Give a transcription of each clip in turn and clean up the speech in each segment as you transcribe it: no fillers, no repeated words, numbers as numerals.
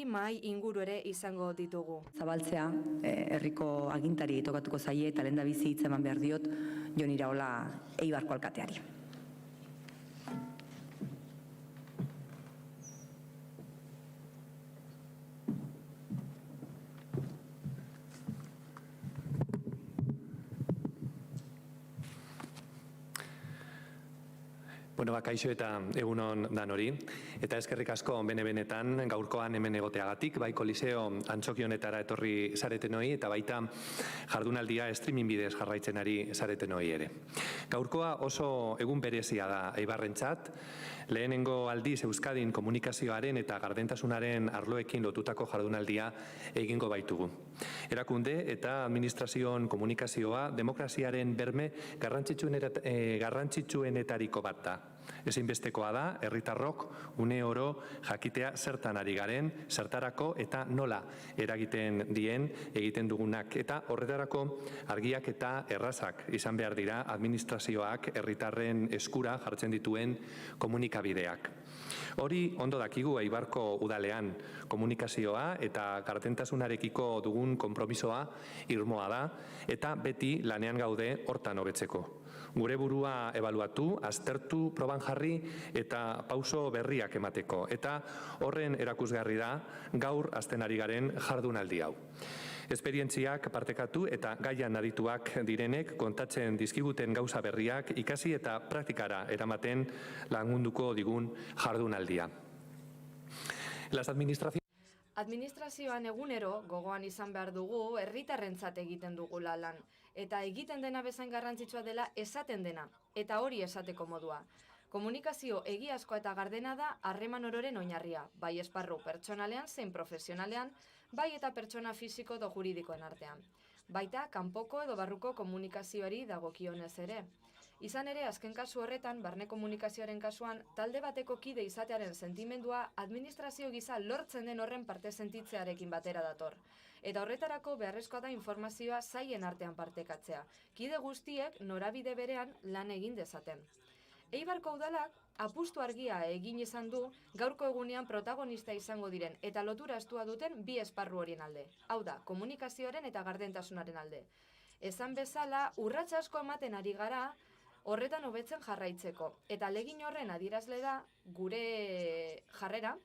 mahai inguru ere izango ditugu. Zabaltzea, herriko agintari tokatuko zaie eta lehendabizi hitza eman behar diot Jon Iraola Eibarko alkateari. Kaixo eta egunon dan hori, eta eskerrik asko bene-benetan gaurkoan hemen egoteagatik, bai Koliseo Antxokionetara etorri zaretenoi eta baita jardunaldia streaming bidez jarraitzen ari zaretenoi ere. Gaurkoa oso egun berezia da Eibarrentzat, lehenengo aldiz Euskadin komunikazioaren eta gardentasunaren arloekin lotutako jardunaldia egingo baitugu. Erakunde eta administrazioan komunikazioa demokraziaren berme garrantzitsuenetariko bat da. Ezinbestekoa da, herritarrok une oro jakitea zertan ari garen, zertarako eta nola eragiten dien egiten dugunak. Eta horretarako argiak eta errazak izan behar dira administrazioak herritarren eskura jartzen dituen komunikabideak. Hori ondo dakigu Eibarko udalean komunikazioa eta gardentasunarekiko dugun konpromisoa irmoa da eta beti lanean gaude hortan hobetzeko. Gure burua ebaluatu, aztertu, proban jarri eta pauso berriak emateko. Eta horren erakusgarri da gaur hasten ari garen jardunaldi hau. Esperientziak partekatu eta gaian adituak direnek kontatzen dizkiguten gauza berriak ikasi eta praktikara eramaten lagunduko digun jardunaldia. Administrazioan egunero gogoan izan behar dugu herritarrentzat egiten dugula lan. Eta egiten dena bezain garrantzitsua dela esaten dena, eta hori esateko modua. Komunikazio egiazkoa eta gardena da harreman ororen oinarria, bai esparru pertsonalean zein profesionalean, bai eta pertsona fisiko edo juridikoen artean. Baita kanpoko edo barruko komunikazioari dagokionez ere. Izan ere, azken kasu horretan, barne komunikazioaren kasuan, talde bateko kide izatearen sentimendua administrazio gisa lortzen den horren parte sentitzearekin batera dator. Eta horretarako beharrezkoa da informazioa zaien artean partekatzea. Kide guztiek norabide berean lan egin dezaten. Eibarko udalak apustu argia egin izan du gaurko egunean protagonista izango diren eta lotura estua duten bi esparru horien alde. Hau da, komunikazioaren eta gardentasunaren alde. Esan bezala, urrats asko ematen ari gara horretan hobetzen jarraitzeko. Eta ahalegin horren adierazle da gure jarrera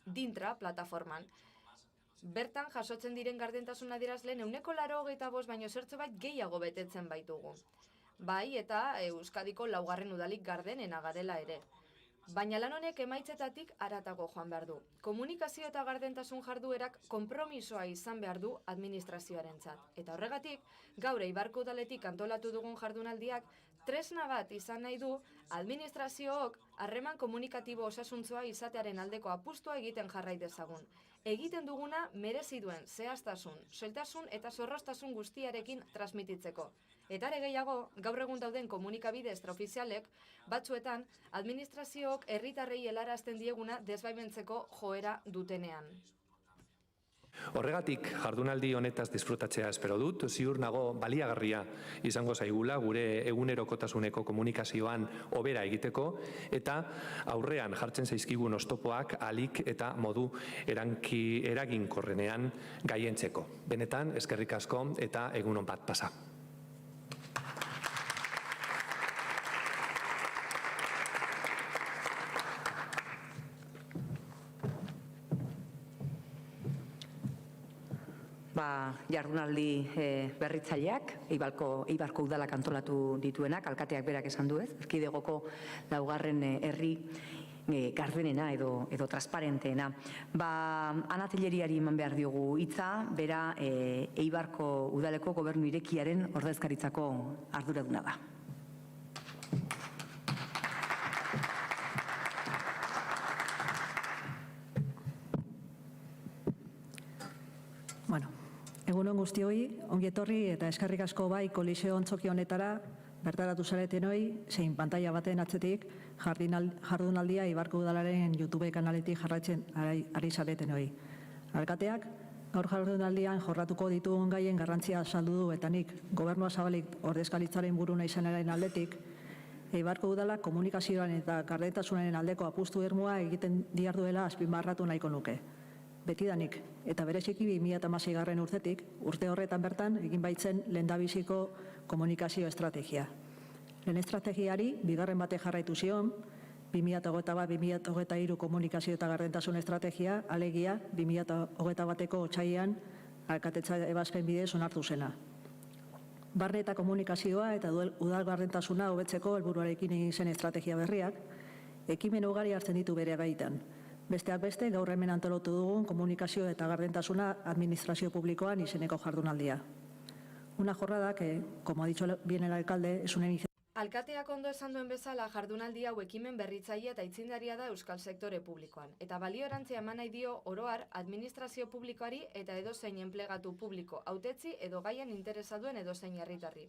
Dintra plataforman. Bertan jasotzen diren gardentasun adierazleen 85% baino zertxobait gehiago betetzen baitugu. Bai, eta Euskadiko 4. udalik gardenena garela ere. Baina lan honek emaitzetatik haratago joan behar du. Komunikazio eta gardentasun jarduerak konpromisoa izan behar du administrazioarentzat. Eta horregatik, gaur Eibarko udaletik antolatu dugun jardunaldiak tresna bat izan nahi du administraziook harreman komunikatibo osasuntzoa izatearen aldeko apustua egiten jarrai dezagun. Egiten duguna merezi duen zehaztasun, soiltasun eta zorroztasun guztiarekin transmititzeko. Eta ere gehiago, gaur egun dauden komunikabide extraofizialek, batzuetan, administraziook herritarrei helarazten dieguna desbaimentzeko joera dutenean. Horregatik, jardunaldi honetaz disfrutatzea espero dut, ziur nago baliagarria izango zaigula gure egunerokotasuneko komunikazioan hobera egiteko eta aurrean jartzen zaizkigun oztopoak ahalik eta modu eraginkorrenean gaientzeko. Benetan, eskerrik asko eta egunon bat pasa. Jardunaldi berritzaileak, Eibarko udalak antolatu dituenak, alkateak berak esan du ez, erkidegoko 4. herri gardenena edo transparenteena. Ana Telleriari eman behar diogu hitza, bera Eibarko udaleko gobernu irekiaren ordezkaritzako arduraduna da. Egunon guztioi, ongi etorri eta eskerrik asko bai Koliseo Antxokionetara bertaratu zaretenoi, zein pantalla baten atzetik jardunaldia Eibarko udalaren YouTube kanaletik jarraitzen ari zaretenoi. Alkateak, gaur jardunaldian jorratuko ditugun gaien garrantzia azaldu du eta nik gobernua zabalik ordezkaritzaren buruna izanaren aldetik, Eibarko udalak komunikazioan eta gardentasunaren aldeko apustu irmoa egiten diharduela azpimarratu nahiko nuke. betidanik, eta bereziki 2016 urtetik, urte horretan bertan egin baitzen lehendabiziko komunikazio estrategia. Lehen estrategiari, bigarren bate jarraitu zion, 2021-2023 komunikazio eta gardentasun estrategia, alegia 2021ko otsailean alkatetza ebazpen bidez onartu zena. Barne eta komunikazioa eta udal gardentasuna hobetzeko helburuarekin egin zen estrategia berriak, ekimen ugari hartzen ditu bere baitan. Besteak beste, gaur hemen antolatu dugun komunikazio eta gardentasuna administrazio publikoan izeneko jardunaldia. Una jornada que, como ha dicho bien el alcalde, es una iniciativa. Alkateak ondo esan duen bezala, jardunaldi hau ekimen berritzaile eta aitzindaria da euskal sektore publikoan. Eta balio erantzia eman nahi dio oroar administrazio publikoari eta edozein enplegatu publiko hautetzi edo gaien interesa duen edozein herritarri.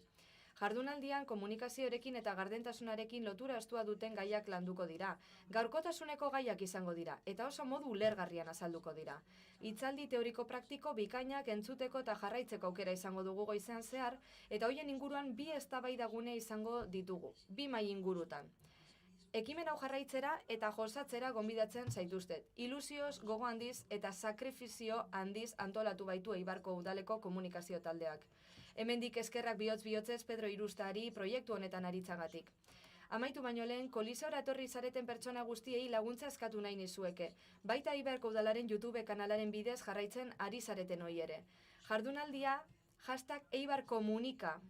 Jardunaldian komunikazioarekin eta gardentasunarekin lotura estua duten gaiak landuko dira. Gaurkotasuneko gaiak izango dira eta oso modu ulergarrian azalduko dira. Hitzaldi teoriko praktiko bikainak entzuteko eta jarraitzeko aukera izango dugu goizean zehar eta hoien inguruan bi eztabaidagune izango ditugu, bi mahai ingurutan. Ekimen hau jarraitzera eta josatzera gonbidatzen zaituztet. Ilusioz, gogo handiz eta sakrifizio handiz antolatu baitu Eibarko udaleko komunikazio taldeak. Hemendik eskerrak bihotz-bihotzez Pedro Irustari proiektu honetan aritzagatik. Amaitu baino lehen, kolisora etorri zareten pertsona guztiei laguntza eskatu nahi nizueke. Baita Eibarko udalaren YouTube kanalaren bidez jarraitzen ari zareten hoi ere. Jardunaldia, #eibarkomunika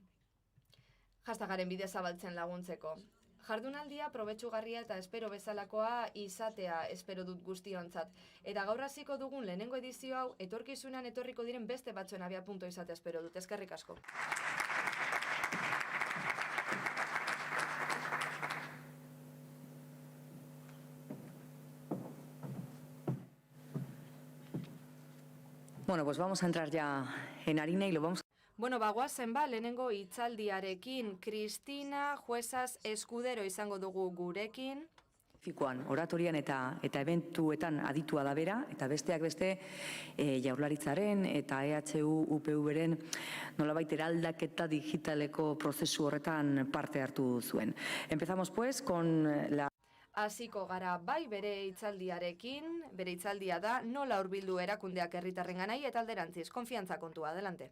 hashtagaren bidez zabaltzen laguntzeko. Jardunaldia probetxugarria eta espero bezalakoa izatea espero dut guztiontzat. Eta gaur hasiko dugun lehenengo edizio hau etorkizunean etorriko diren beste batzuen abiapuntu izate espero dut. Eskerrik asko. Bueno, pues vamos a entrar ya en harina y lo vamos. Bueno, bagoazen lehenengo hitzaldiarekin Cristina Juezas Escudero izango dugu gurekin. Oratorian eta eventuetan aditua da bera, eta besteak beste Jaurlaritzaren eta EHU UPV-ren nolabait eraldaketa digitaleko prozesu horretan parte hartu zuen. Empezamos pues con la... Hasiko gara bai bere hitzaldiarekin, bere hitzaldia da nola hurbildu erakundeak herritarrenganai eta alderantziz. Konfiantza kontua, adelante.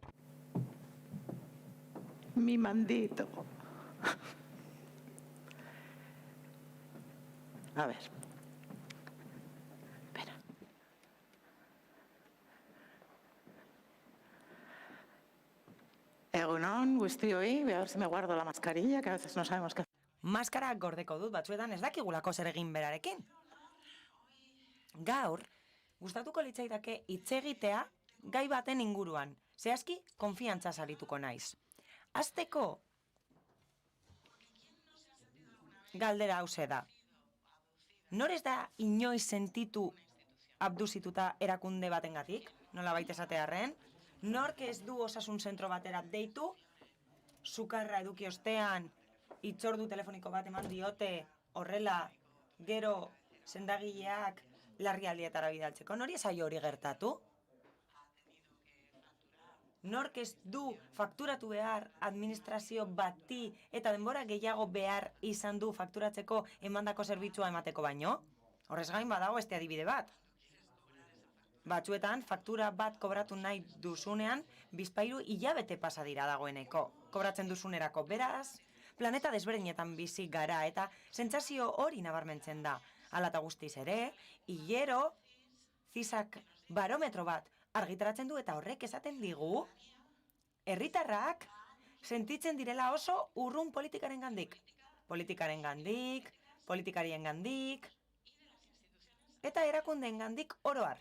Mi mandito. A ver. Espera. Egunon, guztioi, voy a ver si me guardo la mascarilla, que a veces no sabemos qué. Maskara gordeko dut batzuetan ez dakigulako zer egin berarekin. Gaur, gustatuko litzaidake hitz egitea gai baten inguruan, zehazki konfiantza sarituko naiz. Hasteko galdera hauxe da. Nor ez da inoiz sentitu abduzituta erakunde batengatik, nolabait esatearren? Nork ez du osasun zentro batera deitu, sukarra eduki ostean, hitzordu telefoniko bat eman diote, horrela, gero, sendagileak larrialdietara bidaltzeko. Nori ez zaio hori gertatu? Nork ez du fakturatu behar administrazio bati eta denbora gehiago behar izan du fakturatzeko emandako zerbitzua emateko baino? Horrez gain badago beste adibide bat. Batzuetan, faktura bat kobratu nahi duzunean, bizpahiru hilabete pasa dira dagoeneko. Kobratzen duzunerako beraz, planeta desberdinetan bizi gara eta sentsazio hori nabarmentzen da. Hala eta guztiz ere, hilero, CISAK barometro bat argitaratzen du eta horrek esaten digu, herritarrak sentitzen direla oso urrun politikaren gandik. Politikaren gandik, politikarien gandik, eta erakundeen gandik oroar.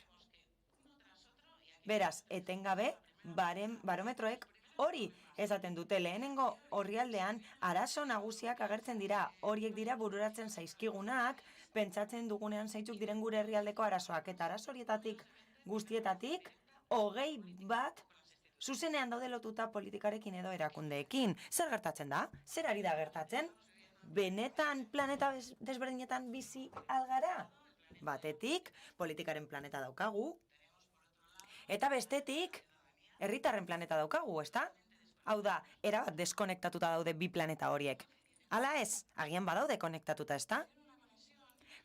Beraz, etengabe, barometroek hori esaten dute. Lehenengo orrialdean arazo nagusiak agertzen dira, horiek dira bururatzen zaizkigunak, pentsatzen dugunean zeintzuk diren gure herrialdeko arazoak, eta arazo horietatik guztietatik, 21 zuzenean daude lotuta politikarekin edo erakundeekin. Zer gertatzen da? Zer ari da gertatzen? Benetan planeta desberdinetan bizi algara? Batetik, politikaren planeta daukagu, eta bestetik, herritarren planeta daukagu, ezta? Hau da, erabat deskonektatuta daude bi planeta horiek. Hala ez, agian badaude konektatuta, ezta?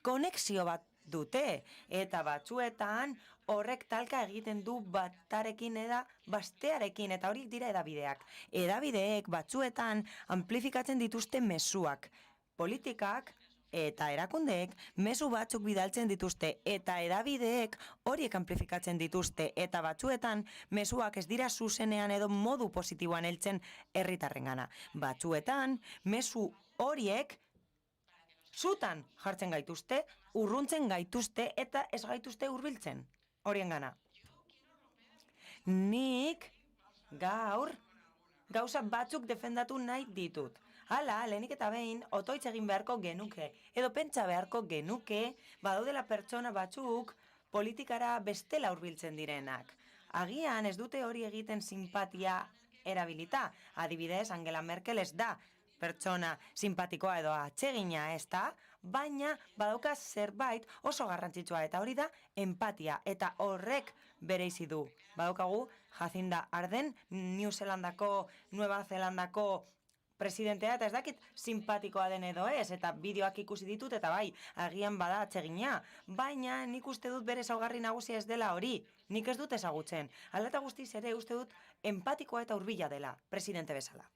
Konexio bat dute, eta batzuetan horrek talka egiten du batarekin eta bestearekin, eta horiek dira edabideak. Edabideek batzuetan amplifikatzen dituzte mezuak. Politikak eta erakundeek mezu batzuk bidaltzen dituzte, eta edabideek horiek amplifikatzen dituzte, eta batzuetan mezuak ez dira zuzenean edo modu positiboan heltzen herritarrengana. Batzuetan mezu horiek zutan jartzen gaituzte, urruntzen gaituzte eta ez gaituzte hurbiltzen horiengana. Nik gaur gauza batzuk defendatu nahi ditut. Hala, lehenik eta behin, otoitz egin beharko genuke, edo pentsa beharko genuke, badaudela pertsona batzuk politikara bestela hurbiltzen direnak. Agian ez dute hori egiten simpatia erabilita. Adibidez, Angela Merkel ez da pertsona simpatikoa edo atsegina ez da, baina badauka zerbait oso garrantzitsua, eta hori da empatia, eta horrek bereizi du. Badaukagu Jacinda Ardern, Nueva Zelandako presidentea, eta ez dakit simpatikoa den edo ez, eta bideoak ikusi ditut, eta bai, agian bada atsegina, baina nik uste dut bere ezaugarri nagusia ez dela hori, nik ez dut ezagutzen. Hala eta guztiz ere uste dut empatikoa eta hurbila dela, presidente bezala.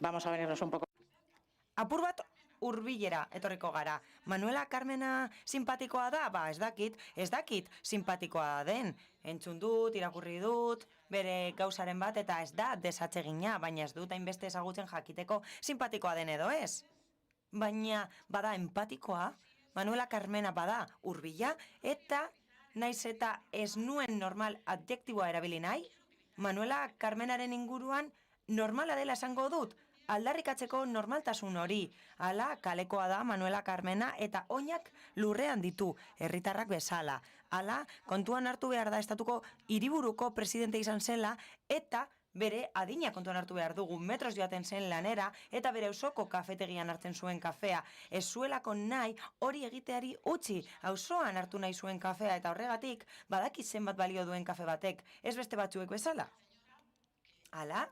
Vamos a venirnos un poco. Apur bat hurbilera etorriko gara. Manuela Carmena simpatikoa da? Ba, ez dakit simpatikoa den. Entzun dut, irakurri dut, bere gauzaren bat, eta ez da desatsegina, baina ez dut hainbeste ezagutzen jakiteko simpatikoa den edo ez. Baina bada empatikoa, Manuela Carmena bada hurbila, eta naiz eta ez nuen normal adjektiboa erabili nahi, Manuela Carmenaren inguruan normala dela esango dut, aldarrikatzeko normaltasun hori. Hala, kalekoa da Manuela Carmena eta oinak lurrean ditu, herritarrak bezala. Hala, kontuan hartu behar da estatuko hiriburuko presidente izan zela, eta bere adina kontuan hartu behar dugu, metros joaten zen lanera, eta bere auzoko kafetegian hartzen zuen kafea. Ez zuelako nahi hori egiteari utzi, auzoan hartu nahi zuen kafea, eta horregatik badaki zenbat balio duen kafe batek, ez beste batzuek bezala. Hala,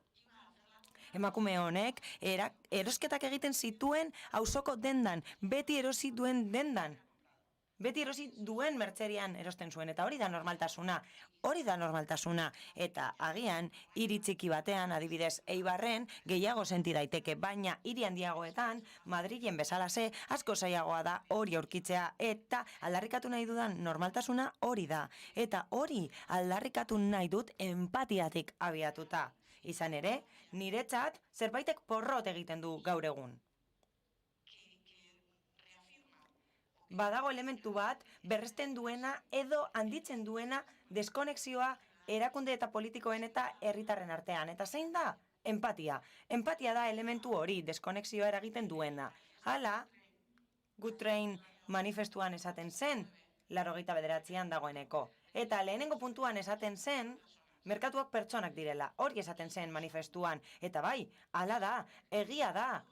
emakume honek erosketak egiten zituen auzoko dendan, beti erosi duen dendan. Beti erosi duen mertzerian erosten zuen, eta hori da normaltasuna. Eta agian, hiri txiki batean, adibidez, Eibarren, gehiago senti daiteke, baina hiri handiagoetan, Madrilen bezalase, asko zailagoa da hori aurkitzea, eta aldarrikatu nahi dudan normaltasuna hori da. Eta hori aldarrikatu nahi dut empatiatik abiatuta. Izan ere, niretzat zerbaitek porrot egiten du gaur egun. Badago elementu bat berresten duena edo handitzen duena deskonexioa erakunde eta politikoen eta herritarren artean. Eta zein da? Empatia. Empatia da elementu hori, deskonexioa eragiten duena. Hala, Good Train manifestuan esaten zen, 89an dagoeneko. Eta lehenengo puntuan esaten zen, merkatuak pertsonak direla, hori esaten zen manifestuan. Eta bai, hala da, egia da.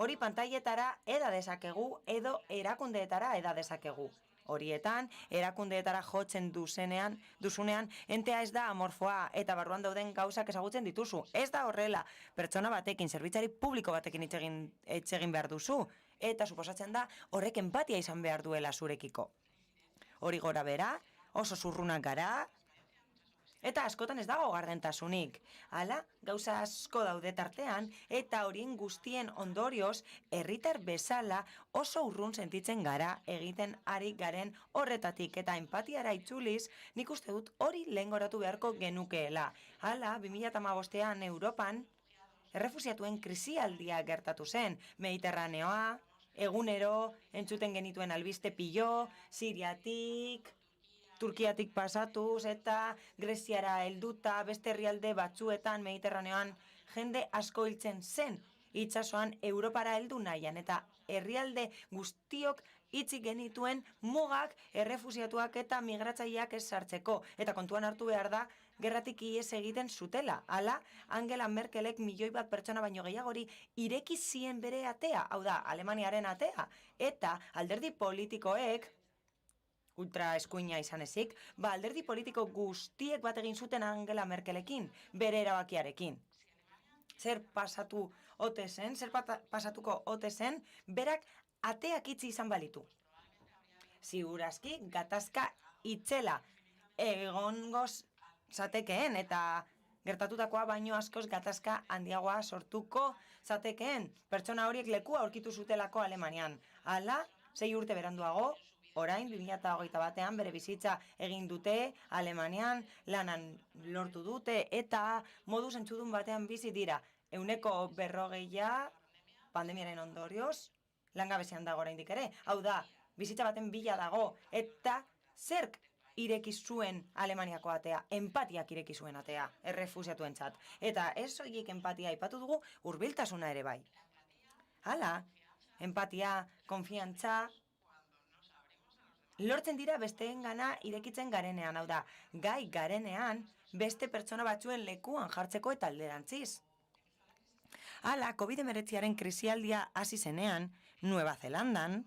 Hori pantailetara eda dezakegu edo erakundeetara eda dezakegu. Horietan, erakundeetara jotzen duzunean, entea ez da amorfoa eta barruan dauden gauzak ezagutzen dituzu. Ez da horrela, pertsona batekin, zerbitzari publiko batekin hitz egin behar duzu. Eta suposatzen da, horrek empatia izan behar duela zurekiko. Hori gora bera, oso zurrunak gara, eta askotan ez dago gardentasunik. Hala, gauza asko daude tartean, eta horien guztien ondorioz, herritar bezala oso urrun sentitzen gara egiten ari garen horretatik, eta empatiara itzuliz, nik uste dut hori lehengoratu beharko genukeela. Hala, 2015an Europan, errefusiatuen krisialdia gertatu zen, Mediterraneoa, egunero, entzuten genituen albiste pilo, Siriatik, Turkiatik pasatuz eta Greziara helduta, beste herrialde batzuetan Mediterraneoan jende asko hiltzen zen itsasoan Europara heldu nahian, eta herrialde guztiok itxi genituen mugak errefusiatuak eta migratzaileak ez sartzeko, eta kontuan hartu behar da gerratik ihes egiten zutela. Hala, Angela Merkelek 1 milioi pertsona baino gehiagori ireki zien bere atea, hau da, Alemaniaren atea, eta alderdi politikoek ultra eskuina izan ezik, alderdi politiko guztiek bat egin zuten Angela Merkelekin, bere erabakiarekin. Zer pasatuko ote zen, berak ateak itxi izan balitu. ziurazki gatazka itzela egongoz zatekeen eta gertatutakoa baino askoz gatazka handiagoa sortuko zatekeen pertsona horiek lekua aurkitu zutelako Alemanian. Hala, 6 urte beranduago, orain 2021 bere bizitza egin dute Alemanian, lanan lortu dute eta modu zentzudun batean bizi dira. 40% pandemiaren ondorioz langabezian dago oraindik ere. Hau da, bizitza baten bila dago eta zerk ireki zuen Alemaniako atea, empatiak ireki zuen atea, errefusiatuentzat. Eta ez soilik empatia aipatu dugu, hurbiltasuna ere bai. Hala, empatia, konfiantza, lortzen dira besteengana irekitzen garenean, hau da, gai garenean beste pertsona batzuen lekuan jartzeko eta alderantziz. Hala, COVID-19aren krisialdia hasi zenean, Nueva Zelandan,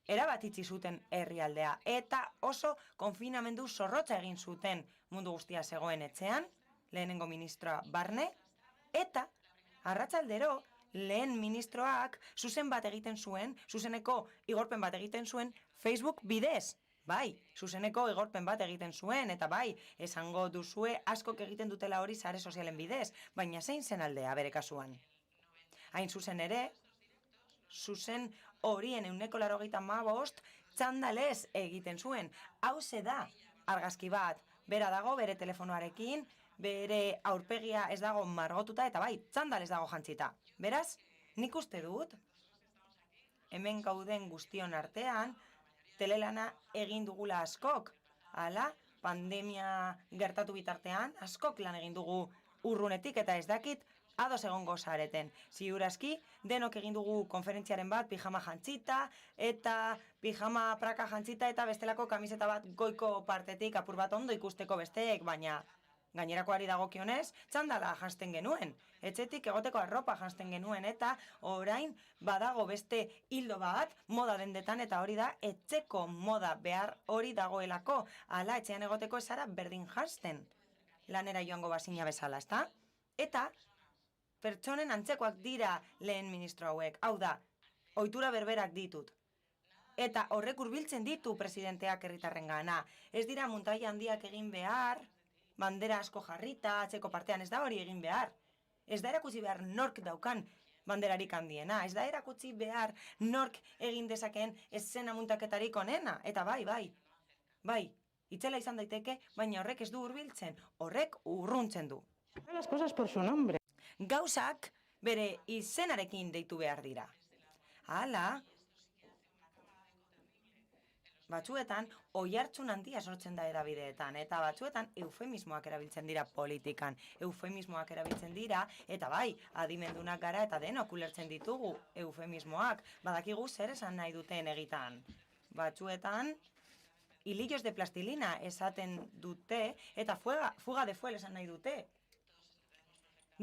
erabat itxi zuten herrialdea eta oso konfinamendu zorrotza egin zuten mundu guztia zegoen etxean, lehenengo ministroa barne, eta arratsaldero lehen ministroak zuzen bat egiten zuen, zuzeneko igorpen bat egiten zuen Facebook bidez. Bai, zuzeneko igorpen bat egiten zuen, eta bai, esango duzue askok egiten dutela hori sare sozialen bidez, baina zein zen aldea bere kasuan. Hain zuzen ere, zuzen horien 95% txandalez egiten zuen. Hauze da, argazki bat, bera dago bere telefonoarekin, bere aurpegia ez dago margotuta, eta bai, txandalez dago jantzita. Beraz, nik uste dut, hemen gauden guztion artean, telelana egin dugula askok. Hala, pandemia gertatu bitartean, askok lan egin dugu urrunetik eta ez dakit ados egongo zareten. Ziurazki, denok egin dugu konferentziaren bat pijama jantzita, eta pijama praka jantzita eta bestelako kamiseta bat goiko partetik apur bat ondo ikusteko besteek, baina gainerakoari dagokionez, txandala janzten genuen. Etxetik egoteko arropa janzten genuen eta orain badago beste hildo bat moda dendetan eta hori da etxeko moda behar hori dagoelako. Hala, etxean egoteko ez zara berdin janzten. Lanera joango bazina bezala, ezta? Eta pertsonen antzekoak dira lehen ministro hauek. Hau da, ohitura berberak ditut. Eta horrek hurbiltzen ditu presidenteak herritarrengana. Ez dira muntaia handiak egin behar, bandera asko jarrita, atzeko partean ez da hori egin behar. Ez da erakutsi behar nork daukan banderarik handiena. Ez da erakutsi behar nork egin dezakeen eszena muntaketarik onena. Eta bai, itzela izan daiteke, baina horrek ez du hurbiltzen, horrek urruntzen du. Las cosas por su nombre. Gauzak bere izenarekin deitu behar dira. Hala, batzuetan oihartzun handia sortzen da hedabideetan, eta batzuetan eufemismoak erabiltzen dira politikan. Eufemismoak erabiltzen dira, eta bai, adimendunak gara eta denok ulertzen ditugu eufemismoak. Badakigu zer esan nahi duten egitan. Batzuetan, hilillos de plastilina esaten dute, eta fuga de fuel esan nahi dute.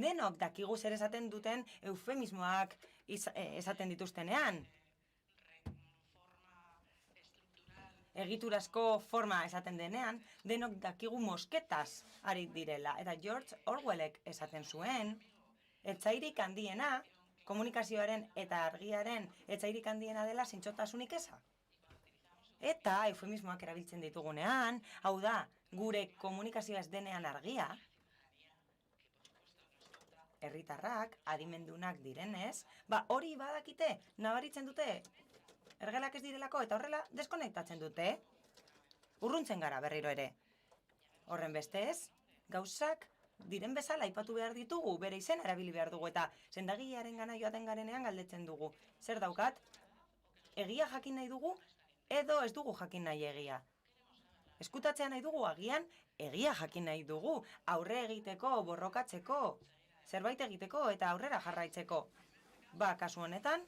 Denok dakigu zer esaten duten eufemismoak esaten dituztenean. Egiturazko forma esaten denean, denok dakigu mosketaz ari direla. Eta George Orwellek esaten zuen, etzairik handiena, komunikazioaren eta argiaren etzairik handiena dela zintzotasunik eza. Eta eufemismoak erabiltzen ditugunean, hau da, gure komunikazioa ez denean argia, herritarrak, adimendunak direnez, hori badakite, nabaritzen dute, ergelak ez direlako eta horrela deskonektatzen dute. Urruntzen gara berriro ere. Horren bestez, gauzak diren bezala aipatu behar ditugu, bere izena erabili behar dugu eta sendagilearen gana joaten garenean galdetzen dugu. Zer daukat? Egia jakin nahi dugu edo ez dugu jakin nahi egia. Eskutatzea nahi dugu agian egia jakin nahi dugu, aurre egiteko, borrokatzeko, zerbait egiteko eta aurrera jarraitzeko. Kasu honetan,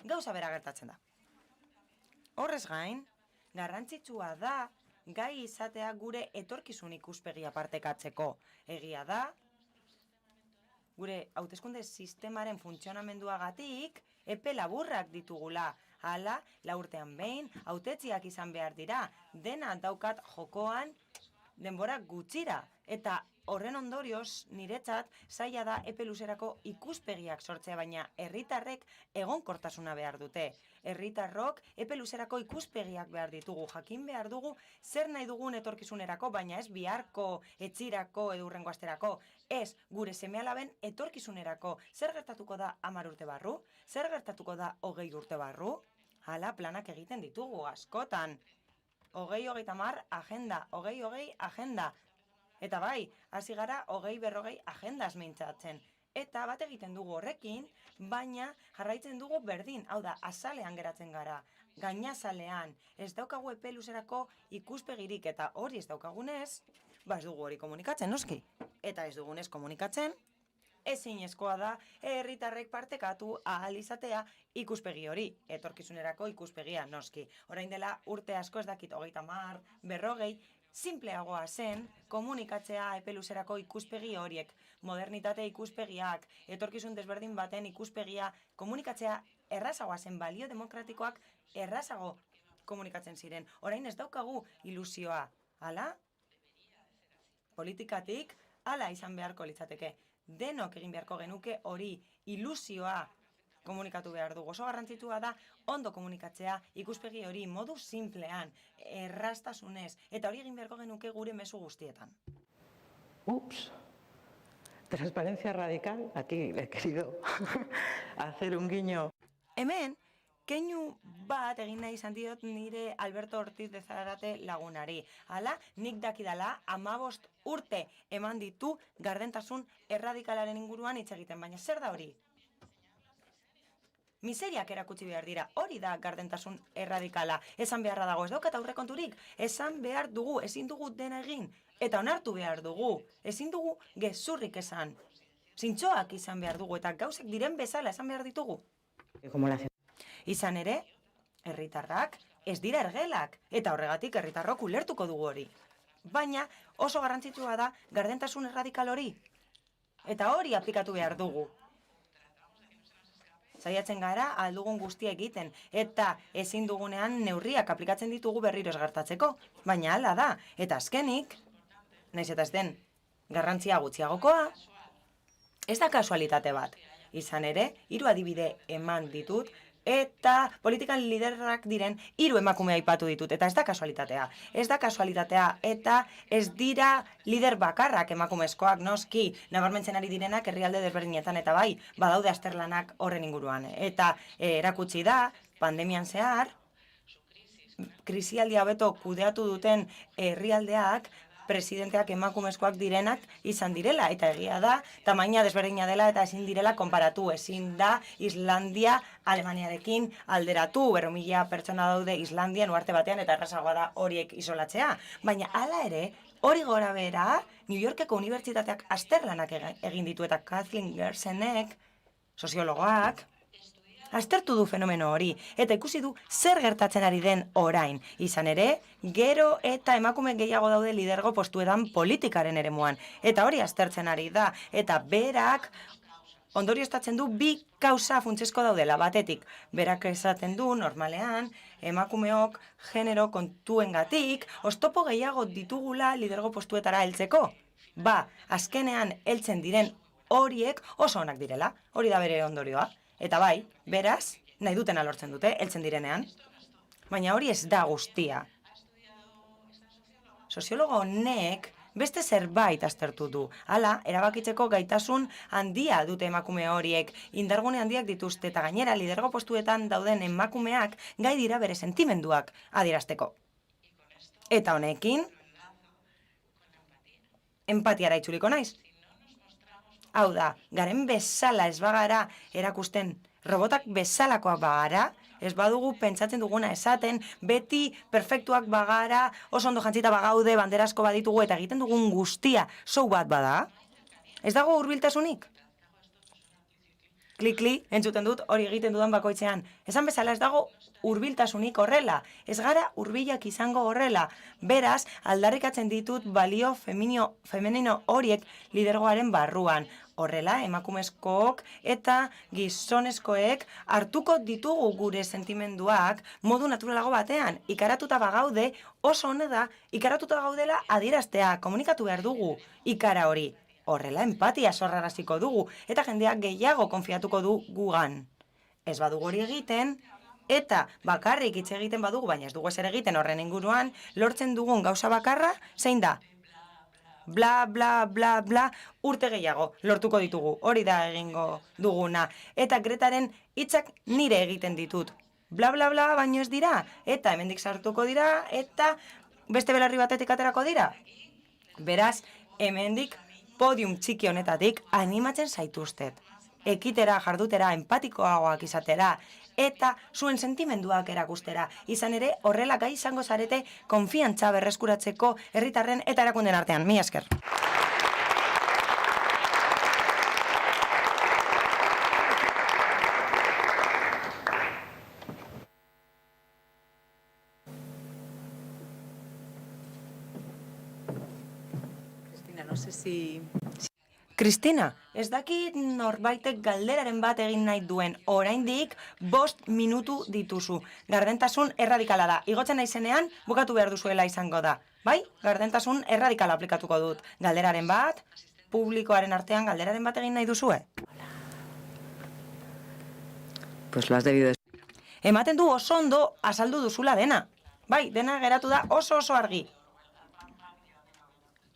gauza bera gertatzen da. Horrez gain, garrantzitsua da gai izatea gure etorkizun ikuspegia partekatzeko. Egia da, gure hauteskunde sistemaren funtzionamenduagatik epe laburrak ditugula. Hala, 4 urtean behin, hautetsiak izan behar dira. Dena daukat jokoan denbora gutxira, eta horren ondorioz niretzat zaila da epe luzerako ikuspegiak sortzea, baina herritarrek egonkortasuna behar dute. Herritarrok epe luzerako ikuspegiak behar ditugu, jakin behar dugu zer nahi dugun etorkizunerako, baina ez biharko, etzirako edo hurrengo asterako, ez gure seme-alaben etorkizunerako. Zer gertatuko da 10 urte barru? Zer gertatuko da 20 urte barru? Hala planak egiten ditugu askotan. 20-30 agenda, 20-20 agenda. Eta bai, hasi gara 20-40 agendaz mintzatzen. Eta bat egiten dugu horrekin, baina jarraitzen dugu berdin, hau da, azalean geratzen gara, gainazalean, ez daukagu epe luzerako ikuspegirik, eta hori ez daukagunez, ez dugu hori komunikatzen, noski. Eta ez dugunez komunikatzen, ezinezkoa da herritarrek partekatu ahal izatea ikuspegi hori, etorkizunerako ikuspegia, noski. Orain dela urte asko ez dakit 30, 40, simpleagoa zen komunikatzea epe luzerako ikuspegi horiek, modernitate ikuspegiak, etorkizun desberdin baten ikuspegia, komunikatzea errazagoa zen, balio demokratikoak errazago komunikatzen ziren. Orain ez daukagu ilusioa, hala? Politikatik, hala izan beharko litzateke. Denok egin beharko genuke hori ilusioa komunikatu behar dugu. Oso garrantzitsua da ondo komunikatzea ikuspegi hori modu simplean, erraztasunez, eta hori egin beharko genuke gure mezu guztietan. Ups, transparencia radical, aquí le he querido hacer un guiño. Hemen, keinu bat egin nahi izan diot nire Alberto Ortiz de Zarate lagunari. Hala, nik dakidala 15 urte eman ditu gardentasun erradikalaren inguruan hitz egiten, baina zer da hori? Miseriak erakutsi behar dira, hori da gardentasun erradikala. Esan beharra dago, ez daukat aurrekonturik, esan behar dugu, ezin dugu dena egin, eta onartu behar dugu, ezin dugu gezurrik esan. Zintzoak izan behar dugu, eta gauzek diren bezala esan behar ditugu. Izan ere, herritarrak ez dira ergelak, eta horregatik herritarrok ulertuko dugu hori. Baina oso garrantzitsua da gardentasun erradikal hori, eta hori aplikatu behar dugu. Saiatzen gara aldugun guztia egiten, eta ezin dugunean neurriak aplikatzen ditugu berriro ez gertatzeko. Baina hala da, eta azkenik, naiz eta ez den garrantzia gutxiagokoa, ez da kasualitate bat. Izan ere, 3 adibide eman ditut, eta politikan liderrak diren 3 emakume aipatu ditut, eta ez da kasualitatea. Ez da kasualitatea, eta ez dira lider bakarrak emakumezkoak, noski, nabarmentzen ari direnak herrialde desberdinetan, eta bai, badaude azterlanak horren inguruan. Eta erakutsi da, pandemian zehar, krisialdia hobeto kudeatu duten herrialdeak, presidenteak emakumezkoak direnak izan direla, eta egia da, tamaina desberdina dela eta ezin direla konparatu, ezin da Islandia Alemaniarekin alderatu, 4.000 pertsona daude Islandian uarte batean eta errazagoa da horiek isolatzea. Baina hala ere, hori gora bera, New Yorkeko unibertsitateak azterlanak egin ditu eta Kathleen Gersenek, soziologoak, aztertu du fenomeno hori, eta ikusi du zer gertatzen ari den orain. Izan ere, gero eta emakume gehiago daude lidergo postuetan politikaren eremuan. Eta hori aztertzen ari da, eta berak ondorioztatzen du 2 kausa funtsezko daudela. Batetik, berak esaten du, normalean, emakumeok genero kontuengatik, oztopo gehiago ditugula lidergo postuetara heltzeko. Azkenean heltzen diren horiek oso onak direla, hori da bere ondorioa. Eta bai, beraz, nahi dutena lortzen dute, heltzen direnean. Baina hori ez da guztia. Soziologo honek beste zerbait aztertu du. Hala, erabakitzeko gaitasun handia dute emakume horiek, indargune handiak dituzte eta gainera lidergo postuetan dauden emakumeak gai dira bere sentimenduak adierazteko. Eta honekin, empatiara itzuliko naiz. Hau da, garen bezala ez bagara erakusten, robotak bezalakoak bagara, ez badugu pentsatzen duguna esaten, beti perfektuak bagara, oso ondo jantzita bagaude, banderasko baditugu eta egiten dugun guztia, show bat bada, ez dago hurbiltasunik. klik-kli entzuten dut hori egiten dudan bakoitzean. Esan bezala ez dago hurbiltasunik horrela, ez gara hurbilak izango horrela. Beraz, aldarrikatzen ditut balio femenino horiek lidergoaren barruan. Horrela, emakumezkook eta gizonezkoek hartuko ditugu gure sentimenduak modu naturalago batean. Ikaratuta bagaude, oso hone da, ikaratuta gaudela adieraztea, komunikatu behar dugu ikara hori. Horrela, empatia sorraraziko dugu eta jendeak gehiago konfiatuko du gugan. Ez badugu hori egiten, eta bakarrik hitz egiten badugu, baina ez dugu ezer egiten horren inguruan, lortzen dugun gauza bakarra, zein da? Bla, bla, bla, bla, urte gehiago lortuko ditugu, hori da egingo duguna. Eta Gretaren hitzak nire egiten ditut. Bla, bla, bla, baino ez dira, eta hemendik sartuko dira, eta beste belarri batetik aterako dira. Beraz, hemendik podium txiki honetatik animatzen zaituztet. Ekitera, jardutera, empatikoagoak izatera, eta zuen sentimenduak erakustera. Izan ere, horrela gai izango zarete konfiantza berreskuratzeko herritarren eta erakunden artean. Mila esker. Cristina, no sé si... Kristina, ez dakit norbaitek galderaren bat egin nahi duen, oraindik 5 minutu dituzu. Gardentasun erradikala da. Igotzen naizenean, bukatu behar duzuela izango da. Bai, gardentasun erradikala aplikatuko dut. Galderaren bat, publikoaren artean galderaren bat egin nahi duzue? Pues lo has debido... Ematen du oso ondo azaldu duzula dena. Bai, dena geratu da oso argi.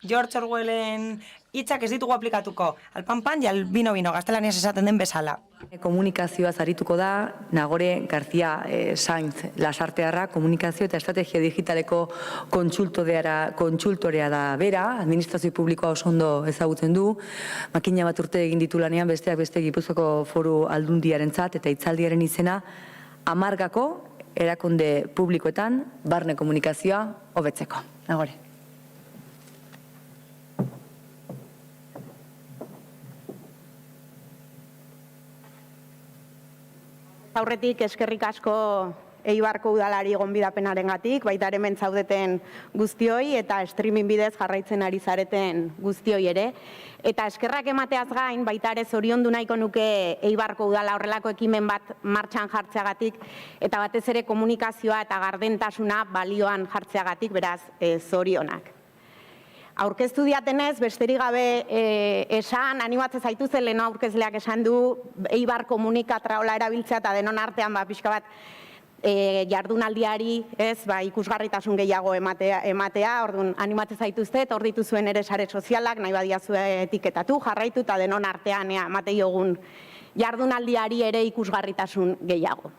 George Orwellen hitzak ez ditugu aplikatuko. Al pan pan y al vino vino, gaztelaniaz esaten den bezala. Komunikazioa zarituko da, Nagore García Sainz Lasartearra, komunikazio eta estrategia digitaleko kontsultorea da bera, administrazio publikoa oso ondo ezagutzen du, makina bat urte egin ditu lanean besteak beste Gipuzkoako Foru Aldundiarentzat eta hitzaldiaren izena, Amargako erakunde publikoetan barne komunikazioa hobetzeko. Nagore. Aurretik eskerrik asko Eibarko udalari gonbidapenarengatik, baita ere hemen zaudeten guztioi eta streaming bidez jarraitzen ari zareten guztioi ere. Eta eskerrak emateaz gain, baita ere zoriondu nahiko nuke Eibarko udala horrelako ekimen bat martxan jartzeagatik eta batez ere komunikazioa eta gardentasuna balioan jartzeagatik, beraz zorionak. Aurkeztu diatenez, besterik gabe esan, animatzen zaituzen lehen aurkezleak esan du, Eibar komunikatraola erabiltzea eta denon artean pixka bat jardunaldiari ikusgarritasun gehiago ematea, orduan animatzen zaituztet, hor dituzuen ere sare sozialak, nahi badiazu etiketatu, jarraitu eta denon artean ematei jogun jardunaldiari ere ikusgarritasun gehiago.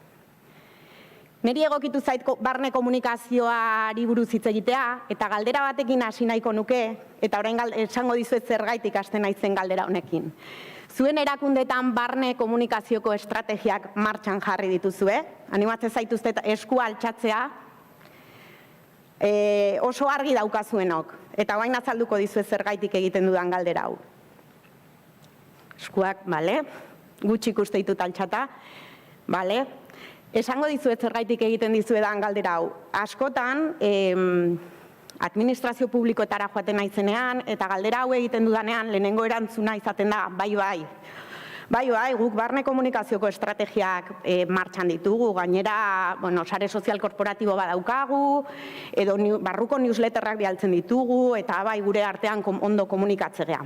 Neri egokitu zait barne komunikazioari buruz hitz egitea, eta galdera batekin hasi nahiko nuke, eta orain esango dizuet zergaitik hasten naizen galdera honekin. Zuen erakundetan barne komunikazioko estrategiak martxan jarri dituzue, animatzen zaituztet eskua altxatzea, oso argi daukazuenok, eta orain azalduko dizuet zergaitik egiten dudan galdera hau. Eskuak, bale, gutxi ikuste ditut altxata, bale, esango dizuet zergaitik egiten dizuedan galdera hau. Askotan, administrazio publikoetara joaten naizenean, eta galdera hau egiten dudanean, lehenengo erantzuna izaten da, bai, guk barne komunikazioko estrategiak martxan ditugu, gainera, sare sozial korporatibo badaukagu, edo barruko newsletterrak bialtzen ditugu, eta bai, gure artean ondo komunikatzea.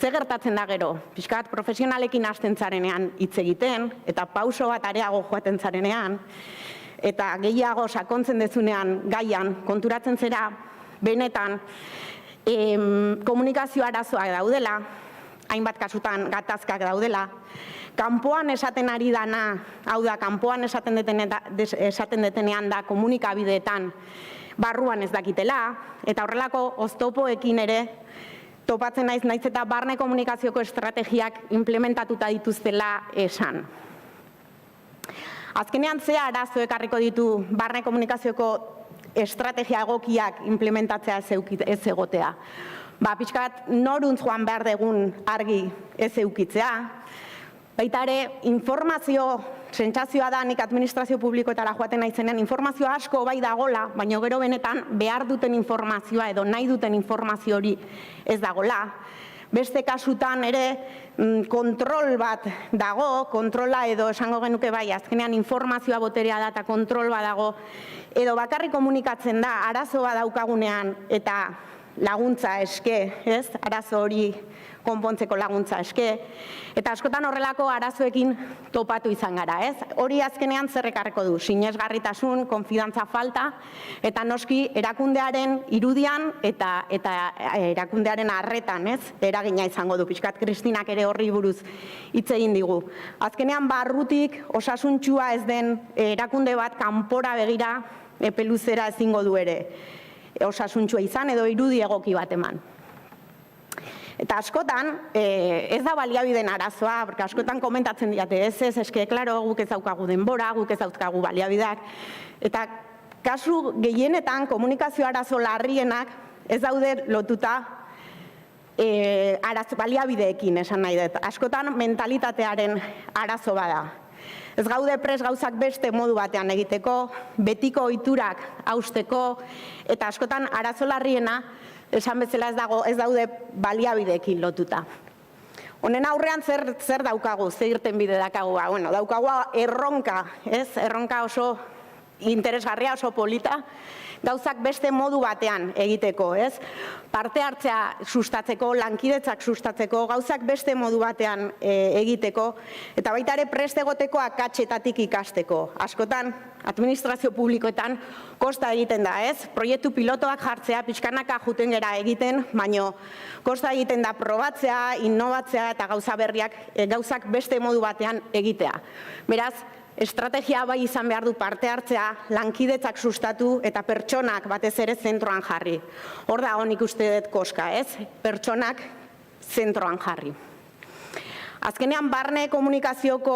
Ze gertatzen da gero, pixkat profesionalekin hasten zarenean hitz egiten, eta pauso bat areago joaten zarenean, eta gehiago sakontzen dezunean gaian konturatzen zera, benetan komunikazio arazoak daudela, hainbat kasutan gatazkak daudela, kanpoan esaten ari dana, hau da, kanpoan esaten detenean da komunikabideetan barruan ez dakitela, eta horrelako oztopoekin ere, topatzen naiz eta barne komunikazioko estrategiak implementatuta dituztela esan. Azkenean ze arazo ekarriko ditu barne komunikazioko estrategia egokiak implementatzea ez egotea. Pixkat noruntz joan behar degun argi ez eukitzea, Baita ere, informazio, sentsazioa da nik administrazio publikoetara joaten naizenean, informazio asko bai dagola, baina gero benetan behar duten informazioa edo nahi duten informazio hori ez dagola. Beste kasutan ere kontrol bat dago, kontrola edo esango genuke bai, azkenean informazioa boterea da eta kontrol bat dago, edo bakarrik komunikatzen da, arazo bat daukagunean eta laguntza eske, ez? Arazo hori konpontzeko laguntza eske, eta askotan horrelako arazoekin topatu izan gara, ez? Hori azkenean zer ekarriko du, sinesgarritasun, konfidantza falta, eta noski erakundearen irudian eta erakundearen arretan, ez? Eragina izango du, pixkat Kristinak ere horri buruz hitz egin digu. Azkenean barrutik osasuntsua ez den erakunde bat kanpora begira epe luzera ezingo du ere osasuntsua izan edo irudi egoki bat eman. Eta askotan, ez da baliabideen arazoa, porque askotan komentatzen diate, ez, eske, klaro, guk ez daukagu denbora, guk ez daukagu baliabideak. Eta kasu gehienetan komunikazio arazo larrienak ez daude lotuta baliabideekin esan nahi dut. Askotan mentalitatearen arazo bada. Ez gaude prest gauzak beste modu batean egiteko, betiko ohiturak hausteko, eta askotan arazo larriena esan bezala ez daude baliabideekin lotuta. Honen aurrean zer daukagu, zer irtenbide daukagu? Bueno, daukagu erronka, ez? Erronka oso interesgarria, oso polita, gauzak beste modu batean egiteko, ez? Parte hartzea sustatzeko, lankidetzak sustatzeko, gauzak beste modu batean egiteko, eta baita ere prest egoteko akatsetatik ikasteko. Askotan, administrazio publikoetan kosta egiten da, ez? Proiektu pilotoak jartzea, pixkanaka juten gera egiten, baino kosta egiten da probatzea, innovatzea eta gauza berriak, gauzak beste modu batean egitea. Beraz, estrategia bai izan behar du parte hartzea, lankidetzak sustatu eta pertsonak batez ere zentroan jarri. Hor da honik uste dut koska, ez? Pertsonak zentroan jarri. Azkenean barne komunikazioko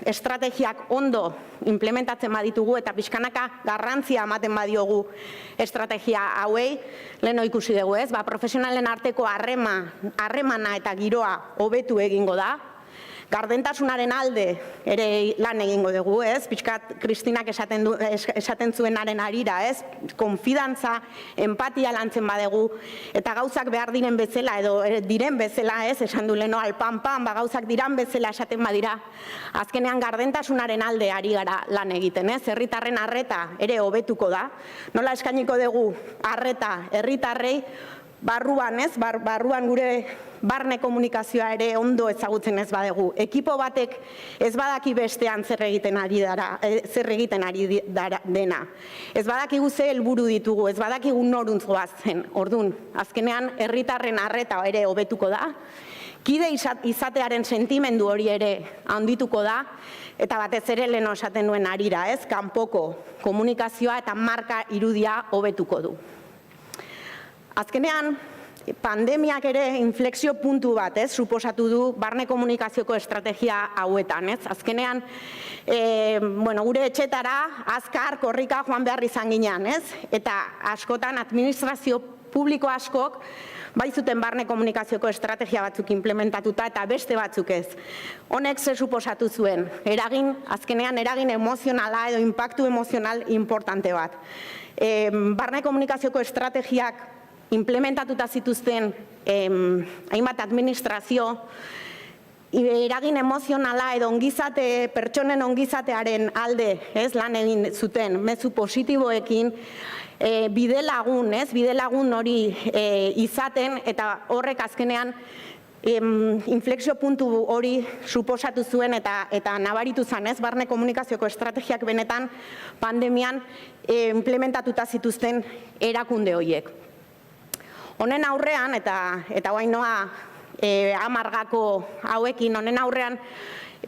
estrategiak ondo implementatzen baditugu eta pixkanaka garrantzia ematen badiogu estrategia hauei, leheno ikusi dugu, ez? Profesionalen arteko harremana eta giroa hobetu egingo da. Gardentasunaren alde ere lan egingo dugu, ez? Pixkat Kristinak esaten zuenaren harira, ez? Konfidantza, empatia lantzen badegu, eta gauzak behar diren bezala, edo diren bezala, ez? Esan du leheno alpan-pan, gauzak diran bezala esaten badira. Azkenean gardentasunaren alde ari gara lan egiten, ez? Herritarren arreta ere hobetuko da. Nola eskainiko dugu arreta herritarrei, barruan, ez? Barruan gure barne komunikazioa ere ondo ezagutzen ez badegu. Ekipo batek ez badaki bestean zer egiten ari dena. Ez badakigu ze helburu ditugu, ez badakigu noruntz goazen. Orduan, azkenean herritarren arreta ere hobetuko da. Kide izatearen sentimendu hori ere handituko da, eta batez ere leheno esaten duen harira, ez? Kanpoko komunikazioa eta marka irudia hobetuko du. Azkenean, pandemiak ere inflexio puntu bat, ez, suposatu du barne komunikazioko estrategia hauetan, ez? Azkenean, gure etxetara azkar korrika joan behar izan ginean, ez? Eta askotan administrazio publiko askok bai zuten barne komunikazioko estrategia batzuk implementatuta eta beste batzuk ez. Honek ze suposatu zuen, azkenean eragin emozionala edo inpaktu emozional importante bat. Barne komunikazioko estrategiak implementatuta zituzten hainbat administrazio, eragin emozionala edo ongizate, pertsonen ongizatearen alde, ez, lan egin zuten, mezu positiboekin, bidelagun, ez, bidelagun hori izaten, eta horrek azkenean inflexio puntu hori suposatu zuen eta nabaritu zen, ez, barne komunikazioko estrategiak benetan pandemian implementatuta zituzten erakunde horiek. Honen aurrean, eta guain noa amargako hauekin, honen aurrean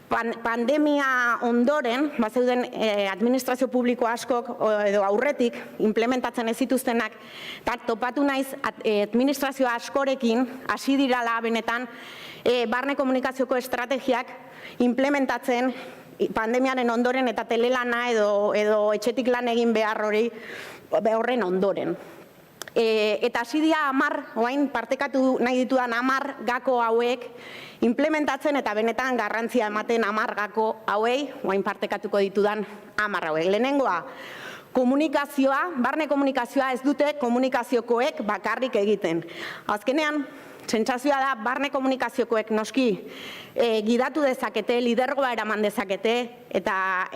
pandemia ondoren, bazeuden administrazio publiko askok edo aurretik implementatzen ez zituztenak, eta topatu naiz administrazio askorekin hasi dirala benetan barne komunikazioko estrategiak implementatzen pandemiaren ondoren eta telelana edo etxetik lan egin behar horren ondoren. Eta hasi dira 10, oain partekatu nahi ditudan 10 gako hauek, implementatzen eta benetan garrantzia ematen 10 gako hauei, oain partekatuko ditudan 10 hauek. Lehenengoa, komunikazioa, barne komunikazioa ez dute komunikaziokoek bakarrik egiten. Azkenean, sentsazioa da, barne komunikaziokoek noski gidatu dezakete, lidergoa eraman dezakete, eta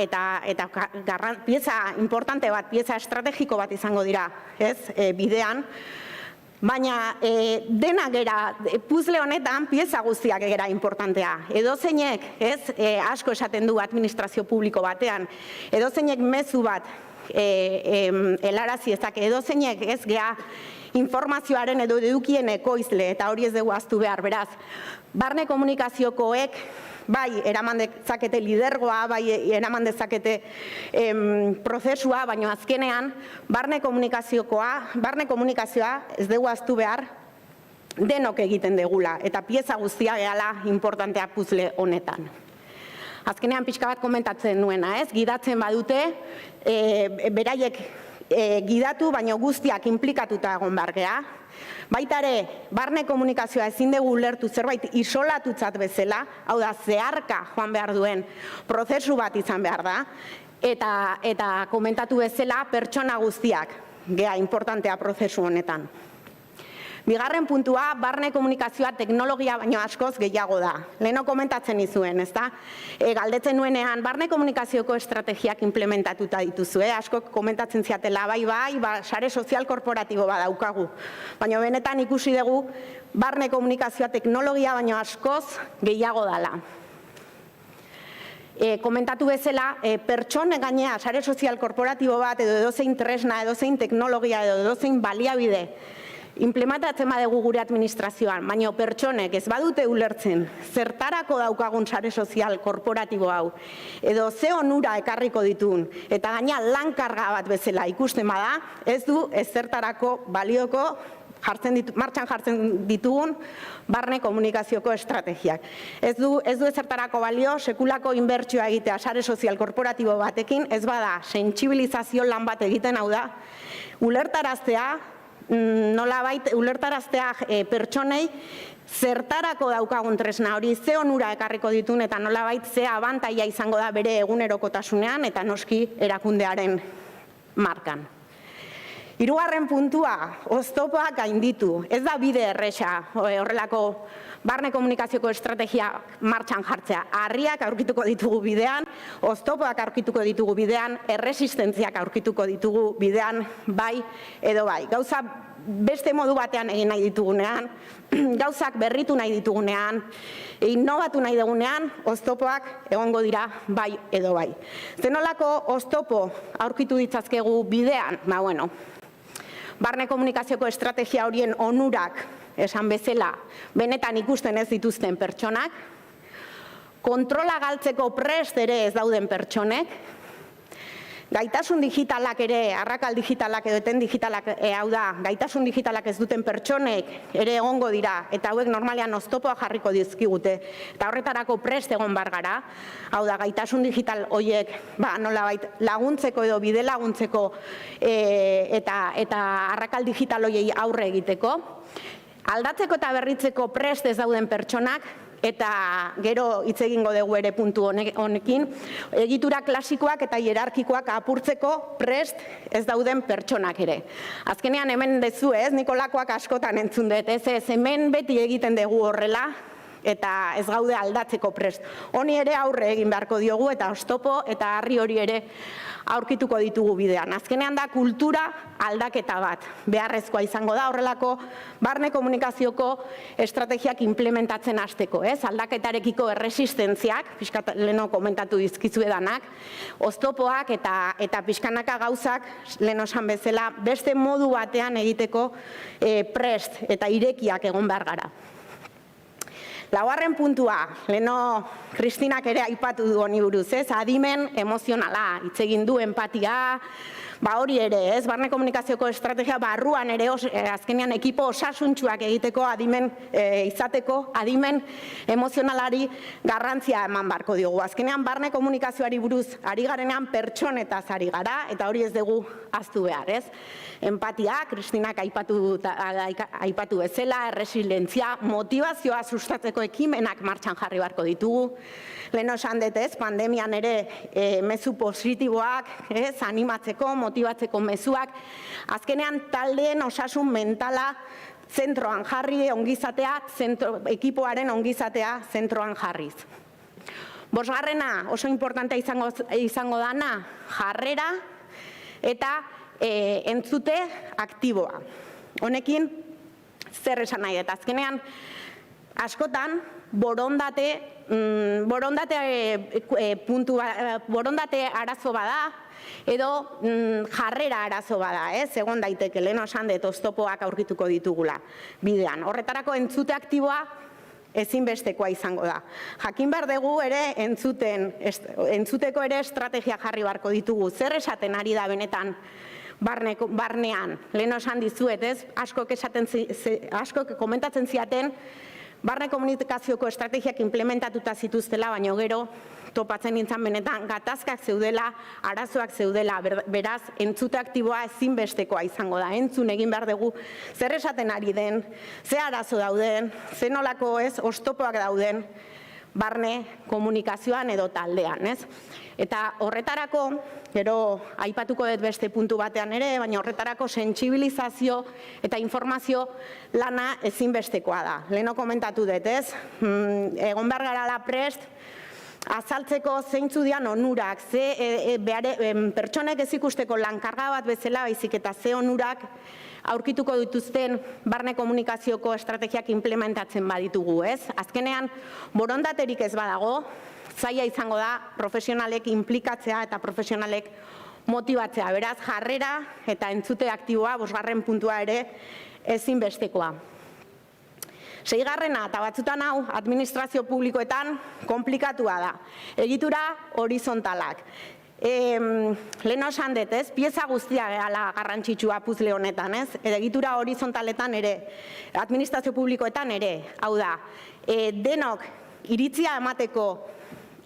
pieza importante bat, pieza estrategiko bat izango dira, bidean. Baina dena gera, puzle honetan pieza guztiak gera importantea. Edozeinek, asko esaten du administrazio publiko batean, edozeinek mezu bat helarazi ezak, edozeinek ez gea informazioaren edo edukien ekoizle, eta hori ez dugu ahaztu behar, beraz. Barne komunikaziokoek, bai, eraman dezakete lidergoa, bai, eraman dezakete prozesua, baina azkenean, barne komunikazioa ez dugu ahaztu behar, denok egiten degula, eta pieza guztia gehala importantea puzle honetan. Azkenean pixka bat komentatzen nuena, gidatzen badute, beraiek gidatu, baina guztiak inplikatuta egon behar gea. Baita ere, barne komunikazioa ezin dugu ulertu zerbait isolatutzat bezala, hau da, zeharka joan behar duen prozesu bat izan behar da, eta komentatu bezala pertsona guztiak gea importantea prozesu honetan. Bigarren puntua, barne komunikazioa teknologia baino askoz gehiago da. Leheno komentatzen izuen, ezta? Galdetzen nuenean, barne komunikazioko estrategiak implementatuta dituzue, asko komentatzen ziatela, bai, sare sozial korporatibo bat daukagu. Baina benetan ikusi dugu, barne komunikazioa teknologia baino askoz gehiago dala. Komentatu bezala, pertsone gainea, sare sozial korporatibo bat, edo edozein tresna, edozein teknologia, edo edozein baliabide, implementatzen badugu gure administrazioan, baina pertsonek ez badute ulertzen zertarako daukagun sare sozial korporatibo hau, edo ze onura ekarriko ditun, eta gaina lankarga bat bezala ikusten bada, ez du ezertarako balioko martxan jartzen ditugun barne komunikazioko estrategiak. Ez du ezertarako balio sekulako inbertsioa egitea sare sozial korporatibo batekin, ez bada sentsibilizazio lan bat egiten, hau da, ulertaraztea pertsonei zertarako daukagun tresna hori, ze onura ekarriko ditun eta nolabait ze abantaia izango da bere egunerokotasunean eta noski erakundearen markan. Hirugarren puntua, oztopoak gainditu. Ez da bide erresa horrelako barne komunikazioko estrategia martxan jartzea. Harriak aurkituko ditugu bidean, oztopoak aurkituko ditugu bidean, erresistentziak aurkituko ditugu bidean, bai edo bai. Gauza beste modu batean egin nahi ditugunean, gauzak berritu nahi ditugunean, innobatu nahi dugunean, oztopoak egongo dira bai edo bai. Zenolako oztopo aurkitu ditzazkegu bidean? Barne komunikazioko estrategia horien onurak, esan bezala, benetan ikusten ez dituzten pertsonak, kontrola galtzeko prest ere ez dauden pertsonek, gaitasun digitalak ere, arrakal digitalak edo eten digitalak, hau da, gaitasun digitalak ez duten pertsonek ere egongo dira, eta hauek normalean oztopoa jarriko dizkigute, eta horretarako prest egon bar gara, hau da, gaitasun digital horiek, nolabait laguntzeko edo bide laguntzeko eta arrakal digital horiei aurre egiteko, aldatzeko eta berritzeko prest ez dauden pertsonak, eta gero hitz egingo dugu ere puntu honekin, egitura klasikoak eta hierarkikoak apurtzeko prest ez dauden pertsonak ere. Azkenean hemen dezu Nikolakoak askotan entzun dut, hemen beti egiten dugu horrela, eta ez gaude aldatzeko prest. Honi ere aurre egin beharko diogu, eta oztopo eta harri hori ere aurkituko ditugu bidean. Azkenean da kultura aldaketa bat. Beharrezkoa izango da horrelako barne komunikazioko estrategiak implementatzen hasteko. Aldaketarekiko erresistentziak, pixkat leheno komentatu dizkizuedanak, oztopoak eta pixkanaka gauzak, leheno esan bezala, beste modu batean egiteko prest eta irekiak egon behar gara. Laugarren puntua, leheno Kristinak ere aipatu du honi buruz, adimen emozionala, hitz egin du empatia, hori ere, ez, barne komunikazioko estrategia barruan ere azkenean ekipo osasuntsuak egiteko izateko adimen emozionalari garrantzia eman barko diogu. Azkenean barne komunikazioari buruz ari garenean pertsonetaz ari gara, eta hori ez dugu ahaztu behar, ez? Empatia, Kristinak aipatu bezala, erresilientzia, motivazioa sustatzeko ekimenak martxan jarri barko ditugu. Lehen esan dut, ez, pandemian ere mezu positiboak, animatzeko, motibatzeko mezuak, azkenean taldeen osasun mentala zentroan jarri, ongizatea, ekipoaren ongizatea zentroan jarriz. Bosgarrena oso importantea izango dana, jarrera eta entzute aktiboa. Honekin, zer esan nahi dut, azkenean, askotan, borondate arazo bada, edo jarrera arazo bada, egon daiteke, lehen esan dut oztopoak aurkituko ditugula bidean. Horretarako entzute aktiboa ezinbestekoa izango da. Jakin behar dugu ere entzuteko ere estrategia jarri barko ditugu. Zer esaten ari da benetan barnean? Lehen esan dizuet, askok komentatzen ziaten, barne komunikazioko estrategiak implementatuta zituztela, baina gero topatzen nintzen benetan gatazkak zeudela, arazoak zeudela, beraz, entzute aktiboa ezinbestekoa izango da. Entzun egin behar dugu, zer esaten ari den, ze arazo dauden, ze nolako oztopoak dauden, barne komunikazioan edo taldean, ez? Eta horretarako, gero aipatuko dut beste puntu batean ere, baina horretarako sentsibilizazio eta informazio lana ezinbestekoa da. Leheno komentatu dut, ez? Egon behar garala prest, azaltzeko zeintzu dian onurak, pertsonek ez ikusteko lankarga bat bezala baizik eta ze onurak aurkituko dituzten barne komunikazioko estrategiak implementatzen baditugu, ez? Azkenean, borondaterik ez badago, zaila izango da profesionalek inplikatzea eta profesionalek motibatzea. Beraz, jarrera eta entzute aktiboa, 5. puntua ere, ezinbestekoa. 6. eta batzutan hau, administrazio publikoetan konplikatua da. Egitura horizontalak. Lehen esan dut, ez? Pieza guztia gehala garrantzitsua puzle honetan, ez? Egitura horizontaletan ere, administrazio publikoetan ere, hau da, denok iritzia emateko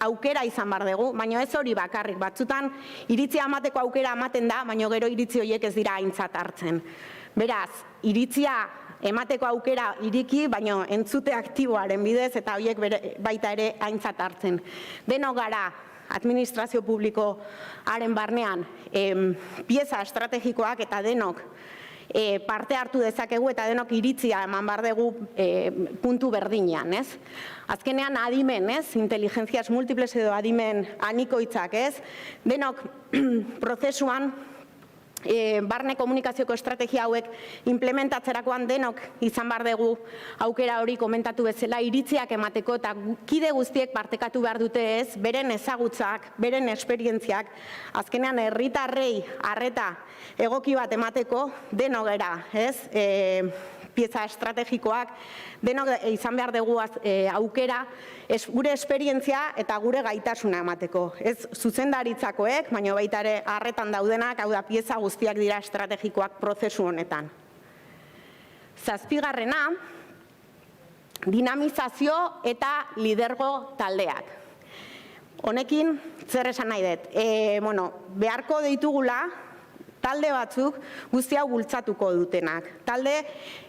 aukera izan behar dugu, baina ez hori bakarrik, batzutan iritzia emateko aukera ematen da, baina gero iritzi horiek ez dira aintzat hartzen. Beraz, iritzia emateko aukera iriki, baina entzute aktiboaren bidez eta horiek baita ere aintzat hartzen. Denok gara, administrazio publikoaren barnean, pieza estrategikoak eta denok parte hartu dezakegu eta denok iritzia eman behar dugu puntu berdinean, ez? Azkenean adimen, ez? Inteligenziaz multiples edo adimen anikoitzak, ez? Denok prozesuan barne komunikazioko estrategia hauek implementatzerakoan denok izan behar dugu aukera hori komentatu bezala iritziak emateko eta kide guztiek partekatu behar dute, ez? Beren ezagutzak, beren esperientziak, azkenean herritarrei arreta egoki bat emateko denok gera, ez? Pieza estrategikoak, denok izan behar dugu aukera gure esperientzia eta gure gaitasuna emateko. Ez zuzendaritzakoek, baina baita ere arretan daudenak, hau da pieza guztiak dira estrategikoak prozesu honetan. 7. dinamizazio eta lidergo taldeak. Honekin, zer esan nahi dut? Beharko ditugula, talde batzuk guzti hau bultzatuko dutenak. Talde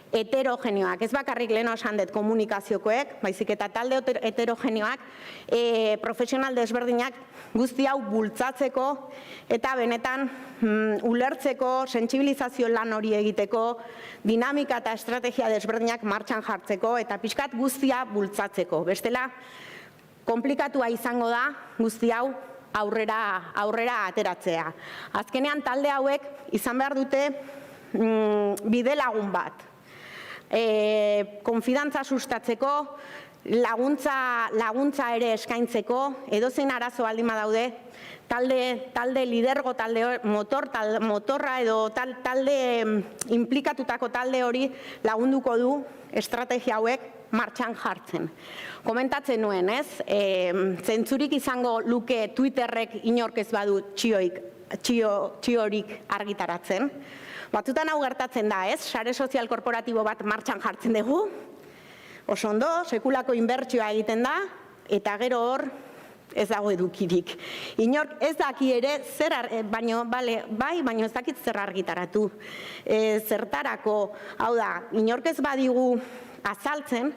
heterogenioak, ez bakarrik leheno esan dut komunikaziokoek, baizik eta talde heterogenioak, profesional desberdinak guzti hau bultzatzeko eta benetan ulertzeko, sentsibilizazio lan hori egiteko, dinamika eta estrategia desberdinak martxan jartzeko eta pixkat guztia bultzatzeko. Bestela, komplikatua izango da guzti hau aurrera ateratzea. Azkenean talde hauek izan behar dute bide lagun bat. Konfidantza sustatzeko, laguntza ere eskaintzeko, edozein arazo baldin badaude, talde lidergo, talde motorra edo talde implikatutako talde hori lagunduko du estrategia hauek martxan jartzen. Komentatzen nuen, ez? Zentzurik izango luke Twitterrek inork ez badu txioik txiorik argitaratzen. Batzutan hau gertatzen da, ez? Sare sozial korporatibo bat martxan jartzen dugu, oso ondo, sekulako inbertsioa egiten da, eta gero hor ez dago edukirik. Inork ez daki ere, baino ez dakit zer argitaratu. Zertarako, hau da, inork ez badigu azaltzen,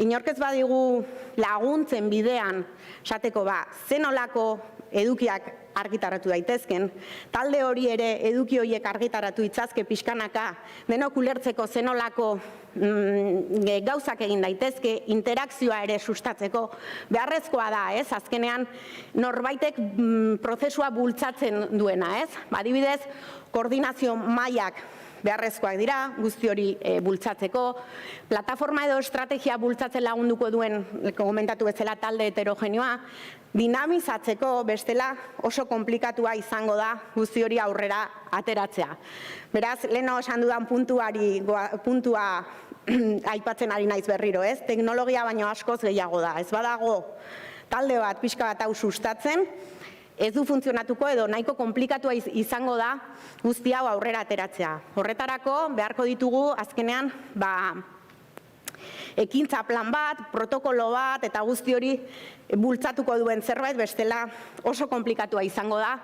inork ez badigu laguntzen bidean, esateko zenolako edukiak argitaratu daitezken, talde hori ere eduki horiek argitaratu itzazke pixkanaka, denok ulertzeko zenolako gauzak egin daitezke, interakzioa ere sustatzeko, beharrezkoa da, ez? Azkenean norbaitek prozesua bultzatzen duena, ez? Adibidez, koordinazio mailak beharrezkoak dira, guzti hori bultzatzeko, plataforma edo estrategia bultzatzen lagunduko duen, komentatu bezala talde heterogenioa, dinamizatzeko bestela oso komplikatua izango da guzti hori aurrera ateratzea. Beraz, leheno esan dudan puntua aipatzen ari naiz berriro, ez? Teknologia baino askoz gehiago da. Ez badago talde bat, pixka bat hau sustatzen, ez du funtzionatuko edo nahiko komplikatua izango da guzti hau aurrera ateratzea. Horretarako beharko ditugu azkenean ekintza plan bat, protokolo bat eta guzti hori bultzatuko duen zerbait, bestela oso komplikatua izango da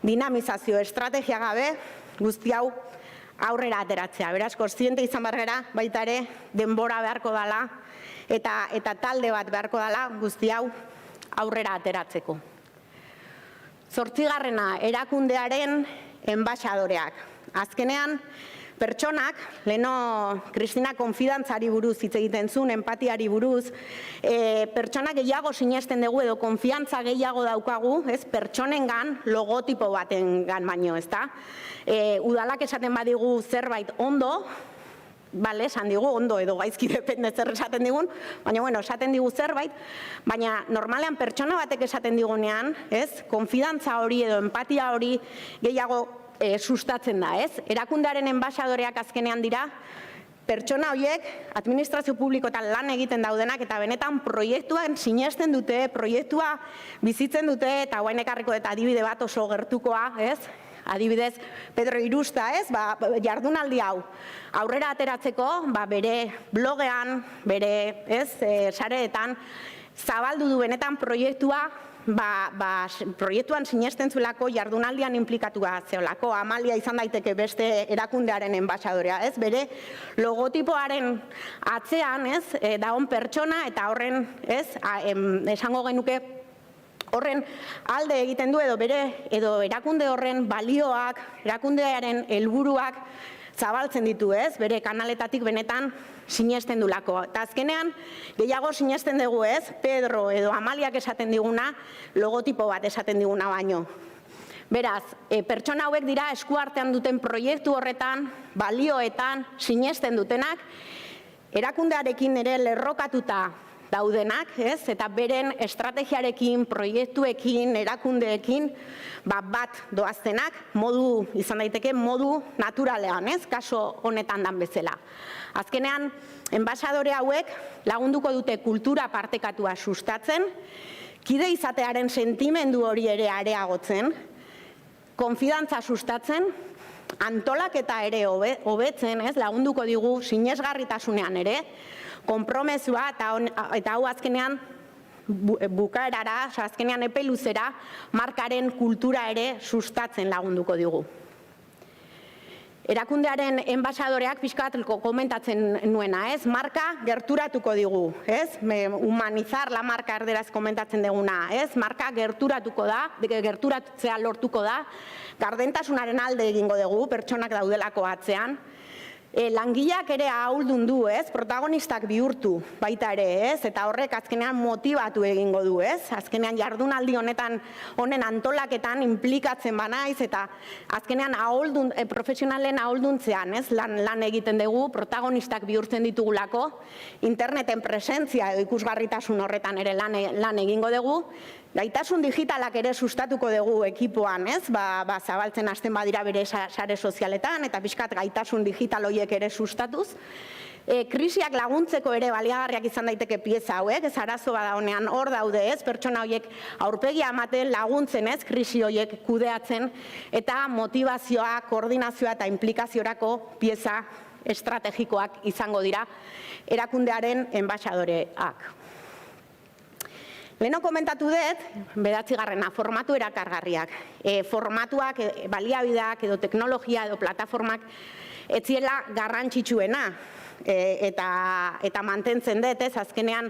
dinamizazio estrategia gabe guzti hau aurrera ateratzea. Beraz, kontziente izan behar gara, baita ere denbora beharko dela eta talde bat beharko dela guzti hau aurrera ateratzeko. 8. erakundearen enbaxadoreak. Azkenean, pertsonak, leheno Kristina konfidantzari buruz hitz egiten zuen, empatiari buruz, pertsonak gehiago sinesten dugu edo konfiantza gehiago daukagu, ez, pertsonengan, logotipo batengan baino, ez da? Udalak esaten badigu zerbait ondo, bale, esan digu, ondo edo gaizki depende zer esaten digun, baina, esaten digu zerbait, baina normalean pertsona batek esaten digunean, ez, konfidantza hori edo empatia hori gehiago sustatzen da, ez? Erakundearen enbaxadoreak azkenean dira, pertsona horiek administrazio publikoetan lan egiten daudenak eta benetan proiektuan sinesten dute, proiektua bizitzen dute, eta guain ekarriko eta adibide bat oso gertukoa, ez? Adibidez, Pedro Irusta, ez? Jardunaldi hau aurrera ateratzeko, bere blogean, bere sareetan, zabaldu du benetan proiektua, proiektuan sinesten zuelako jardunaldian inplikatua zeolako, Amalia izan daiteke beste erakundearen enbaxadorea, ez? Bere logotipoaren atzean, ez? Dagoen pertsona eta horren, ez? Esango genuke horren alde egiten du edo erakunde horren balioak, erakundearen helburuak zabaltzen ditu, ez? Bere kanaletatik benetan sinesten dulako. Eta azkenean, gehiago sinesten dugu, ez? Pedro edo Amaliak esaten diguna, logotipo bat esaten diguna baino. Beraz, pertsona hauek dira eskuartean duten proiektu horretan, balioetan, sinesten dutenak, erakundearekin ere lerrokatuta daudenak, ez? Eta beren estrategiarekin, proiektuekin, erakundeekin, bat doaztenak, modu, izan daiteke, modu naturalean, ez? Kaso honetan dan bezala. Azkenean, enbaxadore hauek lagunduko dute kultura partekatua sustatzen, kide izatearen sentimendu hori ere areagotzen, konfidantza sustatzen, antolaketa ere hobetzen, ez? Lagunduko digu sinesgarritasunean ere, konpromesua eta hau azkenean bukaerara, azkenean epe luzera, markaren kultura ere sustatzen lagunduko digu. Erakundearen enbaxadoreak pixkat komentatzen nuena, ez? Marka gerturatuko digu, ez? Humanizar la marka erderaz komentatzen duguna, ez? Marka gerturatuko da, gerturatzea lortuko da, gardentasunaren alde egingo dugu, pertsonak daudelako atzean, langileak ere ahuldun du, ez? Protagonistak bihurtu baita ere, ez? Eta horrek azkenean motibatu egingo du, ez? Azkenean jardunaldi honen antolaketan implikatzen banaiz eta azkenean profesionalen ahulduntzean, ez? Lan egiten dugu, protagonistak bihurtzen ditugulako, interneten presentzia edo ikusgarritasun horretan ere lan egingo dugu, gaitasun digitalak ere sustatuko dugu ekipoan, ez? Zabaltzen hasten badira bere sare sozialetan eta pixkat gaitasun digital horiek ere sustatuz. Krisiak laguntzeko ere baliagarriak izan daiteke pieza hauek, ez arazo bada honean hor daude, ez, pertsona horiek aurpegia ematen laguntzen, ez, krisi horiek kudeatzen, eta motivazioa, koordinazioa eta inplikaziorako pieza estrategikoak izango dira erakundearen enbaxadoreak. Leheno komentatu dut, 9. formatu erakargarriak. Formatuak, baliabideak edo teknologia edo plataformak ez ziela garrantzitsuena. Eta mantentzen dut, ez, azkenean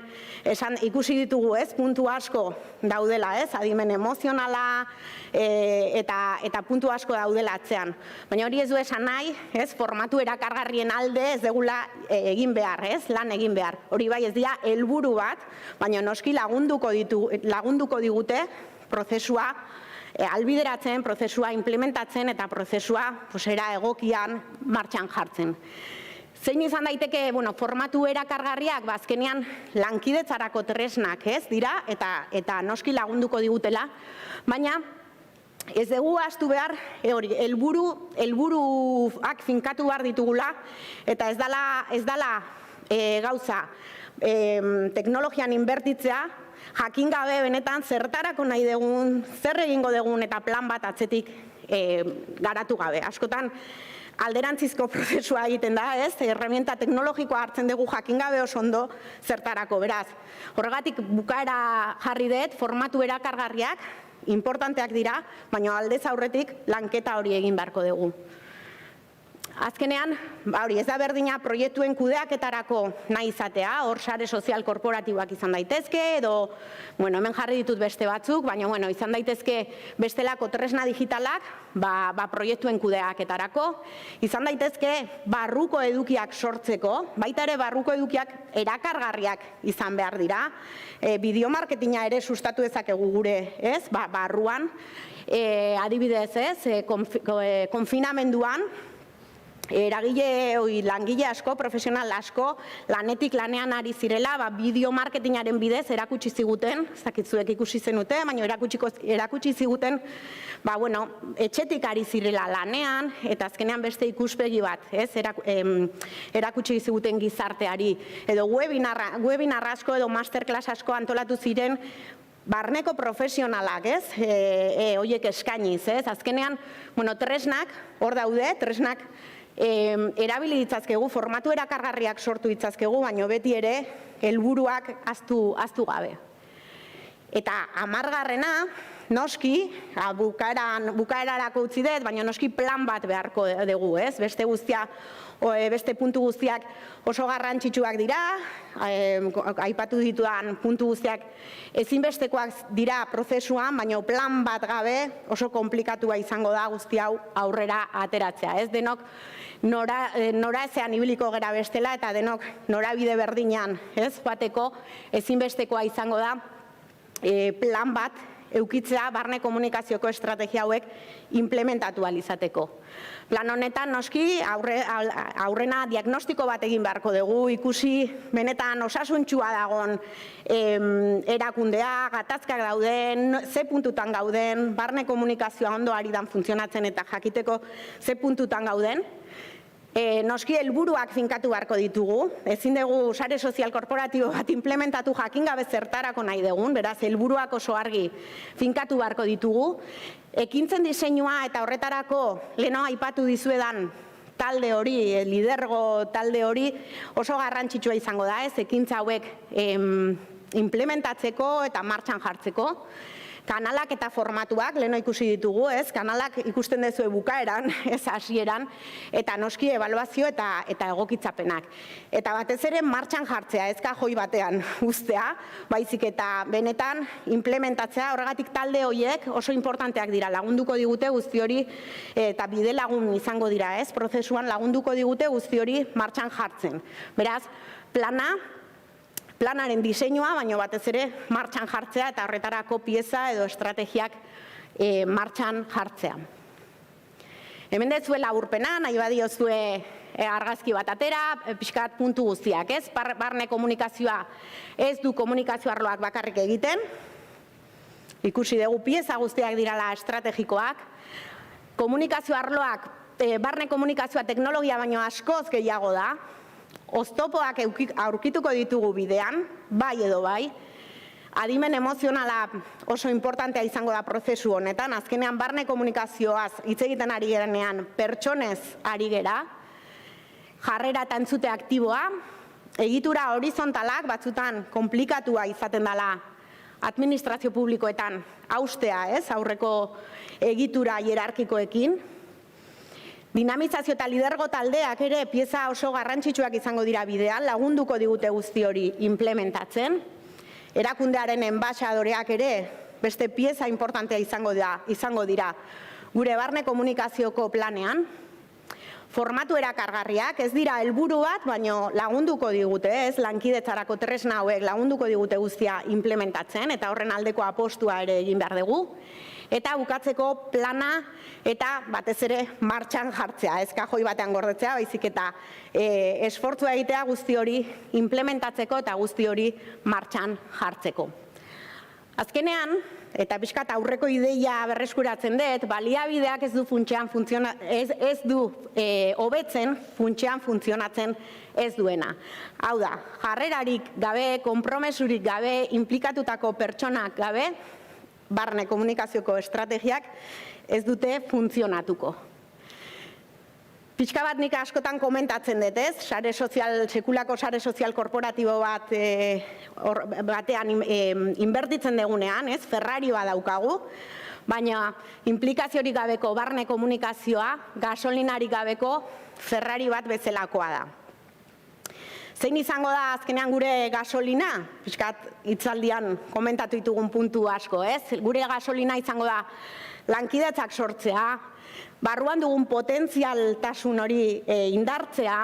ikusi ditugu, ez, puntu asko daudela, ez, adimen emozionala eta puntu asko daudela atzean. Baina hori ez du esan nahi, ez, formatu erakargarrien alde ez degula egin behar, ez, lan egin behar. Hori bai ez dira helburu bat, baina noski lagunduko digute prozesua albideratzen, prozesua implementatzen eta prozesua era egokian martxan jartzen. Zein izan daiteke, formatu erakargarriak, azkenean lankidetzarako tresnak, ez, dira, eta noski lagunduko digutela, baina ez dugu ahaztu behar, helburuak finkatu behar ditugula, eta ez dela gauza teknologian inbertitzea, jakin gabe benetan zertarako nahi dugun, zer egingo dugun eta plan bat atzetik garatu gabe. Askotan, alderantzizko prozesua egiten da, ez? Herramienta teknologikoa hartzen dugu jakin gabe oso ondo zertarako, beraz. Horregatik bukaera jarri dut, formatu erakargarriak, importanteak dira, baina aldez aurretik lanketa hori egin beharko dugu. Azkenean, ez da berdina proiektuen kudeaketarako nahi izatea, hor sare sozial korporatiboak izan daitezke, edo, hemen jarri ditut beste batzuk, baina izan daitezke bestelako tresna digitalak, proiektuen kudeaketarako, izan daitezke barruko edukiak sortzeko, baita ere barruko edukiak erakargarriak izan behar dira, bideomarketinga ere sustatu dezakegu gure, ez, barruan, adibidez, ez, konfinamenduan, langile asko, profesional asko, lanetik lanean ari zirela, bideo marketingaren bidez erakutsi ziguten, zakitzuek ikusi zenute, baina erakutsi ziguten, etxetik ari zirela lanean, eta azkenean beste ikuspegi bat, erakutsi ziguten gizarteari, edo webinar asko edo masterclass asko antolatu ziren, barneko profesionalak, ez, horiek eskainiz, ez, azkenean, tresnak, hor daude, tresnak, erabili ditzazkegu, formatu erakargarriak sortu ditzazkegu, baina beti ere helburuak ahaztu gabe. Eta 10. noski, bukaerarako utzi dut, baina noski plan bat beharko dugu, ez? Beste puntu guztiak oso garrantzitsuak dira, aipatu ditudan puntu guztiak ezinbestekoak dira prozesuan, baina plan bat gabe oso komplikatua izango da guzti hau aurrera ateratzea, ez? Denok nora ezean ibiliko gera bestela eta denok norabide berdinean, ez? Bateko ezinbestekoa izango da plan bat eukitzea barne komunikazioko estrategia hauek implementatu ahal izateko. Plan honetan noski aurrena diagnostiko bat egin beharko dugu, ikusi benetan osasuntsua dagoen erakundea, gatazkak dauden, ze puntutan gauden, barne komunikazioa ondo ari dan funtzionatzen eta jakiteko ze puntutan gauden. Noski helburuak finkatu beharko ditugu, ezin dugu sare sozial korporatibo bat implementatu jakin gabe zertarako nahi dugun, beraz helburuak oso argi finkatu beharko ditugu. Ekintzen diseinua eta horretarako leheno aipatu dizuedan talde hori, lidergo talde hori oso garrantzitsua izango da, ez, ekintza hauek implementatzeko eta martxan jartzeko. Kanalak eta formatuak, leheno ikusi ditugu, ez? Kanalak ikusten dezue bukaeran, ez hasieran, eta noski ebaluazio eta egokitzapenak. Eta batez ere martxan jartzea, ez kajoi batean uztea, baizik eta benetan implementatzea, horregatik talde horiek oso importanteak dira, lagunduko digute guzti hori, eta bide lagun izango dira, ez? Prozesuan lagunduko digute guzti hori martxan jartzen. Beraz, planaren diseinua, baina batez ere martxan jartzea eta horretarako pieza edo estrategiak martxan jartzea. Hemen dezuela urpena, nahi badiozue argazki bat atera, pixkat puntu guztiak, ez? Barne komunikazioa ez du komunikazio arloak bakarrik egiten, ikusi dugu pieza guztiak dirala estrategikoak, komunikazio arloak, barne komunikazioa teknologia baino askoz gehiago da, oztopoak aurkituko ditugu bidean, bai edo bai, adimen emozionala oso importantea izango da prozesu honetan, azkenean barne komunikazioaz hitz egiten ari gerenean pertsonez ari gera, jarrera eta entzute aktiboa, egitura horizontalak batzutan konplikatua izaten dela administrazio publikoetan haustea, aurreko egitura hierarkikoekin. Dinamizazio eta lidergo taldeak ere pieza oso garrantzitsuak izango dira bidean, lagunduko digute guzti hori implementatzen. Erakundearen enbaxadoreak ere beste pieza importantea izango dira gure barne komunikazioko planean. Formatu erakargarriak ez dira helburu bat, baino lagunduko digute, lankidetzarako tresna hauek lagunduko digute guztia implementatzen, eta horren aldeko apostua ere egin behar dugu. Eta bukatzeko plana eta batez ere martxan jartzea, ez kajoi batean gordetzea, baizik eta esfortzua egitea guzti hori implementatzeko eta guzti hori martxan jartzeko. Azkenean, eta pixkat aurreko ideia berreskuratzen dut, baliabideak ez du hobetzen funtsean funtzionatzen ez duena. Hau da, jarrerarik gabe, konpromesurik gabe, inplikatutako pertsonak gabe, barne komunikazioko estrategiak ez dute funtzionatuko. Pixka bat nik askotan komentatzen dut, sekulako sare sozial korporatibo batean inbertitzen degunean, Ferrari bat daukagu, baina implikaziorik gabeko barne komunikazioa gasolinarik gabeko Ferrari bat bezalakoa da. Zein izango da azkenean gure gasolina? Piskat hitzaldian komentatu ditugun puntu asko, Gure gasolina izango da lankidetzak sortzea, barruan dugun potentzialtasun hori indartzea,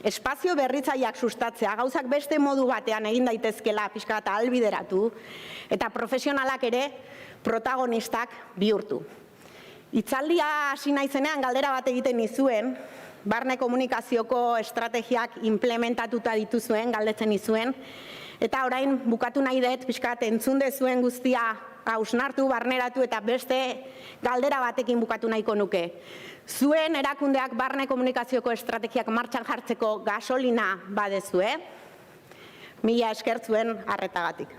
espazio berritzaileak sustatzea, gauzak beste modu batean egin daitezkela piskat ahalbideratu, eta profesionalak ere protagonistak bihurtu. Hitzaldia hasi naizenean galdera bat egiten nizuen, barne komunikazioko estrategiak implementatuta dituzuen, galdetzen nizuen, eta orain bukatu nahi dut, pixkat entzun dezuen guztia hausnartu, barneratu eta beste galdera batekin bukatu nahiko nuke. Zuen erakundeak barne komunikazioko estrategiak martxan jartzeko gasolina badezue, mila esker zuen arretagatik.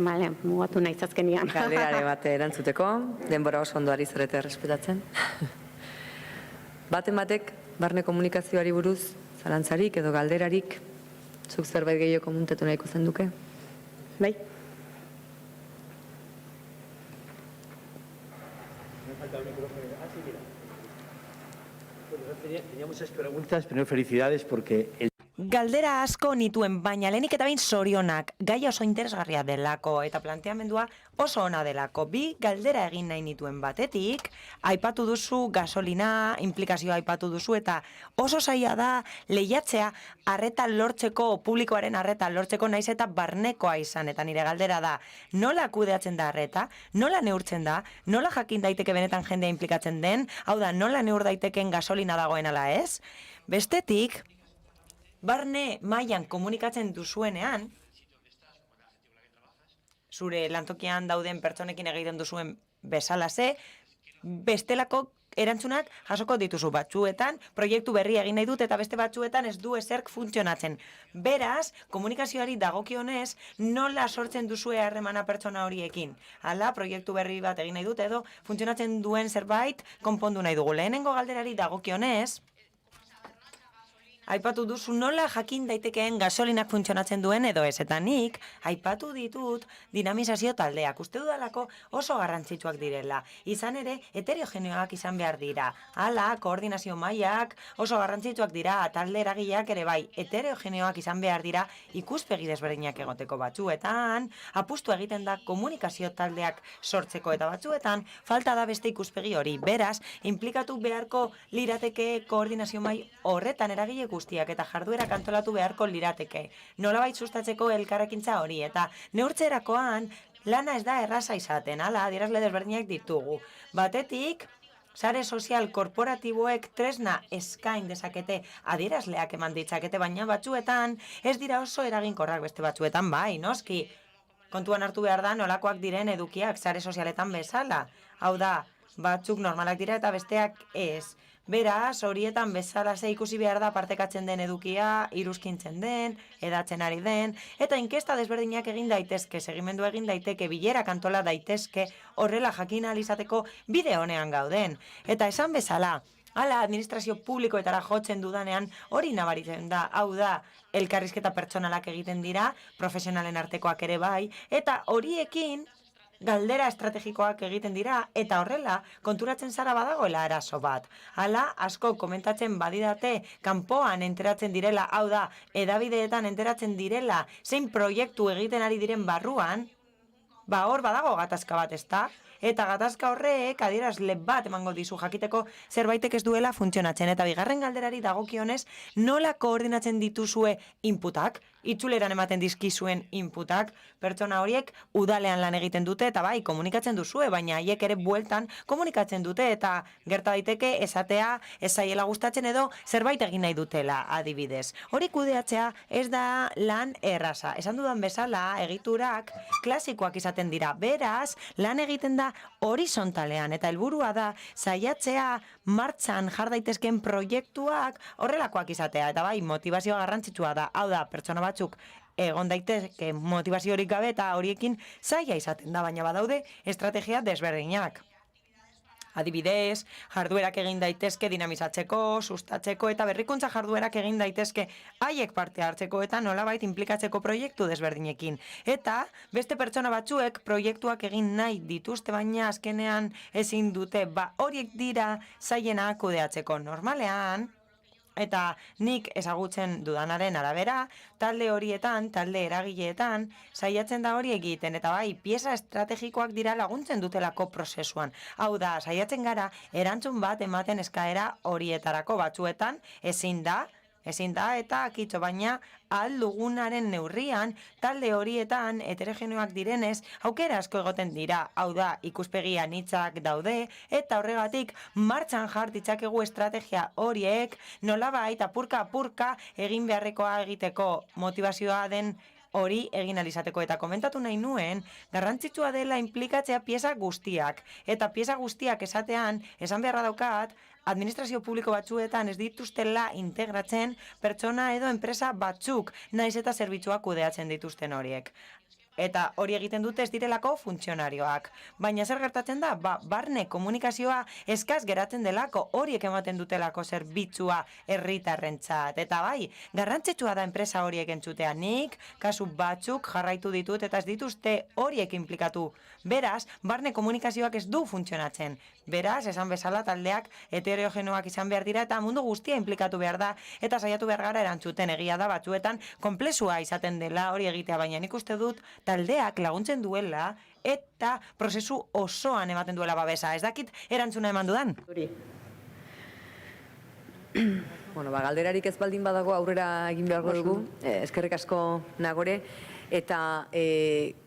Bale, mugatu nahiz azkenian. Galderare bat erantzuteko, denbora oso ondo ari zarete errespetatzen. Baten batek, barne komunikazioari buruz, zalantzarik edo galderarik, zuk zerbait gehiago komuntatu nahiko zenduke? Bai. Tenía muchas preguntas, primero felicidades porque... Galdera asko nituen, baina lehenik eta behin zorionak, gaia oso interesgarria delako eta planteamendua oso ona delako. Bi galdera egin nahi nituen batetik, aipatu duzu gasolina, implikazioa aipatu duzu eta oso zaila da lehiatzea arreta lortzeko, publikoaren arreta lortzeko naiz eta barnekoa izan, eta nire galdera da, nola kudeatzen da arreta, nola neurtzen da, nola jakin daiteke benetan jendea implikatzen den, hau da, nola neur daiteken gasolina dagoen ala ez? Bestetik, barne mailan komunikatzen duzuenean, zure lantokian dauden pertsonekin egiten duzuen bezalaze, bestelako erantzunak jasoko dituzu batzuetan, proiektu berri egin nahi dut eta beste batzuetan ez du ezerk funtzionatzen. Beraz, komunikazioari dagokionez, nola sortzen duzue harremana pertsona horiekin. Hala, proiektu berri bat egin nahi dut edo funtzionatzen duen zerbait konpondu nahi dugu. Lehenengo galderari dagokionez, aipatu duzu nola jakin daitekeen gasolinak funtzionatzen duen edo ez, eta nik aipatu ditut dinamizazio taldeak. Uste dudalako oso garrantzitsuak direla. Izan ere, heterogeneoak izan behar dira. Hala, koordinazio mailak oso garrantzitsuak dira, talde eragileak ere bai, heterogeneoak izan behar dira ikuspegi desberdinak egoteko batzuetan, apustu egiten da komunikazio taldeak sortzeko eta batzuetan, falta da beste ikuspegi hori. Beraz, implikatu beharko lirateke koordinazio mail horretan eragile guztiak eta jarduerak antolatu beharko lirateke. Nolabait sustatzeko elkarrekintza hori eta neurtzerakoan lana ez da erraza izaten, hala, adierazle desberdinak ditugu. Batetik, sare sozial korporatiboek tresna eskain dezakete adierazleak eman ditzakete, baina batzuetan ez dira oso eraginkorrak, beste batzuetan bai, noski. Kontuan hartu behar da nolakoak diren edukiak sare sozialetan bezala. Hau da, batzuk normalak dira eta besteak ez. Beraz, horietan bezala ze ikusi behar da partekatzen den edukia, iruzkintzen den, edatzen ari den, eta inkesta desberdinak egin daitezke, segimendu egin daiteke, bilera kantola daitezke, horrela jakin ahal izateko bide honean gauden. Eta esan bezala, hala administrazio publikoetara jotzen dudanean hori nabaritzen da, hau da, elkarrizketa pertsonalak egiten dira, profesionalen artekoak ere bai, eta horiekin galdera estrategikoak egiten dira, eta horrela konturatzen zara badagoela arazo bat. Hala, asko komentatzen badidate, kanpoan enteratzen direla, hau da, hedabideetan enteratzen direla, zein proiektu egiten ari diren barruan, ba hor badago gatazka bat, ezta? Eta gatazka horrek adierazle bat emango dizu jakiteko zerbaitek ez duela funtzionatzen. Eta bigarren galderari dagokionez, nola koordinatzen dituzue inputak, itzuleran ematen dizkizuen inputak, pertsona horiek udalean lan egiten dute eta bai, komunikatzen duzue, baina haiek ere bueltan komunikatzen dute eta gerta daiteke esatea ez zaiela gustatzen edo zerbait egin nahi dutela adibidez. Hori kudeatzea ez da lan erraza. Esan dudan bezala, egiturak klasikoak izaten dira. Beraz, lan egiten da horizontalean eta helburua da saiatzea martxan jar daitezkeen proiektuak horrelakoak izatea eta bai, motivazioa garrantzitsua da. Hau da, pertsona batzuk egon daitezke motivaziorik gabe eta horiekin zaila izaten da, baina badaude estrategia desberdinak. Adibidez, jarduerak egin daitezke dinamizatzeko, sustatzeko eta berrikuntza jarduerak egin daitezke haiek parte hartzeko eta nolabait inplikatzeko proiektu desberdinekin. Eta beste pertsona batzuek proiektuak egin nahi dituzte, baina azkenean ezin dute, horiek dira zailenak kudeatzeko normalean. Eta nik ezagutzen dudanaren arabera, talde horietan, talde eragileetan, saiatzen da hori egiten, eta bai, pieza estrategikoak dira laguntzen dutelako prozesuan. Hau da, saiatzen gara, erantzun bat ematen eskaera horietarako batzuetan, ezin da eta akitxo, baina ahal dugunaren neurrian, talde horietan heterogeneoak direnez, aukera asko egoten dira, hau da, ikuspegi anitzak daude, eta horregatik martxan jar ditzakegu estrategia horiek, nolabait apurka egin beharrekoa egiteko motivazioa den hori egin alizateko. Eta komentatu nahi nuen, garrantzitsua dela inplikatzea pieza guztiak. Eta pieza guztiak esatean, esan beharra daukat, administrazio publiko batzuetan ez dituztela integratzen pertsona edo enpresa batzuk, naiz eta zerbitzuak kudeatzen dituzten horiek. Eta hori egiten dute ez direlako funtzionarioak. Baina zer gertatzen da? Barne komunikazioa eskaz geratzen delako, horiek ematen dutelako zerbitzua herritarrentzat. Eta bai, garrantzitsua da enpresa horiek entzutea. Nik, kasu batzuk jarraitu ditut eta ez dituzte horiek inplikatu. Beraz, barne komunikazioak ez du funtzionatzen. Beraz, esan bezala taldeak heterogenoak izan behar dira eta mundu guztia inplikatu behar da eta saiatu behar gara erantzuten. Egia da batzuetan konplexua izaten dela hori egitea, baina nik uste dut taldeak laguntzen duela eta prozesu osoan ematen duela babesa. Ez dakit erantzuna eman dudan? Bueno, galderarik ez baldin badago aurrera egin beharko dugu. Eskerrik asko Nagore. Eta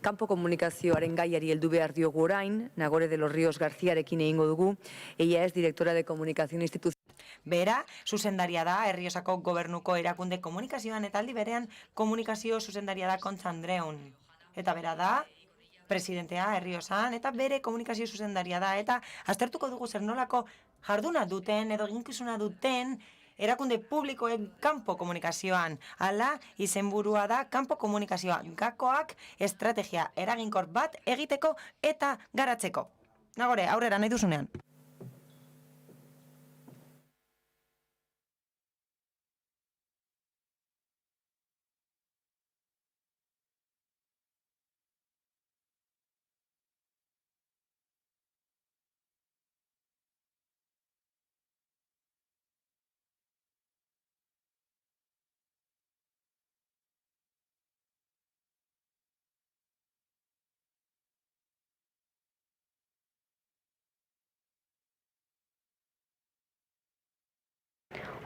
kanpo komunikazioaren gaiari heldu behar diogu orain, Nagore de los Ríos Garziarekin egingo dugu. Ella es directora de comunicación institucional. Bera, zuzendaria da, Erriosako gobernuko erakunde komunikazioan eta aldi berean komunikazio zuzendaria da Kontxa Andreun. Eta bera da, presidentea Erriosan, eta bere komunikazio zuzendaria da, eta aztertuko dugu zer nolako jarduna duten edo eginkizuna duten erakunde publikoek kanpo komunikazioan. Hala, izenburua da kanpo komunikazioa gakoak estrategia eraginkor bat egiteko eta garatzeko. Nagore, aurrera nahi duzunean.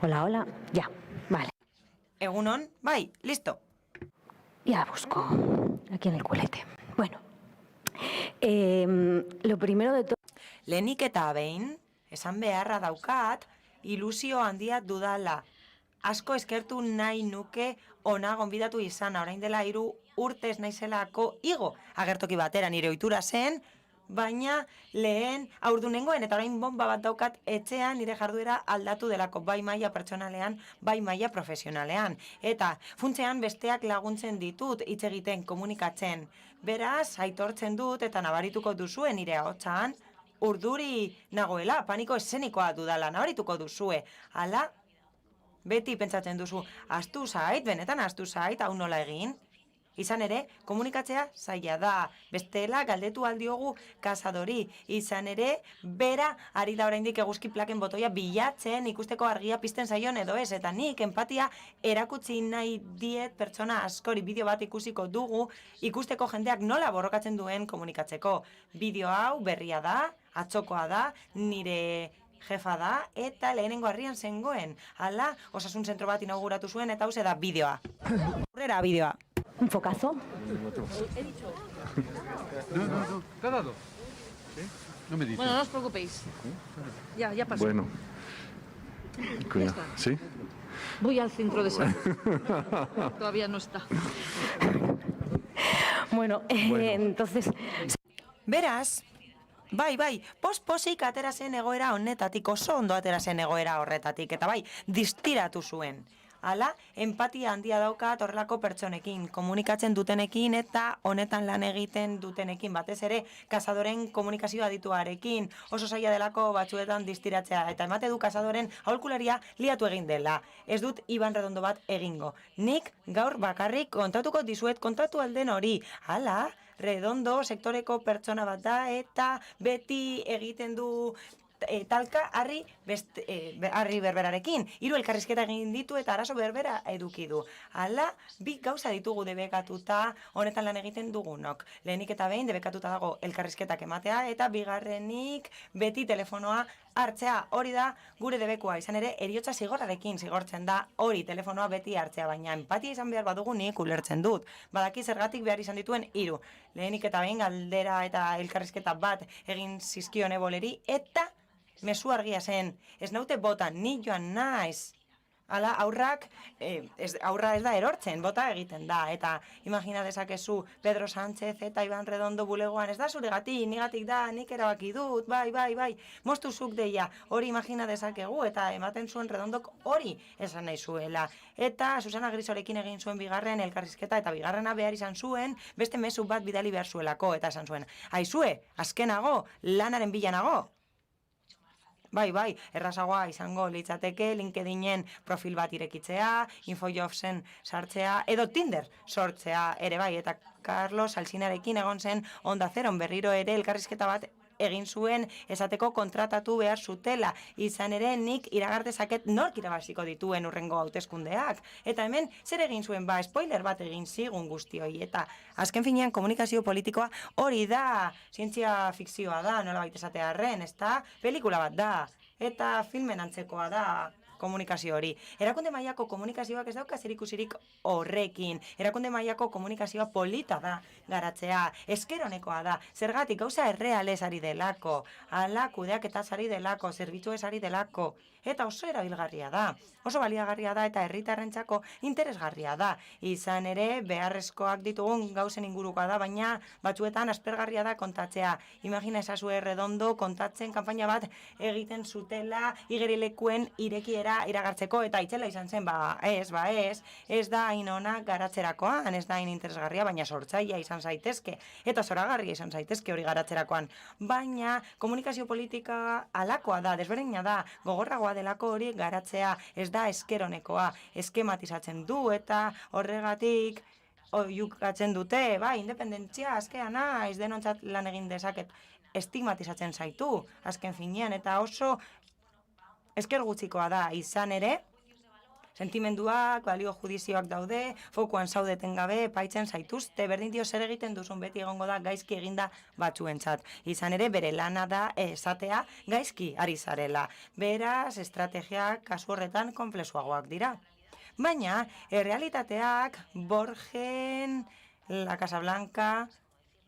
Hola, hola. Ya, vale. Egunon, bai, listo. Ya busco aquí en el culete. Bueno, lo primero de todo... Lehenik eta behin, esan beharra daukat, ilusio handia dudala. Asko eskertu nahi nuke ona gonbidatu izana, orain dela 3 urtez naizelako igo agertoki batera nire ohitura zen, baina lehen haurdunengoen eta orain bomba bat daukat etxean nire jarduera aldatu delako, bai maila pertsonalean, bai maila profesionalean. Eta funtzean besteak laguntzen ditut hitz egiten, komunikatzen. Beraz, aitortzen dut eta nabarituko duzue nire ahotsan, urduri nagoela, paniko eszenikoa dudala, nabarituko duzue. Hala, beti pentsatzen duzu, ahaztu zait, benetan ahaztu zait, hau nola egin? Izan ere, komunikatzea zaila da. Bestela galdetu aldiogu kazadori. Izan ere, bera ari da oraindik eguzki plaken botoia bilatzen ikusteko argia pizten zaion edo ez. Eta nik empatia erakutsi nahi diet pertsona askori. Bideo bat ikusiko dugu ikusteko jendeak nola borrokatzen duen komunikatzeko. Bideo hau berria da, atzokoa da, nire jefa da, eta lehenengo harrian zengoen. Hala, osasun zentro bat inauguratu zuen, eta hau da bideoa. Aurrera bideoa. Un focazo. No. ¿Te ha dado? ¿Sí? No me dices. Bueno, no os preocupéis. Ya pasó. Bueno. Cuidado. ¿Sí? Voy al centro de salud. Todavía no está. Bueno, entonces... Beraz, bai, posik atera zen egoera honetatik, oso ondo atera zen egoera horretatik, eta bai, distiratu zuen. Hala, empatia handia daukat horrelako pertsonekin, komunikatzen dutenekin eta honetan lan egiten dutenekin, batez ere, kazadoren komunikazio adituarekin, oso zaila delako batzuetan distiratzea, eta emate du kazadoren aholkularia liatu egin dela. Ez dut Iban Redondo bat egingo. Nik gaur bakarrik kontatuko dizuet kontatu alden hori. Hala, Redondo sektoreko pertsona bat da eta beti egiten du talka harri berberarekin. 3 elkarrizketa egin ditu eta arazo berbera eduki du. Hala, 2 gauza ditugu debekatuta honetan lan egiten dugunok. Lehenik eta behin debekatuta dago elkarrizketak ematea eta bigarrenik beti telefonoa hartzea. Hori da gure debekua. Izan ere, heriotza zigorrarekin zigortzen da hori telefonoa beti hartzea, baina empatia izan behar badugu nik ulertzen dut. Badaki zergatik behar izan dituen 3. Lehenik eta behin galdera eta elkarrizketa bat egin zizkion Eboleri eta mezu argia zen, ez naute bota, ni joan naiz. Hala, aurrak ez da erortzen, bota egiten da. Eta imagina dezakezu Pedro Sánchez eta Iban Redondo bulegoan, ez da zuregatik, nigatik da, nik erabaki dut, bai, moztuzuk deia, hori imagina dezakegu, eta ematen zuen Redondok hori esan nahi zuela. Eta Susana Grisorekin egin zuen bigarren elkarrizketa, eta bigarrena behar izan zuen, beste mezu bat bidali behar zuelako, eta esan zuen, aizue, azkenago, lanaren bilanago. Bai, errazagoa izango litzateke LinkedInen profil bat irekitzea, Infojobsen sartzea, edo Tinder sortzea ere bai, eta Carlos Alsinarekin egon zen Onda Zeron berriro ere elkarrizketa bat egin zuen esateko kontratatu behar zutela. Izan ere nik iragartezaket nork irabaziko dituen urrengo hauteskundeak. Eta hemen zer egin zuen, spoiler bat egin zigun guztioi. Eta azken finean komunikazio politikoa hori da, zientzia fikzioa da, nola baita esatearren, ez da, pelikula bat da. Eta filmen antzekoa da komunikazio hori. Erakunde mailako komunikazioak ez dauka zerikusirik horrekin. Erakunde mailako komunikazioa polita da garatzea, eskeronekoa da. Zergatik gauza errealez ari delako, hala kudeaketaz ari delako, zerbitzuez ari delako. Eta oso erabilgarria da, oso baliagarria da eta herritarrentzako interesgarria da. Izan ere, beharrezkoak ditugun gauzen ingurukoa da, baina batzuetan aspergarria da kontatzea. Imagina ezazue Redondo kontatzen kanpaina bat egiten zutela igerilekuen irekiera iragartzeko, eta itzela izan zen, ez da hain ona garatzerakoan, ez da hain interesgarria, baina sortzailea izan zaitezke, eta zoragarria izan zaitezke hori garatzerakoan. Baina komunikazio politika alakoa da, desberdina da, gogorragoa delako hori garatzea, ez da eskeronekoa, eskematizatzen du eta horregatik oiukatzen dute, independentzia azkea naiz, denontzat lan egin dezaket, estigmatizatzen zaitu, azken finean, eta oso esker gutxikoa da. Izan ere, sentimenduak, balio judizioak daude, fokuan zaudeten gabe, epaitzen zaituzte, berdin dio zer egiten duzun beti egongo da gaizki eginda batzuentzat. Izan ere, bere lana da esatea gaizki ari zarela. Beraz, estrategiak kasu horretan konplexuagoak dira. Baina, errealitateak Borgen, La Casa Blanca,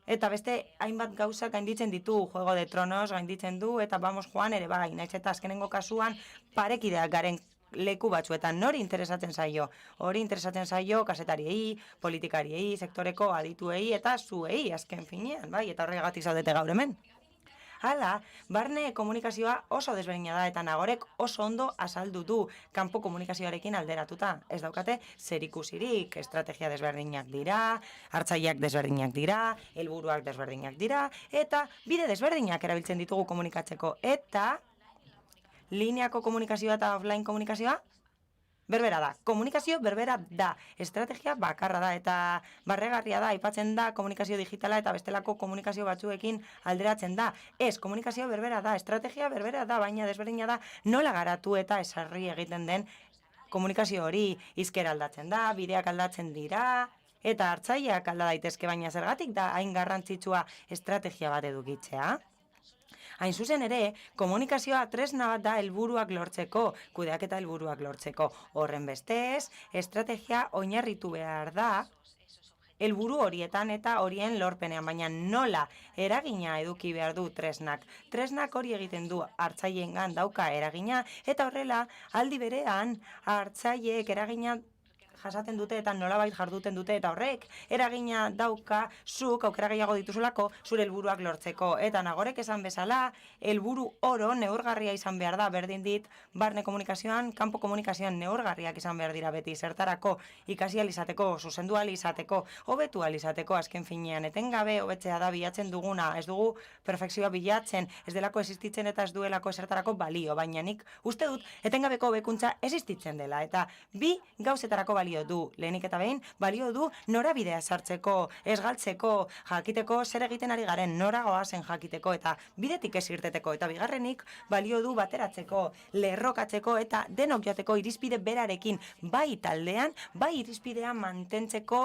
Eta beste hainbat gauzak gainditzen ditu, Juego de Tronos gainditzen du, eta Vamos Juan ere bai, naiz eta azkenengo kasuan parekideak garen leku batzuetan nori interesatzen zaio. Hori interesatzen zaio kazetariei, politikariei, sektoreko adituei eta zuei azken finean, bai, eta horregatik zaudete gaur hemen. Hala, barne komunikazioa oso desberdina da eta Nagorek oso ondo azaldu du kanpo komunikazioarekin alderatuta. Ez daukate zerikusirik, estrategia desberdinak dira, hartzaileak desberdinak dira, helburuak desberdinak dira, eta bide desberdinak erabiltzen ditugu komunikatzeko. Eta lineako komunikazioa eta offline komunikazioa berbera da. Komunikazio berbera da. Estrategia bakarra da eta barregarria da, aipatzen da komunikazio digitala eta bestelako komunikazio batzuekin alderatzen da. Ez, komunikazio berbera da, estrategia berbera da, baina desberdina da nola garatu eta esarri egiten den komunikazio hori. Hizkera aldatzen da, bideak aldatzen dira, eta hartzaileak alda daitezke, baina zergatik da hain garrantzitsua estrategia bat edukitzea. Hain zuzen ere, komunikazioa tresna bat da helburuak lortzeko, kudeaketa helburuak lortzeko. Horren bestez, estrategia oinarritu behar da helburu horietan eta horien lorpenean, baina nola eragina eduki behar du tresnak. Tresnak hori egiten du hartzaileengan dauka eragina, eta horrela aldi berean hartzaileek eragina jasaten dute eta nolabait jarduten dute eta horrek eragina dauka zuk aukera gehiago dituzulako zure helburuak lortzeko. Eta Nagorek esan bezala, helburu oro neurgarria izan behar da, berdin dit, barne komunikazioan, kanpo komunikazioan neurgarriak izan behar dira beti, zertarako ikasi alizateko, zuzendu alizateko, hobetu alizateko, azken finean, etengabe hobetzea da bilatzen duguna, ez dugu perfekzioa bilatzen, ez delako existitzen eta ez duelako zertarako balio, baina nik uste dut etengabeko hobekuntza existitzen dela, eta bi gauzetarako balio du, lehenik eta behin, balio du norabidea sartzeko, ez galtzeko, jakiteko zer egiten ari garen, nora goazen jakiteko eta bidetik ez irteteko, eta bigarrenik balio du bateratzeko, lerrokatzeko eta denok jateko irizpide berarekin, bai taldean, bai irizpidea mantentzeko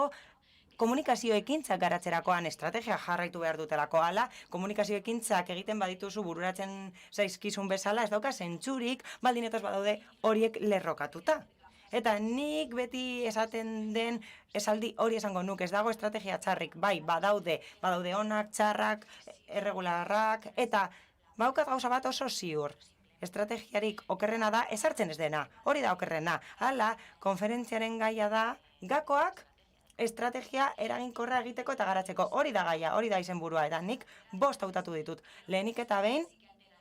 komunikazio ekintzak garatzerakoan estrategia jarraitu behar dutelako ala, komunikazio ekintzak egiten badituzu bururatzen zaizkizun bezala, ez dauka zentzurik, baldin eta badaude horiek lerrokatuta. Eta nik beti esaten den esaldi hori esango nuk, ez dago estrategia txarrik, bai, badaude onak, txarrak, erregularrak, eta baukat gauza bat oso ziur. Estrategiarik okerrena da, ezartzen ez dena, hori da okerrena. Hala, konferentziaren gaia da, gakoak estrategia eraginkorra egiteko eta garatzeko. Hori da gaia, hori da izenburua, eta nik 5 hautatu ditut. Lehenik eta behin,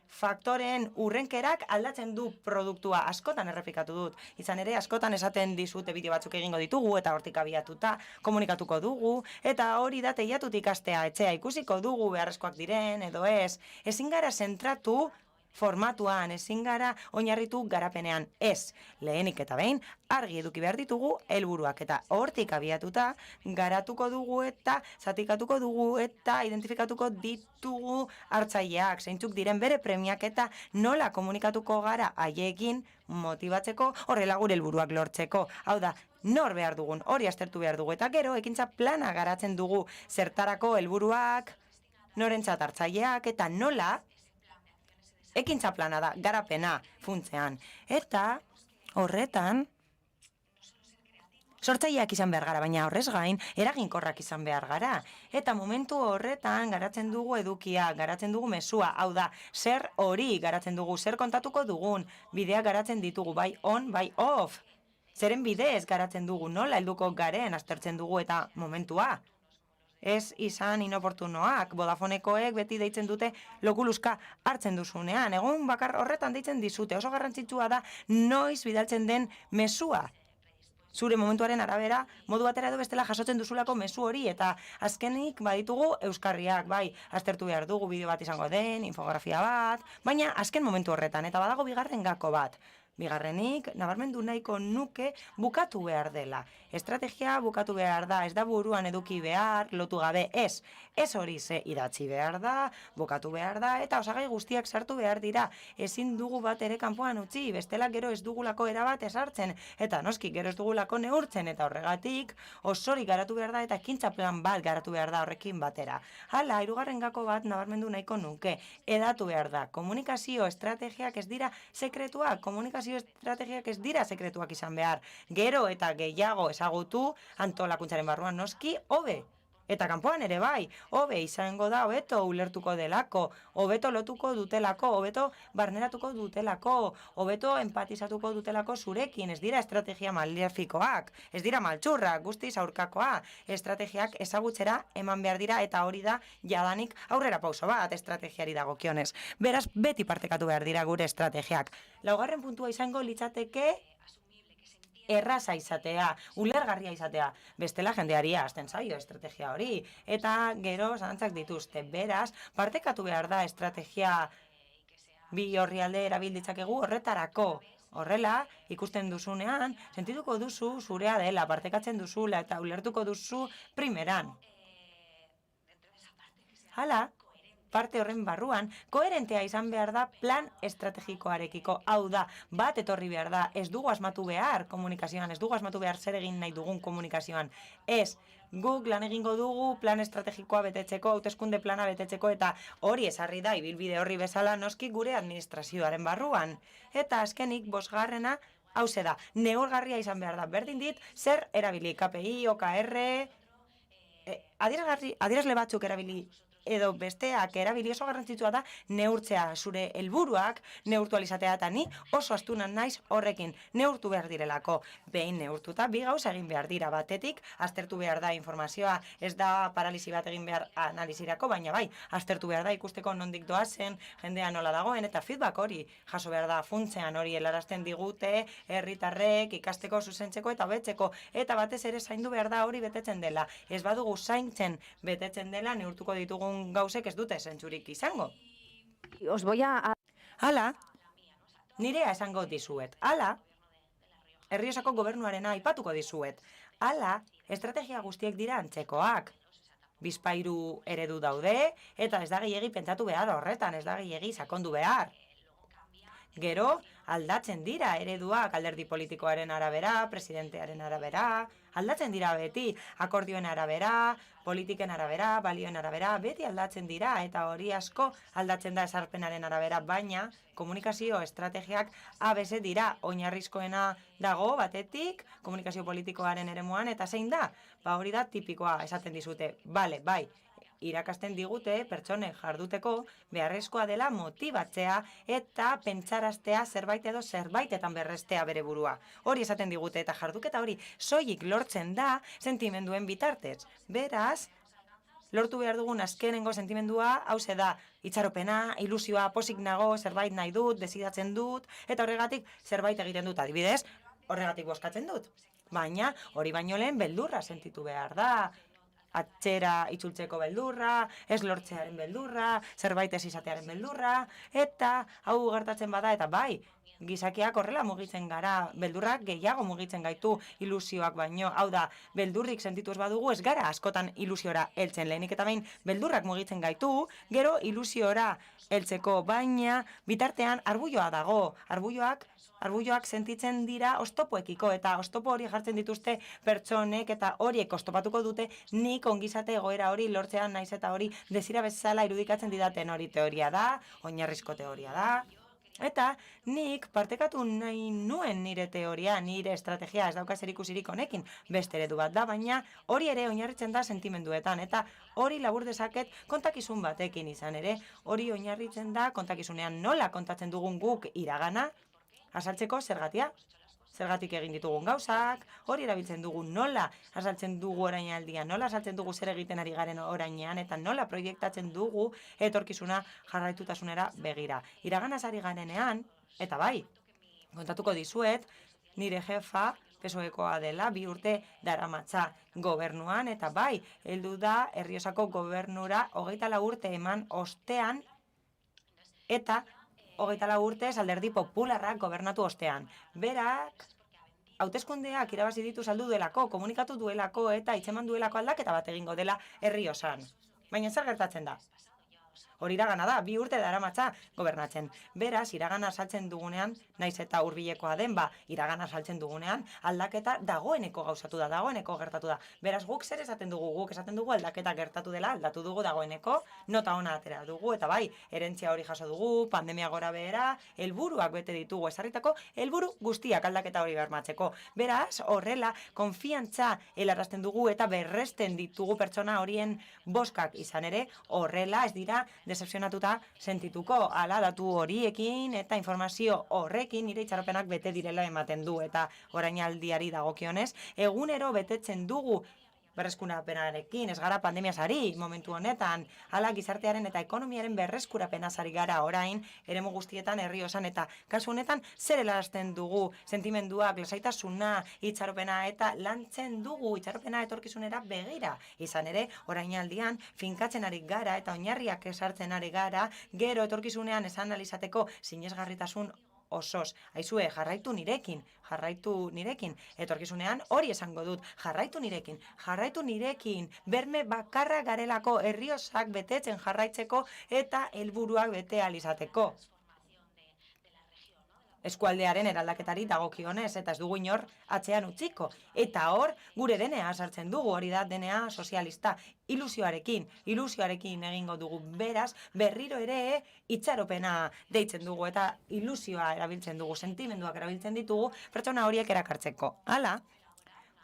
faktoreen urrenkerak aldatzen du produktua, askotan errepikatu dut. Izan ere, askotan esaten dizute bideo batzuk egingo ditugu eta hortik abiatuta komunikatuko dugu, eta hori da teilatut ikastea etxea ikusiko dugu beharrezkoak diren edo ez. Ezin gara zentratu formatuan, ezin gara oinarritu garapenean, ez. Lehenik eta behin, argi eduki behar ditugu helburuak eta hortik abiatuta garatuko dugu eta zatikatuko dugu eta identifikatuko ditugu hartzaileak, zeintzuk diren bere premiak eta nola komunikatuko gara haiekin motibatzeko, horrela gure helburuak lortzeko. Hau da, nor behar dugun, hori aztertu behar dugu eta gero ekintza plana garatzen dugu zertarako helburuak, norentzat hartzaileak eta nola ekintza plana da, garapena funtzean. Eta horretan sortzaileak izan behar gara, baina horrez gain eraginkorrak izan behar gara. Eta momentu horretan garatzen dugu edukia, garatzen dugu mezua, hau da, zer hori garatzen dugu, zer kontatuko dugun, bideak garatzen ditugu, bai on, bai off. Zeren bidez garatzen dugu, nola helduko garen aztertzen dugu eta momentua. Ez izan inoportunoak, Vodafonekoek beti deitzen dute lokuluska hartzen duzunean. Egun bakar horretan deitzen dizute, oso garrantzitsua da noiz bidaltzen den mezua. Zure momentuaren arabera, modu batera edo bestela jasotzen duzulako mezu hori, eta azkenik baditugu euskarriak, bai, aztertu behar dugu bideo bat izango den, infografia bat, baina azken momentu horretan, eta badago bigarren gako bat. Bigarrenik, nabarmendu nahiko nuke bukatu behar dela. Estrategia bukatu behar da, ez da buruan eduki behar, lotu gabe, ez. Ez hori ze idatzi behar da, bukatu behar da, eta osagai guztiak sartu behar dira. Ezin dugu bat ere kanpoan utzi, bestela gero ez dugulako erabat esartzen, eta noski gero ez dugulako neurtzen, eta horregatik osori garatu behar da, eta ekintza plan bat garatu behar da horrekin batera. Hala, 3. gako bat nabarmendu nahiko nuke, edatu behar da. Komunikazio estrategiak ez dira sekretuak, komunikazio estrategiak ez dira sekretuak izan behar. Gero eta gehiago ezagutu, antolakuntzaren barruan noski, hobe. Eta kanpoan ere bai, hobe izango da, hobeto ulertuko delako, hobeto lotuko dutelako, hobeto barneratuko dutelako, hobeto empatizatuko dutelako zurekin, ez dira estrategia malefikoak, ez dira maltsurrak, guztiz aurkakoa, estrategiak ezagutzera eman behar dira eta hori da jadanik aurrera pauso bat estrategiari dagokionez. Beraz, beti partekatu behar dira gure estrategiak. Laugarren puntua izango litzateke erraza izatea, ulergarria izatea. Bestela jendeari ahazten zaio estrategia hori. Eta gero zalantzak dituzte. Beraz, partekatu behar da estrategia bi orrialde erabil ditzakegu horretarako. Horrela, ikusten duzunean, sentituko duzu zurea dela, partekatzen duzula eta ulertuko duzu primeran. Hala, parte horren barruan, koherentea izan behar da plan estrategikoarekiko. Hau da, bat etorri behar da, ez dugu asmatu behar komunikazioan, ez dugu asmatu behar zer egin nahi dugun komunikazioan. Ez, guk lan egingo dugu plan estrategikoa betetzeko, hauteskunde plana betetzeko, eta hori ezarri da, ibilbide horri bezala noski gure administrazioaren barruan. Eta azkenik, bosgarrena, hauze da, neurgarria izan behar da. Berdin dit, zer erabili, KPI, OKR, adierazle batzuk erabili, edo besteak erabili oso garrantzitsua da neurtzea zure helburuak, neurtu alizatea eta ni oso astunan naiz horrekin neurtu behar direlako. Behin neurtuta bi gauza egin behar dira batetik, aztertu behar da informazioa, ez da paralisi bat egin behar analizirako, baina bai, aztertu behar da ikusteko nondik doazen, jendea nola dagoen eta feedback hori jaso behar da funtzean hori helarazten digute, herritarrek ikasteko zuzentzeko eta betzeko, eta batez ere zaindu behar da hori betetzen dela. Ez badugu zaintzen betetzen dela neurtuko ditugun gauzek ez dute zentzurik izango. Os voy a... Hala, nirea esango dizuet. Hala, Errioxako gobernuarena aipatuko dizuet. Hala, estrategia guztiek dira antzekoak. Bizpahiru eredu daude, eta ez da gehiegi pentsatu behar horretan, ez da gehiegi sakondu behar. Gero, aldatzen dira ereduak alderdi politikoaren arabera, presidentearen arabera, aldatzen dira beti, akordioen arabera, politiken arabera, balioen arabera, beti aldatzen dira, eta hori asko aldatzen da esarpenaren arabera, baina komunikazio estrategiak ABC dira, oinarrizkoena dago batetik, komunikazio politikoaren eremuan, eta zein da? Ba hori da tipikoa esaten dizute, bale, bai, irakasten digute pertsonek jarduteko beharrezkoa dela motibatzea eta pentsaraztea zerbait edo zerbaitetan berrestea bere burua. Hori esaten digute eta jarduketa hori soilik lortzen da sentimenduen bitartez. Beraz, lortu behar dugun azkenengo sentimendua hauze da itxaropena, ilusioa, pozik nago, zerbait nahi dut, desidatzen dut, eta horregatik zerbait egiten dut. Adibidez, horregatik bozkatzen dut. Baina hori baino lehen beldurra sentitu behar da. Atxera itzultzeko beldurra, ez lortzearen beldurra, zerbait ez izatearen beldurra, eta hau gertatzen bada, eta bai, gizakiak horrela mugitzen gara, beldurrak gehiago mugitzen gaitu ilusioak baino, hau da, beldurrik sentitu ez badugu, ez gara askotan ilusiora heltzen lehenik, eta behin beldurrak mugitzen gaitu, gero ilusiora heltzeko, baina bitartean arbulloa dago, Arbuioak sentitzen dira oztopoekiko eta oztopo hori jartzen dituzte pertsonek eta horiek oztopatuko dute nik ongizate egoera hori lortzean naiz eta hori desira bezala irudikatzen didaten hori teoria da, oinarrizko teoria da. Eta nik partekatu nahi nuen nire teoria, nire estrategia ez dauka zerikusirik honekin beste eredu bat da, baina hori ere oinarritzen da sentimenduetan eta hori labur dezaket kontakizun batekin izan ere, hori oinarritzen da kontakizunean nola kontatzen dugun guk iragana, azaltzeko zergatik egin ditugun gauzak, hori erabiltzen dugu nola azaltzen dugu orainaldia, nola azaltzen dugu zer egiten ari garen orainean, eta nola proiektatzen dugu etorkizuna jarraitutasunera begira. Iraganaz ari garenean, eta bai, kontatuko dizuet, nire jefa, PSOEkoa dela, 2 urte daramatza gobernuan, eta bai, heldu da Errioxako gobernura 24 urte eman ostean, eta 24 urtez alderdi popularrak gobernatu ostean. Berak, hauteskundeak irabazi ditu saldu duelako, komunikatu duelako eta hitzeman duelako aldaketa bat egingo dela Errioxan. Baina zer gertatzen da? Hori iragana da, 2 urte daramatza gobernatzen. Beraz, iragana saltzen dugunean, naiz eta hurbilekoa den, iragana saltzen dugunean, aldaketa dagoeneko gauzatu da, dagoeneko gertatu da. Beraz, guk zer esaten dugu? Guk esaten dugu aldaketa gertatu dela, aldatu dugu dagoeneko, nota ona atera dugu, eta bai, herentzia hori jaso dugu, pandemia gora behera, helburuak bete ditugu, ezarritako helburu guztiak aldaketa hori bermatzeko. Beraz, horrela, konfiantza helarazten dugu eta berresten ditugu pertsona horien boskak izan ere, horrela ez dira decepzionatuta sentituko. Hala, datu horiekin eta informazio horrekin nire itxaropenak bete direla ematen du, eta orainaldiari dagokionez, egunero betetzen dugu berreskurapenarekin, ez gara pandemiaz ari momentu honetan, hala gizartearen eta ekonomiaren berreskurapenaz ari gara orain, eremu guztietan herri osan, eta kasu honetan zer helarazten dugu sentimenduak, lasaitasuna, itxaropena, eta lantzen dugu itxaropena etorkizunera begira. Izan ere, orainaldian finkatzen ari gara eta oinarriak esartzen ari gara, gero etorkizunean esan alizateko sinesgarritasun osoz. Aizue, jarraitu nirekin, etorkizunean hori esango dut, jarraitu nirekin, berme bakarra garelako herriosak betetzen jarraitzeko eta helburuak bete alizateko. Eskualdearen eraldaketari dagokionez, eta ez dugu inor atzean utziko. Eta hor, gure DNA sartzen dugu, hori da DNA sozialista, ilusioarekin egingo dugu. Beraz, berriro ere itxaropena deitzen dugu, eta ilusioa erabiltzen dugu, sentimenduak erabiltzen ditugu, pertsona horiek erakartzeko. Hala,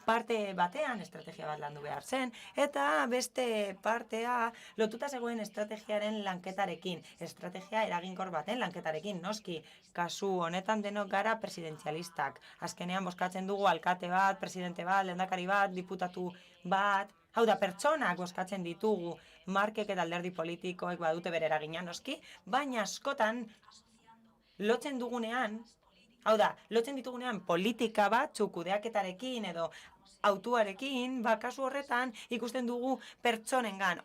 parte batean estrategia bat landu behar zen, eta beste partea lotuta zegoen estrategiaren lanketarekin, estrategia eraginkor baten lanketarekin, noski, kasu honetan denok gara presidentzialistak. Azkenean bozkatzen dugu alkate bat, presidente bat, lehendakari bat, diputatu bat, hau da, pertsonak bozkatzen ditugu, markek eta alderdi politikoek badute bere eragina noski, baina askotan lotzen dugunean, hau da, lotzen ditugunean politika bat, kudeaketarekin edo autuarekin, kasu horretan ikusten dugu pertsonengan,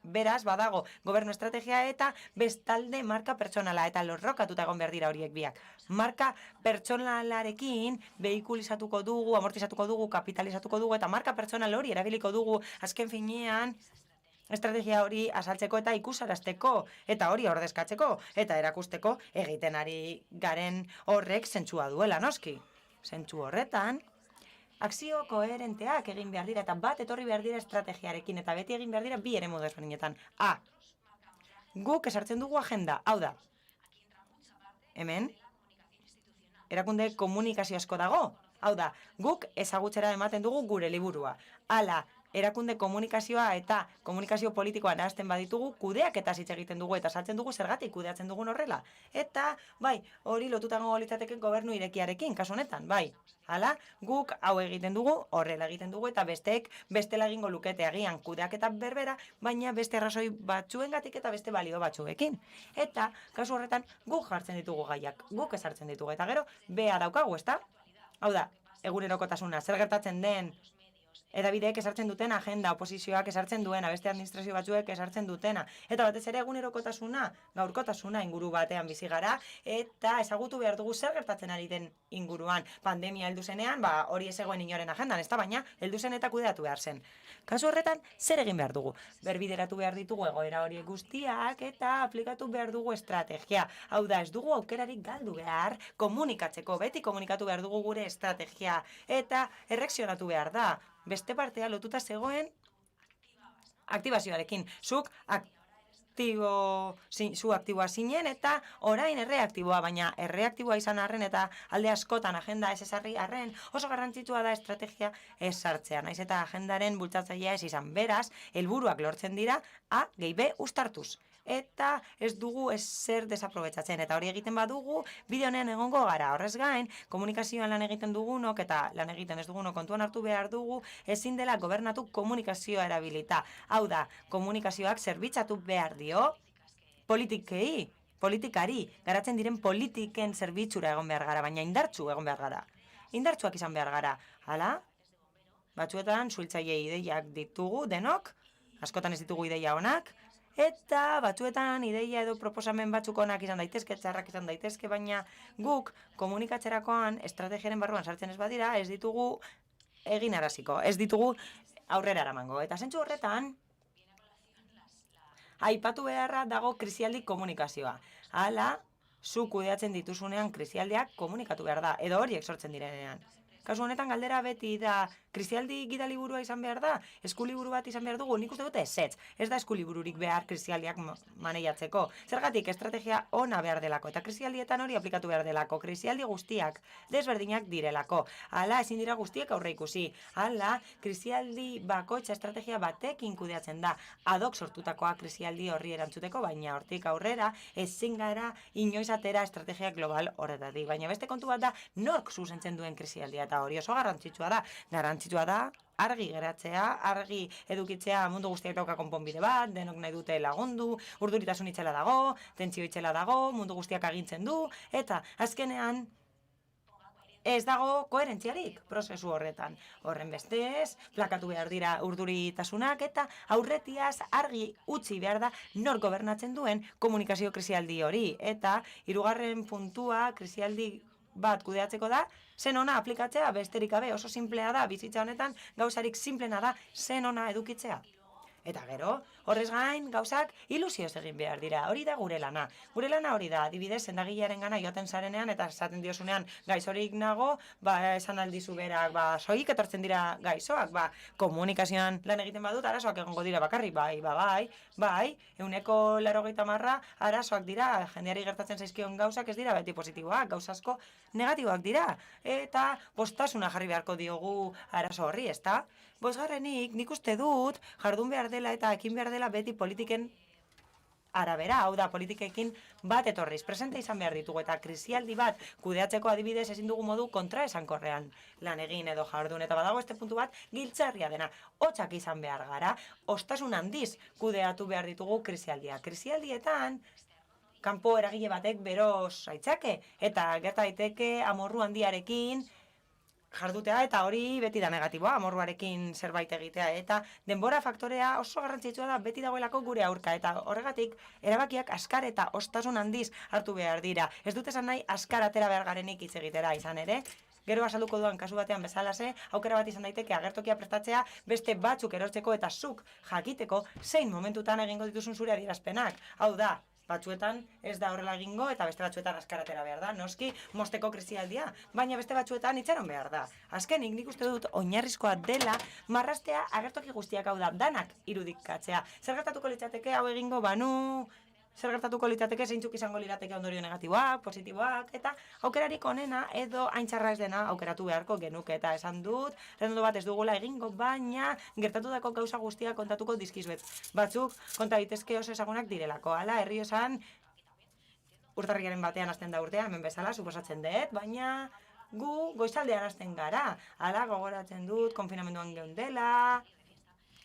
Beraz, badago, gobernu estrategia eta bestalde marka pertsonala, eta lorrokatuta egon behar dira horiek biak. Marka pertsonalarekin behikulizatuko dugu, amortizatuko dugu, kapitalizatuko dugu, eta marka pertsonal hori erabiliko dugu, azken finean, estrategia hori azaltzeko eta ikusarazteko, eta hori ordezkatzeko, eta erakusteko egiten ari garen horrek zentzua duela, noski. Zentzu horretan, akzio koherenteak egin behar dira, eta bat etorri behar dira estrategiarekin, eta beti egin behar dira bi eremu desberdinetan. Guk esartzen dugu agenda, hau da. Hemen, erakunde komunikazio asko dago, hau da, guk ezagutzera ematen dugu gure liburua. Hala, erakunde komunikazioa eta komunikazio politikoa nahazten baditugu, kudeaketaz hitz egiten dugu eta saltzen dugu zergatik kudeatzen dugun horrela. Eta, hori lotutango litzateke gobernu irekiarekin, kasu honetan, Hala, guk hau egiten dugu, horrela egiten dugu, eta besteek bestela egingo lukete agian kudeaketa berbera, baina beste arrazoi batzuengatik eta beste balio batzuekin. Eta, kasu horretan, guk jartzen ditugu gaiak, guk ezartzen ditugu, eta gero, bea daukagu, ezta? Hau da, egunerokotasuna, zer gertatzen den, edabideek esartzen dutena, agenda, oposizioak esartzen duena, beste administrazio batzuek esartzen dutena. Eta batez ere egunerokotasuna, gaurkotasuna inguru batean bizi gara, eta ezagutu behar dugu zer gertatzen ari den inguruan. Pandemia heldu zenean, hori ez egoen inoren agendan, ez da, baina heldu zen eta kudeatu behar zen. Kasu horretan, zer egin behar dugu? Berbideratu behar ditugu egoera horiek guztiak, eta aplikatu behar dugu estrategia. Hau da, ez dugu aukerarik galdu behar komunikatzeko, beti komunikatu behar dugu gure estrategia, eta erreakzionatu behar da. Beste partea lotuta zegoen aktibazioarekin. Zu aktiboa zinen eta orain erreaktiboa, baina erreaktiboa izan arren eta alde askotan agenda ez ezarri arren oso garrantzitsua da estrategia ez sartzea. Naiz eta agendaren bultzatzailea ez izan. Beraz, helburuak lortzen dira A gehi B uztartuz. Eta ez dugu ezer desaprobetxatzen. Eta hori egiten badugu, bide honean egongo gara. Horrez gain, komunikazioan lan egiten dugunok eta lan egiten ez dugunok kontuan hartu behar dugu, ezin dela gobernatu komunikazioa erabilita. Hau da, komunikazioak zerbitzatu behar dio politikari, garatzen diren politiken zerbitzura egon behar gara, baina indartsu egon behar gara. Indartsuak izan behar gara. Hala, batzuetan suhiltzaile ideiak ditugu denok, askotan ez ditugu ideia onak, eta batzuetan ideia edo proposamen batzuk onak izan daitezke, txarrak izan daitezke, baina guk komunikatzerakoan estrategiaren barruan sartzen ez badira, ez ditugu egin araziko, ez ditugu aurrera eramango. Eta zentzu horretan, aipatu beharra dago krisialdi komunikazioa. Hala, zu kudeatzen dituzunean krisialdiak komunikatu behar da, edo horiek sortzen direnean. Kasu honetan galdera beti da, krisialdi gidaliburua izan behar da, eskuliburu bat izan behar dugu, nik uste dute ezetz. Ez da eskulibururik behar krisialdiak maneiatzeko. Zergatik estrategia ona behar delako, eta krisialdietan hori aplikatu behar delako. Krisialdi guztiak desberdinak direlako. Hala, ezin dira guztiek aurre ikusi. Hala, krisialdi bakoitza estrategia batekin kudeatzen da. Adok sortutakoa krisialdi horri erantzuteko, baina hortik aurrera ezin gara inoiz atera estrategia global horretatik. Baina beste kontu bat da, nork zuzentzen duen krisialdia, eta hori oso garrantzitsua da. Garrantzitsua da, argi geratzea, argi edukitzea mundu guztiak dauka konponbide bat, denok nahi dute lagundu, urduritasun itzela dago, tentsio itzela dago, mundu guztiak agintzen du, eta azkenean ez dago koherentziarik prozesu horretan. Horren bestez, plakatu behar dira urduritasunak eta aurretiaz argi utzi behar da nor gobernatzen duen komunikazio krisialdi hori. Eta hirugarren puntua krisialdi bat kudeatzeko da, zen ona aplikatzea besterik gabe, oso simplea da, bizitza honetan gauzarik simplena da zen ona edukitzea. Eta gero, horrez gain, gauzak ilusioz egin behar dira, hori da gure lana. Gure lana hori da, adibidez, sendagilearen gana joaten zarenean eta esaten diozunean gaixorik nago, esan aldizu berak, soik etortzen dira gaixoak, komunikazioan lan egiten badut, arazoak egongo dira bakarrik, bai, 80% arazoak dira, jendeari gertatzen zaizkion gauzak ez dira beti positiboak, gauza asko negatiboak dira, eta postasuna jarri beharko diogu arazo horri, ezta? Bosgarrenik, nik uste dut, jardun behar dela eta ekin behar dela beti politiken arabera, hau da, politikekin bat etorriz, presente izan behar ditugu, eta krisialdi bat kudeatzeko adibidez ezin dugu modu kontraesankorrean lan egin edo jardun, eta badago este puntu bat giltzarria dena, hotxak izan behar gara, ostasun handiz kudeatu behar ditugu krisialdia. Krisialdietan, kanpo eragile batek beroz aitzake, eta gerta daiteke amorru handiarekin, jardutea eta hori beti da negatiboa, amorruarekin zerbait egitea, eta denbora faktorea oso garrantzitsua da beti dagoelako gure aurka, eta horregatik erabakiak askar eta ostasun handiz hartu behar dira. Ez dut esan nahi askar atera behar garenik hitz egitera izan ere, gero azalduko duan kasu batean bezalase, aukera bat izan daiteke agertokia prestatzea beste batzuk erortzeko eta zuk jakiteko zein momentutan egingo dituzun zure adierazpenak. Hau da, batzuetan ez da horrela egingo eta beste batzuetan askaratera behar da. Noski, mosteko krisialdia, baina beste batzuetan itxaron behar da. Azkenik, nik uste dut oinarrizkoa dela marrastea agertoki guztiak, hau da, danak irudikatzea. Zer gertatuko litzateke hau egingo banu, zer gertatuko litzateke zeintzuk izango lirateke ondorio negatiboak, positiboak, eta aukerarik onena edo haintxarra ez dena aukeratu beharko genuke. Eta esan dut, redondo bat ez dugula egingo, baina gertatutako gauza guztiak kontatuko dizkizuet. Batzuk konta daitezke oso ezagunak direlako. Hala, herri osan, urtarrilaren batean hasten da urtea, hemen bezala, suposatzen dut, baina gu goizaldean hasten gara. Hala, gogoratzen dut, konfinamenduan geundela,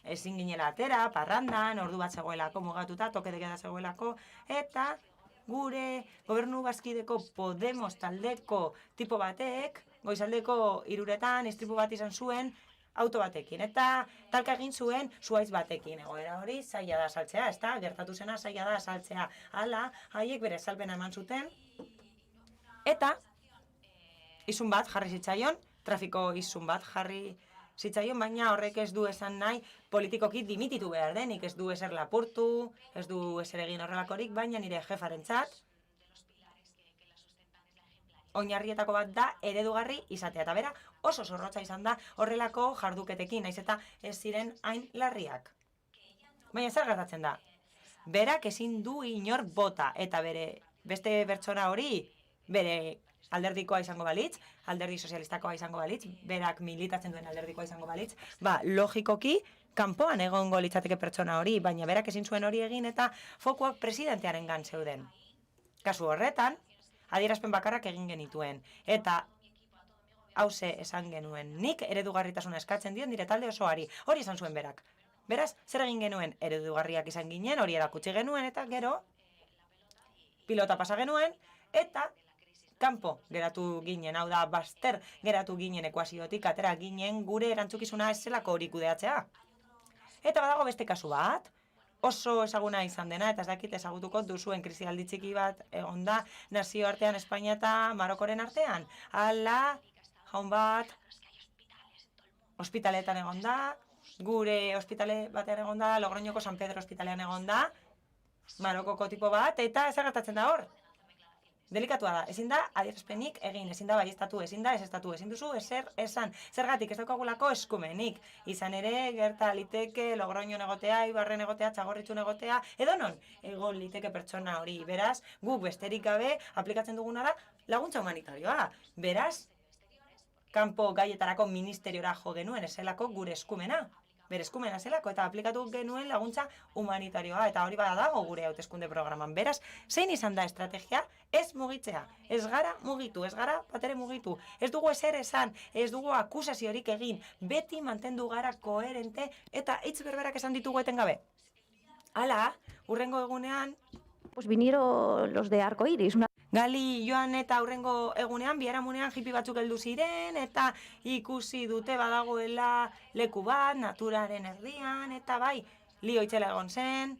ezin ginela atera, parrandan, ordu bat zegoelako mugatuta, toke de queda zegoelako, eta gure gobernu bazkideko Podemos taldeko tipo batek, goizaldeko 3:00 istripu bat izan zuen, auto batekin, eta talka egin zuen zuhaitz batekin. Egoera hori zaila da saltzea, ezta? Gertatu zena zaila da saltzea. Hala, haiek bere salpena eman zuten, eta isun bat jarri zitzaion, trafiko isun bat jarri zitzaion, baina horrek ez du esan nahi politikoki dimititu behar denik, ez du ezer lapurtu, ez du ezer egin horrelakorik, baina nire jefarentzat oinarrietako bat da eredugarri izatea, eta bera oso zorrotza izan da horrelako jarduketekin, naiz eta ez ziren hain larriak. Baina zer gertatzen da? Berak ezin du inor bota, eta bere beste pertsona hori, bere alderdikoa izango balitz, alderdi sozialistakoa izango balitz, berak militatzen duen alderdikoa izango balitz, logikoki, kanpoan egongo litzateke pertsona hori, baina berak ezin zuen hori egin eta fokuak presidentearen gan zeuden. Kasu horretan, adierazpen bakarrak egin genituen, eta hauze esan genuen, nik eredugarritasuna eskatzen dion nire talde osoari, hori esan zuen berak. Beraz, zer egin genuen eredugarriak izan ginen, hori erakutsi genuen, eta gero, pilota pasa genuen, eta kanpo geratu ginen, hau da, bazter geratu ginen ekuaziotik, atera ginen gure erantzukizuna ez zelako hori kudeatzea. Eta badago beste kasu bat, oso ezaguna izan dena, eta ez dakit ezagutuko duzuen krisialdi txiki bat egon da nazioartean Espainia eta Marokoren artean. Hala, jaun bat, ospitaletan egon da, gure ospitale batean egon da, Logroñoko San Pedro ospitalean egon da, Marokoko tipo bat, eta zer gertatzen da hor? Delikatua da, ezin da adierazpenik egin, ezin da baieztatu, ezin da ezeztatu, ezin duzu ezer esan. Zergatik ez daukagulako eskumenik. Izan ere, gerta liteke Logroñon egotea, Ibarren egotea, Txagorritxun egotea, edonon egon liteke pertsona hori. Beraz, guk besterik gabe aplikatzen duguna da laguntza humanitarioa. Beraz, kanpo gaietarako ministeriora jo genuen ezelako gure eskumena. Bere eskumena zelako eta aplikatu genuen laguntza humanitarioa eta hori badago gure hauteskunde programan. Beraz, zein izan da estrategia? Ez mugitzea. Ez gara mugitu, ez gara batere mugitu. Ez dugu ezer esan, ez dugu akusaziorik egin. Beti mantendu gara koherente eta hitz berberak esan ditugu etengabe. Hala, hurrengo egunean Pues vinieron los de Arcoiris, una... Gali joan eta aurrengo egunean, biharamunean hippie batzuk heldu ziren, eta ikusi dute badagoela leku bat, naturaren erdian, eta bai, lio itzela egon zen,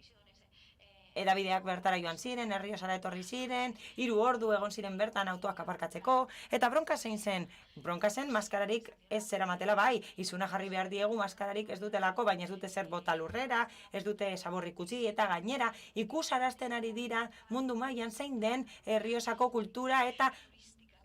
edabideak bertara joan ziren, Erriosara etorri ziren, 3 ordu egon ziren bertan autoak aparkatzeko, eta bronka zein zen? Bronka zen maskararik ez zeramatela bai, izuna jarri behar diegu maskararik ez dutelako, baina ez dute zer bota lurrera, ez dute zaborrik utzi, eta gainera ikusarazten ari dira mundu mailan zein den Erriosako kultura eta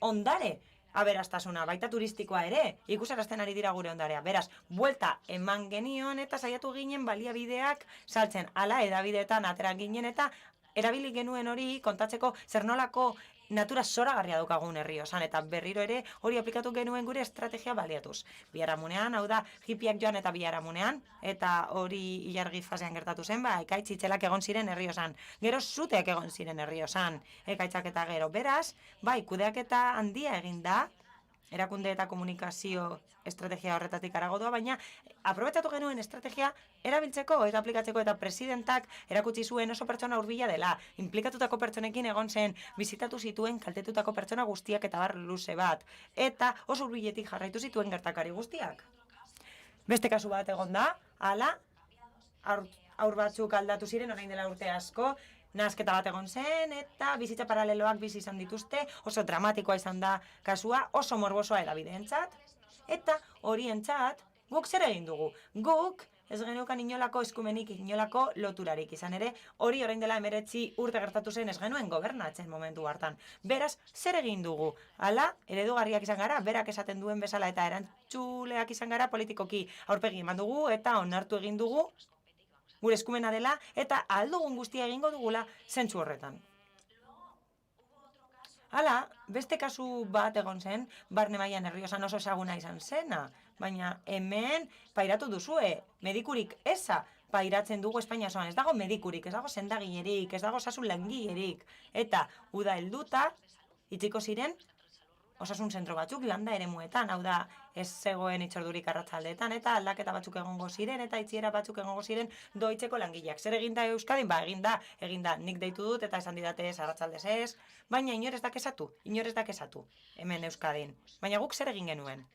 ondare aberastasuna, baita turistikoa ere, ikusarazten ari dira gure ondarea. Beraz, buelta eman genion eta saiatu ginen baliabideak saltzen. Hala, edabideetan atera ginen eta erabili genuen hori kontatzeko zer nolako natura zoragarria daukagun Erriosan, eta berriro ere hori aplikatu genuen gure estrategia baliatuz. Biharamunean, hau da, hippiak joan eta biharamunean, eta hori ilargi fasean gertatu zen, ekaitz itzelak egon ziren Erriosan. Gero zuteak egon ziren Erriosan, ekaitzak eta gero. Beraz, bai, kudeaketa handia egin da, erakunde eta komunikazio estrategia horretatik arago doa, baina aprobetxatu genuen estrategia erabiltzeko eta aplikatzeko, eta presidentak erakutsi zuen oso pertsona hurbila dela, implikatutako pertsonekin egon zen, bizitatu zituen kaltetutako pertsona guztiak eta bar luze bat, eta oso hurbiletik jarraitu zituen gertakari guztiak. Beste kasu bat egon da, hala, aur batzuk aldatu ziren orain dela urte asko, nahasketa bat egon zen, eta bizitza paraleloak bizi izan dituzte, oso dramatikoa izan da kasua, oso morbosoa edabideentzat, eta horientzat guk zer egin dugu? Guk ez geneukan inolako eskumenik, inolako loturarik izan ere, hori orain dela 19 urte gertatu zen ez genuen gobernatzen momentu hartan. Beraz, zer egin dugu? Hala, eredugarriak izan gara, berak esaten duen bezala eta erantzuleak izan gara politikoki aurpegi eman dugu eta onartu egin dugu gure eskumena dela eta aldugun guztia egingo dugula zentzu horretan. Hala, beste kasu bat egon zen, barne mailan Erriosan oso ezaguna izan zena, baina hemen pairatu duzue, medikurik eza pairatzen dugu Espainia osoan, ez dago medikurik, ez dago sendagilerik, ez dago osasun langilerik, eta uda helduta itziko ziren osasun zentro batzuk landa eremuetan, hau da, ez zegoen itxordurik arratsaldeetan, eta aldaketa batzuk egongo ziren, eta itxiera batzuk egongo ziren doitzeko langileak. Zer eginda Euskadin? Ba, eginda, nik deitu dut, eta esan didate ez, arratsaldez ez, baina inor ez da kesatu, hemen Euskadin. Baina guk zer egin genuen?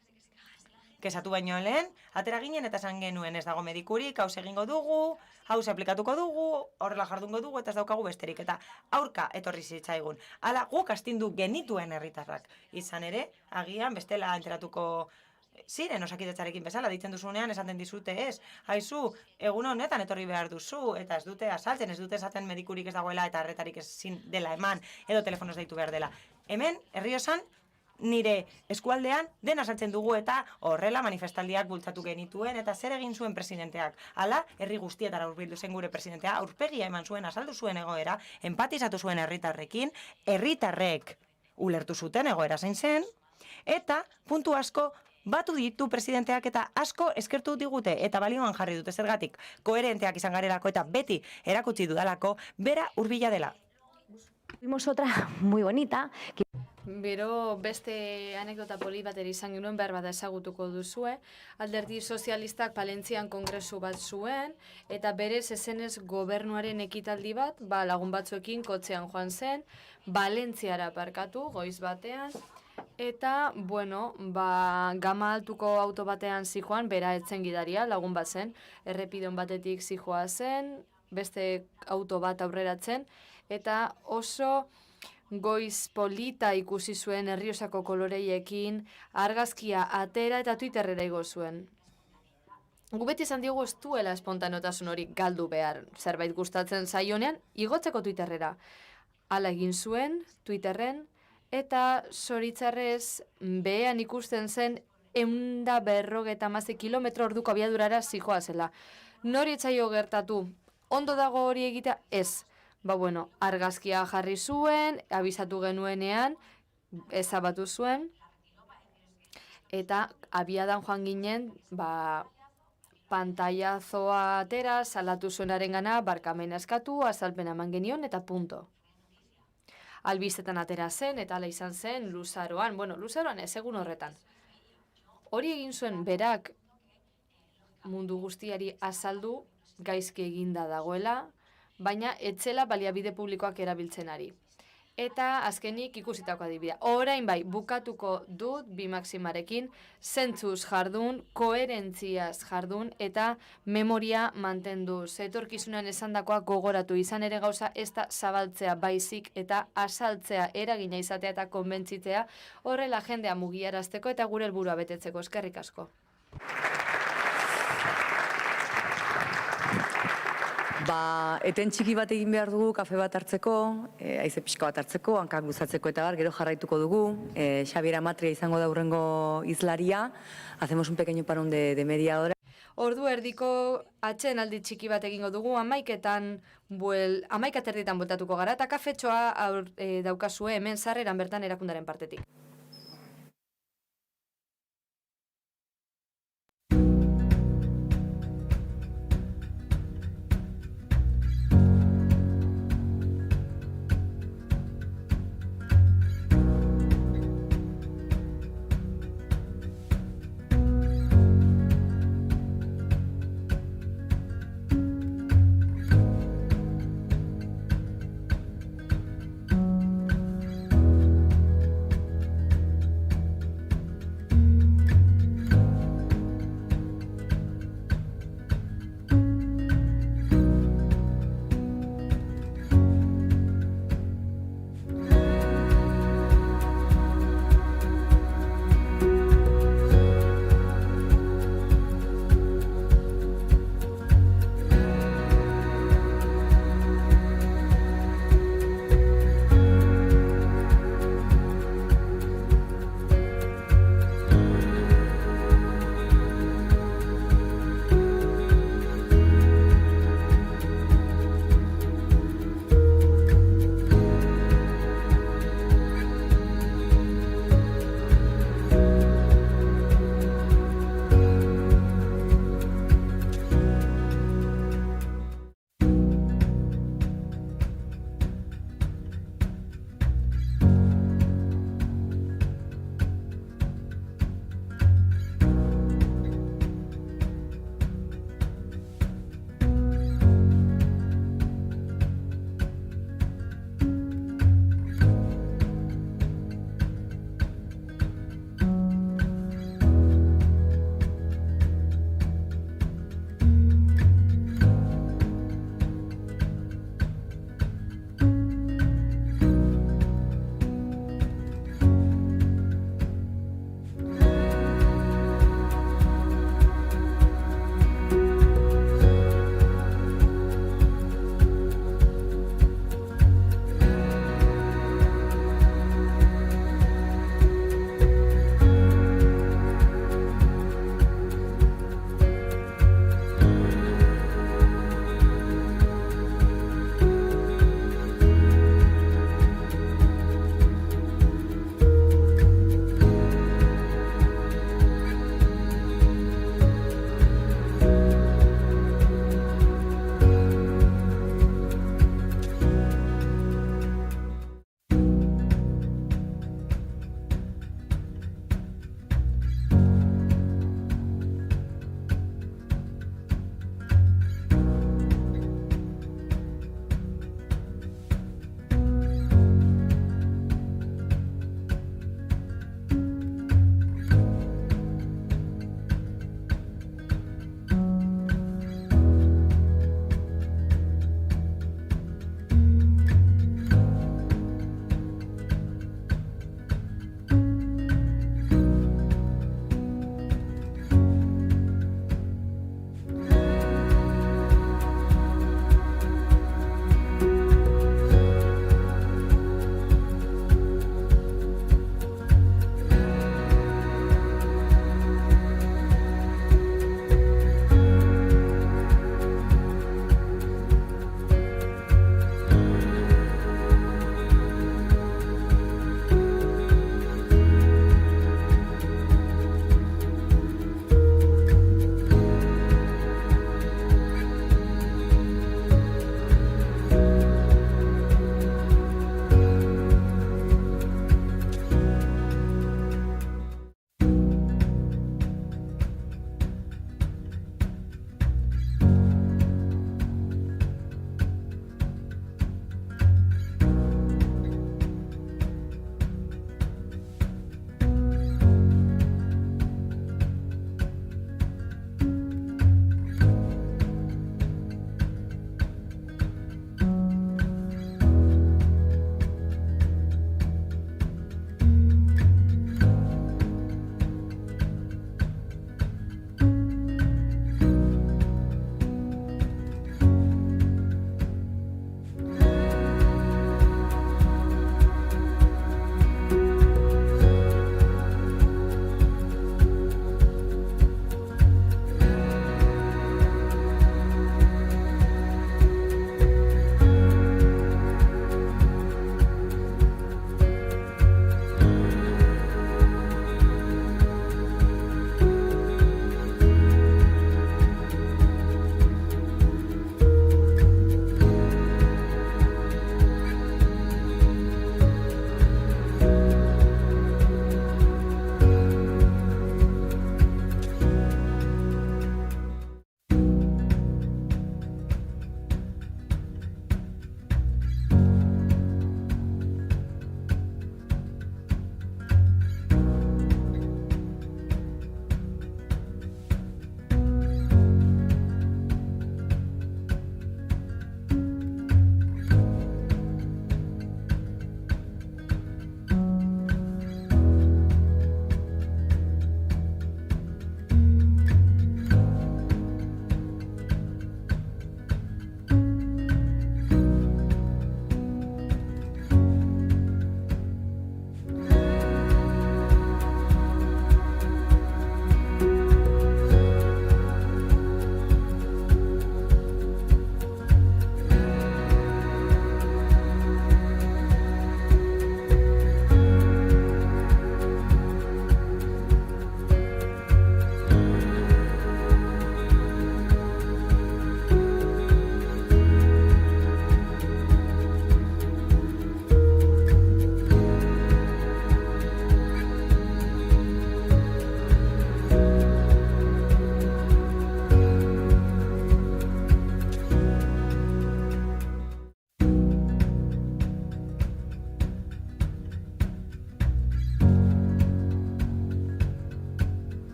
Kesatu baino lehen, atera ginen eta esan genuen ez dago medikurik, hau egingo dugu, hau aplikatuko dugu, horrela jardungo dugu eta ez daukagu besterik. Eta aurka etorri zitzaigun. Hala guk astindu genituen herritarrak. Izan ere, agian bestela enteratuko ziren osakitetzarekin bezala, ditzen duzunean esaten dizute ez. Haizu, egun honetan etorri behar duzu, eta ez dute asaltzen, ez dute esaten medikurik ez dagoela eta arretarik ezin dela eman, edo telefonoz deitu behar dela. Hemen, Erriosan, nire eskualdean dena saltzen dugu eta horrela manifestaldiak bultzatu genituen eta zer egin zuen presidenteak. Hala, herri guztietara hurbildu zen gure presidentea, aurpegia eman zuen, azaldu zuen egoera, empatizatu zuen herritarrekin, herritarrek ulertu zuten egoera zein zen, eta puntu asko batu ditu presidenteak eta asko eskertu digute eta balioan jarri dute zergatik koherenteak izan garelako eta beti erakutsi dudalako bera hurbila dela. Tuvimos otra muy bonita. Bero beste anekdota poli bat izan genuen, behar bada ezagutuko duzue. Alderdi sozialistak Palentzian kongresu bat zuen, eta berez ezenez gobernuaren ekitaldi bat, lagun batzuekin kotzean joan zen, Valentziara parkatu, goiz batean, eta, gama altuko auto batean zijoan, bera etzen gidaria, lagun bat zen, errepidon batetik zijoa zen, beste auto bat aurreratzen, eta oso goiz polita ikusi zuen Erriosako koloreiekin, argazkia atera eta Twitterrera igo zuen. Gu beti esan diogu ez duela espontaneotasun hori galdu behar. Zerbait gustatzen zaionean, igotzeko Twitterrera. Hala egin zuen, Twitterren, eta zoritzarrez behean ikusten zen 150 kilometro orduko abiadurara zijoa zela. Nori etzaio gertatu, ondo dago hori egitea? Ez. Bueno, argazkia jarri zuen, abisatu genuenean, ezabatu zuen, eta abiadan joan ginen, pantailazoa atera, salatu zuenaren gana, barkamena eskatu, azalpena eman genion, eta punto. Albistetan atera zen, eta ala izan zen, luzaroan, luzaroan ez egun horretan. Hori egin zuen berak mundu guztiari azaldu, gaizki eginda dagoela, baina etzela baliabide publikoak erabiltzen ari. Eta azkenik ikusitako adibidea. Orain bai, bukatuko dut bi maximarekin, zentzuz jardun, koherentziaz jardun eta memoria mantendu. Etorkizunean esandakoa gogoratu izan ere gauza ez da zabaltzea baizik eta azaltzea eragina izatea eta konbentzitzea horrela jendea mugiarazteko eta gure helburua betetzeko. Eskerrik asko. Eten txiki bat egin behar dugu, kafe bat hartzeko, haize pixka bat hartzeko, hankak guzatzeko eta gero jarraituko dugu. Xabiera Matria izango da hurrengo izlaria. Hacemos un pequeño parón de media hora. Ordu erdiko atsedenaldi txiki bat egingo dugu, 11:30 bueltatuko gara, eta kafetxoa daukazue hemen sarreran bertan erakundaren partetik.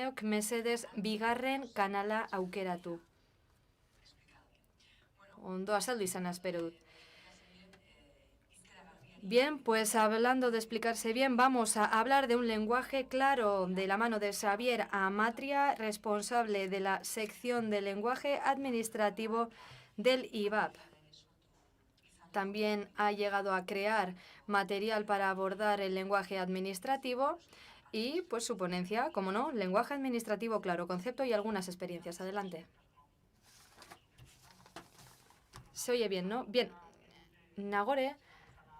entzuleok mesedez bigarren kanala aukeratu. Ondo azaldu izan espero dut. Bien, pues hablando de explicarse bien, vamos a hablar de un lenguaje claro de la mano de Xavier Amatria, responsable de la sección de lenguaje administrativo del IVAP. También ha llegado a crear material para abordar el lenguaje administrativo y, pues, su ponencia, como no, lenguaje administrativo claro, concepto y algunas experiencias. Adelante. Se oye bien, ¿no? Bien. Nagore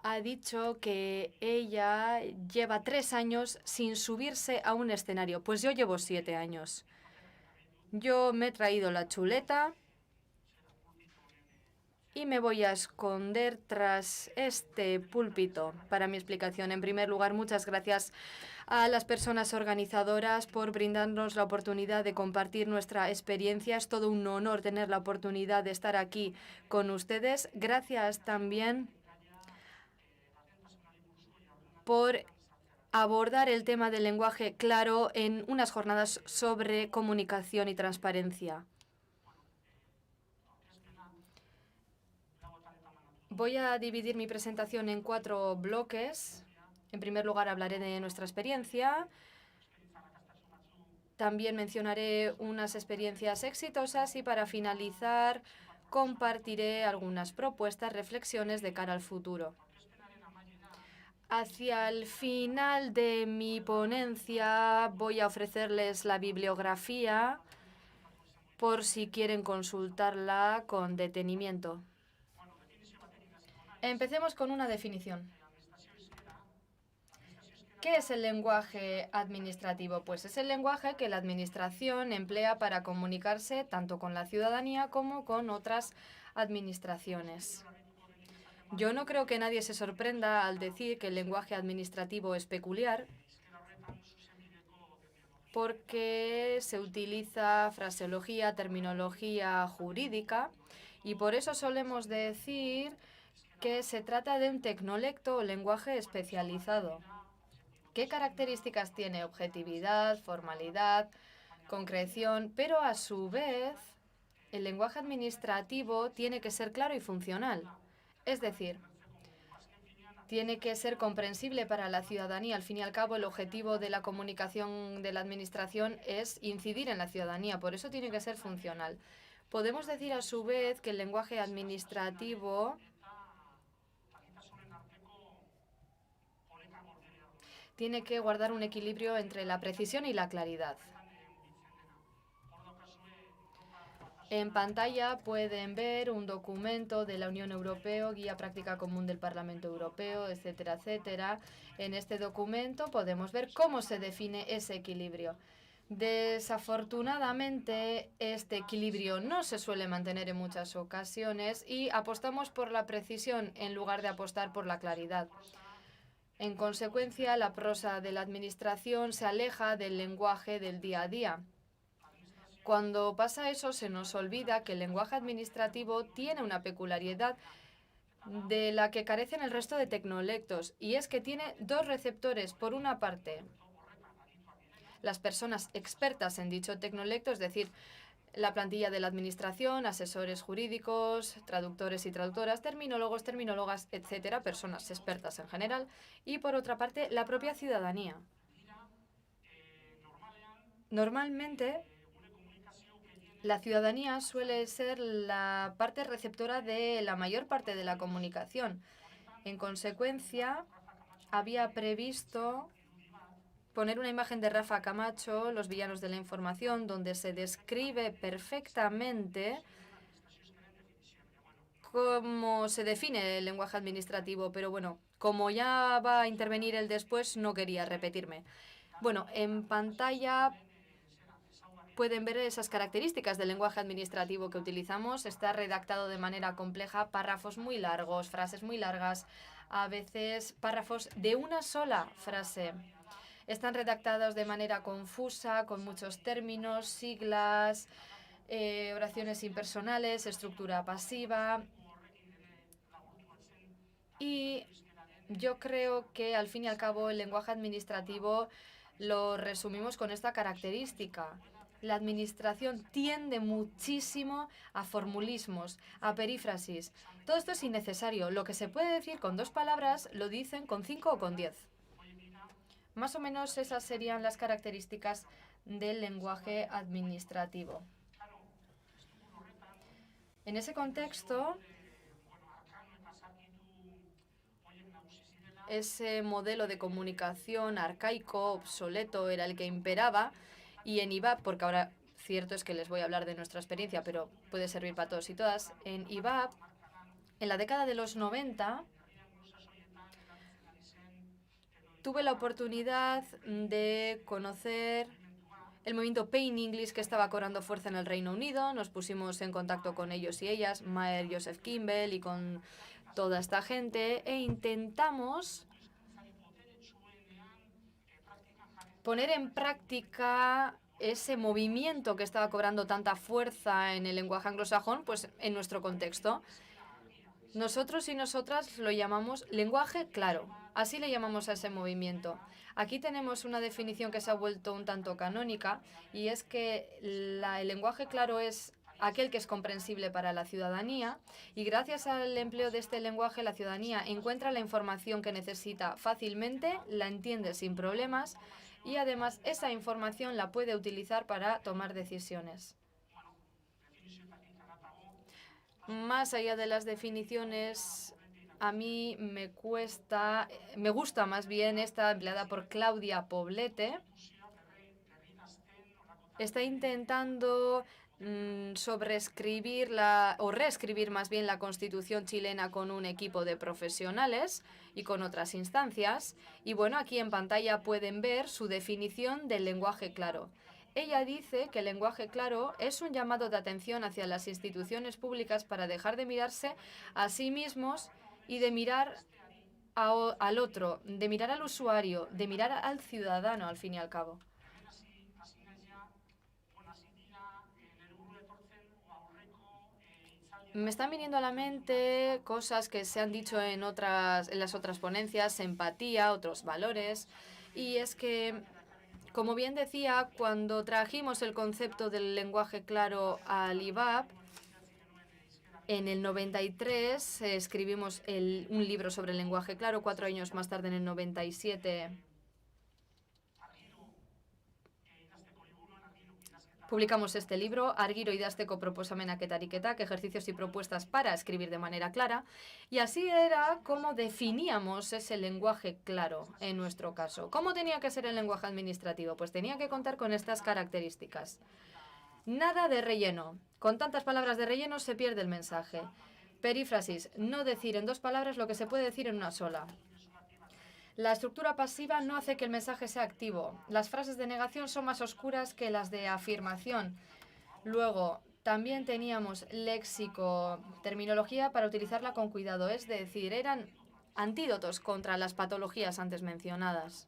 ha dicho que ella lleva 3 años sin subirse a un escenario. Pues yo llevo 7 años. Yo me he traído la chuleta y me voy a esconder tras este púlpito para mi explicación. En primer lugar, muchas gracias a las personas organizadoras por brindarnos la oportunidad de compartir nuestra experiencia. Es todo un honor tener la oportunidad de estar aquí con ustedes. Gracias también por abordar el tema del lenguaje claro en unas jornadas sobre comunicación y transparencia. Voy a dividir mi presentación en 4 bloques. En primer lugar, hablaré de nuestra experiencia. También mencionaré unas experiencias exitosas y para finalizar compartiré algunas propuestas, reflexiones de cara al futuro. Hacia el final de mi ponencia voy a ofrecerles la bibliografía por si quieren consultarla con detenimiento. Empecemos con una definición. ¿Qué es el lenguaje administrativo? Pues es el lenguaje que la administración emplea para comunicarse tanto con la ciudadanía como con otras administraciones. Yo no creo que nadie se sorprenda al decir que el lenguaje administrativo es peculiar, porque se utiliza fraseología, terminología jurídica, y por eso solemos decir que se trata de un tecnolecto o lenguaje especializado. ¿Qué características tiene? Objetividad, formalidad, concreción, pero a su vez el lenguaje administrativo tiene que ser claro y funcional. Es decir, tiene que ser comprensible para la ciudadanía. Al fin y al cabo, el objetivo de la comunicación de la administración es incidir en la ciudadanía, por eso tiene que ser funcional. Podemos decir a su vez que el lenguaje administrativo tiene que guardar un equilibrio entre la precisión y la claridad. En pantalla pueden ver un documento de la Unión Europea, Guía Práctica Común del Parlamento Europeo, etcétera, etcétera. En este documento podemos ver cómo se define ese equilibrio. Desafortunadamente, este equilibrio no se suele mantener en muchas ocasiones y apostamos por la precisión en lugar de apostar por la claridad. En consecuencia, la prosa de la administración se aleja del lenguaje del día a día. Cuando pasa eso, se nos olvida que el lenguaje administrativo tiene una peculiaridad de la que carecen el resto de tecnolectos, y es que tiene 2 receptores. Por una parte, las personas expertas en dicho tecnolecto, es decir, la plantilla de la administración, asesores jurídicos, traductores y traductoras, terminólogos, terminólogas, etcétera, personas expertas en general, y por otra parte, la propia ciudadanía. Normalmente, la ciudadanía suele ser la parte receptora de la mayor parte de la comunicación. En consecuencia, había previsto poner una imagen de Rafa Camacho, Los villanos de la información, donde se describe perfectamente cómo se define el lenguaje administrativo, pero bueno, como ya va a intervenir él después, no quería repetirme. Bueno, en pantalla pueden ver esas características del lenguaje administrativo que utilizamos. Está redactado de manera compleja, párrafos muy largos, frases muy largas, a veces párrafos de una sola frase. Están redactados de manera confusa, con muchos términos, siglas, oraciones impersonales, estructura pasiva. Y yo creo que al fin y al cabo el lenguaje administrativo lo resumimos con esta característica. La administración tiende muchísimo a formulismos, a perífrasis. Todo esto es innecesario. Lo que se puede decir con 2 palabras lo dicen con 5 o con 10. Más o menos esas serían las características del lenguaje administrativo. En ese contexto, ese modelo de comunicación arcaico, obsoleto, era el que imperaba, y en IVAP, porque ahora cierto es que les voy a hablar de nuestra experiencia, pero puede servir para todos y todas, en IVAP, en la década de los 90, tuve la oportunidad de conocer el movimiento Plain English que estaba cobrando fuerza en el Reino Unido. Nos pusimos en contacto con ellos y ellas, Maher, Joseph Kimball y con toda esta gente, e intentamos poner en práctica ese movimiento que estaba cobrando tanta fuerza en el lenguaje anglosajón, pues en nuestro contexto. Nosotros y nosotras lo llamamos lenguaje claro. Así le llamamos a ese movimiento. Aquí tenemos una definición que se ha vuelto un tanto canónica, y es que el lenguaje claro es aquel que es comprensible para la ciudadanía, y gracias al empleo de este lenguaje la ciudadanía encuentra la información que necesita fácilmente, la entiende sin problemas y además esa información la puede utilizar para tomar decisiones. Más allá de las definiciones, a mí me gusta más bien esta empleada por Claudia Poblete. Está intentando sobreescribir o reescribir más bien la Constitución chilena con un equipo de profesionales y con otras instancias. Y bueno, aquí en pantalla pueden ver su definición del lenguaje claro. Ella dice que el lenguaje claro es un llamado de atención hacia las instituciones públicas para dejar de mirarse a sí mismos y de mirar al otro, de mirar al usuario, de mirar al ciudadano, al fin y al cabo. Me están viniendo a la mente cosas que se han dicho en las otras ponencias, empatía, otros valores, y es que, como bien decía, cuando trajimos el concepto del lenguaje claro al IVAP, en el 93 escribimos un libro sobre el lenguaje claro, 4 años más tarde, en el 97, publicamos este libro, Argiro idazteko proposamenak eta ariketak, ejercicios y propuestas para escribir de manera clara, y así era como definíamos ese lenguaje claro en nuestro caso. ¿Cómo tenía que ser el lenguaje administrativo? Pues tenía que contar con estas características. Nada de relleno. Con tantas palabras de relleno se pierde el mensaje. Perífrasis, no decir en 2 palabras lo que se puede decir en una sola. La estructura pasiva no hace que el mensaje sea activo. Las frases de negación son más oscuras que las de afirmación. Luego, también teníamos léxico, terminología para utilizarla con cuidado. Es decir, eran antídotos contra las patologías antes mencionadas.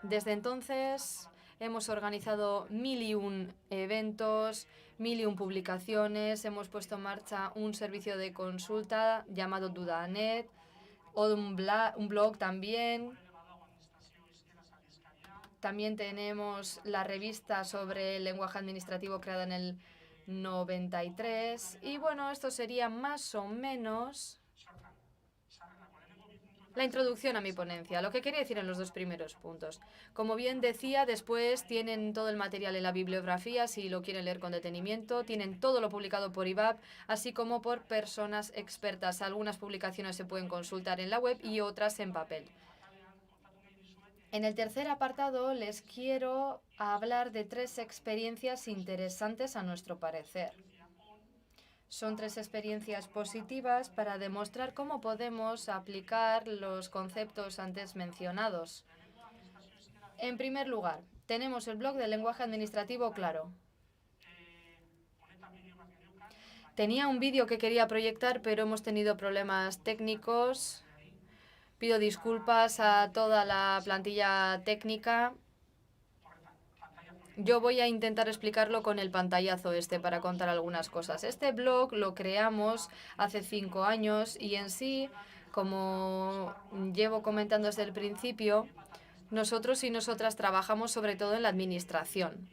Desde entonces hemos organizado 1001 eventos, 1001 publicaciones, hemos puesto en marcha un servicio de consulta llamado Dudanet, un blog también. También tenemos la revista sobre el lenguaje administrativo creada en el 93. Y bueno, esto sería más o menos la introducción a mi ponencia, lo que quería decir en los 2 primeros puntos. Como bien decía, después tienen todo el material en la bibliografía, si lo quieren leer con detenimiento. Tienen todo lo publicado por IVAP, así como por personas expertas. Algunas publicaciones se pueden consultar en la web y otras en papel. En el tercer apartado les quiero hablar de 3 experiencias interesantes a nuestro parecer. Son 3 experiencias positivas para demostrar cómo podemos aplicar los conceptos antes mencionados. En primer lugar, tenemos el blog del lenguaje administrativo claro. Tenía un vídeo que quería proyectar, pero hemos tenido problemas técnicos. Pido disculpas a toda la plantilla técnica. Yo voy a intentar explicarlo con el pantallazo para contar algunas cosas. Este blog lo creamos hace 5 años y en sí Como llevo comentando desde el principio, nosotros y nosotras trabajamos sobre todo en la administración.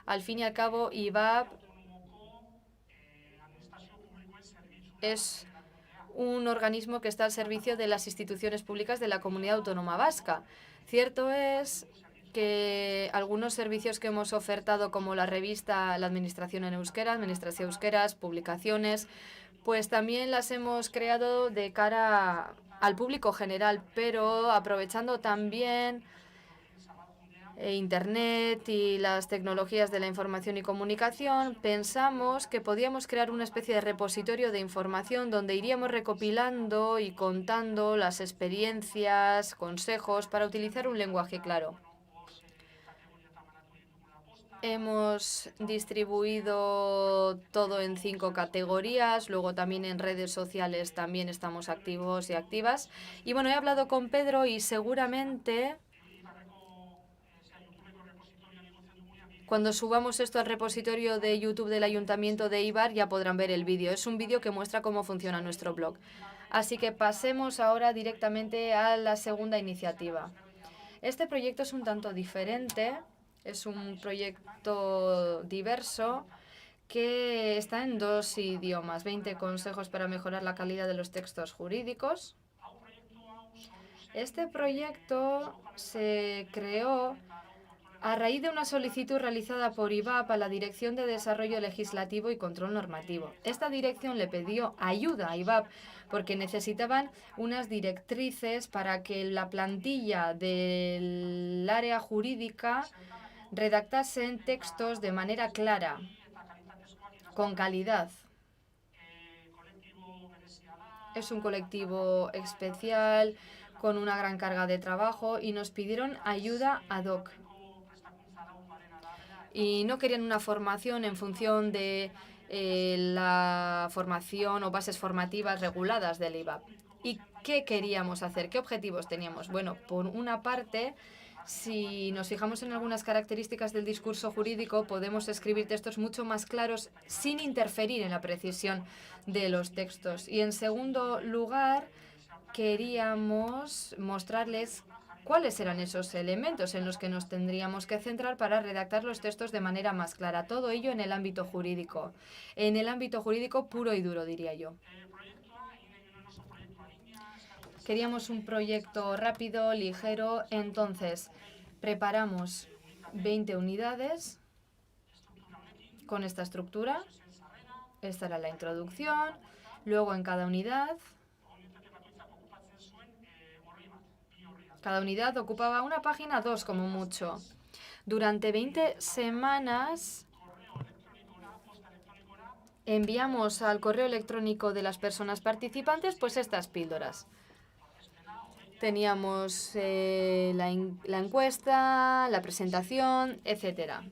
Al fin y al cabo, IVAP es un organismo que está al servicio de las instituciones públicas de la Comunidad Autónoma Vasca. Cierto es que algunos servicios que hemos ofertado, como la revista La Administración en Euskera, Administración Euskeras, publicaciones, pues también las hemos creado de cara al público general, pero aprovechando también Internet y las tecnologías de la información y comunicación, pensamos que podíamos crear una especie de repositorio de información donde iríamos recopilando y contando las experiencias, consejos para utilizar un lenguaje claro. Hemos distribuido todo en 5 categorías, luego también en redes sociales también estamos activos y activas. Y bueno, he hablado con Pedro y seguramente cuando subamos esto al repositorio de YouTube del Ayuntamiento de Eibar ya podrán ver el vídeo. Es un vídeo que muestra cómo funciona nuestro blog. Así que pasemos ahora directamente a la segunda iniciativa. Este proyecto es un tanto diferente. Es un proyecto diverso que está en 2 idiomas. 20 consejos para mejorar la calidad de los textos jurídicos. Este proyecto se creó a raíz de una solicitud realizada por IVAP a la Dirección de Desarrollo Legislativo y Control Normativo. Esta dirección le pidió ayuda a IVAP porque necesitaban unas directrices para que la plantilla del área jurídica redactasen textos de manera clara, con calidad. Es un colectivo especial, con una gran carga de trabajo y nos pidieron ayuda ad hoc. Y no querían una formación en función de la formación o bases formativas reguladas del IVAP. ¿Y qué queríamos hacer? ¿Qué objetivos teníamos? Bueno, por una parte, si nos fijamos en algunas características del discurso jurídico, podemos escribir textos mucho más claros sin interferir en la precisión de los textos. Y en segundo lugar, queríamos mostrarles cuáles eran esos elementos en los que nos tendríamos que centrar para redactar los textos de manera más clara. Todo ello en el ámbito jurídico. En el ámbito jurídico puro y duro, diría yo. Queríamos un proyecto rápido, ligero, entonces preparamos 20 unidades con esta estructura. Esta era la introducción. Luego en cada unidad ocupaba una página, 2 como mucho. Durante 20 semanas enviamos al correo electrónico de las personas participantes pues estas píldoras. Teníamos la encuesta, la presentación, etcétera.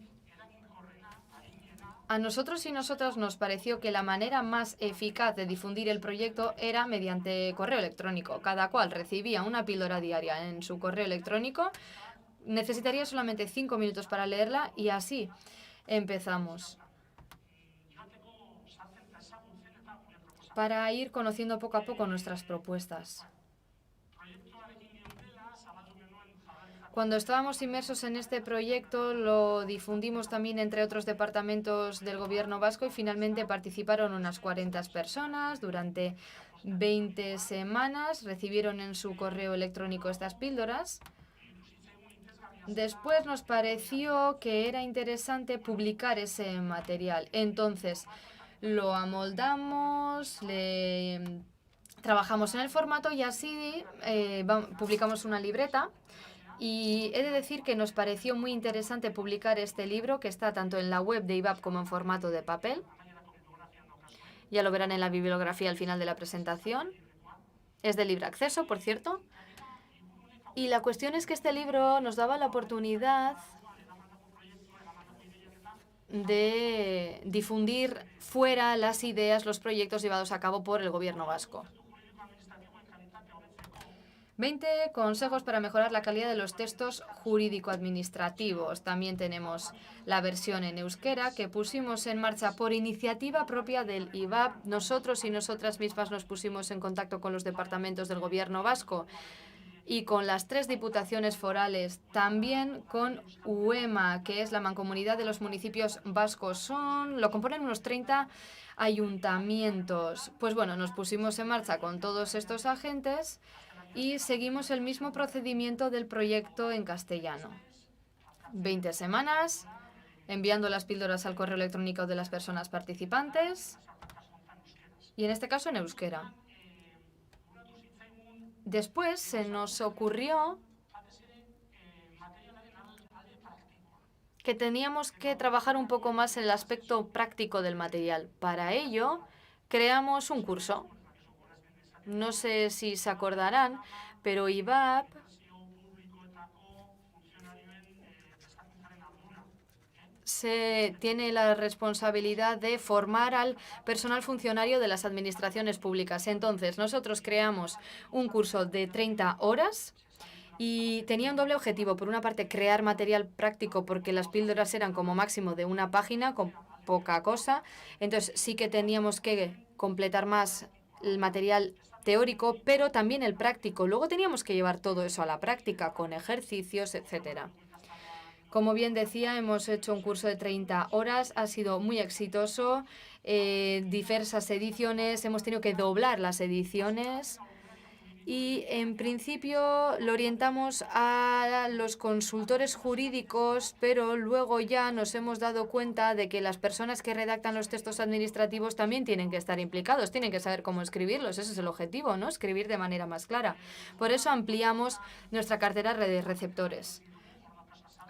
A nosotros y nosotras nos pareció que la manera más eficaz de difundir el proyecto era mediante correo electrónico. Cada cual recibía una píldora diaria en su correo electrónico. Necesitaría solamente 5 minutos para leerla y así empezamos. Para ir conociendo poco a poco nuestras propuestas. Cuando estábamos inmersos en este proyecto, lo difundimos también entre otros departamentos del Gobierno vasco y finalmente participaron unas 40 personas. Durante 20 semanas recibieron en su correo electrónico estas píldoras. Después nos pareció que era interesante publicar ese material. Entonces, lo amoldamos, trabajamos en el formato y así publicamos una libreta. Y he de decir que nos pareció muy interesante publicar este libro, que está tanto en la web de IVAP como en formato de papel. Ya lo verán en la bibliografía al final de la presentación. Es de libre acceso, por cierto. Y la cuestión es que este libro nos daba la oportunidad de difundir fuera las ideas, los proyectos llevados a cabo por el Gobierno vasco. 20 consejos para mejorar la calidad de los textos jurídico-administrativos. También tenemos la versión en euskera que pusimos en marcha por iniciativa propia del IVAP. Nosotros y nosotras mismas nos pusimos en contacto con los departamentos del Gobierno vasco y con las 3 diputaciones forales, también con UEMA, que es la Mancomunidad de los Municipios Vascos. Lo componen unos 30 ayuntamientos. Pues bueno, nos pusimos en marcha con todos estos agentes y seguimos el mismo procedimiento del proyecto en castellano. 20 semanas, enviando las píldoras al correo electrónico de las personas participantes y en este caso en euskera. Después se nos ocurrió que teníamos que trabajar un poco más en el aspecto práctico del material. Para ello, creamos un curso. No sé si se acordarán, pero IVAP tiene la responsabilidad de formar al personal funcionario de las administraciones públicas. Entonces, nosotros creamos un curso de 30 horas y tenía un doble objetivo. Por una parte, crear material práctico, porque las píldoras eran como máximo de una página, con poca cosa. Entonces, sí que teníamos que completar más el material teórico, pero también el práctico. Luego teníamos que llevar todo eso a la práctica, con ejercicios, etcétera. Como bien decía, hemos hecho un curso de 30 horas, ha sido muy exitoso, diversas ediciones, hemos tenido que doblar las ediciones y en principio lo orientamos a los consultores jurídicos, pero luego ya nos hemos dado cuenta de que las personas que redactan los textos administrativos también tienen que estar implicados, tienen que saber cómo escribirlos, ese es el objetivo, ¿no? Escribir de manera más clara. Por eso ampliamos nuestra cartera de receptores.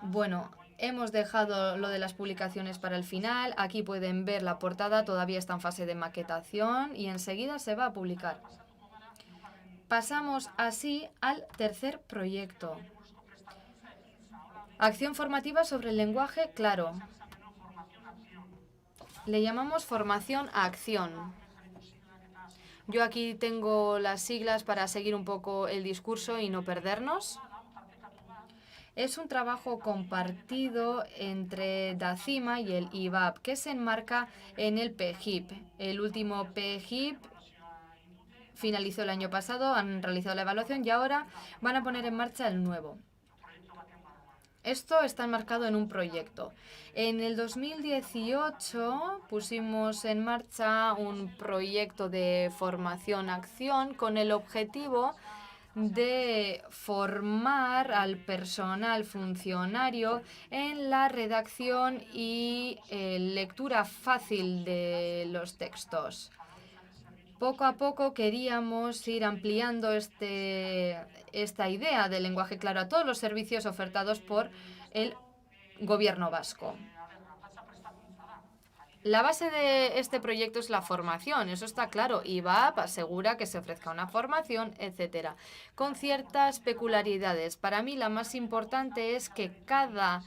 Bueno, hemos dejado lo de las publicaciones para el final. Aquí pueden ver la portada, todavía está en fase de maquetación y enseguida se va a publicar. Pasamos así al tercer proyecto. Acción formativa sobre el lenguaje claro. Le llamamos formación a acción. Yo aquí tengo las siglas para seguir un poco el discurso y no perdernos. Es un trabajo compartido entre DACIMA y el IVAP, que se enmarca en el PGIP. El último PGIP finalizó el año pasado, han realizado la evaluación y ahora van a poner en marcha el nuevo. Esto está enmarcado en un proyecto. En el 2018 pusimos en marcha un proyecto de formación-acción con el objetivo de formar al personal funcionario en la redacción y lectura fácil de los textos. Poco a poco queríamos ir ampliando esta idea del lenguaje claro a todos los servicios ofertados por el Gobierno vasco. La base de este proyecto es la formación, eso está claro. IVAP asegura que se ofrezca una formación, etcétera, con ciertas peculiaridades. Para mí la más importante es que cada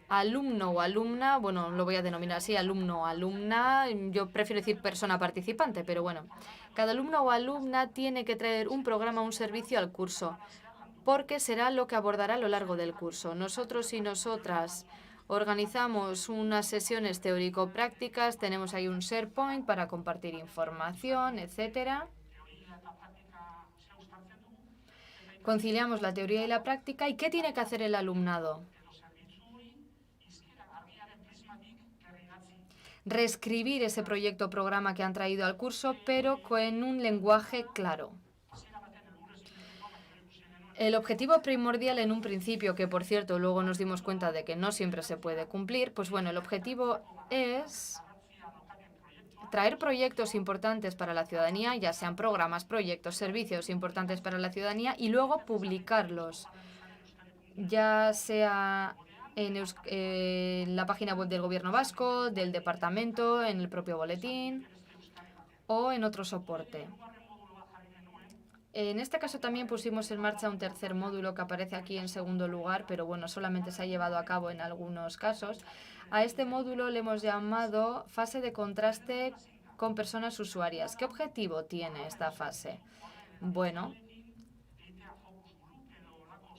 alumno o alumna, bueno, lo voy a denominar así, alumno o alumna, yo prefiero decir persona participante, pero bueno, cada alumno o alumna tiene que traer un programa o un servicio al curso, porque será lo que abordará a lo largo del curso. Nosotros y nosotras organizamos unas sesiones teórico-prácticas, tenemos ahí un SharePoint para compartir información, etcétera. Conciliamos la teoría y la práctica. ¿Y qué tiene que hacer el alumnado? Reescribir ese proyecto o programa que han traído al curso, pero con un lenguaje claro. El objetivo primordial en un principio, que por cierto luego nos dimos cuenta de que no siempre se puede cumplir, pues bueno, el objetivo es traer proyectos importantes para la ciudadanía, ya sean programas, proyectos, servicios importantes para la ciudadanía y luego publicarlos, ya sea en la página web del Gobierno vasco, del departamento, en el propio boletín o en otro soporte. En este caso también pusimos en marcha un tercer módulo que aparece aquí en segundo lugar, pero bueno, solamente se ha llevado a cabo en algunos casos. A este módulo le hemos llamado fase de contraste con personas usuarias. ¿Qué objetivo tiene esta fase? Bueno,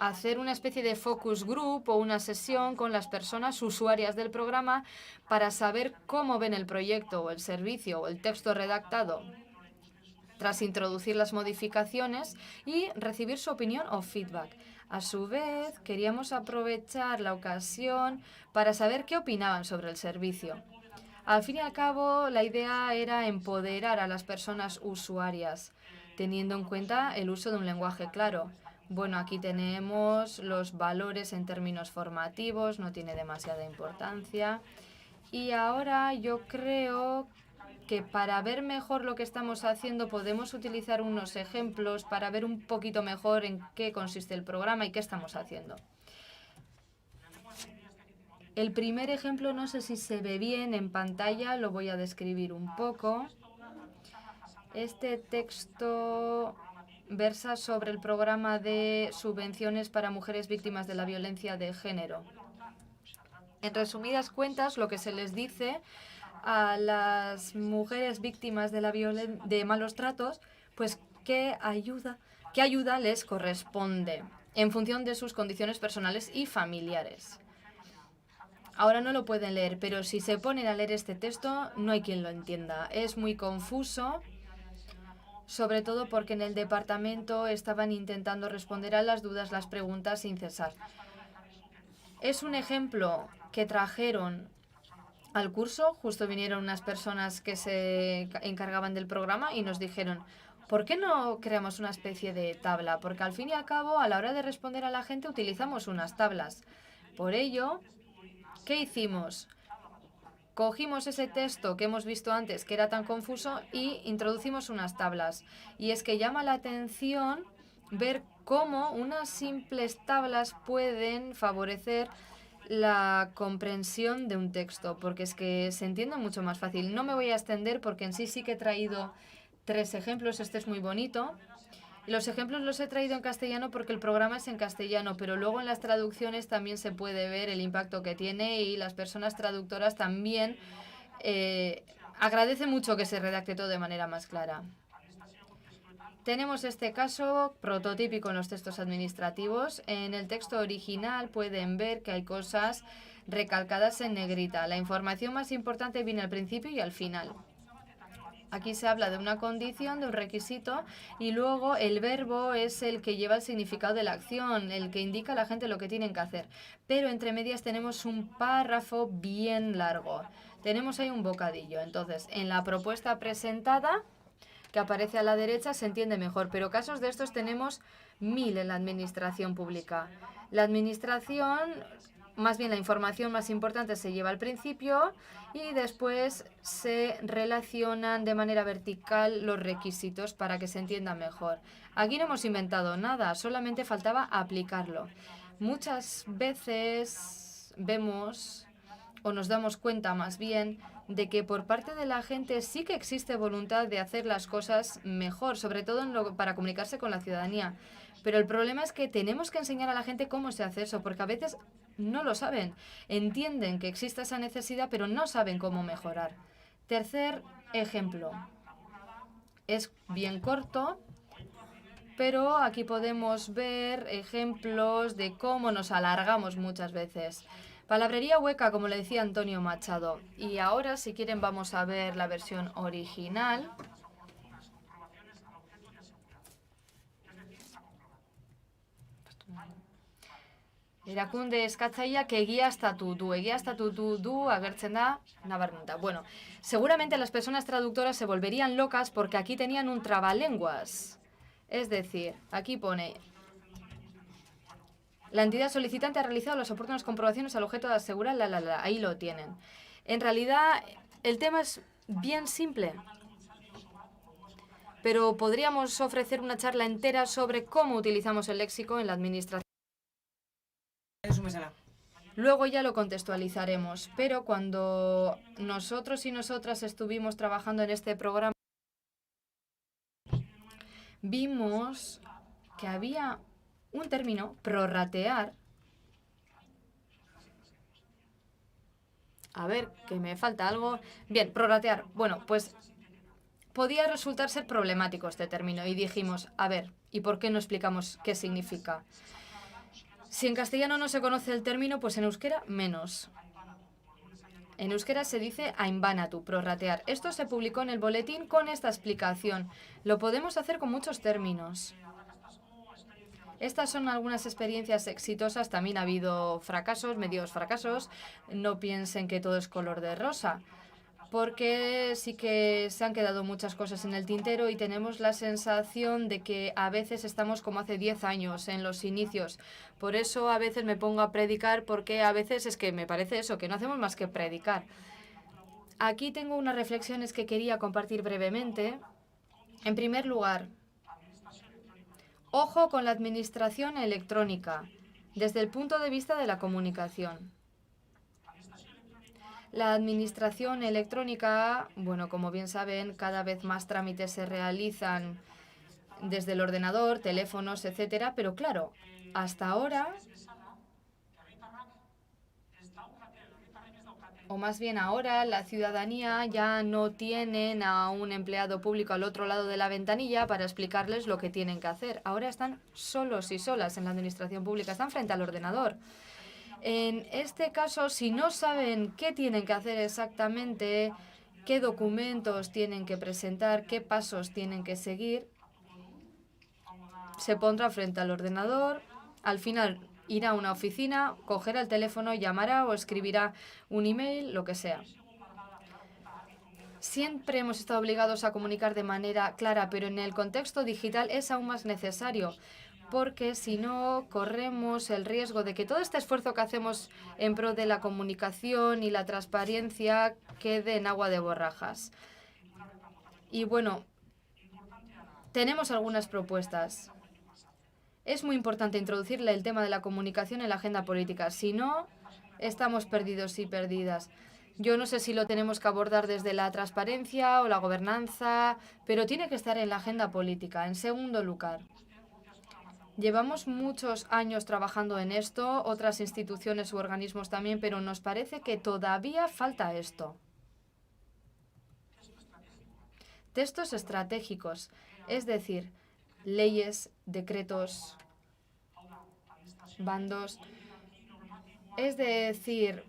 hacer una especie de focus group o una sesión con las personas usuarias del programa para saber cómo ven el proyecto o el servicio o el texto redactado tras introducir las modificaciones y recibir su opinión o feedback. A su vez, queríamos aprovechar la ocasión para saber qué opinaban sobre el servicio. Al fin y al cabo, la idea era empoderar a las personas usuarias, teniendo en cuenta el uso de un lenguaje claro. Bueno, aquí tenemos los valores en términos formativos, no tiene demasiada importancia. Y ahora yo creo que para ver mejor lo que estamos haciendo podemos utilizar unos ejemplos para ver un poquito mejor en qué consiste el programa y qué estamos haciendo. El primer ejemplo, no sé si se ve bien en pantalla, lo voy a describir un poco. Este texto versa sobre el programa de subvenciones para mujeres víctimas de la violencia de género. En resumidas cuentas, lo que se les dice a las mujeres víctimas de malos tratos, pues qué ayuda les corresponde en función de sus condiciones personales y familiares. Ahora no lo pueden leer, pero si se ponen a leer este texto, no hay quien lo entienda. Es muy confuso, sobre todo porque en el departamento estaban intentando responder a las dudas, las preguntas sin cesar. Es un ejemplo que trajeron al curso, justo vinieron unas personas que se encargaban del programa y nos dijeron, ¿por qué no creamos una especie de tabla? Porque al fin y al cabo, a la hora de responder a la gente, utilizamos unas tablas. Por ello, ¿qué hicimos? Cogimos ese texto que hemos visto antes, que era tan confuso, y introducimos unas tablas. Y es que llama la atención ver cómo unas simples tablas pueden favorecer la comprensión de un texto, porque es que se entiende mucho más fácil. No me voy a extender porque en sí que he traído 3 ejemplos, este es muy bonito. Los ejemplos los he traído en castellano porque el programa es en castellano, pero luego en las traducciones también se puede ver el impacto que tiene y las personas traductoras también agradecen mucho que se redacte todo de manera más clara. Tenemos este caso prototípico en los textos administrativos. En el texto original pueden ver que hay cosas recalcadas en negrita. La información más importante viene al principio y al final. Aquí se habla de una condición, de un requisito, y luego el verbo es el que lleva el significado de la acción, el que indica a la gente lo que tienen que hacer. Pero entre medias tenemos un párrafo bien largo. Tenemos ahí un bocadillo. Entonces, en la propuesta presentada, que aparece a la derecha, se entiende mejor, pero casos de estos tenemos 1000 en la administración pública. La administración, más bien la información más importante se lleva al principio y después se relacionan de manera vertical los requisitos para que se entienda mejor. Aquí no hemos inventado nada, solamente faltaba aplicarlo. Muchas veces vemos, o nos damos cuenta más bien, de que por parte de la gente sí que existe voluntad de hacer las cosas mejor, sobre todo para comunicarse con la ciudadanía. Pero el problema es que tenemos que enseñar a la gente cómo se hace eso, porque a veces no lo saben. Entienden que existe esa necesidad, pero no saben cómo mejorar. Tercer ejemplo. Es bien corto, pero aquí podemos ver ejemplos de cómo nos alargamos muchas veces. Palabrería hueca, como le decía Antonio Machado. Y ahora, si quieren, vamos a ver la versión original. Erakunde eskatzaileak egia estatutu du agertzen da nabarmenduta. Bueno, seguramente las personas traductoras se volverían locas porque aquí tenían un trabalenguas. Es decir, aquí pone: la entidad solicitante ha realizado las oportunas comprobaciones al objeto de asegurar ahí lo tienen. En realidad, el tema es bien simple, pero podríamos ofrecer una charla entera sobre cómo utilizamos el léxico en la administración. Luego ya lo contextualizaremos, pero cuando nosotros y nosotras estuvimos trabajando en este programa, vimos que había un término, prorratear. A ver, que me falta algo. Bien, prorratear. Bueno, pues podía resultar ser problemático este término y dijimos, a ver, ¿y por qué no explicamos qué significa? Si en castellano no se conoce el término, pues en euskera menos. En euskera se dice ainbanatu, prorratear. Esto se publicó en el boletín con esta explicación. Lo podemos hacer con muchos términos. Estas son algunas experiencias exitosas. También ha habido fracasos, medios fracasos. No piensen que todo es color de rosa, porque sí que se han quedado muchas cosas en el tintero y tenemos la sensación de que a veces estamos como hace 10 años, en los inicios. Por eso a veces me pongo a predicar, porque a veces es que me parece eso, que no hacemos más que predicar. Aquí tengo unas reflexiones que quería compartir brevemente. En primer lugar, ojo con la administración electrónica, desde el punto de vista de la comunicación. La administración electrónica, bueno, como bien saben, cada vez más trámites se realizan desde el ordenador, teléfonos, etcétera, pero claro, hasta ahora, o más bien ahora, la ciudadanía ya no tienen a un empleado público al otro lado de la ventanilla para explicarles lo que tienen que hacer. Ahora están solos y solas en la administración pública, están frente al ordenador. En este caso, si no saben qué tienen que hacer exactamente, qué documentos tienen que presentar, qué pasos tienen que seguir, se pondrá frente al ordenador, al final irá a una oficina, cogerá el teléfono, llamará o escribirá un email, lo que sea. Siempre hemos estado obligados a comunicar de manera clara, pero en el contexto digital es aún más necesario, porque si no corremos el riesgo de que todo este esfuerzo que hacemos en pro de la comunicación y la transparencia quede en agua de borrajas. Y bueno, tenemos algunas propuestas. Es muy importante introducirle el tema de la comunicación en la agenda política. Si no, estamos perdidos y perdidas. Yo no sé si lo tenemos que abordar desde la transparencia o la gobernanza, pero tiene que estar en la agenda política. En segundo lugar, llevamos muchos años trabajando en esto, otras instituciones u organismos también, pero nos parece que todavía falta esto. Textos estratégicos, es decir, leyes, decretos, bandos, es decir,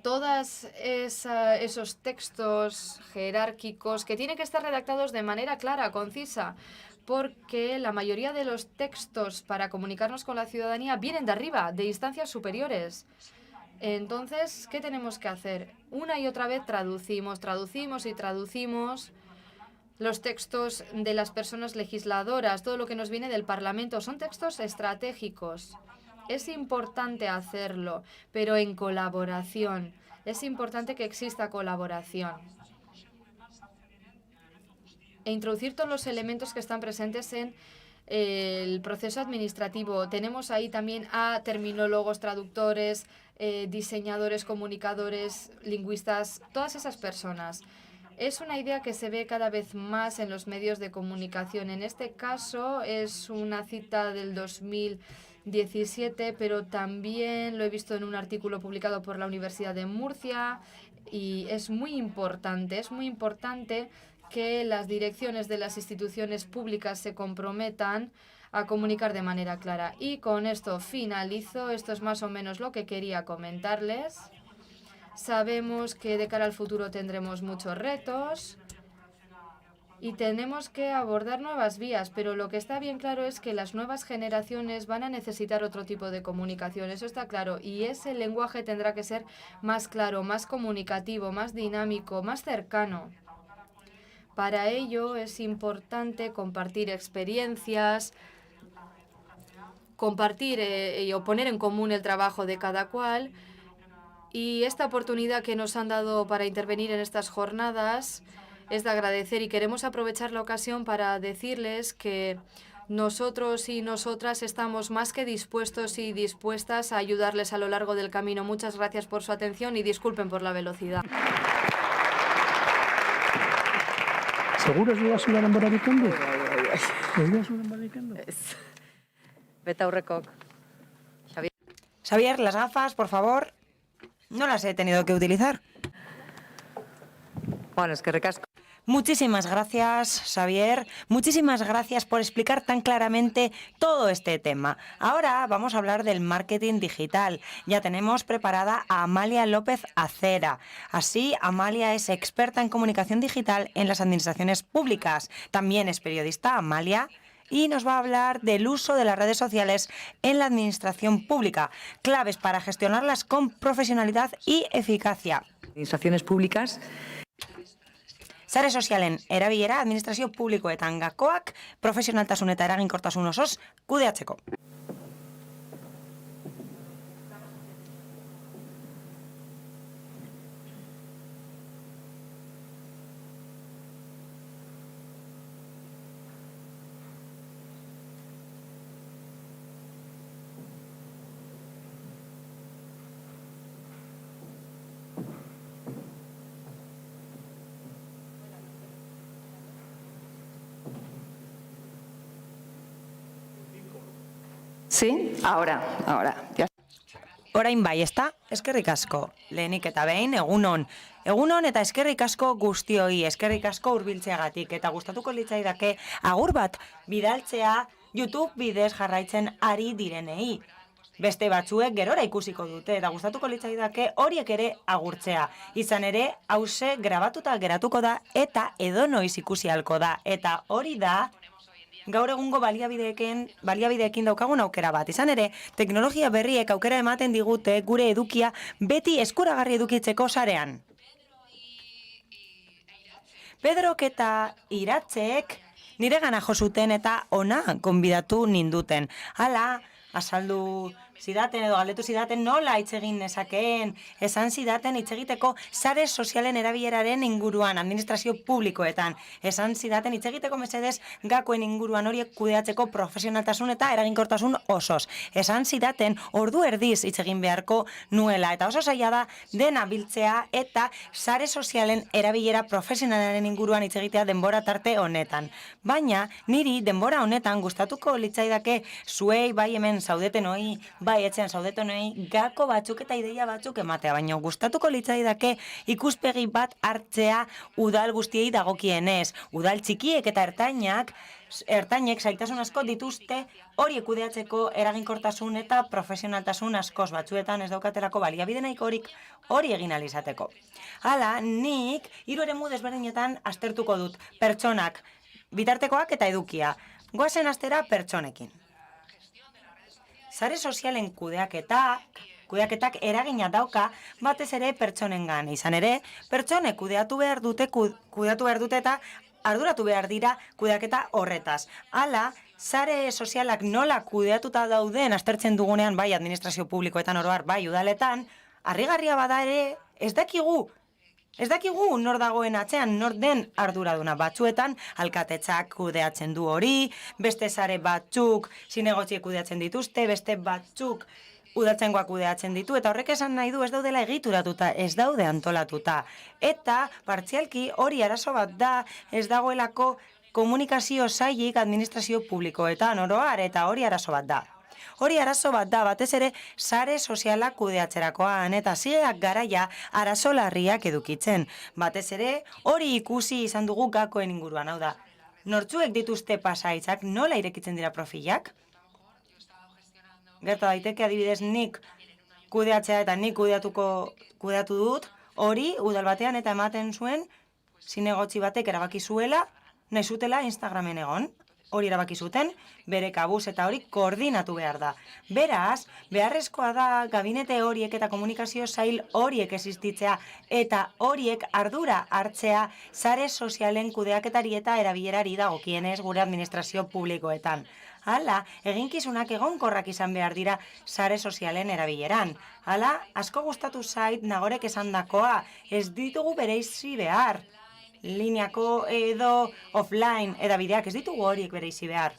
todos esos textos jerárquicos que tienen que estar redactados de manera clara, concisa, porque la mayoría de los textos para comunicarnos con la ciudadanía vienen de arriba, de instancias superiores. Entonces, ¿qué tenemos que hacer? Una y otra vez traducimos los textos de las personas legisladoras, todo lo que nos viene del Parlamento. Son textos estratégicos. Es importante hacerlo, pero en colaboración. Es importante que exista colaboración. E introducir todos los elementos que están presentes en el proceso administrativo. Tenemos ahí también a terminólogos, traductores, diseñadores, comunicadores, lingüistas, todas esas personas. Es una idea que se ve cada vez más en los medios de comunicación. En este caso es una cita del 2017, pero también lo he visto en un artículo publicado por la Universidad de Murcia y es muy importante que las direcciones de las instituciones públicas se comprometan a comunicar de manera clara. Y con esto finalizo. Esto es más o menos lo que quería comentarles. Sabemos que de cara al futuro tendremos muchos retos y tenemos que abordar nuevas vías, pero lo que está bien claro es que las nuevas generaciones van a necesitar otro tipo de comunicación, eso está claro, y ese lenguaje tendrá que ser más claro, más comunicativo, más dinámico, más cercano. Para ello es importante compartir experiencias, compartir o poner en común el trabajo de cada cual. Y esta oportunidad que nos han dado para intervenir en estas jornadas es de agradecer y queremos aprovechar la ocasión para decirles que nosotros y nosotras estamos más que dispuestos y dispuestas a ayudarles a lo largo del camino. Muchas gracias por su atención y disculpen por la velocidad. ¿Seguro que vas a ir embarabicando? Betaurrekok. Xavier, las gafas, por favor. No las he tenido que utilizar. Bueno, es que recasco. Muchísimas gracias, Xavier. Muchísimas gracias por explicar tan claramente todo este tema. Ahora vamos a hablar del marketing digital. Ya tenemos preparada a Amalia López Acera. Así, Amalia es experta en comunicación digital en las administraciones públicas. También es periodista, Amalia, y nos va a hablar del uso de las redes sociales en la administración pública. Claves para gestionarlas con profesionalidad y eficacia. Administraciones públicas. Sare sozialen erabilera administrazio publikoetan gakoak profesionaltasun eta eraginkortasun osoz kudeatzeko. Sí, ahora. Ya. Orain bai, ezta? Eskerrik asko. Lehenik eta behin, egunon. Egunon eta eskerrik asko guztioi, eskerrik asko hurbiltzeagatik eta gustatuko litzaidake agur bat bidaltzea YouTube bidez jarraitzen ari direnei. Beste batzuek gerora ikusiko dute eta gustatuko litzaidake horiek ere agurtzea. Izan ere, hause grabatuta geratuko da eta edonoiz ikusi ahalko da. Eta hori da gaur egungo baliabideekin daukagun aukera bat. Izan ere, teknologia berriek aukera ematen digute gure edukia beti eskuragarri edukitzeko sarean. Pedrok eta Iratzek niregana jo zuten eta ona gonbidatu ninduten. Hala, azaldu zidaten edo galdetu zidaten nola hitz egin nezakeen, esan zidaten hitz egiteko sare sozialen erabileraren inguruan, administrazio publikoetan. Esan zidaten hitz egiteko mesedez gakoen inguruan horiek kudeatzeko profesionaltasun eta eraginkortasun osoz. Esan zidaten ordu erdiz hitz egin beharko nuela eta oso zaila da dena biltzea eta sare sozialen erabilera profesionalaren inguruan hitz egitea denbora tarte honetan. Baina niri denbora honetan gustatuko litzaidake zuei bai hemen zaudetenoi, bai etxean zaudetenoi gako batzuk eta ideia batzuk ematea, baina gustatuko litzaidake ikuspegi bat hartzea udal guztiei dagokienez. Udal txikiek eta ertainek zailtasun asko dituzte horiek kudeatzeko eraginkortasun eta profesionaltasun askoz, batzuetan ez daukatelako baliabide nahikorik hori egin ahal izateko. Hala, nik 3 eremu desberdinetan aztertuko dut pertsonak, bitartekoak eta edukia. Goazen astera pertsonekin. Sare sozialen kudeaketak eragina dauka batez ere pertsonengan. Izan ere, pertsonek kudeatu behar dute eta arduratu behar dira kudeaketa horretaz. Hala, sare sozialak nola kudeatuta dauden aztertzen dugunean bai administrazio publikoetan oro har, bai udaletan, harrigarria bada ere Ez dakigu nor dagoen atzean, nor den arduraduna. Batzuetan alkatetzak kudeatzen du hori, beste sare batzuk zinegotziek kudeatzen dituzte, beste batzuk udaltzaingoak kudeatzen ditu, eta horrek esan nahi du ez daudela egituratuta, ez daude antolatuta. Eta, partzialki, hori arazo bat da, ez dagoelako komunikazio sailik administrazio publikoetan oro har, eta hori arazo bat da. Hori arazo bat da, batez ere, sare sozialak kudeatzerakoan eta zigeak garaia arazo larriak edukitzen. Batez ere, hori ikusi izan dugu gakoen inguruan, hau da. Nortzuek dituzte pasaitzak, nola irekitzen dira profilak? Gerta daiteke adibidez nik kudeatzea eta nik kudeatu dut, hori udal batean eta ematen zuen zinegotzi batek erabaki zuela, nahi zutela Instagramen egon. Hori erabaki zuten, bere kabuz eta hori koordinatu behar da. Beraz, beharrezkoa da gabinete horiek eta komunikazio sail horiek existitzea eta horiek ardura hartzea sare sozialen kudeaketari eta erabilerari dagokienez gure administrazio publikoetan. Hala, eginkizunak egonkorrak izan behar dira sare sozialen erabileran. Hala, asko gustatu zait Nagorek esandakoa, ez ditugu bereizi behar. Lineako edo offline edabideak ez ditugu horiek bereizi behar.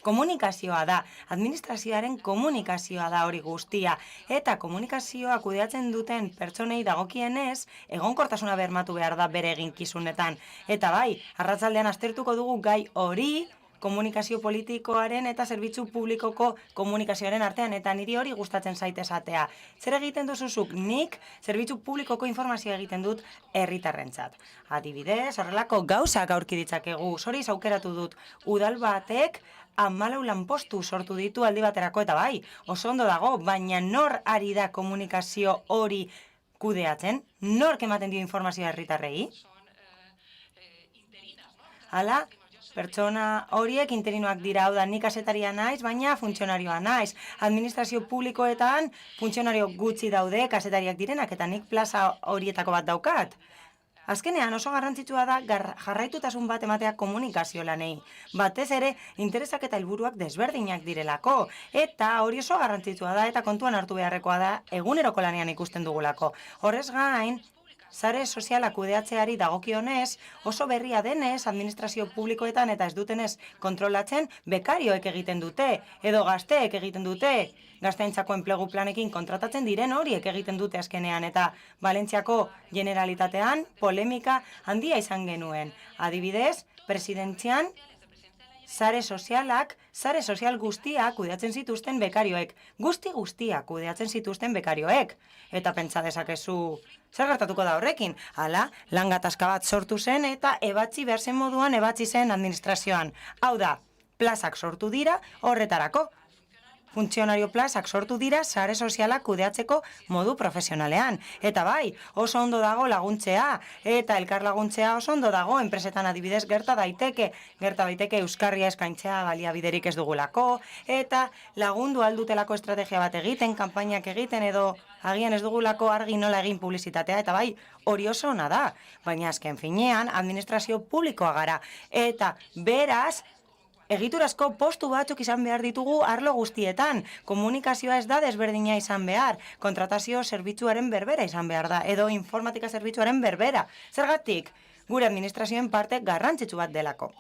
Komunikazioa da, administrazioaren komunikazioa da hori guztia, eta komunikazioa kudeatzen duten pertsonei dagokienez, egonkortasuna bermatu behar da bere eginkizunetan. Eta bai, arratsaldean aztertuko dugu gai hori, komunikazio politikoaren eta zerbitzu publikoko komunikazioaren artean, eta niri hori gustatzen zait esatea. Zer egiten duzuzuk? Nik zerbitzu publikoko informazioa egiten dut herritarrentzat. Adibidez, horrelako gauzak aurki ditzakegu. Zoriz aukeratu dut udal batek 14 lanpostu sortu ditu aldi baterako, eta bai, oso ondo dago, baina nor ari da komunikazio hori kudeatzen? Nork ematen dio informazioa herritarrei? Hala, pertsona horiek interinoak dira, hau da, nik kazetaria naiz, baina funtzionarioa naiz. Administrazio publikoetan funtzionario gutxi daude kazetariak direnak, eta nik plaza horietako bat daukat. Azkenean oso garrantzitsua da jarraitutasun bat ematea komunikazio lanei. Batez ere, interesak eta helburuak desberdinak direlako. Eta hori oso garrantzitsua da eta kontuan hartu beharrekoa da eguneroko lanean ikusten dugulako. Horrez gain, sare sozialak kudeatzeari dagokionez, oso berria denez, administrazio publikoetan eta ez dutenez kontrolatzen, bekarioek egiten dute, edo gazteek egiten dute. Gazteentzako enplegu planekin kontratatzen diren horiek egiten dute azkenean, eta Valentziako Generalitatean polemika handia izan genuen. Adibidez, presidentzian sare sozial guztiak kudeatzen zituzten bekarioek. Guztiak kudeatzen zituzten bekarioek. Eta pentsa dezakezu, zer gertatuko da horrekin? Hala, lan gatazka bat sortu zen eta ebatzi behar zen moduan ebatzi zen administrazioan. Hau da, plazak sortu dira horretarako. Funtzionario plazak sortu dira sare sozialak kudeatzeko modu profesionalean. Eta bai, oso ondo dago laguntzea, eta elkar laguntzea oso ondo dago, enpresetan adibidez gerta daiteke euskarria eskaintzea baliabiderik ez dugulako, eta lagundu aldutelako estrategia bat egiten, kanpainak egiten, edo agian ez dugulako argi nola egin publizitatea, eta bai, hori oso ona da. Baina azken finean, administrazio publikoa gara, eta beraz, egiturazko postu batzuk izan behar ditugu arlo guztietan. Komunikazioa ez da desberdina izan behar. Kontratazio zerbitzuaren berbera izan behar da. Edo informatika zerbitzuaren berbera. Zergatik, gure administrazioen parte garrantzitsu bat delako.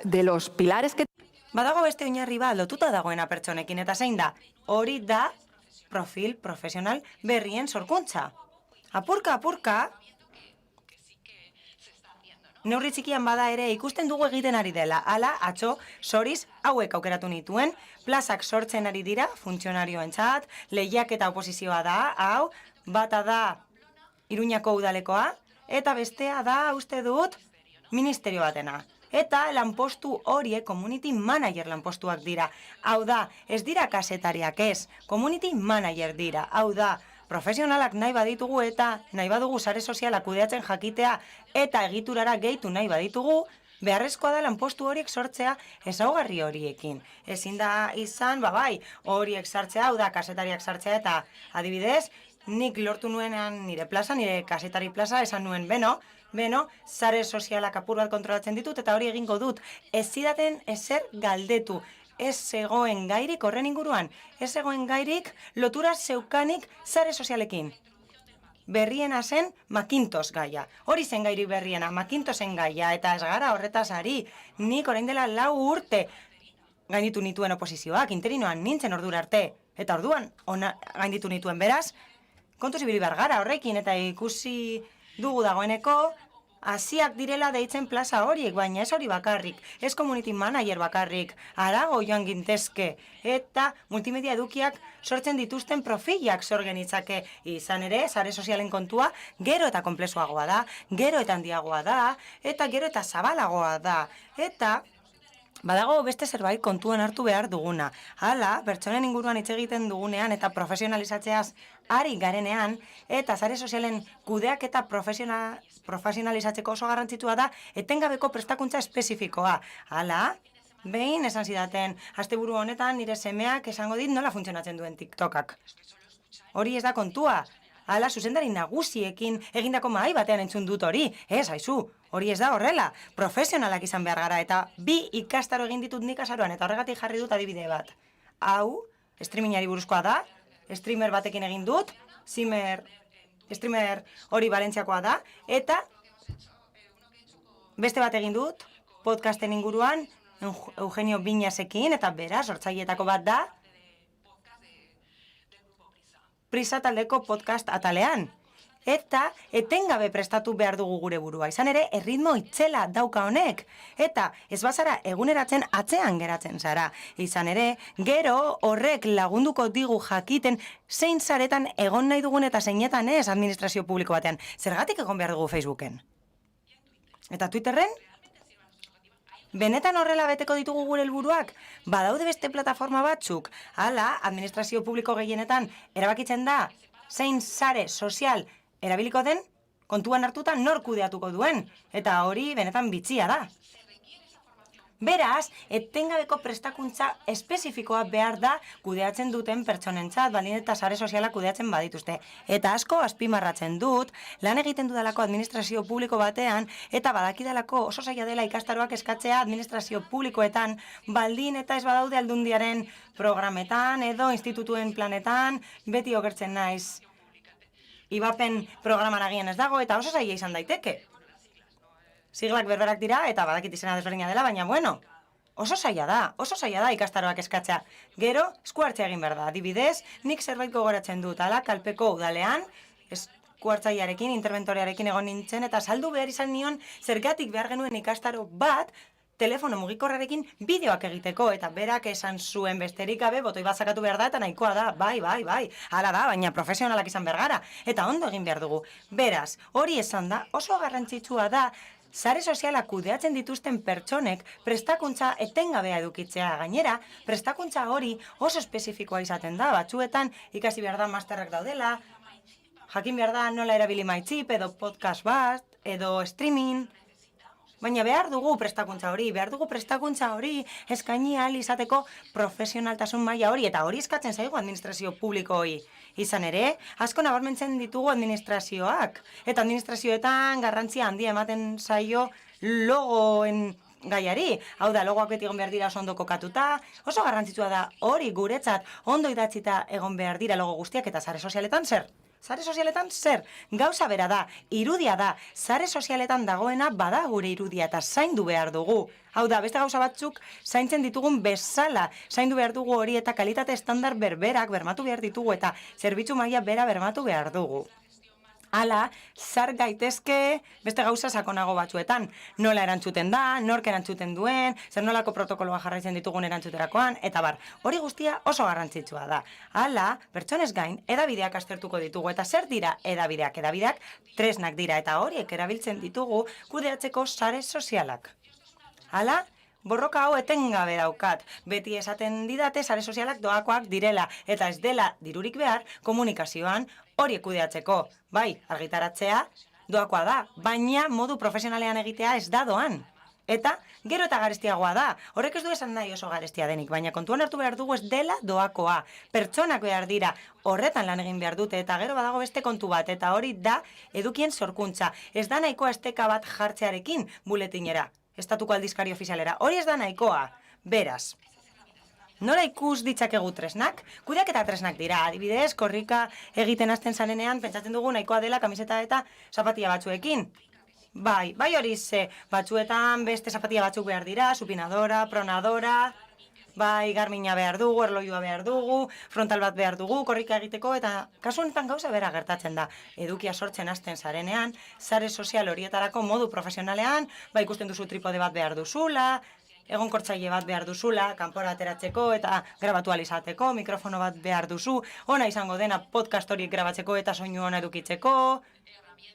De los pilares que... Badago beste oinarri bat lotuta dagoena pertsonekin, eta zein da? Hori da profil profesional berrien sorkuntza. Apurka, neurri txikian bada ere ikusten dugu egiten ari dela. Hala, atzo, Zoriz hauek aukeratu nituen, plazak sortzen ari dira, funtzionarioentzat, lehiak eta oposizioa da, hau, bata da Iruñako udalekoa, eta bestea da, uste dut, ministerio batena. Eta lanpostu horiek community manager lanpostuak dira. Hau da, ez dira kazetariak ez, community manager dira. Hau da, profesionalak nahi baditugu eta nahi badugu sare sozialak kudeatzen jakitea eta egiturara gehitu nahi baditugu, beharrezkoa da lanpostu horiek sortzea ezaugarri horiekin. Ezin da izan, bai, horiek sartzea, hau da, kazetariak sartzea, eta adibidez, nik lortu nuenean nire plaza, nire kazetari plaza, esan nuen, beno, sare sozialak apur bat kontrolatzen ditut, eta hori egingo dut. Ez zidaten ezer galdetu. Ez zegoen gairik horren inguruan, ez zegoen gairik lotura zeukanik sare sozialekin. Berriena zen Macintosh gaia. Hori zen gairik berriena, Macintoshen gaia, eta ez gara horretaz ari. Nik orain dela 4 urte gainditu nituen oposizioak, interinoan nintzen ordura arte. Eta orduan gainditu nituen beraz, kontuz ibili behar gara horrekin, eta ikusi dugu dagoeneko, hasiak direla deitzen plaza horiek, baina ez hori bakarrik, ez community manager bakarrik, harago joan gintezke, eta multimedia edukiak sortzen dituzten profilak sor genitzake. Izan ere, sare sozialen kontua gero eta konplexuagoa da, gero eta handiagoa da, eta gero eta zabalagoa da. Eta badago beste zerbait kontuan hartu behar duguna. Hala, pertsonen inguruan hitz egiten dugunean eta profesionalizatzeaz ari garenean, eta sare sozialen kudeak eta profesionalizatzeko oso garrantzitsua da etengabeko prestakuntza espezifikoa. Hala, behin esan zidaten, asteburu honetan nire semeak esango dit nola funtzionatzen duen TikTokak. Hori ez da kontua. Hala, zuzendari nagusiekin egindako mahai batean entzun dut hori. Ez, haizu, hori ez da horrela. Profesionalak izan behar gara, eta 2 ikastaro egin ditut nik azaroan, eta horregatik jarri dut adibide bat. Hau, streamingari buruzkoa da, streamer batekin egin dut, streamer hori Valentziakoa da, eta beste bat egin dut, podcasten inguruan, Eugenio Viñasekin, eta beraz, sortzaileetako bat da, Prisa taldeko podcast atalean. eta etengabe prestatu behar dugu gure burua. Izan ere, erritmo itzela dauka honek. Eta ez bazara eguneratzen atzean geratzen zara. Izan ere, gero horrek lagunduko digu jakiten zein saretan egon nahi dugun eta zeinetan ez administrazio publiko batean. Zergatik egon behar dugu Facebooken? Eta Twitterren? Benetan horrela beteko ditugu gure helburuak? Badaude beste plataforma batzuk? Hala, administrazio publiko gehienetan erabakitzen da zein sare sozial erabiliko den, kontuan hartuta nor kudeatuko duen, eta hori benetan bitxia da. Beraz, etengabeko prestakuntza espezifikoa behar da kudeatzen duten pertsonentzat, baldin eta sare soziala kudeatzen badituzte. Eta asko azpimarratzen dut, lan egiten dudalako administrazio publiko batean, eta badakidalako oso zaila dela ikastaroak eskatzea administrazio publikoetan, baldin eta ez badaude aldundiaren programetan edo institutuen planetan, beti okertzen naiz. Ibapen programan agian ez dago, eta oso zaila izan daiteke. Siglak berberak dira, eta badakit izena desberdina dela, baina bueno, oso zaila da ikastaroak eskatzea. Gero, esku hartzea egin behar da. Adibidez, nik zerbait gogoratzen dut, ala, Kalpeko udalean, esku hartzailearekin, interventorearekin egon nintzen, eta saldu behar izan nion, zergatik behar genuen ikastaro bat, telefono mugikorrarekin bideoak egiteko, eta berak esan zuen besterik gabe, botoi bat sakatu behar da, eta nahikoa da, bai, hala da, baina profesionalak izan behar gara, eta ondo egin behar dugu. Beraz, hori esan da, oso garrantzitsua da, sare sozialak kudeatzen dituzten pertsonek prestakuntza etengabea edukitzea. Gainera, prestakuntza hori oso espezifikoa izaten da, batzuetan ikasi behar da masterrak daudela, jakin behar da nola erabili MyChip, edo podcast bat, edo streaming. Baina behar dugu prestakuntza hori eskaini ahal izateko profesionaltasun maila hori, eta hori eskatzen zaigu administrazio publiko hori. Izan ere, asko nabarmentzen ditugu administrazioak, eta administrazioetan garrantzia handia ematen zaio logoen gaiari. Hau da, logoak beti egon behar dira oso ondo kokatuta, oso garrantzitsua da hori guretzat ondo idatzita egon behar dira logo guztiak, eta sare sozialetan zer? Sare sozialetan zer? Gauza bera da, irudia da. Sare sozialetan dagoena bada gure irudia eta zaindu behar dugu. Hau da, beste gauza batzuk zaintzen ditugun bezala. Zaindu behar dugu hori eta kalitate estandar berberak bermatu behar ditugu eta zerbitzu maila bera bermatu behar dugu. Hala, zar gaitezke beste gauza sakonago batzuetan. Nola erantzuten da, nork erantzuten duen, zer nolako protokoloa jarraitzen ditugun erantzuterakoan, eta bar, hori guztia oso garrantzitsua da. Hala, pertsonez gain, edabideak aztertuko ditugu, eta zer dira edabideak? Edabideak tresnak dira, eta horiek erabiltzen ditugu kudeatzeko sare sozialak. Hala, borroka hau etengabe daukat. Beti esaten didate sare sozialak doakoak direla, eta ez dela dirurik behar komunikazioan horiek kudeatzeko. Bai, argitaratzea doakoa da, baina modu profesionalean egitea ez da doan. Eta gero eta garestiagoa da. Horrek ez du esan nahi oso garestia denik, baina kontuan hartu behar dugu ez dela doakoa. Pertsonak behar dira, horretan lan egin behar dute, eta gero badago beste kontu bat, eta hori da edukien sorkuntza. Ez da nahikoa esteka bat jartzearekin buletinera, estatuko aldizkari ofizialera. Hori ez da nahikoa. Beraz, nola ikus ditzakegu tresnak? Kudeaketa tresnak dira, adibidez, korrika egiten hasten zarenean, pentsatzen dugu nahikoa dela kamiseta eta zapatia batzuekin. Bai hori ze, batzuetan beste zapatia batzuk behar dira, supinadora, pronadora, bai garmina behar dugu, erloioa behar dugu, frontal bat behar dugu, korrika egiteko, eta kasu honetan gauza bera gertatzen da. Edukia sortzen hasten zarenean, sare sozial horietarako modu profesionalean, ikusten duzu tripode bat behar duzula, egonkortzaile bat behar duzula, kanpora ateratzeko eta grabatu ahal izateko, mikrofono bat behar duzu, ona izango dena podcast horiek grabatzeko eta soinu ona edukitzeko,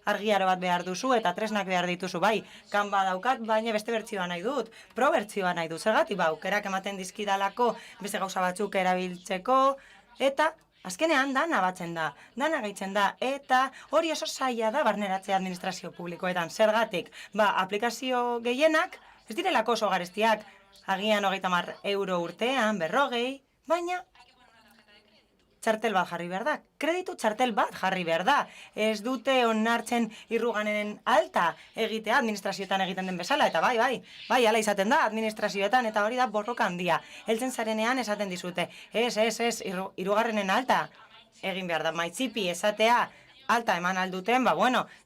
argiaro bat behar duzu eta tresnak behar dituzu, bai, kanba daukat, baina beste bertsioa nahi dut, pro bertsioa nahi dut, zergatik aukerak ematen dizkidalako beste gauza batzuk erabiltzeko, eta azkenean dana batzen da, dana gehitzen da, eta hori oso zaila da barneratzea administrazio publikoetan, zergatik, aplikazio gehienak, ez direlako oso garestiak, agian 30 euro urtean, 40, baina txartel bat jarri behar da, kreditu txartel bat jarri behar da. Ez dute onartzen irruganen alta egitea administrazioetan egiten den bezala, eta bai, hala izaten da administrazioetan, eta hori da borroka handia. Heltzen zarenean esaten dizute, ez, hirugarrenen alta egin behar da, maitzipi esatea, alta eman alduten,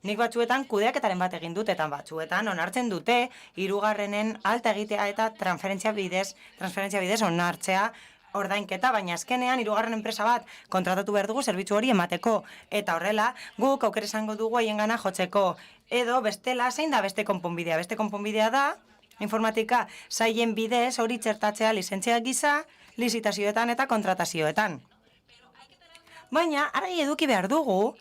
nik batzuetan kudeaketaren bat egin dut, eta batzuetan onartzen dute hirugarrenen alta egitea eta transferentzia bidez onartzea ordainketa, baina azkenean hirugarren enpresa bat kontratatu behar dugu zerbitzu hori emateko. Eta horrela, guk aukera izango dugu haiengana jotzeko. Edo bestela, zein da beste konponbidea? Beste konponbidea da, informatika sailen bidez hori txertatzea lizentzia gisa, lizitazioetan eta kontratazioetan. Baina, argi eduki behar dugu,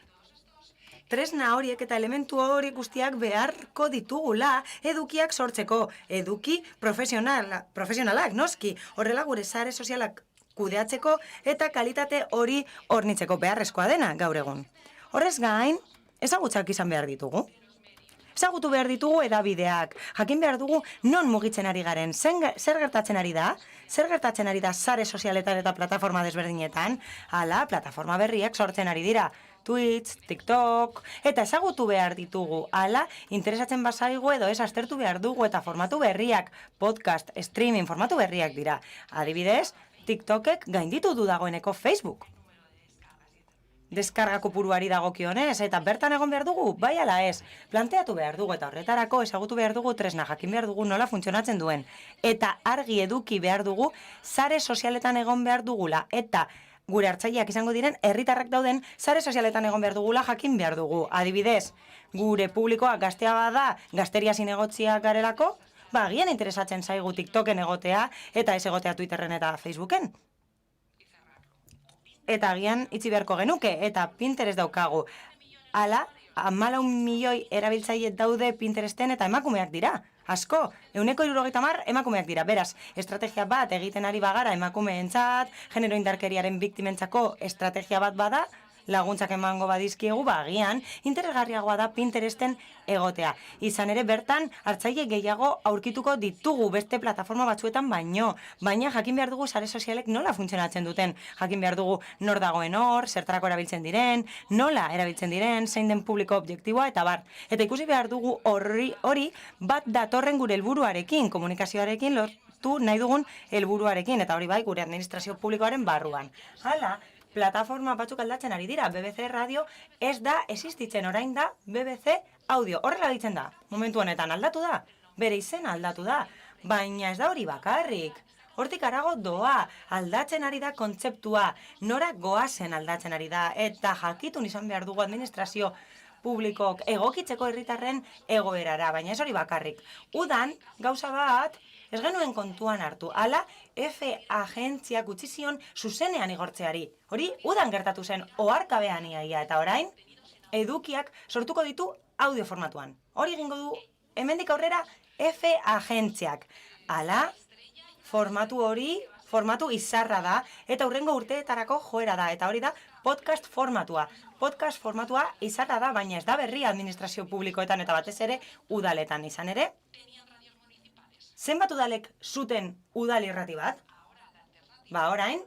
tresna horiek eta elementu horiek guztiak beharko ditugula edukiak sortzeko. Eduki profesionalak, noski, horrela gure sare sozialak kudeatzeko eta kalitate hori hornitzeko beharrezkoa dena gaur egun. Horrez gain, ezagutzak izan behar ditugu. Ezagutu behar ditugu edabideak, jakin behar dugu non mugitzen ari garen, zer gertatzen ari da? Zer gertatzen ari da sare sozialetan eta plataforma desberdinetan? Hala, plataforma berriak sortzen ari dira. Twitch, TikTok, eta ezagutu behar ditugu. Hala, interesatzen bazaigu edo ez aztertu behar dugu eta formatu berriak, podcast, streaming, formatu berriak dira. Adibidez, TikTokek gainditu du dagoeneko Facebook. Deskarga kopuruari dagokionez eta bertan egon behar dugu, bai ala ez. Planteatu behar dugu eta horretarako ezagutu behar dugu tresna, jakin behar dugu nola funtzionatzen duen. Eta argi eduki behar dugu, sare sozialetan egon behar dugula. Eta gure hartzaileak izango diren herritarrak dauden sare sozialetan egon behar dugula jakin behar dugu. Adibidez, gure publikoa gaztea bada, gazteria zinegotziak garelako, agian interesatzen zaigu TikToken egotea eta ez egotea Twitterren eta Facebooken. Eta agian itxi beharko genuke, eta Pinterest daukagu. Hala, 14 milioi erabiltzaile daude Pinteresten eta emakumeak dira. Asko, 170 emakumeak dira. Beraz, estrategia bat egiten ari bagara emakumeentzat, genero indarkeriaren biktimentzako estrategia bat bada, laguntzak emango badizkiegu, agian interesgarriagoa da Pinteresten egotea. Izan ere bertan, hartzaile gehiago aurkituko ditugu beste plataforma batzuetan baino. Baina jakin behar dugu sare sozialek nola funtzionatzen duten. Jakin behar dugu nor dagoen hor, zertarako erabiltzen diren, nola erabiltzen diren, zein den publiko objektiboa eta bar. Eta ikusi behar dugu hori bat datorren gure helburuarekin, komunikazioarekin lortu nahi dugun helburuarekin, eta hori bai gure administrazio publikoaren barruan. Hala, plataforma batzuk aldatzen ari dira. BBC Radio ez da existitzen, orain da BBC Audio. Horrela ditzen da. Momentu honetan aldatu da. Bere izena aldatu da. Baina ez da hori bakarrik. Hortik harago doa. Aldatzen ari da kontzeptua. Nora goazen aldatzen ari da. Eta jakitun izan behar dugu administrazio publikok egokitzeko herritarren egoerara. Baina ez hori bakarrik. Udan, gauza bat, ez genuen kontuan hartu. Hala, F agentziak utzi zion zuzenean igortzeari. Hori, udan gertatu zen, oharkabean iaia, eta orain, edukiak sortuko ditu audio formatuan. Hori egingo du, hemendik aurrera, F agentziak. Hala, formatu hori, formatu izarra da, eta hurrengo urteetarako joera da, eta hori da podcast formatua. Podcast formatua izarra da, baina ez da berri administrazio publikoetan eta batez ere udaletan izan ere. Zenbat udalek zuten udal irrati bat? Orain,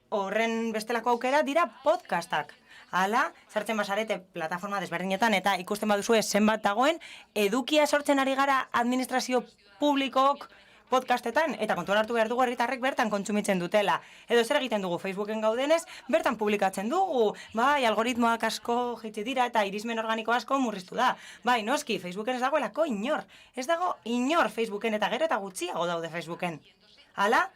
horren bestelako aukera dira podcastak. Hala, sartzen bazarete plataforma desberdinetan eta ikusten baduzue zenbat dagoen, edukia sortzen ari gara administrazio publikok podcastetan, eta kontuan hartu behar dugu herritarrek bertan kontsumitzen dutela. Edo zer egiten dugu Facebooken gaudenez, bertan publikatzen dugu. Bai, algoritmoak asko jaitsi dira eta irismen organiko asko murriztu da. Bai, noski, Facebooken ez dagoelako inor. Ez dago inor Facebooken eta gero eta gutxiago daude Facebooken. Hala,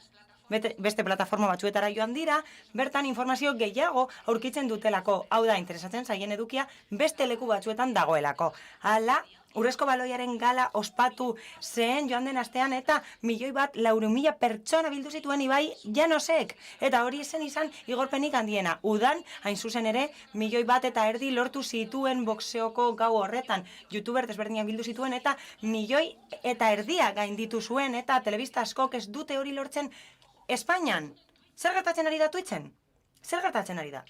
beste plataforma batzuetara joan dira, bertan informazio gehiago aurkitzen dutelako. Hau da, interesatzen zaien edukia beste leku batzuetan dagoelako. Hala, Urrezko baloiaren gala ospatu zen joan den astean eta 1.400.000 pertsona bildu zituen Ibai Llanosek. Eta hori zen izan igorpenik handiena. Udan, hain zuzen ere, 1.100.000 lortu zituen boxeoko gau horretan. YouTuber desberdinak bildu zituen eta 1.500.000 gainditu zuen eta telebista askok ez dute hori lortzen Espainian. Zer gertatzen ari da Twitchen? Zer gertatzen ari da?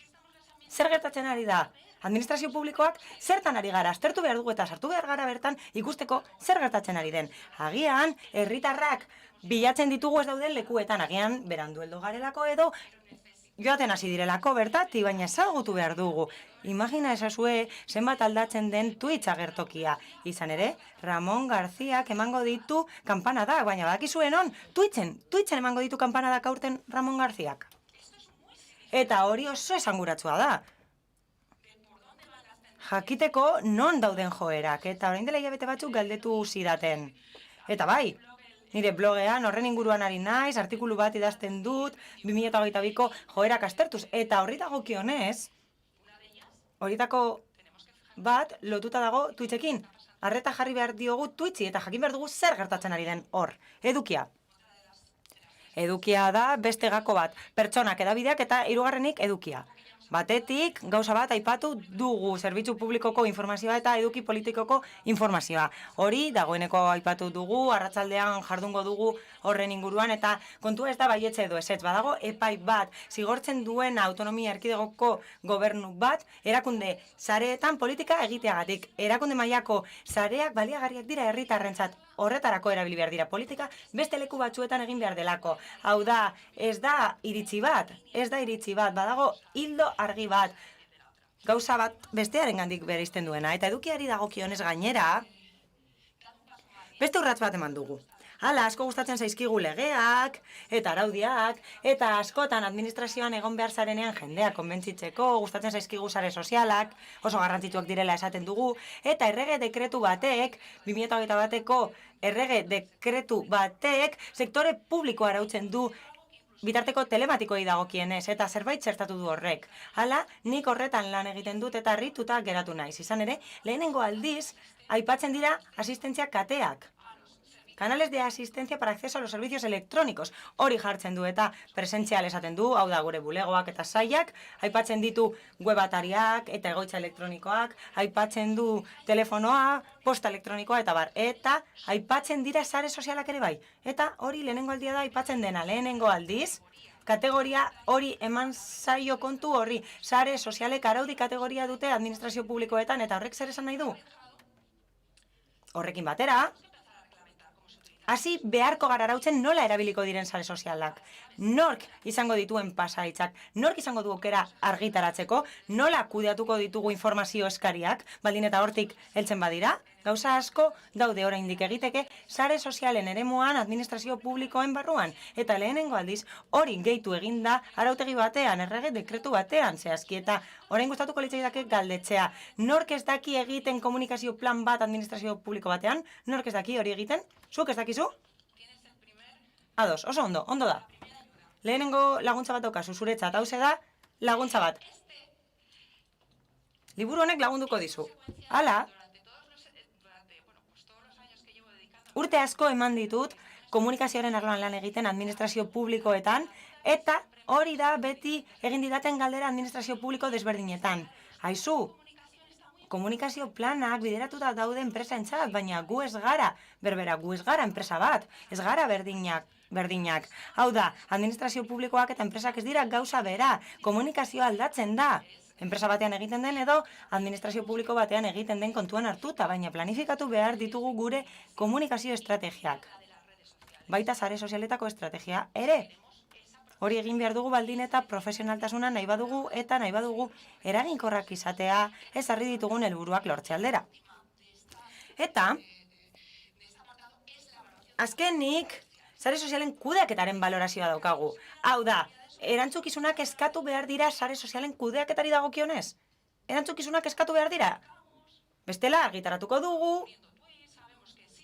Zer gertatzen ari da? Administrazio publikoak zertan ari gara, aztertu behar dugu eta sartu behar gara bertan ikusteko zer gertatzen ari den. Agian, herritarrak bilatzen ditugu ez dauden lekuetan, agian berandu heldu garelako edo joaten hasi direlako bertati, baina ezagutu behar dugu. Imagina ezazue zenbat aldatzen den Twitch agertokia. Izan ere, Ramon Garziak emango ditu kanpanadak, baina badakizuen on, Twitchen emango ditu kanpanadak aurten Ramon Garziak. Eta hori oso esanguratsua da. Jakiteko non dauden joerak, eta orain dela hilabete batzuk galdetu zidaten. Eta bai, nire blogean, horren inguruan ari naiz, artikulu bat idazten dut, 2022ko joerak aztertuz, eta horri dagokionez, horietako bat lotuta dago Twitchekin. Arreta jarri behar diogu Twitchi eta jakin behar dugu zer gertatzen ari den hor. Edukia. Edukia da beste gako bat. Pertsonak, edabideak eta hirugarrenik edukia. Batetik, gauza bat aipatu dugu zerbitzu publikoko informazioa eta eduki politikoko informazioa. Hori, dagoeneko aipatu dugu, arratsaldean jardungo dugu horren inguruan, eta kontua ez da baietze edo ezetz. Badago epai bat, zigortzen duen autonomia erkidegoko gobernu bat, erakunde sareetan politika egiteagatik. Erakunde mailako sareak baliagarriak dira herritarrentzat. Horretarako erabili behar dira politika, beste leku batzuetan egin behar delako. Hau da, ez da iritzi bat, badago hildo argi bat, gauza bat bestearen gandik bereizten duena, eta edukiari dagokionez gainera, beste urratz bat eman dugu. Hala, asko gustatzen zaizkigu legeak, eta araudiak, eta askotan administrazioan egon behar zarenean jendea konbentzitzeko, gustatzen zaizkigu sare sozialak, oso garrantzituak direla esaten dugu, eta errege dekretu batek, 2021ko errege dekretu batek, sektore publikoa arautzen du bitarteko telematikoei dagokienez, eta zerbait zertatu du horrek. Hala, nik horretan lan egiten dut eta harrituta geratu naiz. Izan ere, lehenengo aldiz, aipatzen dira asistentzia kateak. Canales de asistencia para acceso a los servicios electrónicos. Hori jartzen du eta presentzial esaten du, hau da gure bulegoak eta saiak, aipatzen ditu webatariak eta egoitza elektronikoak, aipatzen du telefonoa, posta elektronikoa eta bar. Eta aipatzen dira sare sozialak ere bai. Eta hori lehenengo aldia da aipatzen dena, lehenengo aldiz, kategoria hori eman zaio kontu horri. Sare sozialek araudi kategoria dute administrazio publikoetan, eta horrek zer esan nahi du? Horrekin batera, hasi beharko gara arautzen nola erabiliko diren sare sozialak. Nork izango dituen pasaitzak, nork izango du aukera argitaratzeko, nola kudeatuko ditugu informazio eskariak, baldin eta hortik heltzen badira, gauza asko daude oraindik egiteke sare sozialen eremuan administrazio publikoen barruan, eta lehenengo aldiz hori gehitu eginda arautegi batean, errege dekretu batean zehazki, eta orain gustatuko litzaidake galdetzea. Nork ez daki egiten komunikazio plan bat administrazio publiko batean? Nork ez daki hori egiten? Zuk ez dakizu? Ados, oso ondo da. Lehenengo laguntza bat daukazu zuretzat, hauze da laguntza bat. Liburu honek lagunduko dizu. Hala, urte asko eman ditut komunikazioaren arloan lan egiten administrazio publikoetan, eta hori da beti egin didaten galdera administrazio publiko desberdinetan. Aizu, komunikazio planak bideratuta daude enpresaentzat, baina gu ez gara berbera, gu ez gara enpresa bat, ez gara berdinak. Hau da, administrazio publikoak eta enpresak ez dira gauza bera, komunikazioa aldatzen da. Enpresa batean egiten den edo administrazio publiko batean egiten den kontuan hartuta, baina planifikatu behar ditugu gure komunikazio estrategiak. Baita sare sozialetako estrategia ere. Hori egin behar dugu baldin eta profesionaltasuna nahi badugu eta nahi badugu eraginkorrak izatea ezarri ditugun helburuak lortze aldera. Eta, azkenik, sare sozialen kudeaketaren balorazioa daukagu. Hau da, erantzukizunak eskatu behar dira sare sozialen kudeaketari dagokionez? Erantzukizunak eskatu behar dira? Bestela, argitaratuko dugu,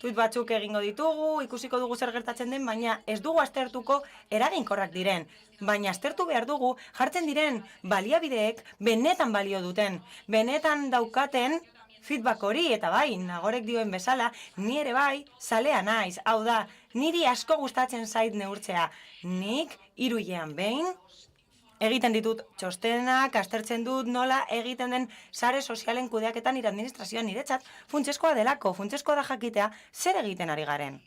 tweet batzuk egingo ditugu, ikusiko dugu zer gertatzen den, baina ez dugu aztertuko eraginkorrak diren. Baina aztertu behar dugu jartzen diren baliabideek benetan balio duten, benetan daukaten feedback hori, eta bai, Nagorek dioen bezala, ni ere bai, zalea naiz. Hau da, niri asko gustatzen zait neurtzea. Nik, 3 hilean behin, egiten ditut txostenak, aztertzen dut nola egiten den sare sozialen kudeaketan nire administrazioan niretzat, funtsezkoa delako, funtsezkoa da jakitea zer egiten ari garen.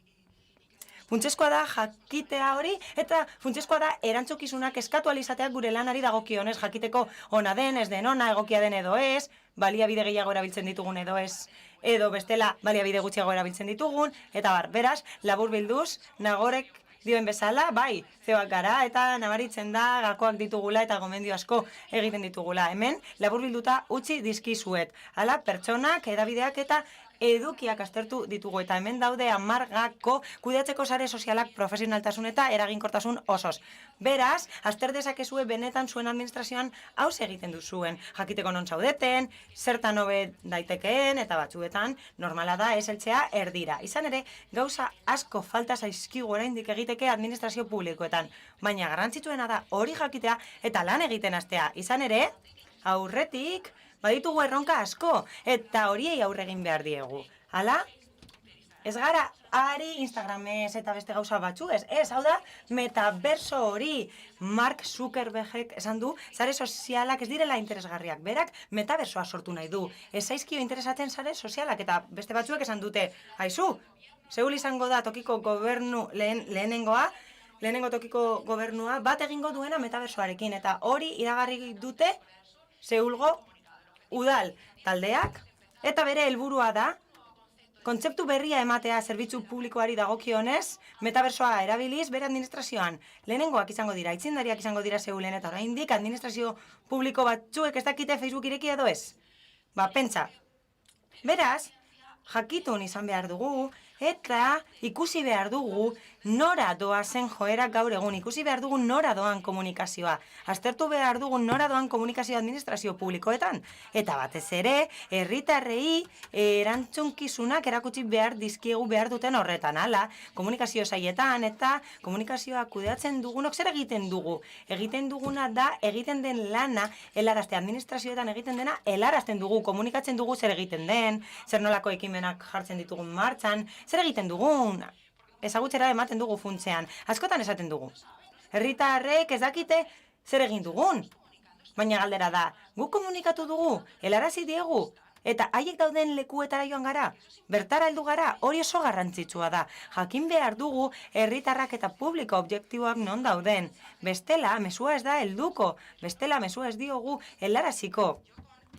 Funtsezkoa da jakitea hori, eta funtsezkoa da erantzukizunak eskatu alizateak gure lanari dagokionez jakiteko ona den, ez den ona, egokia den edo ez, baliabide gehiago erabiltzen ditugun edo ez, edo bestela baliabide gutxiago erabiltzen ditugun, eta beraz, laburbilduz, Nagorek dioen bezala, bai, zeoak gara, eta nabaritzen da gakoak ditugula eta gomendio asko egiten ditugula. Hemen, laburbilduta utzi dizkizuet. Hala, pertsonak, edabideak eta edukiak aztertu ditugu eta hemen daude 10 gako kudeatzeko sare sozialak profesionaltasun eta eraginkortasun osoz. Beraz, azter dezakezue benetan zuen administrazioan hauz egiten duzuen. Jakiteko non zaudeten, zertan hobe daitekeen eta batzuetan normala da ez heltzea erdira. Izan ere, gauza asko falta zaizkigu oraindik egiteke administrazio publikoetan. Baina garrantzitsuena da hori jakitea eta lan egiten hastea. Izan ere, aurretik baditugu erronka asko, eta horiei aurre egin behar diegu. Hala, ez gara ari Instagramez eta beste gauza batzuez. Ez, hau da, metaverso hori. Mark Zuckerbergek esan du, sare sozialak ez direla interesgarriak. Berak, metaversoa sortu nahi du. Ez zaizkio interesatzen sare sozialak, eta beste batzuek esan dute, aizu, Seul izango da tokiko gobernu lehenengo tokiko gobernua bat egingo duena metaversoarekin, eta hori iragarri dute Seulgo udal taldeak, eta bere helburua da kontzeptu berria ematea zerbitzu publikoari dagokionez, metaversoa erabiliz bere administrazioan. Lehenengoak izango dira, aitzindariak izango dira Seulen, eta oraindik administrazio publiko batzuek ez dakite Facebook irekia edo ez. Pentsa. Beraz, jakitun izan behar dugu, eta ikusi behar dugu nora doazen joera gaur egun, ikusi behar dugu nora doan komunikazioa. Aztertu behar dugu nora doan komunikazioa administrazio publikoetan. Eta batez ere, herritarrei erantzunkizunak erakutsi behar dizkiegu behar duten horretan. Hala, komunikazio saietan eta komunikazioa kudeatzen dugunok zer egiten dugu. Egiten duguna da, egiten den lana, helarazte administrazioetan egiten dena, helarazten dugu, komunikatzen dugu zer egiten den, zer nolako ekimenak jartzen ditugun martxan, zer egiten dugun, ezagutzera ematen dugu funtzean, askotan esaten dugu. Herritarrek ez dakite zer egin dugun, baina galdera da, guk komunikatu dugu, helarazi diegu, eta haiek dauden lekuetara joan gara, bertara heldu gara, hori oso garrantzitsua da. Jakin behar dugu herritarrak eta publiko objektiboak non dauden. Bestela, mesua ez da helduko, bestela mesua ez diogu helaraziko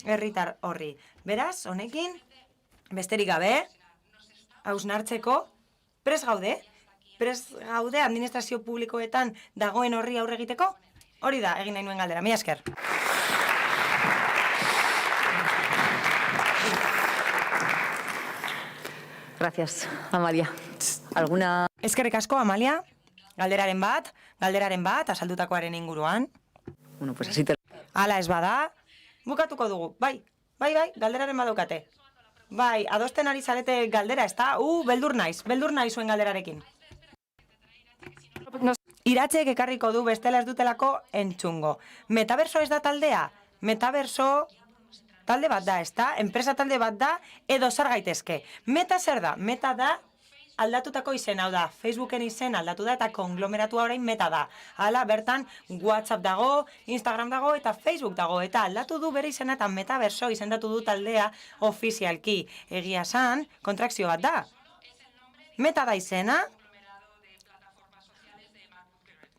herritar horri. Beraz, honekin, besterik gabe, hausnartzeko, prest gaude administrazio publikoetan dagoen horri aurre egiteko? Hori da, egin nahi nuen galdera, mila esker. Gracias, Amalia. ¿Alguna...? Eskerrik asko, Amalia. Galderaren bat, azaldutakoaren inguruan. Bueno, pues así te... Hala ez bada, bukatuko dugu. Bai, galderaren badaukate. Bai, adosten ari zarete galdera, ez da? Beldur naiz zuen galderarekin. Iratxek ekarriko du bestela ez dutelako entzungo. Metaverso ez da taldea? Metaverso talde bat da, ez da? Enpresa talde bat da, edo zer gaitezke. Meta zer da? Meta da aldatutako izen, hau da, Facebooken izen aldatu da eta konglomeratua orain Meta da. Hala, bertan WhatsApp dago, Instagram dago eta Facebook dago. Eta aldatu du bere izena eta Metaverso izendatu du taldea ofizialki. Egia esan, kontrakzio bat da. Meta da izena,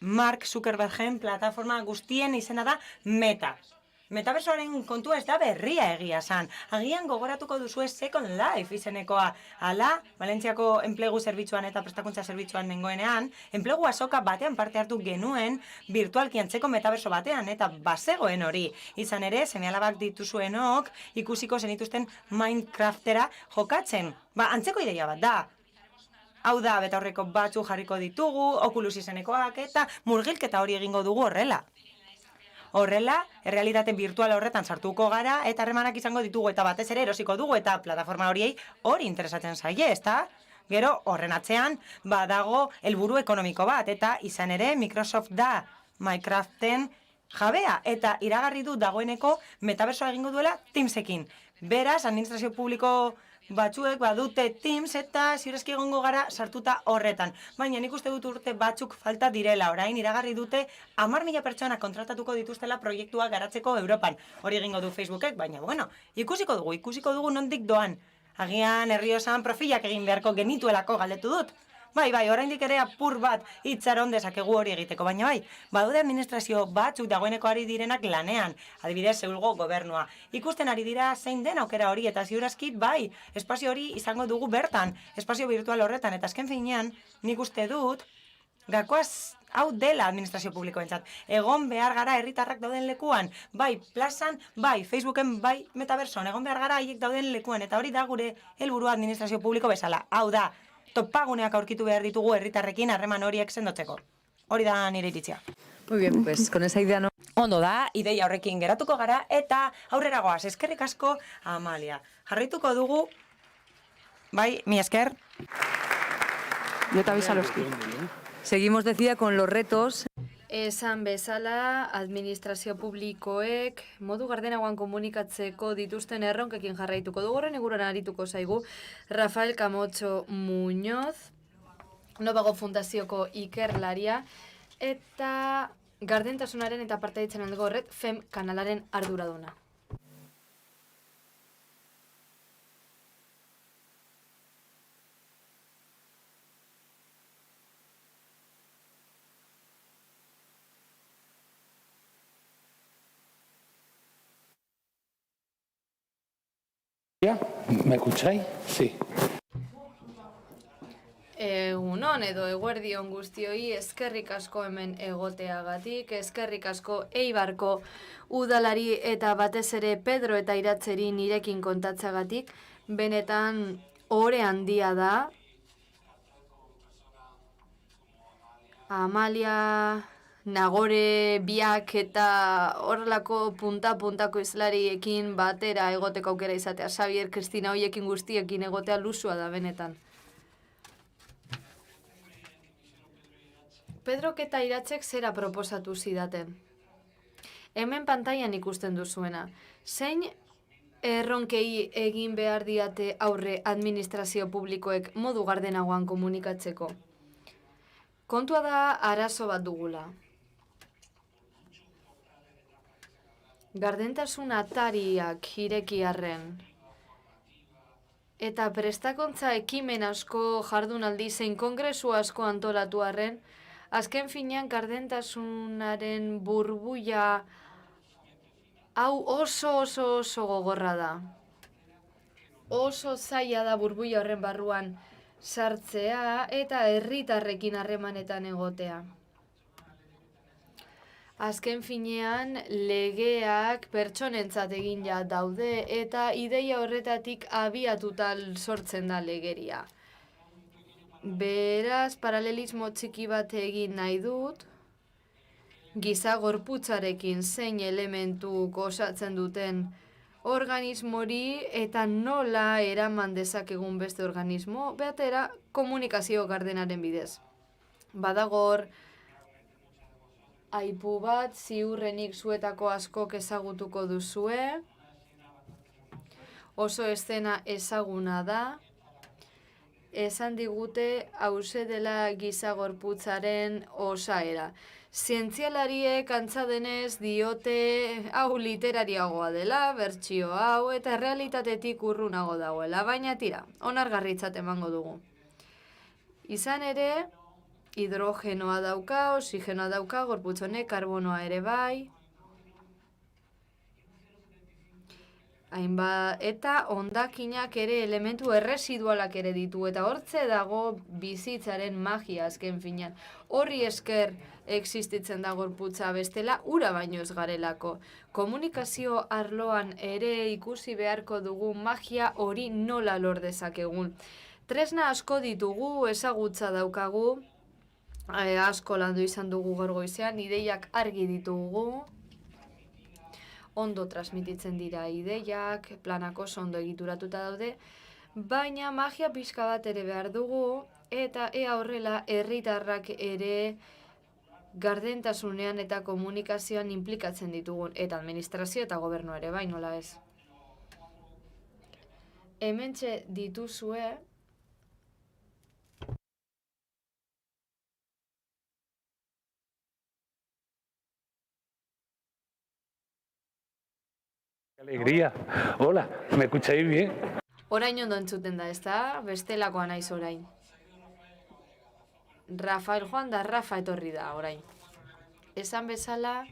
Mark Zuckerbergen plataforma guztien izena da Meta. Metaversoaren kontua ez da berria egia esan. Agian gogoratuko duzue Second Life izenekoa. Hala, Valentziako enplegu zerbitzuan eta prestakuntza zerbitzuan nengoenean, enplegu azoka batean parte hartu genuen virtualki antzeko metaverso batean eta bazegoen hori. Izan ere, seme-alabak dituzuenok ikusiko zenituzten Minecraftera jokatzen. Antzeko ideia bat da. Hau da, betaurreko batzu jarriko ditugu, Oculus izenekoak eta murgilketa hori egingo dugu horrela. Horrela, errealitate virtual horretan sartuko gara eta harremanak izango ditugu eta batez ere erosiko dugu eta plataforma horiei hori interesatzen zaie, ezta? Gero, horren atzean, badago helburu ekonomiko bat eta izan ere Microsoft da Minecraften jabea eta iragarri du dagoeneko metaversoa egingo duela Teamsekin. Beraz, administrazio publiko batzuek badute Teams eta ziurezki egongo gara sartuta horretan. Baina nik uste dut urte batzuk falta direla, orain iragarri dute 10.000 pertsona kontratatuko dituztela proiektua garatzeko Europan. Hori egingo du Facebookek, baina bueno, ikusiko dugu nondik doan. Agian Herriosan profilak egin beharko genituelako galdetu dut. Bai, oraindik ere apur bat itxaron dezakegu hori egiteko, baina badaude administrazio batzuk dagoeneko ari direnak lanean, adibidez Seulgo gobernua. Ikusten ari dira zein den aukera hori eta ziurazki espazio hori izango dugu bertan, espazio virtual horretan, eta azken finean nik uste dut gakoaz hau dela administrazio publikoentzat. Egon behar gara herritarrak dauden lekuan, bai plazan, bai Facebooken, bai metaversoan, egon behar gara haiek dauden lekuan, eta hori da gure helburua administrazio publiko bezala. Hau da, topaguneak aurkitu behar ditugu herritarrekin harreman horiek sendotzeko. Hori da nire iritzia. Muy bien, pues con esa idea no. Ondo da, ideia horrekin geratuko gara, eta aurrera goaz, eskerrik asko Amalia. Jarraituko dugu, bai, mi esker. Jota Bizaloski. Seguimos, decía, con los retos. Esan bezala, administrazio publikoek modu gardenagoan komunikatzeko dituzten erronkekin jarraituko dugu, horren inguruan arituko zaigu Rafael Camotxo Muñoz, Novago Fundazioko ikerlaria, eta gardentasunaren eta partaitzen aldeko Red Fem kanalaren arduraduna. ¿Me escucháis? Sí. Egunon edo eguerdion guztioi eskerrik asko hemen egoteagatik, eskerrik asko Eibarko udalari eta batez ere Pedro eta Iratzeri nirekin kontatzeagatik, benetan ohore handia da. Amalia, Nagore, biak eta horrelako punta-puntako izlariekin batera egoteko aukera izatea. Xavier, Kristina, hoiekin guztiekin egotea lusua da benetan. Pedrok eta Iratzek zera proposatu zidaten. Hemen pantailan ikusten duzuena. Zein erronkei egin behar diate aurre administrazio publikoek modu gardenagoan komunikatzeko? Kontua da arazo bat dugula. Gardentasun atariak ireki arren. Eta prestakuntza ekimen asko jardunaldi zein kongresu asko antolatu arren, azken finean gardentasunaren burbuila hau oso gogorra da. Oso zaila da burbuila horren barruan sartzea eta herritarrekin harremanetan egotea. Azken finean legeak pertsonentzat egin ja daude eta ideia horretatik abiatuta sortzen da legeria. Beraz, paralelismo txiki bat egin nahi dut, giza gorputzarekin zein elementu osatzen duten organismori eta nola eraman dezakegun beste organismo, behatera komunikazio gardenaren bidez. Badagor, aipu bat, ziurrenik zuetako askok ezagutuko duzue, oso eszena ezaguna da, esan digute hauxe dela giza gorputzaren osaera. Zientzialariek antza denez diote hau literariagoa dela, bertsio hau, eta realitatetik urrunago dagoela, baina tira, onargarritzat emango dugu. Izan ere, hidrogenoa dauka, oxigenoa dauka, gorputz honek, karbonoa ere bai, eta hondakinak ere elementu erresidualak ere ditu, eta hortze dago bizitzaren magia azken finean. Horri esker existitzen da gorputza, bestela ura baino ez garelako. Komunikazio arloan ere ikusi beharko dugu magia hori nola lor dezakegun. Tresna asko ditugu, ezagutza daukagu, asko landu izan dugu gaur goizean, ideiak argi ditugu, ondo transmititzen dira ideiak, planak oso ondo egituratuta daude, baina magia pixka bat ere behar dugu, eta ea horrela herritarrak ere gardentasunean eta komunikazioan inplikatzen ditugun, eta administrazio eta gobernu ere bai, nola ez. Hementxe dituzue, Alegría. Hola, ¿me escucháis bien? orain ondo entzuten da, ezta? Bestelakoa naiz orain. Rafael joan da, Rafa etorri da orain. Esan bezala,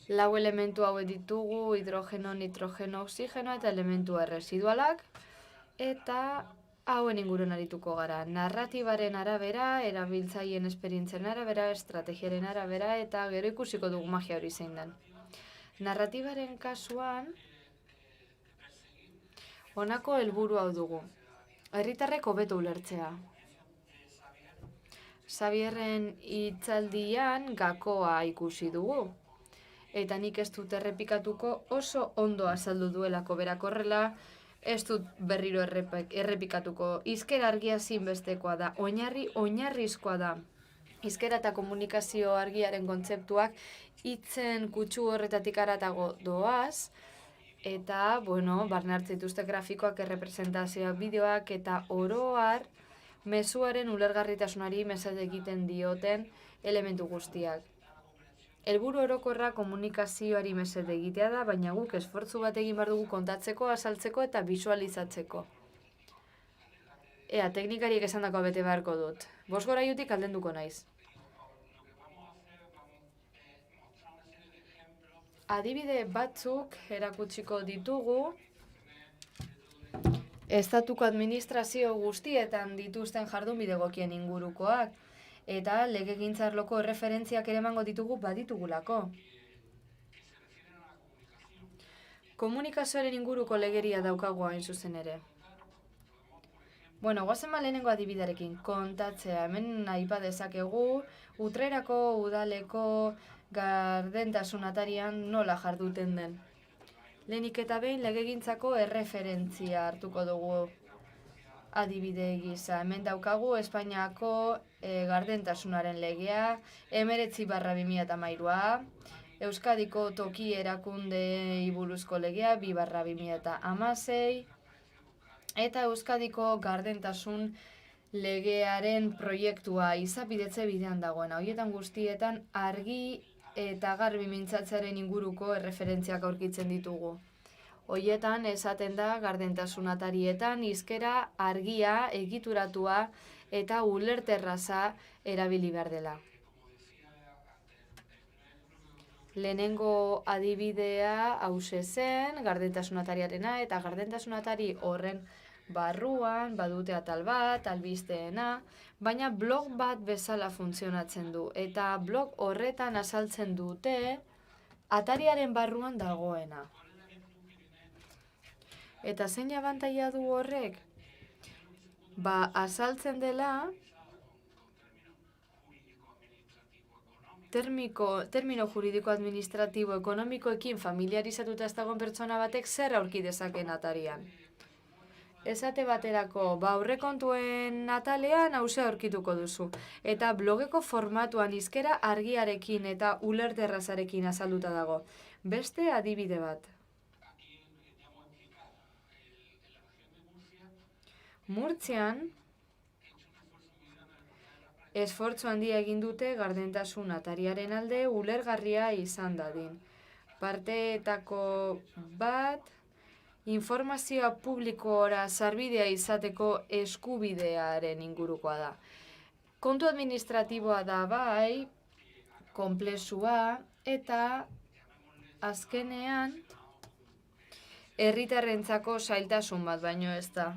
lau elementu hauek ditugu, hidrogeno, nitrogeno, oxigeno eta elementu erresidualak. Eta Hauen inguruan arituko gara. Narratibaren arabera, erabiltzaileen esperientzien arabera, estrategiaren arabera, eta gero ikusiko dugu magia hori zein den. Narratibaren kasuan, honako helburu hau dugu. Herritarrek hobeto ulertzea. Xabierren hitzaldian gakoa ikusi dugu. Eta nik ez dut errepikatuko, oso ondo azaldu duelako berak horrela, ez dut berriro errepikatuko. Hizkera argia zinbestekoa da, oinarrizkoa da. Hizkera eta komunikazio argiaren kontzeptuak hitzen kutsu horretatik haratago doaz, eta, barne hartzen dituzte grafikoak, errepresentazioak, bideoak, eta oroar, mezuaren ulergarritasunari mesede egiten dioten elementu guztiak. Helburu orokorra komunikazioari mesede egitea da, baina guk esfortzu bat egin behar dugu kontatzeko, azaltzeko eta bisualizatzeko. Teknikariek esandakoa bete beharko dut. 5 goraiutik aldenduko naiz. Adibide batzuk erakutsiko ditugu, estatuko administrazio guztietan dituzten jardunbide egokien ingurukoak, eta legegintza arloko erreferentziak ere emango ditugu baditugulako. Komunikazioaren inguruko legeria daukagu hain zuzen ere. Goazen lehenengo adibidarekin, kontatzea. Hemen aipa dezakegu, Utrerako udaleko gardentasun atarian nola jarduten den. Lehenik eta behin legegintzako erreferentzia hartuko dugu adibide gisa. Hemen daukagu Espainiako gardentasunaren legea, 19/2013a, Euskadiko toki erakundei buruzko legea, 2/2016, eta Euskadiko gardentasun legearen proiektua izapidetze bidean dagoena. Horietan guztietan argi eta garbi mintzatzearen inguruko erreferentziak aurkitzen ditugu. Horietan esaten da gardentasun atarietan hizkera argia, egituratua eta ulerterraza erabili behar dela. Lehenengo adibidea hause zen, gardentasun atariarena, eta gardentasun atari horren barruan badute atal bat, albisteena, baina blog bat bezala funtzionatzen du, eta blog horretan azaltzen dute atariaren barruan dagoena. Eta zein abantaila du horrek? Azaltzen dela termino juridiko administratibo ekonomikoekin familiarizatuta ez dagoen pertsona batek zer aurki dezaken atarian. Esate baterako, aurrekontuen atalean hause aurkituko duzu. Eta blogeko formatuan hizkera argiarekin eta ulerterrazarekin azalduta dago. Beste adibide bat. Murtzian, esfortzu handia egin dute gardentasun atariaren alde ulergarria izan dadin. Parteetako bat, informazioa publikora sarbidea izateko eskubidearen ingurukoa da. Kontu administratiboa da bai, konplexua, eta azkenean herritarrentzako zailtasun bat baino ez da.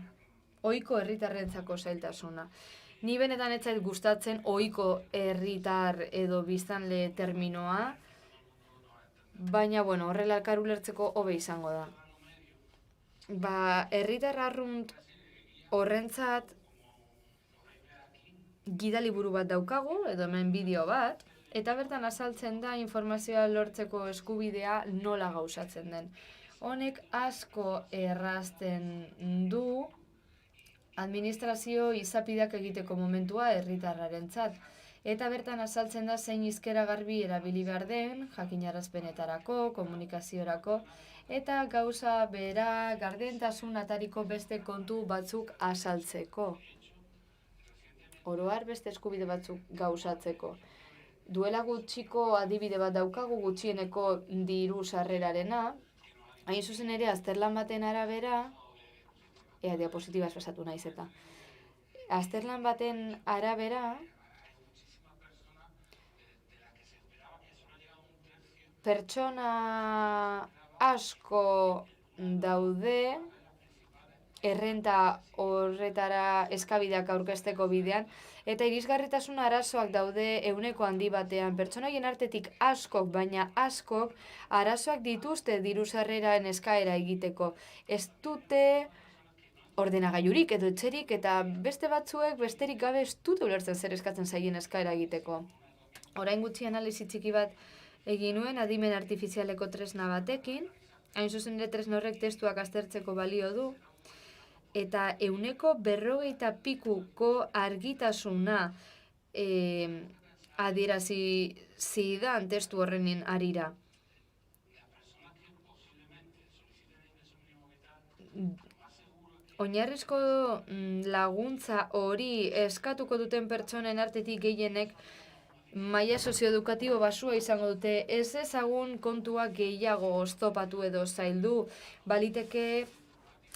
Ohiko herritarrentzako zailtasuna. Ni benetan ez zait gustatzen ohiko herritar edo biztanle terminoa, baina horrela elkar ulertzeko hobe izango da. Herritar arrunt horrentzat gidaliburu bat daukagu, edo hemen bideo bat, eta bertan azaltzen da informazioa lortzeko eskubidea nola gauzatzen den. Honek asko errazten du administrazio izapideak egiteko momentua herritarrarentzat. Eta bertan azaltzen da zein hizkera garbi erabili behar den, jakinarazpenetarako, komunikaziorako, eta gauza bera gardentasun atariko beste kontu batzuk azaltzeko. Oro har beste eskubide batzuk gauzatzeko. Duela gutxiko adibide bat daukagu gutxieneko diru sarrerarena, hain zuzen ere azterlan baten arabera, diapositibaz pasatu naiz eta. Azterlan baten arabera, pertsona asko daude errenta horretara eskabideak aurkezteko bidean, eta irisgarritasun arazoak daude ehuneko handi batean. Pertsona horien artetik askok, baina askok, arazoak dituzte diru sarreraren eskaera egiteko. Ez dute ordenagailurik edo etxerik, eta beste batzuek besterik gabe ez dute ulertzen zer eskatzen zaien eskaera egiteko. Orain gutxi analisi txiki bat egin nuen adimen artifizialeko tresna batekin, hain zuzen ere tresna horrek testuak aztertzeko balio du, eta ehuneko 50% argitasuna adierazi zidan testu horrenin arira. Oinarrizko laguntza hori eskatuko duten pertsonen artetik gehienek maila sozioedukatibo basua izango dute. Ez ezagun kontuak gehiago oztopatu edo zaildu, baliteke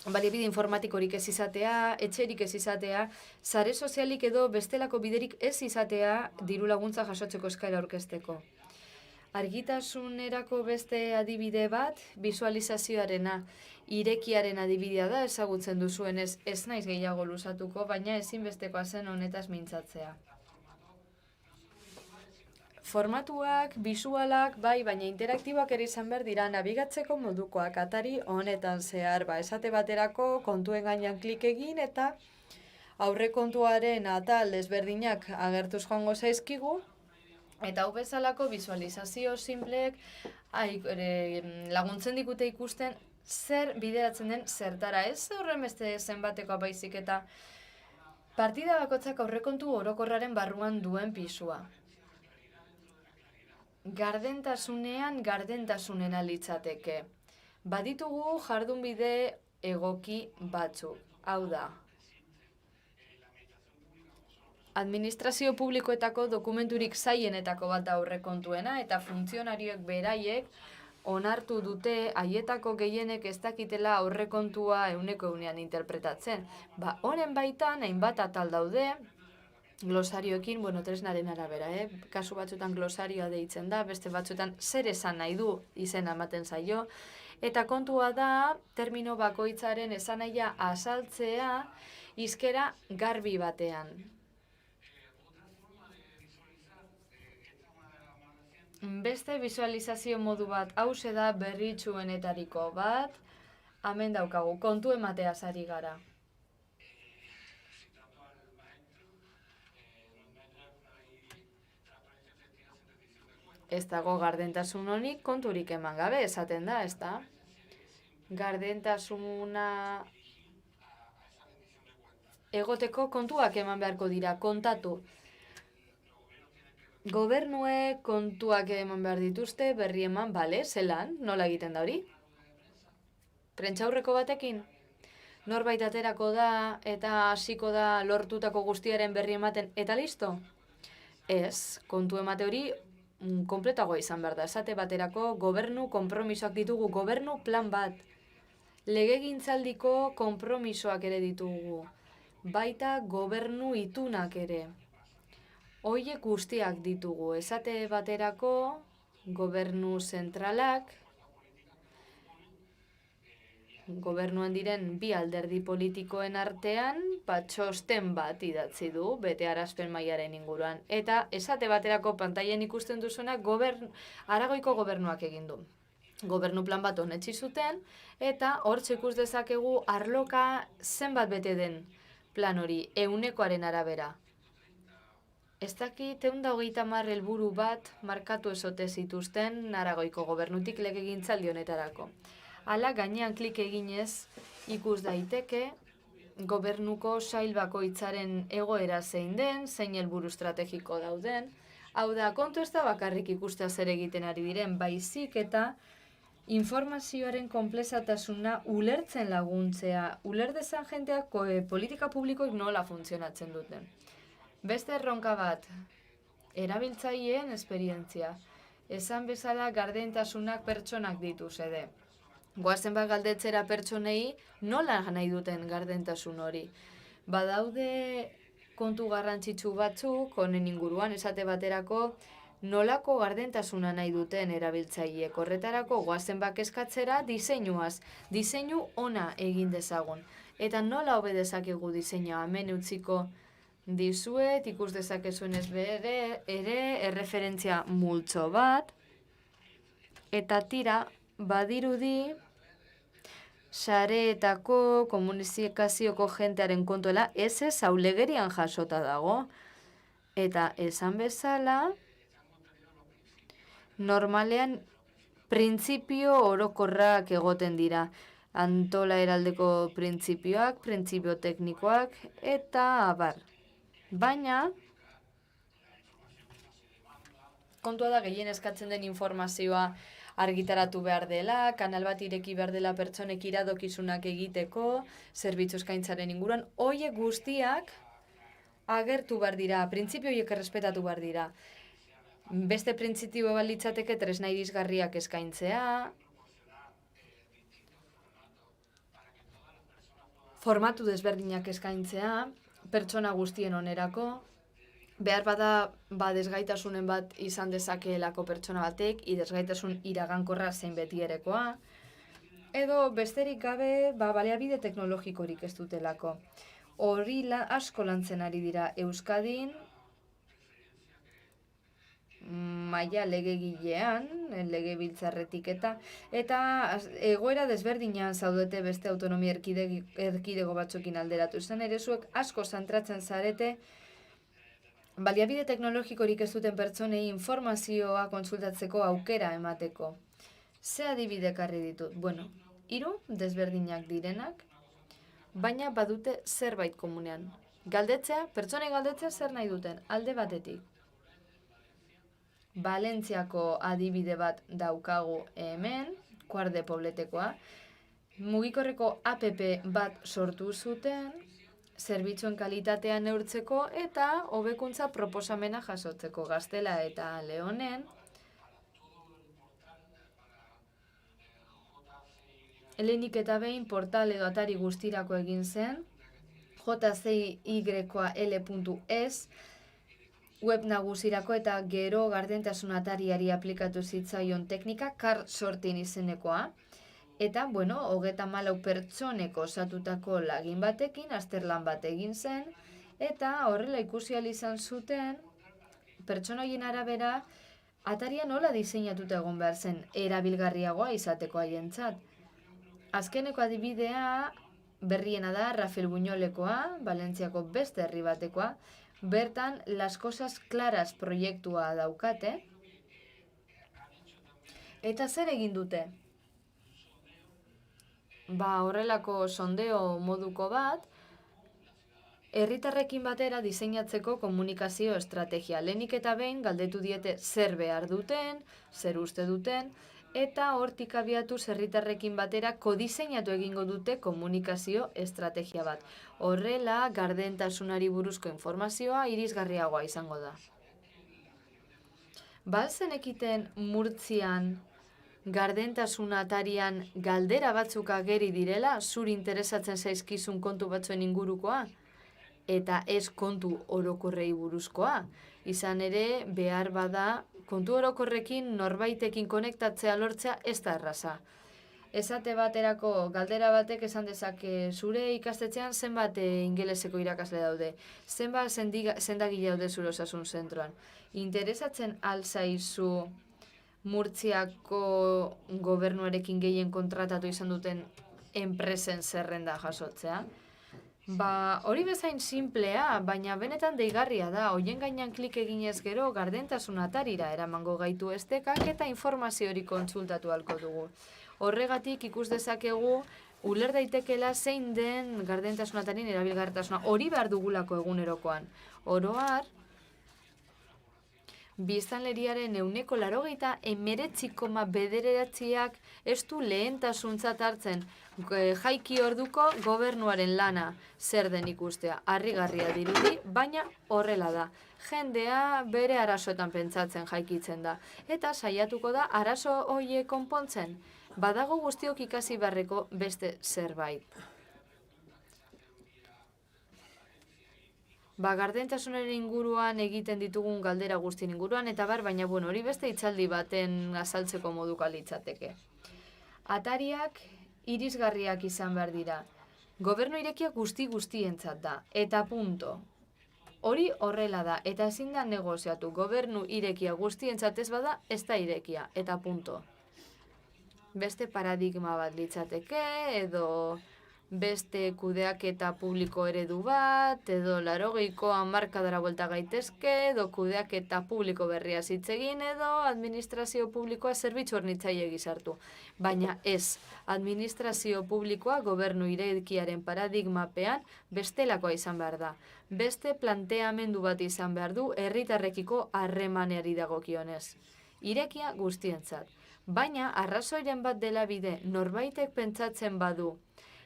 baliabide informatikorik ez izatea, etxerik ez izatea, sare sozialik edo bestelako biderik ez izatea diru laguntza jasotzeko eskaera aurkezteko. Argitasunerako beste adibide bat, bisualizazioarena, irekiaren adibidea da ezagutzen duzuenez, ez naiz gehiago luzatuko, baina ezinbestekoa zen honetaz mintzatzea. Formatuak, bisualak, bai, baina interaktiboak ere izan behar dira nabigatzeko modukoak atari honetan zehar, esate baterako kontuen gainean klik egin eta aurrekontuaren atal desberdinak agertuz joango zaizkigu, eta hau bezalako bisualizazio simpleek laguntzen digute ikusten zer bideratzen den zertara, ez horren beste zenbatekoa baizik eta partida bakoitzak aurrekontu orokorraren barruan duen pisua. Gardentasunean gardentasuna litzateke. Baditugu jardunbide egoki batzuk. Hau da. Administrazio publikoetako dokumenturik zailenetako bat aurrekontuena eta funtzionarioek beraiek onartu dute haietako gehienek ez dakitela aurrekontua 100% interpretatzen. Honen baitan hainbat atal daude, glosarioekin, tresnaren arabera, kasu batzutan glosarioa deitzen da, beste batzutan zer esan nahi du izena ematen zaio, eta kontua da termino bakoitzaren esanahia azaltzea hizkera garbi batean. Beste bisualizazio modu bat, hause da berritsuenetariko bat, hemen daukagu, kontu emateaz ari gara. Ez dago gardentasun honik konturik eman gabe, esaten da, ez da? Gardentasuna egoteko kontuak eman beharko dira, kontatu. Gobernuek kontuak eman behar dituzte, berri eman, bale, zelan, nola egiten da hori? Prentsaurreko batekin? Norbait aterako da eta hasiko da lortutako guztiaren berri ematen, eta listo? Ez, kontu emate hori konpletagoa izan behar da. Esate baterako gobernu konpromisoak ditugu, gobernu plan bat. Legegintzaldiko konpromisoak ere ditugu. Baita gobernu itunak ere. Horiek guztiak ditugu. Esate baterako gobernu zentralak, gobernuan diren bi alderdi politikoen artean, txosten bat idatzi du, betearazpen mailaren inguruan. Eta esate baterako pantailen ikusten duzuna, Aragoiko gobernuak egin du. Gobernu plan bat onetsi zuten, eta hor ikus dezakegu arloka zenbat bete den plan hori, 100%aren arabera. Ez dakit 130 helburu bat markatu ezote zituzten Aragoiko gobernutik legegintzaldi honetarako. Hala gainean klik eginez ikus daiteke gobernuko sail bakoitzaren egoera zein den, zein helburu estrategiko dauden. Hau da, kontu ez da bakarrik ikustea zer egiten ari diren, baizik eta informazioaren konplexutasuna ulertzen laguntzea, uler dezan jenteak politika publikoek nola funtzionatzen duten. Beste erronka bat, erabiltzaileen esperientzia. Esan bezala gardentasunak pertsonak ditu xede. Goazen bat galdetzera pertsonei nola nahi duten gardentasun hori. Badaude kontu garrantzitsu batzuk, honen inguruan esate baterako, nolako gardentasuna nahi duten erabiltzaileek. Horretarako goazen eskatzera diseinuaz, diseinu ona egin dezagun. Eta nola hobe dezakegu diseinua, hemen utziko dizuet, ikus dezakezuen ez ere erreferentzia multzo bat, eta tira, badirudi, sareetako komunikazioko jentearen kontuela ez aulegerian jasota dago. Eta esan bezala, normalean printzipio orokorrak egoten dira. Antola eraldeko printzipioak, printzipio teknikoak, eta abar. Baina, kontua da gehien eskatzen den informazioa argitaratu behar dela, kanal bat ireki behar dela pertsonek iradokizunak egiteko, zerbitzu eskaintzaren inguruan, horiek guztiak agertu behar dira, printzipio horiek errespetatu behar dira. Beste printzipio balitzateke tresna irisgarriak eskaintzea, formatu desberdinak eskaintzea, pertsona guztien onerako, behar bada desgaitasunen bat izan dezakeelako pertsona batek, desgaitasun iragankorra zein betierekoa, edo besterik gabe baliabide teknologikorik ez dutelako. Hori asko lantzen ari dira Euskadin, maila legegilean, legebiltzarretik eta egoera desberdinan zaudete beste autonomia erkidego batzuekin alderatu. Izan ere zuek asko zentratzen zarete baliabide teknologikorik ez duten pertsonei informazioa konsultatzeko aukera emateko. Ze adibide ekarri ditut? Bueno, 3 desberdinak direnak, baina badute zerbait komunean. Galdetzea, pertsonei galdetzea zer nahi duten, alde batetik. Valentziako adibide bat daukagu hemen, Kuarde Pobletekoa, mugikorreko app bat sortu zuten, zerbitzuen kalitatea neurtzeko eta hobekuntza proposamena jasotzeko. Gaztela eta Leonen, lehenik eta behin portal edo atari guztirako egin zen, jcyl.es, web nagusirako eta gero gardentasun atariari aplikatu zitzaion teknika car sortin izenekoa. Eta, 34 pertsoneko osatutako lagin batekin, azterlan bat egin zen, eta horrela ikusi ahal izan zuten, pertsonoien arabera, ataria nola diseinatuta egon behar zen erabilgarriagoa izateko haientzat. Azkeneko adibidea berriena da Rafael Buñolekoa, Valentziako beste herri batekoa, bertan Las Cosas Claras proiektua daukate. Eta zer egin dute? Horrelako sondeo moduko bat, herritarrekin batera diseinatzeko komunikazio estrategia. Lehenik eta behin galdetu diete zer behar duten, zer uste duten, eta hortik abiatuz herritarrekin batera kodiseinatu egingo dute komunikazio estrategia bat. Horrela, gardentasunari buruzko informazioa irisgarriagoa izango da. Zenekiten Murtzian gardentasun atarian galdera batzuk ageri direla, zuri interesatzen zaizkizun kontu batzuen ingurukoa, eta ez kontu orokorrei buruzkoa. Izan ere, behar bada, kontu orokorrekin norbaitekin konektatzea lortzea ez da erraza. Esate baterako galdera batek esan dezake zure ikastetxean zenbat ingeleseko irakasle daude, zenbat sendagile daude zure osasun zentroan. Interesatzen alzaizu Murtziako gobernuarekin gehien kontratatu izan duten enpresen zerrenda jasotzea? Hori bezain simplea, baina benetan deigarria da, hoien gainean klik eginez gero gardentasun atarira eramango gaitu estekak eta informazio hori kontsultatu ahalko dugu. Horregatik ikus dezakegu uler daitekela zein den gardentasun atarien erabilgarritasuna, hori behar dugulako egunerokoan. Oro har, biztanleriaren 89,9%ak ez du lehentasuntzat hartzen jaiki orduko gobernuaren lana zer den ikustea. Harrigarria dirudi, baina horrela da. Jendea bere arazoetan pentsatzen jaikitzen da. Eta saiatuko da arazo horiek konpontzen. Badago guztiok ikasi beharreko beste zerbait. gardentasunaren inguruan egiten ditugun galdera guztien inguruan, eta baina hori beste hitzaldi baten azaltzeko moduko litzateke. Atariak irisgarriak izan behar dira. Gobernu irekia guztientzat da, eta punto. Hori horrela da, eta ezin da negoziatu. Gobernu irekia guztientzat ez bada, ez da irekia, eta punto. Beste paradigma bat litzateke, edo beste kudeaketa publiko eredu bat, edo 80ko hamarkadara buelta gaitezke, edo kudeaketa publiko berria hitz egin, edo administrazio publikoa zerbitzu hornitzaile gizartu. Baina ez, administrazio publikoa gobernu irekiaren paradigmapean bestelakoa izan behar da. Beste planteamendu bat izan behar du herritarrekiko harremaneari dagokionez. Irekia guztientzat. Baina arrazoiren bat dela bide norbaitek pentsatzen badu,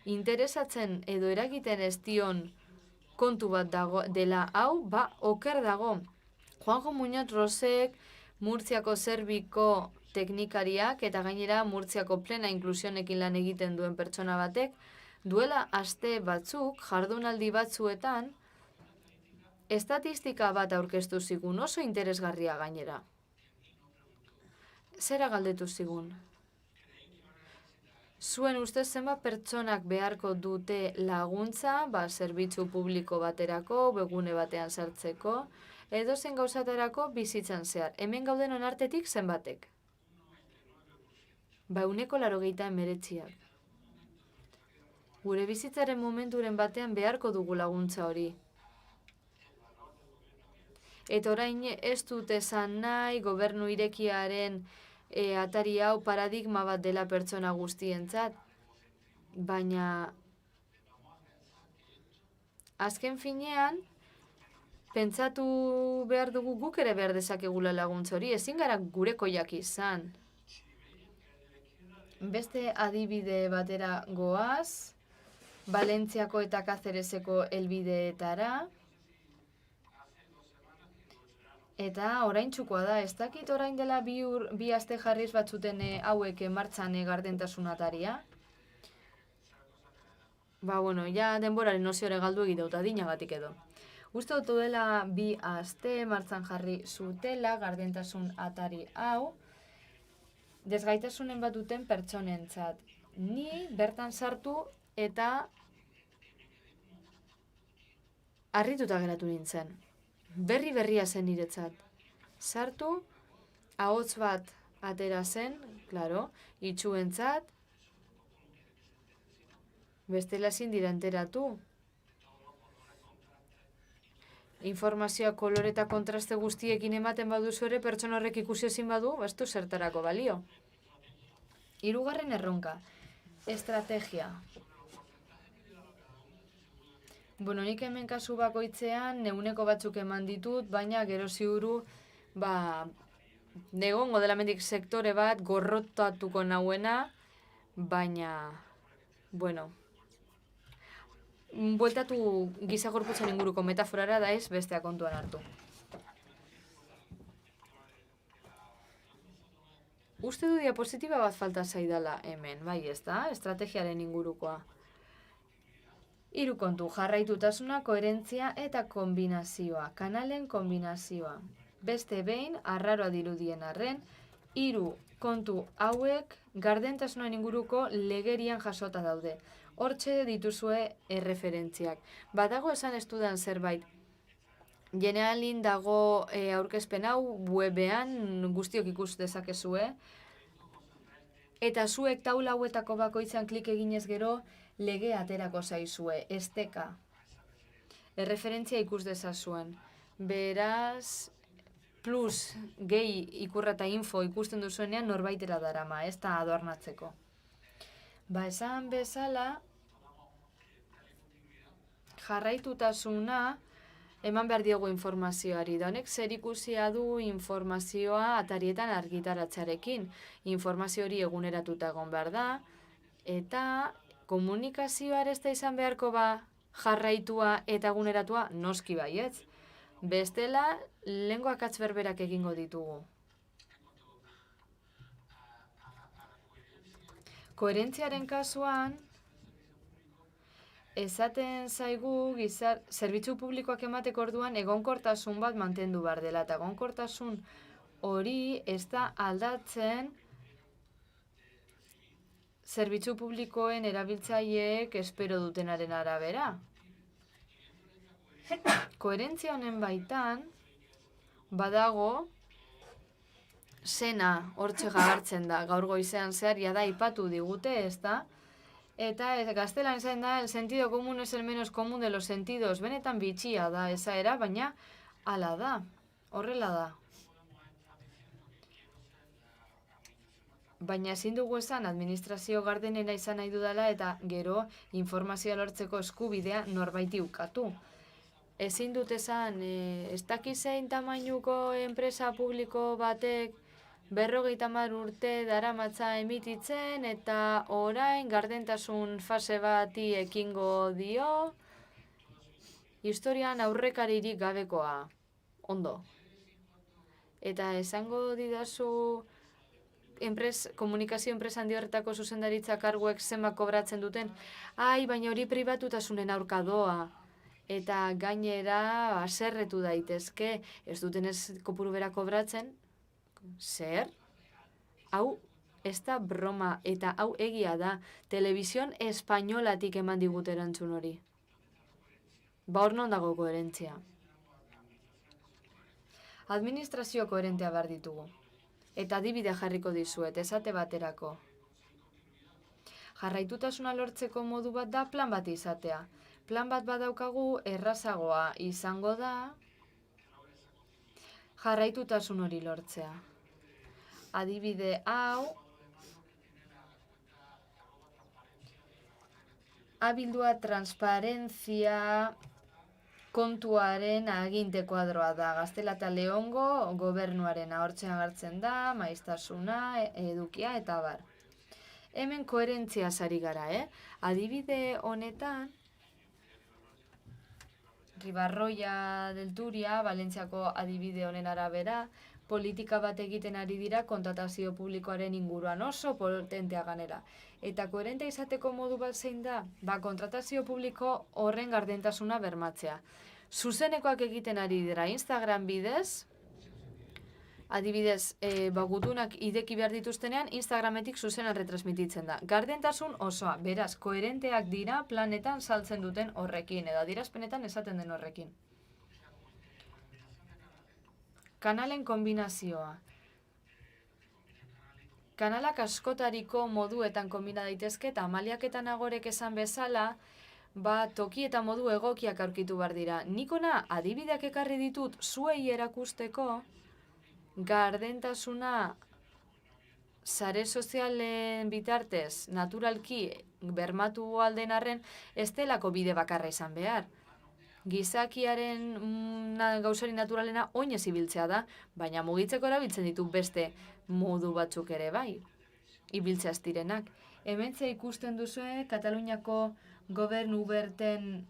interesatzen edo eragiten ez dion kontu bat dela hau, oker dago. Juanjo Muñoz Rosek, Murtziako Zerbiko teknikariak eta gainera Murtziako plena inklusionekin lan egiten duen pertsona batek, duela aste batzuk, jardunaldi batzuetan, estatistika bat aurkeztu zigun, oso interesgarria gainera. Zera galdetu zigun? Zuen ustez zenbat pertsonak beharko dute laguntza, zerbitzu publiko baterako, webgune batean sartzeko, edo zen gauzatarako bizitzan zehar. Hemen gauden onartetik zenbatek? 189. Gure bizitzaren momenturen batean beharko dugu laguntza hori. Eta orain ez dut esan nahi gobernu irekiaren atari hau paradigma bat dela pertsona guztientzat, baina azken finean pentsatu behar dugu guk ere behar dezakegula laguntza hori, ezin gara gurekoiak izan. Beste adibide batera goaz, Valentziako eta Kazerezeko helbideetara, eta oraintsukoa da, ez dakit orain dela bi aste jarriz batzuten hauek martxan gardentasun ataria. Ja denboraren noziore galdu egiteuta dinagatik edo. Uste dut dela bi aste martxan jarri zutela gardentasun atari hau, desgaitasunen bat duten pertsonentzat. Ni bertan sartu eta harrituta geratu nintzen. Berria zen niretzat. Sartu, ahots bat atera zen, klaro, itxuentzat, bestela ezin dira enteratu. Informazioa kolore eta kontraste guztiekin ematen baduzu ere, pertsona horrek ikusi ezin badu, ez du zertarako balio. 3. erronka, estrategia. Nik hemen kasu bakoitzean ehuneko batzuk eman ditut, baina gero ziuru negongo dela mendik sektore bat gorrotatuko nauena, baina, bueltatu giza gorputzen inguruko metaforara da ez bestea kontuan hartu. Uste du diapositiba bat falta zaidala hemen, bai ez da, estrategiaren ingurukoa. 3 kontu, jarraitutasuna, koherentzia eta kombinazioa, kanalen kombinazioa. Beste behin, arraroa dirudien arren, 3 kontu hauek gardentasunaren inguruko legerian jasota daude. Hortxe dituzue erreferentziak. Badago esan ez dudan zerbait. Generalin dago aurkezpen hau webean guztiok ikus dezakezue. Eta zuek taula hauetako bakoitzan klik eginez gero, lege aterako zaizue, esteka. Erreferentzia ikus dezazuen. Beraz, plus, gehi ikurra eta info ikusten duzuenean norbaitera darama, ez da adornatzeko. Esan bezala, jarraitutasuna eman behar diogu informazioari. Da honek zer ikusia du informazioa atarietan argitaratzearekin. Informazio hori eguneratuta egon behar da, eta komunikazioa ez da izan beharko jarraitua eta eguneratua noski baietz. Bestela, lehengo akats berberak egingo ditugu. Koherentziaren kasuan, esaten zaigu zerbitzu publikoak emateko orduan egonkortasun bat mantendu behar dela, eta egonkortasun hori ez da aldatzen zerbitzu publikoen erabiltzaileek espero dutenaren arabera. Koherentzia honen baitan badago zena hortxe gartzen da, gaur goizean zehar jada ipatu digute, ez da? Eta gaztelan esan da, el sentido común es el menos común de los sentidos. Benetan bitxia da, esaera, baina hala da, horrela da. Baina ezin dugu esan administrazio gardenena izan nahi dudala eta gero informazioa lortzeko eskubidea norbaiti ukatu. Ezin dut esan, ez dakizein tamainuko enpresa publiko batek 50 urte daramatza emititzen eta orain gardentasun fase bati ekingo dio, historian aurrekaririk gabekoa. Ondo. Eta esango didazu komunikazio enpresa handi horretako zuzendaritza karguek zenbat kobratzen duten, baina hori pribatutasunen aurka doa. Eta gainera haserretu daitezke, ez duten ez kopuru bera kobratzen, zer? Hau ez da broma eta hau egia da, telebizion espainolatik eman digut erantzun hori. Hor non dago koherentzia. Administrazio koherentea behar ditugu. Eta adibidea jarriko dizuet, esate baterako. Jarraitutasuna lortzeko modu bat da plan bat izatea. Plan bat badaukagu errazagoa izango da jarraitutasun hori lortzea. Adibide hau abildua transparentzia kontuaren aginte kuadroa da. Gaztela eta Leongo gobernuaren ahortzean agertzen da, maiztasuna, edukia eta bar. Hemen koherentzia ari gara, Adibide honetan, Ribarroia del Turia, Valentziako adibide honen arabera, politika bat egiten ari dira kontratazio publikoaren inguruan oso potentea ganera. Eta koherente izateko modu bat zein da, kontratazio publiko horren gardentasuna bermatzea. Zuzenekoak egiten ari dira Instagram bidez, adibidez, gutunak ideki behar dituztenean, Instagrametik zuzenan retransmititzen da. Gardentasun osoa, beraz, koherenteak dira planetan saltzen duten horrekin, edo adierazpenetan esaten den horrekin. Kanalen kombinazioa. Kanalak askotariko moduetan kombina daitezke eta Amaliak eta Nagorek esan bezala, toki eta modu egokiak aurkitu behar dira. Nikona adibideak ekarri ditut zuei erakusteko, gardentasuna sare sozialen bitartez naturalki bermatu alden arren ez delako bide bakarra izan behar. Gizakiaren gauzari naturalena oinez ibiltzea da, baina mugitzeko erabiltzen ditu beste modu batzuk ere bai, ibiltzea direnak. Hementze ikusten duzue Kataluniako gobernu berten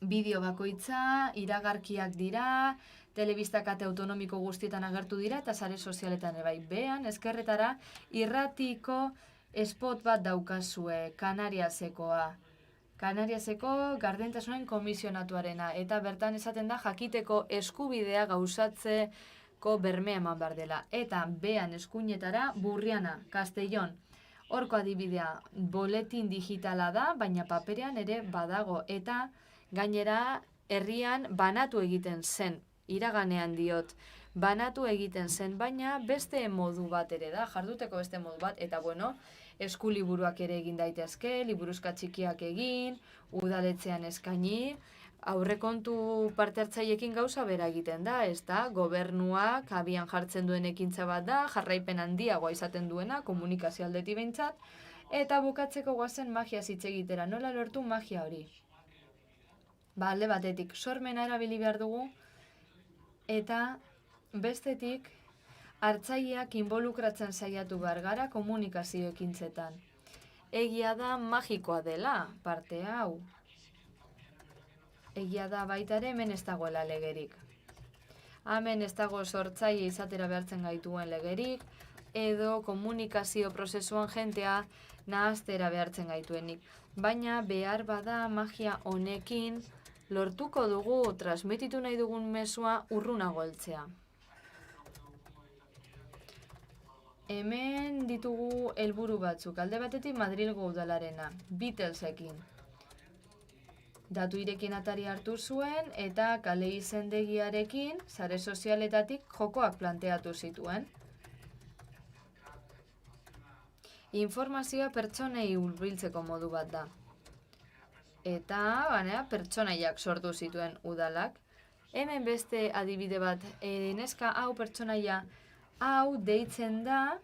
bideo bakoitza, iragarkiak dira, telebista kate autonomiko guztietan agertu dira eta sare sozialetan ere bai. Behan, ezkerretara, irratiko spot bat daukazue, Kanariasekoa. Kanariaseko gardentasunen komisionatuarena, eta bertan esaten da jakiteko eskubidea gauzatzeko bermea eman behar dela. Eta behan eskuinetara Burriana, Castellón. Horko adibidea, boletin digitala da, baina paperean ere badago. Eta gainera herrian banatu egiten zen, iraganean diot, banatu egiten zen, baina beste modu bat ere da, jarduteko beste modu bat, eta bueno, eskuliburuak ere egin daitezke, liburuzka txikiak egin, udaletzean eskaini, aurrekontu parte hartzaileekin gauza bera egiten da, ez da, gobernuak abian jartzen duen ekintza bat da, jarraipen handiagoa izaten duena, komunikazio aldetik behintzat, eta bukatzeko goazen magia hitz egitera, nola lortu magia hori? Alde batetik, sormena erabili behar dugu, eta bestetik, hartzaileak involukratzen saiatu behar gara komunikazio ekintzetan. Egia da magikoa dela, parte hau. Egia da baita ere hemen ez dagoela legerik. Hemen ez dago sortzaile izatera behartzen gaituen legerik, edo komunikazio prozesuan jentea nahaztera behartzen gaituenik. Baina behar bada magia honekin lortuko dugu transmititu nahi dugun mezua urrunago heltzea. Hemen ditugu helburu batzuk. Alde batetik Madrilgo udalarena, Beatlesekin. Datu irekien atari hartu zuen eta kale izendegiarekin sare sozialetatik jokoak planteatu zituen. Informazioa pertsonei hurbiltzeko modu bat da. Eta pertsonaiak sortu zituen udalak. Hemen beste adibide bat, neska hau pertsonaia hau deitzen da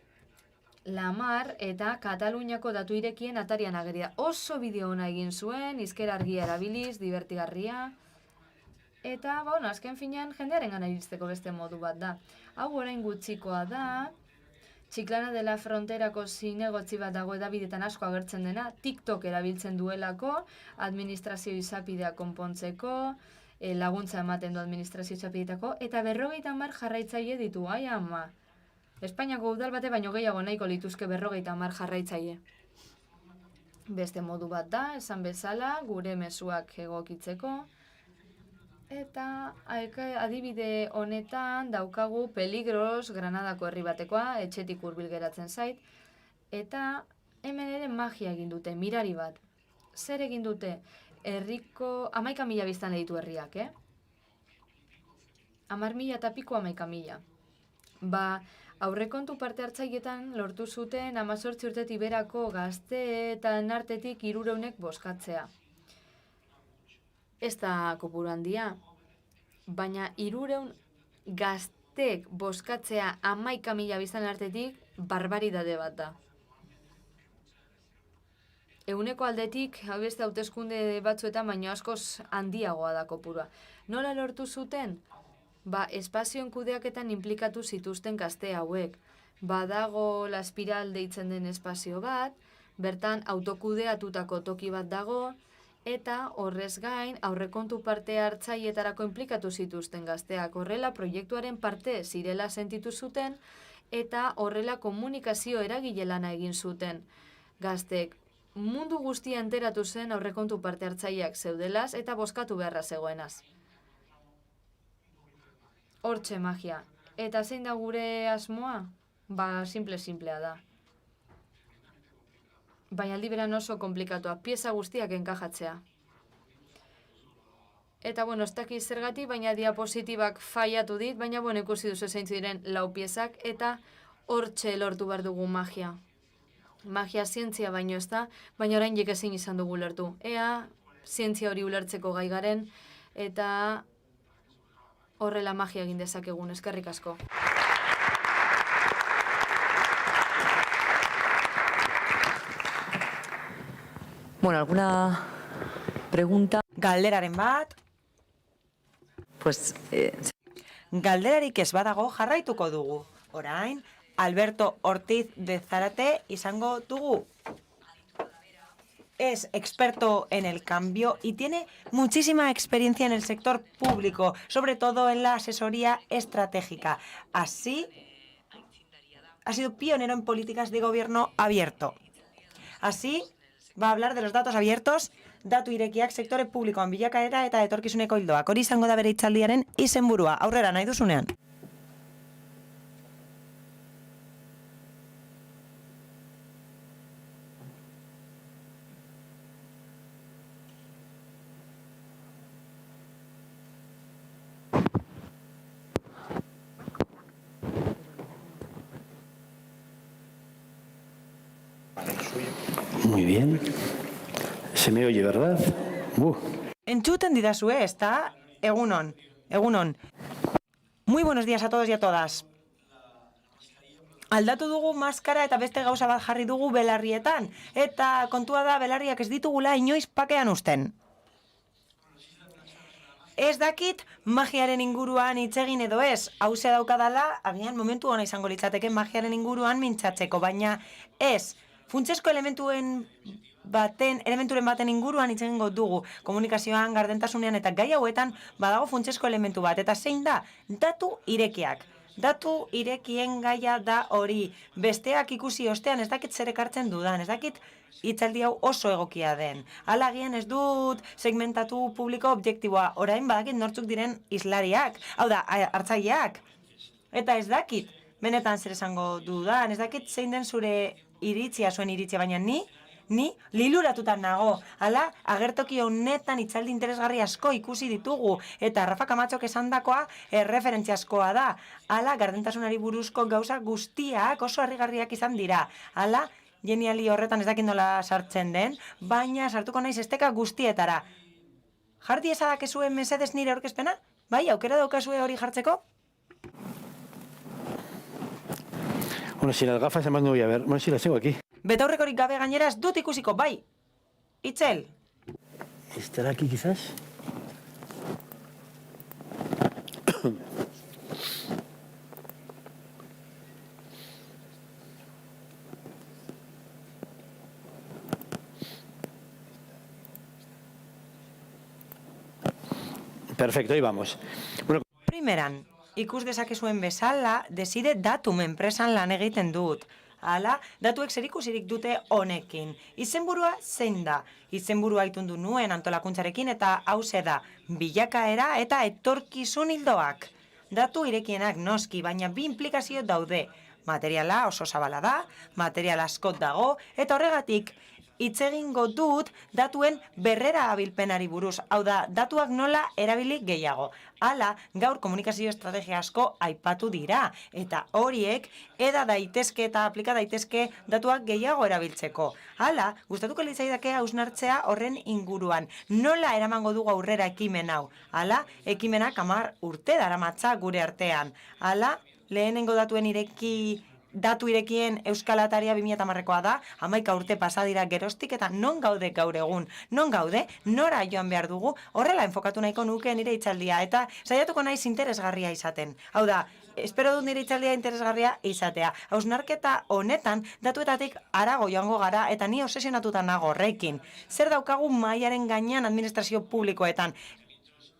Lamar eta Kataluniako datu irekien atarian ageria. Oso bideo ona egin zuen, hizkera argia erabiliz, divertigarria. Eta, azken finean jendearen gana iristeko beste modu bat da. Hau orain gutxikoa da, Chiclana de la Fronterako zinegotzi bat dago edabidetan asko agertzen dena, TikTok erabiltzen duelako, administrazio izapidea konpontzeko, laguntza ematen du administrazio izapideetako, eta 50 jarraitzaile ditu, ai ama. Espainiako udal bate baino gehiago nahiko lituzke 50 jarraitzaile. Beste modu bat da, esan bezala, gure mezuak egokitzeko. Eta adibide honetan daukagu Peligros, Granadako herri batekoa, etxetik hurbil geratzen zait. Eta hemen ere magia egin dute, mirari bat. Zer egin dute? Herriko 11.000 biztanle ditu herriak, 10.000 eta piko 11.000. Aurrekontu parte hartzailetan lortu zuten 18 urtetik berako gazteetan artetik 300 bozkatzea. Ez da kopuru handia, baina 300 gaztek bozkatzea 11.000 biztanle artetik barbaridade bat da. Eguneko aldetik, hau beste hauteskunde batzuetan, baino askoz handiagoa da kopurua. Nola lortu zuten? Espazioen kudeaketan inplikatu zituzten gazte hauek. Badago La Espiral deitzen den espazio bat, bertan autokudeatutako toki bat dago, eta horrez gain aurrekontu parte hartzaietarako inplikatu zituzten gazteak. Horrela proiektuaren parte zirela sentitu zuten, eta horrela komunikazio eragile lana egin zuten. Gaztek mundu guztia enteratu zen aurrekontu parte hartzaileak zeudelaz eta bozkatu beharra zegoenaz. Hortxe magia. Eta zein da gure asmoa? Simplea da. Baina aldi beran oso komplikatua, pieza guztiak enkajatzea. Eta, ez dakit zergatik, baina diapositibak faiatu dit, baina, ikusi duzu zeintzu diren 4 piezak, eta hortxe lortu behar dugu magia. Magia zientzia baino ez da, baina oraindik ezin izan dugu lertu. Ea, zientzia hori ulertzeko gai garen, eta horrela magia egin dezakegun, eskerrik asko. ¿Alguna pregunta? Galderaren bat. Galderarik ez badago jarraituko dugu. Orain, Alberto Ortiz de Zárate izango dugu. Es experto en el cambio y tiene muchísima experiencia en el sector público, sobre todo en la asesoría estratégica. Así, ha sido pionero en políticas de gobierno abierto. Así, va a hablar de los datos abiertos, datu irekiak sektore publikoan bilakaera eta etorkizuneko ildoak. Hori izango da bere hitzaldiaren izenburua. Aurrera nahi duzunean. Muy bien. Se me oye, ¿verdad? Entzuten didazue, ezta? Egunon. Muy buenos días a todos y a todas. Aldatu dugu maskara eta beste gauza bat jarri dugu belarrietan. Eta kontua da belarriak ez ditugula inoiz pakean uzten. Ez dakit magiaren inguruan hitz egin edo ez. Hauze daukadala, agian momentu ona izango litzateke magiaren inguruan mintzatzeko, baina ez. Funtsezko elementuren baten inguruan hitz egingo dugu. Komunikazioan, gardentasunean eta gai hauetan badago funtsezko elementu bat. Eta zein da? Datu irekiak. datu irekien gaia da hori. Besteak ikusi ostean ez dakit zer ekartzen dudan, ez dakit hitzaldi hau oso egokia den. Hala agian ez dut segmentatu publiko objektiboa, orain badakit nortzuk diren islariak, hau da, hartzaileak. Eta ez dakit, benetan zer esango dudan, ez dakit zein den zure iritzia, zuen iritzia, baina ni liluratutan nago. Hala, agertoki honetan hitzaldi interesgarri asko ikusi ditugu, eta Rafa Kamatxok esandakoa erreferentziaskoa da. Hala, gardentasunari buruzko gauza guztiak oso harrigarriak izan dira. Hala, geniali horretan ez dakit nola sartzen den, baina sartuko naiz esteka guztietara. Jarti ezadakezuen mesedez nire aurkezpena? Bai, aukera daukazue hori jartzeko? Bueno, si las gafas además no voy a ver. Bueno, si las tengo aquí. Betaurrekorik gabe gainera ez dut ikusiko, bai. Itzel. ¿Estará aquí quizás? Perfecto, ahí vamos. Bueno, Primeran, ikus dezakezuen bezala, Desire Datum enpresan lan egiten dut. Hala, datuek zerikusirik dute honekin. Izenburua zein da? Izenburua itundu nuen antolakuntzarekin eta hauze da, bilakaera eta etorkizun hildoak. Datu irekienak noski, baina bi implikazio daude. Materiala oso zabala da, material askot dago, eta horregatik, hitz egingo dut datuen berrera abilpenari buruz, hau da, datuak nola erabili gehiago. Hala, gaur komunikazio estrategia asko aipatu dira, eta horiek eda daitezke eta aplika daitezke datuak gehiago erabiltzeko. Hala, gustatuko litzaidake hausnartzea horren inguruan. Nola eramango dugu aurrera ekimen hau? Hala, ekimenak 10 urte daramatza gure artean. Hala, lehenengo datu irekien Euskal Ataria 2010koa da, 11 urte pasadira geroztik eta non gaude gaur egun, non gaude, nora joan behar dugu, horrela enfokatu nahiko nuke nire hitzaldia eta saiatuko naiz interesgarria izaten. Hau da, espero dut nire hitzaldia interesgarria izatea. Hausnarketa honetan datuetatik harago joango gara eta ni obsesionatuta nago horrekin. Zer daukagu mailaren gainean administrazio publikoetan?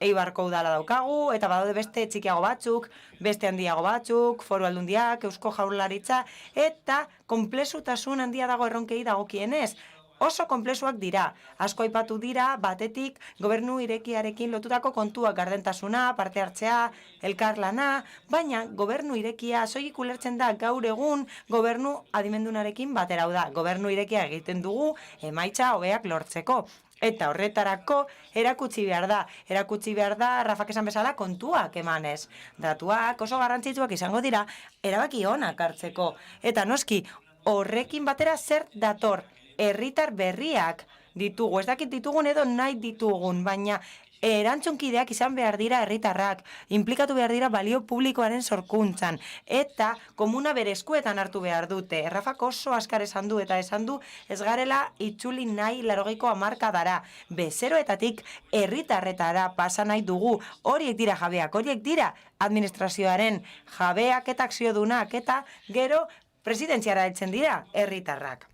Eibarko udala daukagu, eta badaude beste txikiago batzuk, beste handiago batzuk, foru aldundiak, Eusko Jaurlaritza, eta konplexutasun handia dago erronkei dagokienez. Oso konplexuak dira, asko aipatu dira, batetik gobernu irekiarekin lotutako kontuak, gardentasuna, parte hartzea, elkarlana, baina gobernu irekia soilik ulertzen da gaur egun gobernu adimendunarekin batera, da, gobernu irekia egiten dugu emaitza hobeak lortzeko. Eta horretarako erakutsi behar da, Rafak esan bezala, kontuak emanez. Datuak oso garrantzitsuak izango dira, erabaki onak hartzeko. Eta noski, horrekin batera zer dator, herritar berriak ditugu, ez dakit ditugun edo nahi ditugun, baina erantzunkideak izan behar dira herritarrak, implikatu behar dira balio publikoaren sorkuntzan, eta komuna bere eskuetan hartu behar dute. Rafak oso askar esan du, eta esan du ez garela itzuli nahi 80ko hamarkadara, bezeroetatik herritarretara pasa nahi dugu, horiek dira jabeak, horiek dira administrazioaren jabeak eta akziodunak, eta gero presidentziara heltzen dira herritarrak.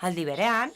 Aldi berean,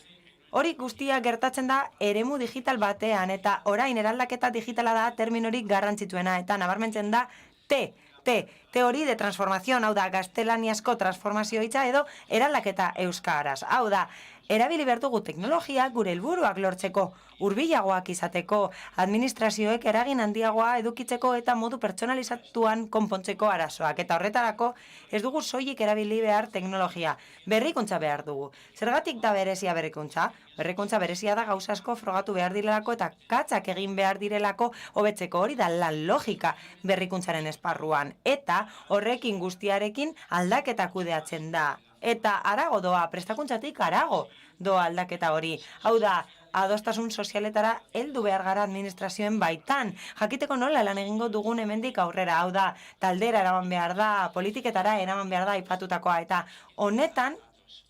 hori guztia gertatzen da eremu digital batean, eta orain eraldaketa digitala da terminorik garrantzitsuena, eta nabarmentzen da T hori de transformación, hau da, gaztelaniazko transformazio hitza edo eraldaketa euskaraz. Hau da, erabili behar dugu teknologia gure helburuak lortzeko, hurbilagoak izateko, administrazioek eragin handiagoa edukitzeko eta modu pertsonalizatuan konpontzeko arazoak. Eta horretarako ez dugu soilik erabili behar teknologia, berrikuntza behar dugu. Zergatik da berezia berrikuntza? Berrikuntza berezia da gauza asko frogatu behar direlako eta katzak egin behar direlako hobetzeko, hori da lan logika berrikuntzaren esparruan. Eta horrekin guztiarekin aldaketa kudeatzen da. Eta harago doa, prestakuntzatik harago doa aldaketa hori. Hau da, adostasun sozialetara heldu behar gara administrazioen baitan. Jakiteko nola lan egingo dugun hemendik aurrera. Hau da, taldera eraman behar da, politiketara eraman behar da aipatutakoa. Eta honetan,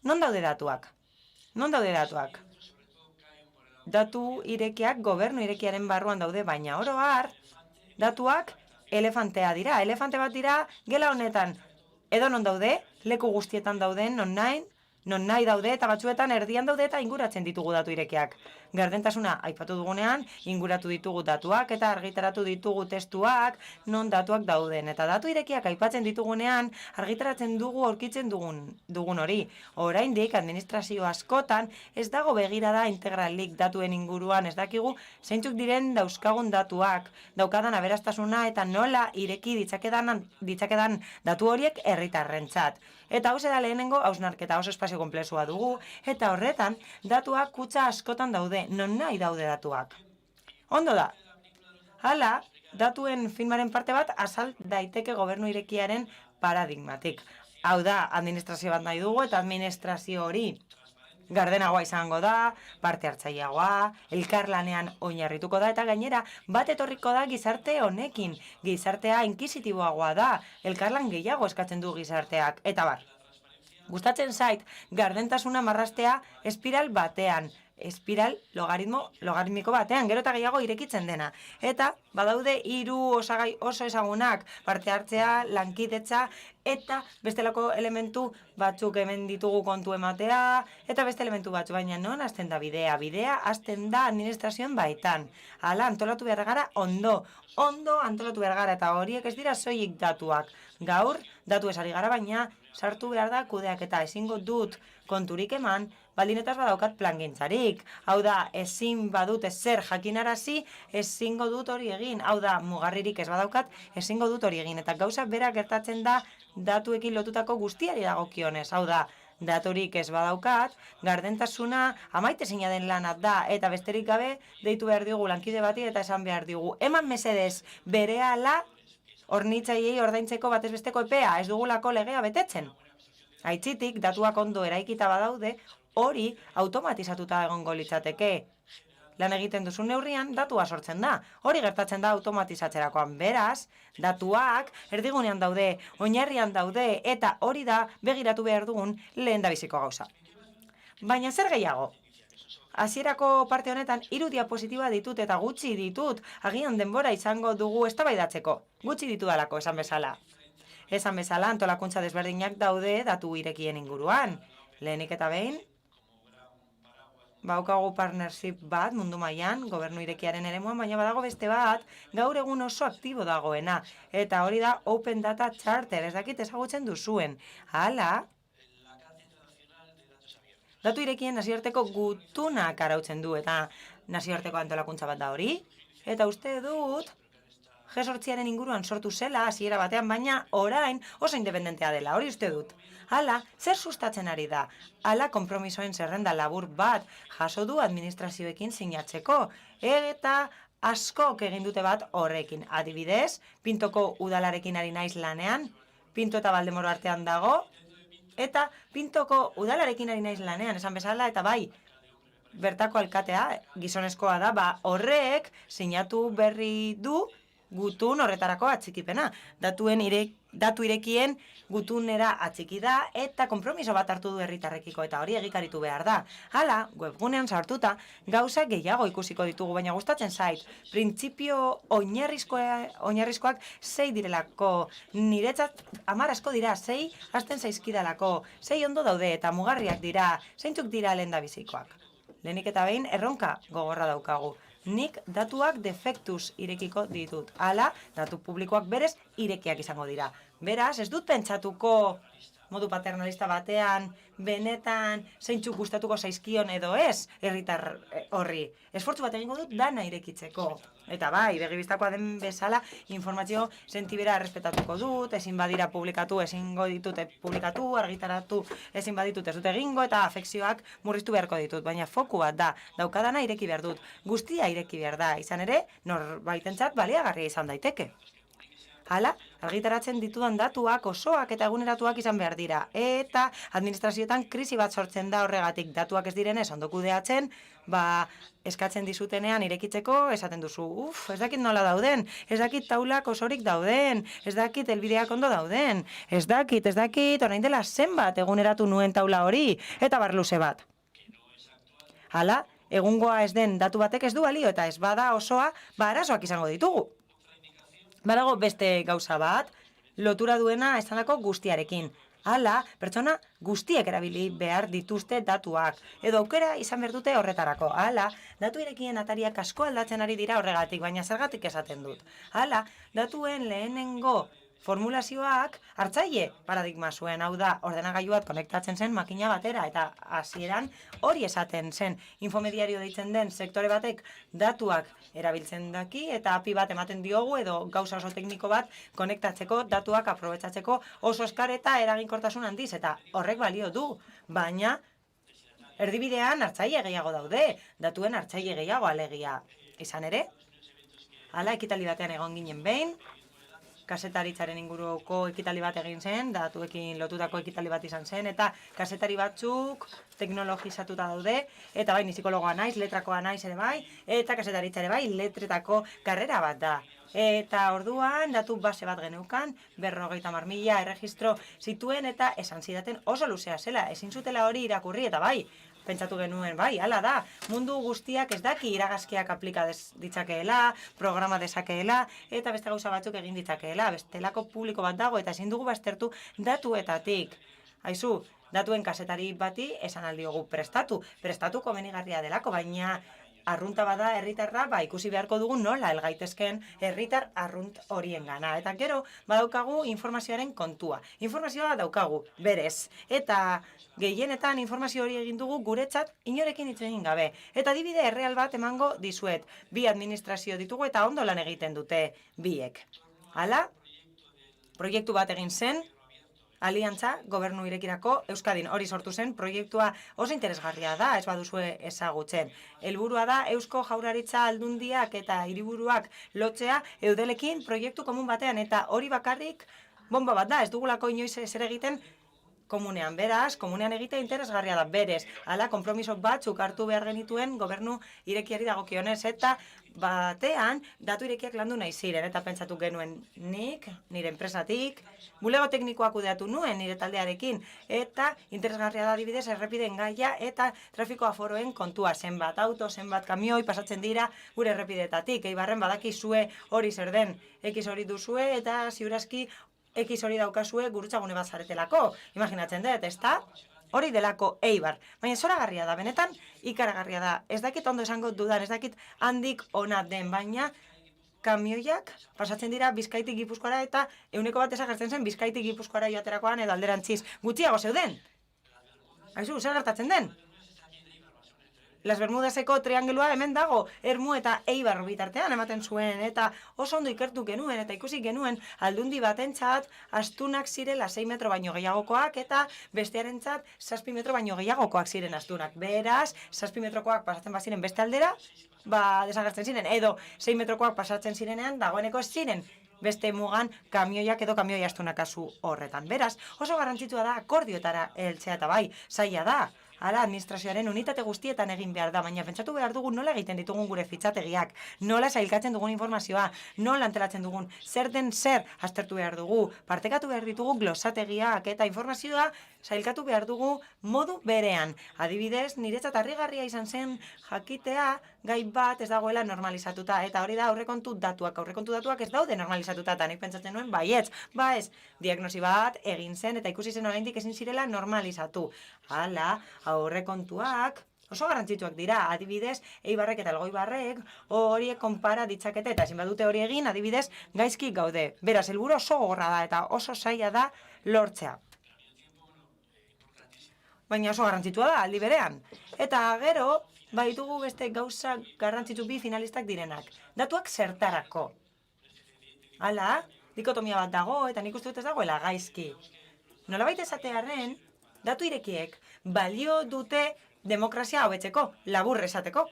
non daude datuak? Non daude datuak? Datu irekiak gobernu irekiaren barruan daude, baina oro har, datuak elefantea dira. Elefante bat dira gela honetan. Edo non daude, leku guztietan dauden, non nahi, non nahi daude eta batzuetan erdian daude eta inguratzen ditugu datu irekiak. Gardentasuna aipatu dugunean, inguratu ditugu datuak eta argitaratu ditugu testuak non datuak dauden. Eta datu irekiak aipatzen ditugunean, argitaratzen dugu aurkitzen dugun hori. Oraindik administrazio askotan ez dago begirada integralik datuen inguruan, ez dakigu zeintzuk diren dauzkagun datuak, daukadan aberastasuna eta nola ireki ditzakedan datu horiek herritarrentzat. Eta hau da lehenengo hausnarketa oso espazio konplexua dugu, eta horretan datuak kutxa askotan daude, non nahi daude datuak. Ondo da. Hala, datuen filmaren parte bat azal daiteke gobernu irekiaren paradigmatik. Hau da, administrazio bat nahi dugu eta administrazio hori gardenagoa izango da, parte hartzaileagoa, elkarlanean oinarrituko da eta gainera bat etorriko da gizarte honekin. Gizartea inkisitiboagoa da, elkarlan gehiago eskatzen du gizarteak, eta bar. Gustatzen zait, gardentasuna marrastea espiral batean, espiral logaritmiko batean, gero eta gehiago irekitzen dena. Eta badaude 3 osagai oso ezagunak, parte hartzea, lankidetza, eta bestelako elementu batzuk hemen ditugu kontu ematea, eta beste elementu batzu, baina non hasten da bidea? Bidea hasten da administrazioan baitan. Hala, antolatu behar gara ondo antolatu behar gara, eta horiek ez dira soilik datuak. Gaur, datu esari gara, baina sartu behar da kudeak eta ezingo dut konturik eman, baldinetaz badaukat plangintzarik. Hau da, ezin badut ezer jakinarazi, ezingo dut hori egin. Hau da, mugarririk ez badaukat, ezingo dut hori egin. Eta gauza bera gertatzen da datuekin lotutako guztiari dagokionez. Hau da, daturik ez badaukat, gardentasuna amaitezina den lanat da, eta besterik gabe deitu behar digu lankide bati eta esan behar digu. Eman mesedez, berehala hornitzaileei ordaintzeko batez besteko epea, ez dugulako legea betetzen. Aitzitik, datuak ondo eraikita badaude, hori automatizatuta egongo litzateke. Lan egiten duzun neurrian, datua sortzen da. Hori gertatzen da automatizatzerakoan. Beraz, datuak erdigunean daude, oinarrian daude, eta hori da begiratu behar dugun lehendabiziko gauza. Baina zer gehiago? Hasierako parte honetan 3 diapositiba ditut eta gutxi ditut, agian denbora izango dugu eztabaidatzeko. Gutxi ditudalako, esan bezala. Esan bezala, antolakuntza desberdinak daude datu irekien inguruan. Lehenik eta behin, baukagu partnership bat mundu mailan, gobernu irekiaren eremuan, baina badago beste bat, gaur egun oso aktibo dagoena. Eta hori da Open Data Charter, ez dakit ezagutzen duzuen. Hala, datu irekien nazioarteko gutunak arautzen du, eta nazioarteko antolakuntza bat da hori. Eta uste dut, G8aren inguruan sortu zela, hasiera batean, baina orain oso independentea dela, hori uste dut. Hala, zer sustatzen ari da? Hala, konpromisoen zerrenda labur bat jaso du administrazioekin sinatzeko, eta askok egin dute bat horrekin. Adibidez, Pintoko udalarekin ari naiz lanean, Pinto eta Valdemoro artean dago, eta Pintoko udalarekin ari naiz lanean, esan bezala, eta bai, bertako alkatea, gizonezkoa da, horrek sinatu berri du gutun horretarako atxikipena. Datu irekien gutunera atxiki da eta konpromiso bat hartu du herritarrekiko eta hori egikaritu behar da. Hala, webgunean sartuta, gauza gehiago ikusiko ditugu, baina gustatzen zait. Printzipio oinarrizkoak 6 direlako, niretzat 10 asko dira, 6 hasten zaizkidalako, 6 ondo daude eta mugarriak dira, zeintzuk dira lehendabizikoak. Lehenik eta behin erronka gogorra daukagu. Nik datuak defektuz irekiko ditut. Hala, datu publikoak berez irekiak izango dira. Beraz, ez dut pentsatuko modu paternalista batean, benetan zeintzuk gustatuko zaizkion edo ez herritar horri. Esfortzu bat egingo dut dana irekitzeko. Eta bai, begibistakoa den bezala, informazio sentibera errespetatuko dut, ezin badira publikatu, ezingo ditut publikatu, argitaratu, ezin baditut ez dut egingo, eta afekzioak murriztu beharko ditut. Baina foku bat da, daukadana ireki behar dut, guztia ireki behar da, izan ere, norbaitentzat baliagarria izan daiteke. Hala, argitaratzen ditudan datuak osoak eta eguneratuak izan behar dira. Eta administrazioetan krisi bat sortzen da horregatik datuak ez direnez ondo kudeatzen, eskatzen dizutenean irekitzeko, esaten duzu, ez dakit nola dauden, ez dakit taulak osorik dauden, ez dakit helbideak ondo dauden, ez dakit, orain dela zenbat eguneratu nuen taula hori, eta bar luze bat. Hala, egungoa ez den datu batek ez du balio, eta ez bada osoa, arazoak izango ditugu. Badago beste gauza bat, lotura duena esanako guztiarekin. Hala, pertsona guztiek erabili behar dituzte datuak, edo aukera izan behar dute horretarako. Hala, datu irekien atariak asko aldatzen ari dira horregatik, baina zergatik esaten dut. Hala, datuen lehenengo formulazioak hartzaile paradigma zuen, hau da, ordenagailu bat konektatzen zen makina batera, eta hasieran hori esaten zen. Infomediario deitzen den sektore batek datuak erabiltzen daki, eta API bat ematen diogu, edo gauza oso tekniko bat konektatzeko, datuak aprobetsatzeko oso eskar eta eraginkortasun handiz, eta horrek balio du, baina erdibidean hartzaile gehiago daude, datuen hartzaile gehiago alegia. Izan ere, hala ekitaldi batean egon ginen behin, kazetaritzaren inguruko ekitaldi bat egin zen, datuekin lotutako ekitaldi bat izan zen, eta kazetari batzuk teknologizatuta daude, eta bai, ni psikologoa naiz, letrakoa naiz ere bai, eta kazetaritza ere bai, letretako karrera bat da. Eta orduan, datu base bat geneukan, 50.000 erregistro zituen, eta esan zidaten oso luzea zela, ezin zutela hori irakurri, eta bai, pentsatu genuen, bai, hala da, mundu guztiak ez daki iragazkiak aplika ditzakeela, programa dezakeela, eta beste gauza batzuk egin ditzakeela, bestelako publiko bat dago, eta ezin dugu baztertu datuetatik. Aizu, datuen kazetari bati esan aldiogu prestatu komenigarria delako, baina arrunta bada herritarra, ikusi beharko dugu nola elgaitezken herritar arrunt horien gana. Eta gero, badaukagu informazioaren kontua. Informazioa daukagu, berez. Eta gehienetan informazio hori egin dugu guretzat inorekin hitz egin gabe. Eta adibide erreal bat emango dizuet. 2 administrazio ditugu eta ondo lan egiten dute biek. Hala, proiektu bat egin zen, Aliantza, Gobernu Irekirako, Euskadin hori sortu zen, proiektua oso interesgarria da, ez baduzue ezagutzen. Helburua da, Eusko Jaurlaritza aldundiak eta hiriburuak lotzea eudelekin proiektu komun batean, eta hori bakarrik bomba bat da, ez dugulako inoiz zer egiten komunean. Beraz, komunean egitea interesgarria da, berez. Hala, konpromiso batzuk hartu behar genituen Gobernu Irekiari dagokionez, eta batean datu irekiak landu nahi ziren, eta pentsatu genuen nik, nire enpresatik, bulego teknikoak kudeatu nuen nire taldearekin, eta interesgarria da adibidez errepideen gaia eta trafiko aforoen kontua, zenbat auto, zenbat kamioi pasatzen dira gure errepideetatik. Eibarren badakizue hori zer den, X hori duzue eta ziurazki X hori daukazue gurutzagune bat zaretelako. Imaginatzen dut, ezta? Hori delako Eibar. Baina zoragarria da, benetan ikaragarria da. Ez dakit ondo esango dudan, ez dakit handik ona den, baina kamioiak pasatzen dira Bizkaitik Gipuzkoara eta 100% desagertzen zen Bizkaitik Gipuzkoara joaterakoan edo alderantziz. Gutxiago zeuden. Aizu, zer gertatzen den? Las Bermudaseko triangelua hemen dago, Ermu eta Eibar bitartean ematen zuen, eta oso ondo ikertu genuen, eta ikusi genuen aldundi batentzat astunak zirela 6 metro baino gehiagokoak, eta bestearentzat 7 metro baino gehiagokoak ziren astunak. Beraz, 7 metrokoak pasatzen baziren beste aldera, desagertzen ziren, edo 6 metrokoak pasatzen zirenean, dagoeneko ez ziren beste mugan kamioiak edo kamioi astunak kasu horretan. Beraz, oso garrantzitsua da akordioetara heltzea, eta bai, zaila da. Hala, administrazioaren unitate guztietan egin behar da, baina pentsatu behar dugu nola egiten ditugun gure fitxategiak, nola sailkatzen dugun informazioa, nola antelatzen dugun, zer den zer aztertu behar dugu, partekatu behar ditugu glosategiak eta informazioa sailkatu behar dugu modu berean. Adibidez, niretzat harrigarria izan zen jakitea gai bat ez dagoela normalizatuta, eta hori da aurrekontu datuak ez daude normalizatuta, eta nik pentsatzen nuen baietz, ez, diagnosi bat egin zen eta ikusi zen oraindik ezin zirela normalizatu. Hala, aurrekontuak oso garrantzitsuak dira, adibidez, Eibarrek eta Elgoibarrek horiek konpara ditzakete, eta ezin badute hori egin, adibidez, gaizki gaude. Beraz, helburu oso gogorra da eta oso zaila da lortzea. Baina oso garrantzitsua da, aldi berean. Eta gero, baitugu beste gauza garrantzitsu bi finalistak direnak. Datuak zertarako. Hala, dikotomia bat dago, eta nik uste dut ez dagoela gaizki. Nolabait esatearren, datu irekiek balio dute demokrazia hobetzeko, labur esateko.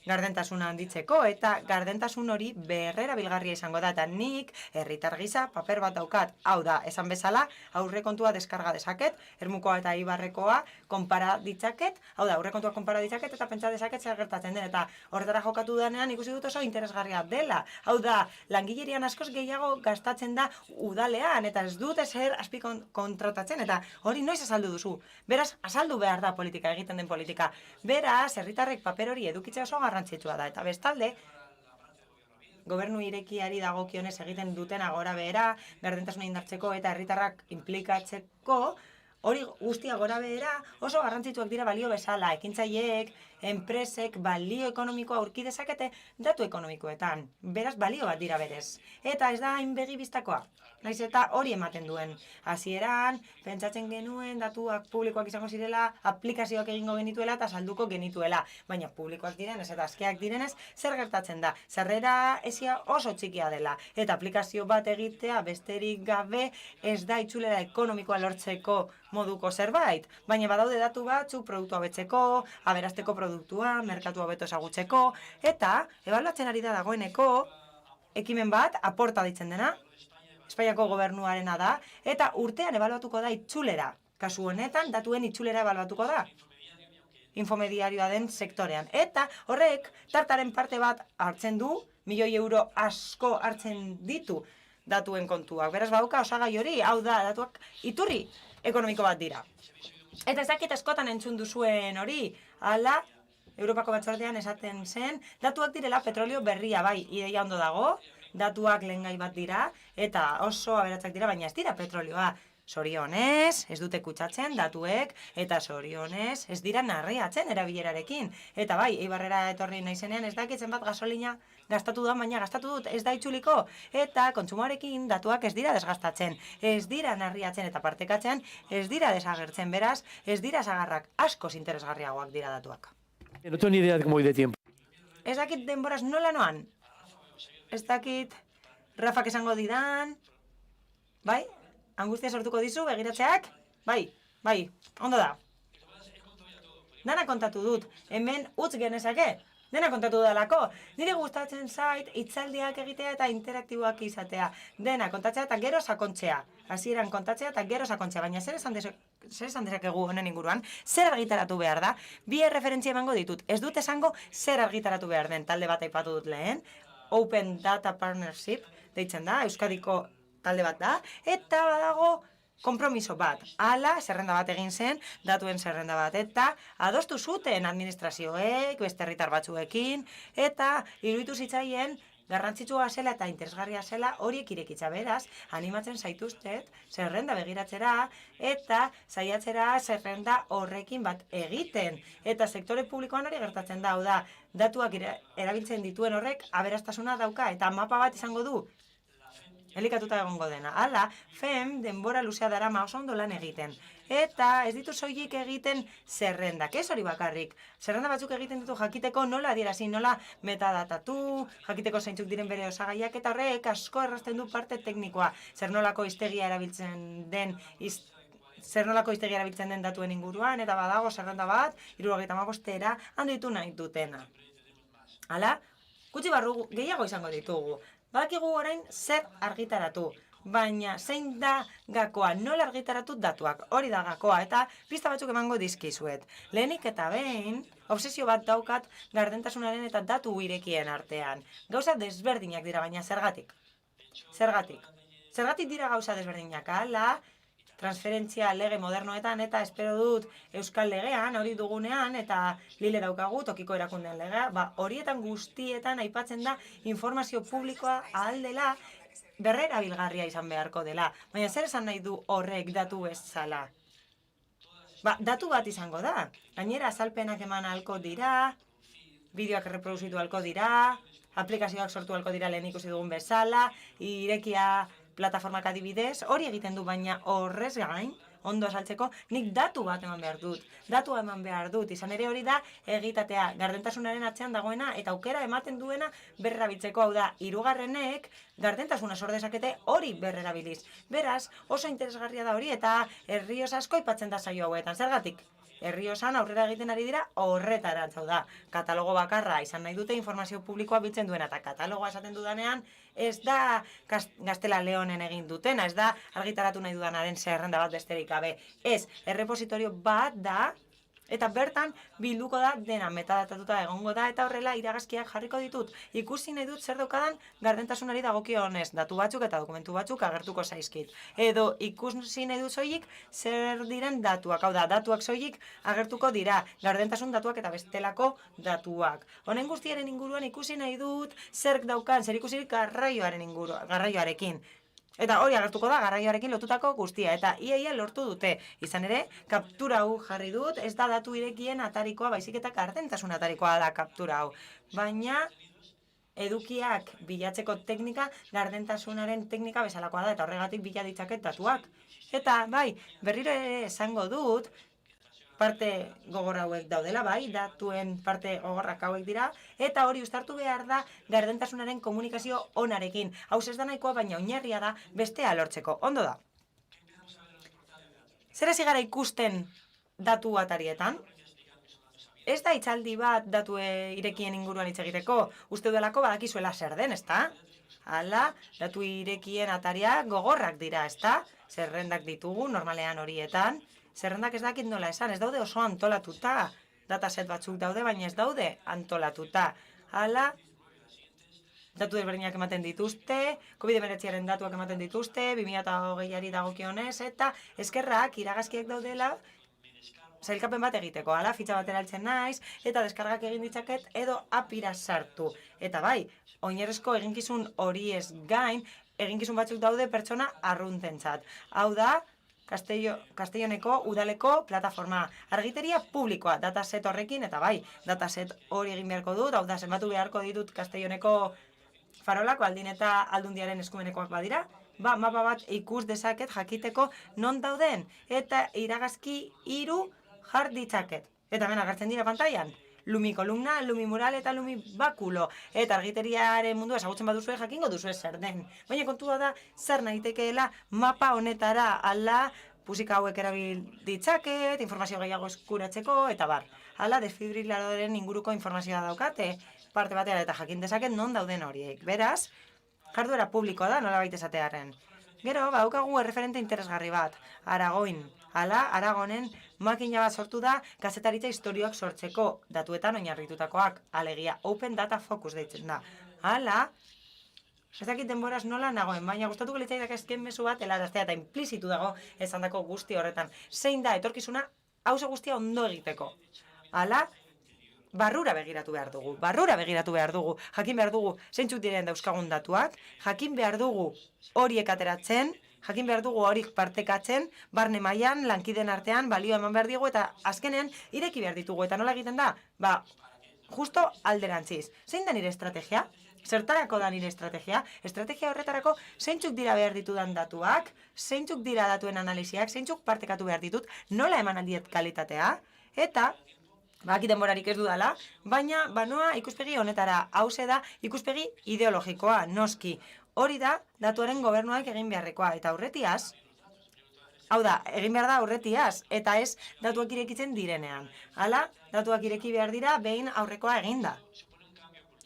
Gardentasuna handitzeko, eta gardentasun hori berrerabilgarria izango da, eta nik herritar gisa paper bat daukat. Hau da, esan bezala, aurrekontua deskarga dezaket, Ermukoa eta Eibarrekoa konpara ditzaket, hau da, aurrekontua konpara ditzaket, eta pentsa dezaket zer gertatzen den, eta horretara jokatu denean ikusi dut oso interesgarria dela. Hau da, langilerian askoz gehiago gastatzen da udalean, eta ez dute zer azpi kontratatzen, eta hori noiz azaldu duzu. Beraz, azaldu behar da politika, egiten den politika. Beraz, herritarrek paper hori edukitzea oso garrantzitsua da, eta bestalde, gobernu irekiari dagokionez egiten dutena gora behera, gardentasuna indartzeko eta herritarrak inplikatzeko, hori guztia gora behera oso garrantzitsuak dira balio bezala, ekintzaileek, enpresek balio ekonomikoa aurki dezakete datu ekonomikoetan. Beraz, balio bat dira berez. Eta ez da hain begi bistakoa. Naiz eta hori ematen duen. Hasieran, pentsatzen genuen datuak publikoak izango zirela, aplikazioak egingo genituela eta salduko genituela. Baina publikoak direnez eta askeak direnez, zer gertatzen da? Sarrera esia oso txikia dela. Eta aplikazio bat egitea besterik gabe ez da itzulera ekonomikoa lortzeko moduko zerbait. Baina badaude datu batzuk produktua betzeko, aberasteko produktua, merkatu hobeto ezagutzeko, eta ebaluatzen ari da dagoeneko ekimen bat aporta ditzen dena, Espainiako gobernuarena da, eta urtean ebaluatuko da itzulera. Kasu honetan, datuen itzulera ebaluatuko da. Infomediarioa den sektorean. Eta horrek, tartaren parte bat hartzen du, €1.000.000 asko hartzen ditu datuen kontuak. Beraz, badauka osagai hori, hau da, datuak iturri ekonomiko bat dira. Eta ez dakit askotan entzun duzuen hori, hala, Europako batzordean esaten zen, datuak direla petrolio berria, bai, ideia ondo dago, datuak lehengai bat dira, eta oso aberatzak dira, baina ez dira petrolioa. Zorionez, ez dute kutsatzen datuek, eta zorionez, ez dira narriatzen erabilerarekin. Eta bai, Eibarrera etorri naizenean ez dakit zenbat gasolina gastatu da, baina gastatu dut, ez da itzuliko. Eta kontsumoarekin datuak ez dira desgastatzen, ez dira narriatzen eta partekatzen, ez dira desagertzen, beraz, ez dira sagarrak, askoz interesgarriagoak dira datuak. No tengo ni idea de cómo voy de tiempo. Ez dakit denboraz nola noan? Ez dakit Rafak esango didan, bai? Angustia sortuko dizu, begiratzeak? Bai, ondo da. Dana kontatu dut, hemen utz genezake, dena kontatu dudalako. Nire gustatzen zait, hitzaldiak egitea eta interaktiboak izatea. Dena kontatzea eta gero sakontzea. Hasieran kontatzea eta gero sakontzea, baina zer esan dezakegu honen inguruan, zer argitaratu behar da? Bi erreferentzia emango ditut, ez dut esango zer argitaratu behar den, talde bat aipatu dut lehen, Open Data Partnership, deitzen da, Euskadiko talde bat da, eta badago konpromiso bat. Hala, zerrenda bat egin zen, datuen zerrenda bat, eta adostu zuten administrazioek, beste herritar batzuekin, eta iruditu zitzaien garrantzitsua zela eta interesgarria zela horiek irekitza, beraz, animatzen zaituztet zerrenda begiratzera eta saiatzera zerrenda horrekin bat egiten. Eta sektore publikoan hori gertatzen da, hau da, datuak erabiltzen dituen horrek aberastasuna dauka eta mapa bat izango du. Elikatuta egongo dena. Hala, FEM denbora luzea darama oso ondo lan egiten. Eta ez ditu soilik egiten zerrendak, ez hori bakarrik. Zerrenda batzuk egiten ditu jakiteko nola adierazi, nola metadatatu, jakiteko zeintzuk diren bere osagaiak, eta horrek asko errazten du parte teknikoa. Zer nolako hiztegia erabiltzen den datuen inguruan, eta badago zerrenda bat, 75 handitu nahi dutena. Hala, gutxi barru gehiago izango ditugu. Badakigu orain zer argitaratu, baina zein da gakoa, nola argitaratu datuak, hori da gakoa, eta pista batzuk emango dizkizuet. Lehenik eta behin, obsesio bat daukat gardentasunaren eta datu irekien artean. Gauza desberdinak dira, baina zergatik? Zergatik dira gauza desberdinak, hala, transferentzia lege modernoetan eta espero dut Euskal Legean, hori dugunean, eta lile daukagu, tokiko erakundean legea, horietan guztietan aipatzen da informazio publikoa ahal dela berrerabilgarria izan beharko dela. Baina zer esan nahi du horrek datu bezala? Datu bat izango da. Gainera azalpenak eman ahalko dira, bideoak reproduzitu ahalko dira, aplikazioak sortu ahalko dira lehen ikusi dugun bezala, irekia plataformak adibidez, hori egiten du, baina horrez gain, ondo azaltzeko, nik datu bat eman behar dut. Datua eman behar dut, izan ere hori da egitatea, gardentasunaren atzean dagoena eta aukera ematen duena berrerabiltzeko, hau da, hirugarrenek gardentasuna sor dezakete hori berrerabiliz. Beraz, oso interesgarria da hori eta Herrioz asko aipatzen da saio hauetan. Zergatik? Herriozan aurrera egiten ari dira horretara, hau da, katalogo bakarra izan nahi dute informazio publikoa biltzen duena, eta katalogoa esaten dudanean ez da Gaztela Leonen egin dutena, ez da argitaratu nahi dudanaren zerrenda bat besterik gabe. Ez, errepositorio bat da Eta bertan bilduko da dena metadatatuta egongo da eta horrela iragazkiak jarriko ditut. Ikusi nahi dut zer daukadan gardentasunari dagokionez, datu batzuk eta dokumentu batzuk agertuko zaizkit. Edo ikusi nahi dut soilik zer diren datuak, hau da, datuak soilik agertuko dira, gardentasun datuak eta bestelako datuak. Honen guztiaren inguruan ikusi nahi dut zer daukan, zer ikusirik garraioarekin. Eta hori agertuko da garraioarekin lotutako guztia, eta iaia lortu dute. Izan ere, kaptura hau jarri dut, ez da datu irekien atarikoa, baizik eta gardentasun atarikoa da kaptura hau. Baina, edukiak bilatzeko teknika, gardentasunaren teknika bezalakoa da, eta horregatik bila ditzaket datuak. Eta, bai, berriro ere esango dut, parte gogor hauek daudela, bai, datuen parte gogorrak hauek dira, eta hori uztartu behar da gardentasunaren komunikazio onarekin. Hau ez da nahikoa, baina oinarria da bestea lortzeko. Ondo da. Zer hasi gara ikusten datu atarietan? Ez da hitzaldi bat datu irekien inguruan hitz egiteko, uste duelako badakizuela zer den, ezta? Hala, datu irekien atariak gogorrak dira, ezta? Zerrendak ditugu, normalean horietan. Zerrendak ez dakit nola esan, ez daude oso antolatuta. Dataset batzuk daude, baina ez daude antolatuta. Hala, datu desberdinak ematen dituzte, COVID-19 datuak ematen dituzte, 2020ari dagokionez, eta eskerrak iragazkiak daudela, sailkapen bat egiteko, hala, fitxa bat eraltzen naiz, eta deskargak egin ditzaket, edo apira sartu. Eta bai, oinarrizko eginkizun hori ez gain, eginkizun batzuk daude pertsona arruntentzat. Hau da, Castelloneko udaleko plataforma. Argiteria publikoa, dataset horrekin, eta bai, dataset hori egin beharko dut, hau da, zenbatu beharko ditut Castelloneko farolak, baldin eta aldundiaren eskumenekoak badira, mapa bat ikus dezaket jakiteko non dauden, eta iragazki 3 jar ditzaket. Eta hemen agertzen dira pantailan. Lumi kolumna, lumi mural eta lumi bakulo. Eta argiteriaren mundua ezagutzen baduzue jakingo duzue zer den. Baina kontua da zer nahitekeela mapa honetara, ala pusika hauek erabil ditzaket, informazio gehiago eskuratzeko, eta bar. Hala desfibriladoren inguruko informazioa daukate, parte batean eta jakin dezaket non dauden horiek. Beraz, jarduera publikoa da nolabait esatearren. Gero, badaukagu erreferente interesgarri bat, Aragoin. Hala, Aragonen makina bat sortu da kazetaritza historioak sortzeko datuetan oinarritutakoak, alegia Open Data Focus deitzen da. Hala, ez dakit denboraz nola nagoen, baina gustatuko litzaidak azken mezu bat helaraztea eta implizitu dago esandako guzti horretan. Zein da etorkizuna hauze guztia ondo egiteko. Hala, barrura begiratu behar dugu, jakin behar dugu zeintzuk diren dauzkagun datuak, jakin behar dugu horiek ateratzen, jakin behar dugu horik partekatzen, barne mailan, lankiden artean, balio eman behar digu, eta azkenean ireki behar ditugu. Eta nola egiten da? Justo alderantziz. Zein da nire estrategia? Zertarako da nire estrategia? Estrategia horretarako zeintzuk dira behar ditudan datuak, zeintzuk dira datuen analiziak, zeintzuk partekatu behar ditut, nola eman aldiet kalitatea, eta bakiten borarik ez dudala, baina banoa ikuspegi honetara, hauze da ikuspegi ideologikoa, noski. Hori da, datuaren gobernuak egin beharrekoa, eta aurretiaz, hau da, egin behar da aurretiaz, eta ez datuak irekitzen direnean. Hala, datuak ireki behar dira, behin aurrekoa eginda.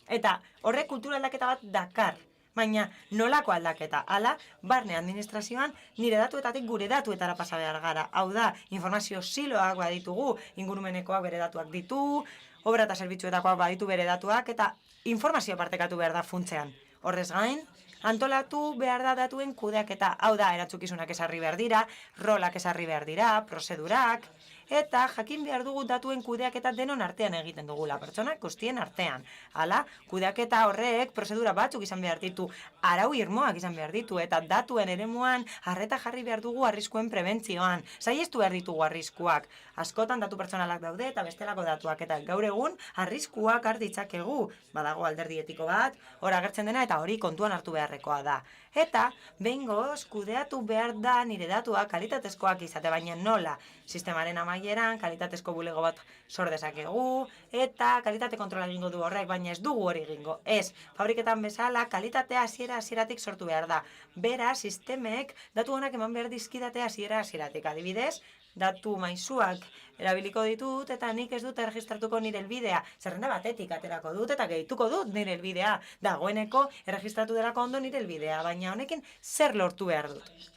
Eta horrek kultura aldaketa bat dakar, baina nolako aldaketa. Hala, barne administrazioan nire datuetatik gure datuetara pasa behar gara. Hau da, informazio siloak baditugu, ingurumenekoak bere datuak ditu, obra eta zerbitzuetakoak baditu bere datuak, eta informazio partekatu behar da funtzean. Horrez gain, antolatu behar da datuen kudeaketa, hau da, erantzukizunak esarri behar dira, rolak esarri behar dira, prozedurak, eta jakin behar dugu datuen kudeaketa denon artean egiten dugula, pertsonak guztien artean. Hala, kudeaketa horrek prozedura batzuk izan behar ditu, arau irmoak izan behar ditu, eta datuen eremuan arreta jarri behar dugu arriskuen prebentzioan, saiestu behar ditugu arriskuak. Askotan datu pertsonalak daude eta bestelako datuak, eta gaur egun arriskuak har ditzakegu, badago alderdi etiko bat, hor agertzen dena eta hori kontuan hartu beharrekoa da. Eta, behingoz, kudeatu behar da nire datuak kalitatezkoak izate, baina nola? Sistemaren amaieran, kalitatezko bulego bat sor dezakegu, eta kalitate kontrola egingo du horrek, baina ez dugu hori egingo. Ez, fabriketan bezala, kalitatea hasieratik sortu behar da. Bera, sistemek datu honak eman behar dizkidate hasieratik. Adibidez, datu maizuak erabiliko ditut, eta nik ez dut erregistratuko nire helbidea. Zerrenda batetik aterako dut, eta gehituko dut nire helbidea. Dagoeneko erregistratu delako ondo nire helbidea, baina honekin zer lortu behar dut.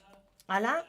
Hala,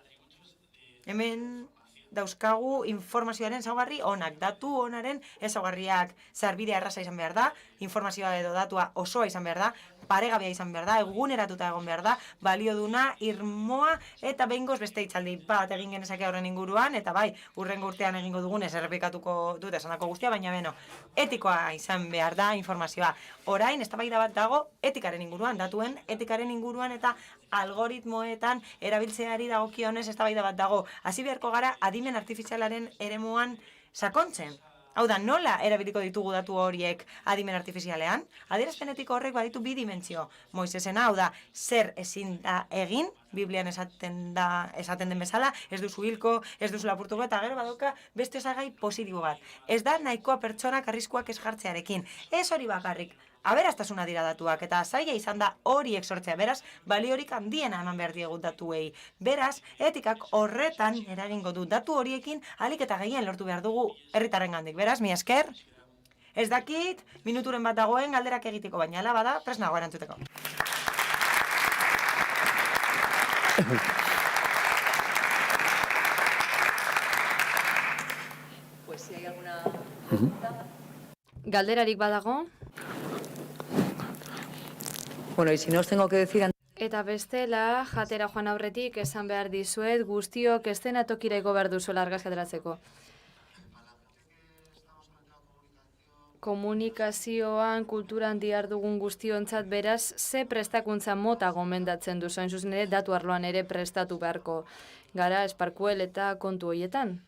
hemen dauzkagu informazioaren ezaugarri onak, datu onaren ezaugarriak, sarbidea erraza izan behar da, informazioa edo datua osoa izan behar da, paregabea izan behar da, eguneratuta egon behar da, balioduna, irmoa eta behingoz beste hitzaldi bat egin genezake horren inguruan, eta bai, urrengo urtean egingo dugunez errepikatuko dut esanako guztia, baina beno, etikoa izan behar da informazioa. Orain, eztabaida bat dago etikaren inguruan, datuen etikaren inguruan eta algoritmoetan erabiltzeari dagokionez eztabaida bat dago. Hasi beharko gara adimen artifizialaren eremuan sakontzen. Hau da, nola erabiliko ditugu datu horiek adimen artifizialean? Adierazpen etiko horrek baditu bi dimentsio. Moisesena, hau da, zer ezin da egin, Biblian esaten den bezala, ez duzu hilko, ez duzu lapurtuko, eta gero badauka beste osagai positibo bat. Ez da nahikoa pertsonak arriskuak ez jartzearekin. Ez hori bakarrik. Aberastasuna dira datuak, eta zaila izan da horiek sortzea, beraz, baliorik handiena eman behar diegu datuei. Beraz, etikak horretan eragingo du datu horiekin ahalik eta gehien lortu behar dugu herritarrengandik. Beraz, mi esker, ez dakit, minuturen bat dagoen galderak egiteko, baina ala bada, prest nago erantzuteko. Pues si hay alguna pregunta. Galderarik badago? Bueno, y si no os tengo que decir... Eta bestela, jatera joan aurretik esan behar dizuet guztiok eszenatokira igo behar duzuela argazki ateratzeko. Komunikazioan, kulturan dihardugun guztiontzat beraz, ze prestakuntza mota gomendatzen duzu, hain zuzen ere, datu arloan ere prestatu beharko gara esparkuel eta kontu horietan.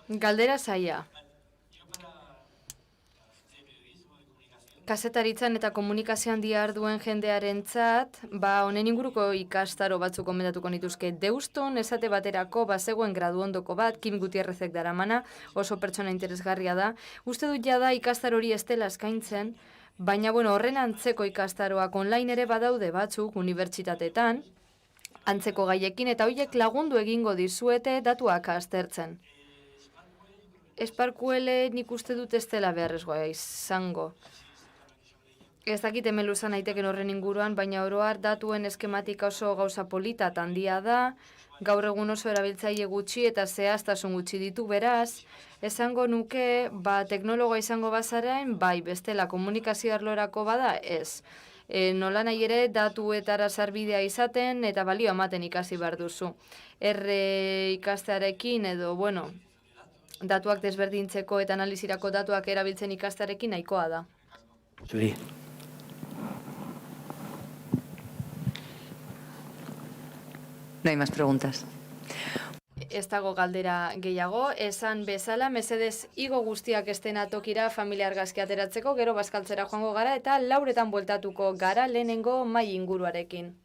Galdera zaila. Kazetaritzan eta komunikazioan diharduen jendearentzat, honen inguruko ikastaro batzuk gomendatuko nituzke. Deuston esate baterako bazegoen gradu ondoko bat, Kim Gutierrezek daramana, oso pertsona interesgarria da. Uste dut jada ikastaro hori ez dela eskaintzen, baina horren antzeko ikastaroak online ere badaude batzuk unibertsitateetan, antzeko gaiekin, eta horiek lagundu egingo dizuete datuak aztertzen. Esparkuele nik uste dut ez dela beharrezkoa izango. Ez dakit hemen luzan naiteken horren inguruan, baina oroar datuen eskematika oso gauza polita eta handia da, gaur egun oso erabiltzaile gutxi eta zehaztasun gutxi ditu beraz, esango nuke, teknologoa izango bazaren, bai, bestela komunikazio arlorako bada, ez. Nola nahi ere datuetara sarbidea izaten eta balio ematen ikasi behar duzu. Ikastearekin edo, datuak desberdintzeko eta analizirako datuak erabiltzen ikastearekin nahikoa da. Zuri. No hay más preguntas. Ez dago galdera gehiago, esan bezala, mesedez igo guztiak eszenatokira familia argazki ateratzeko, gero bazkaltzera joango gara eta lauretan bueltatuko gara lehenengo mahai inguruarekin.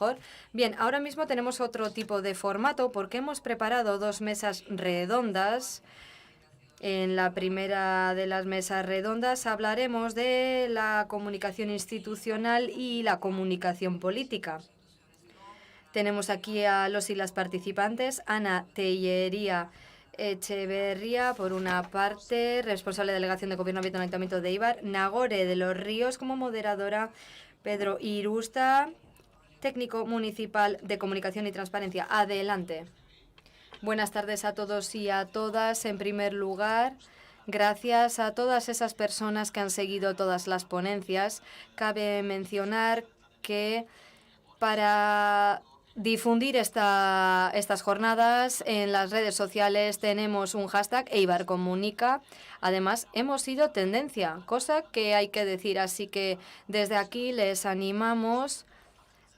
mejor. Bien, ahora mismo tenemos otro tipo de formato porque hemos preparado 2 mesas redondas. En la primera de las mesas redondas hablaremos de la comunicación institucional y la comunicación política. Tenemos aquí a los y las participantes: Ana Tellería Echeverría, por una parte, responsable de delegación de Gobierno Abierto en el Ayuntamiento de Eibar; Nagore de los Ríos como moderadora; Pedro Irusta, técnico municipal de comunicación y transparencia. Adelante. Buenas tardes a todos y a todas. En primer lugar, gracias a todas esas personas que han seguido todas las ponencias. Cabe mencionar que para difundir estas jornadas en las redes sociales tenemos un hashtag #EibarComunica. Además, hemos sido tendencia, cosa que hay que decir. Así que desde aquí les animamos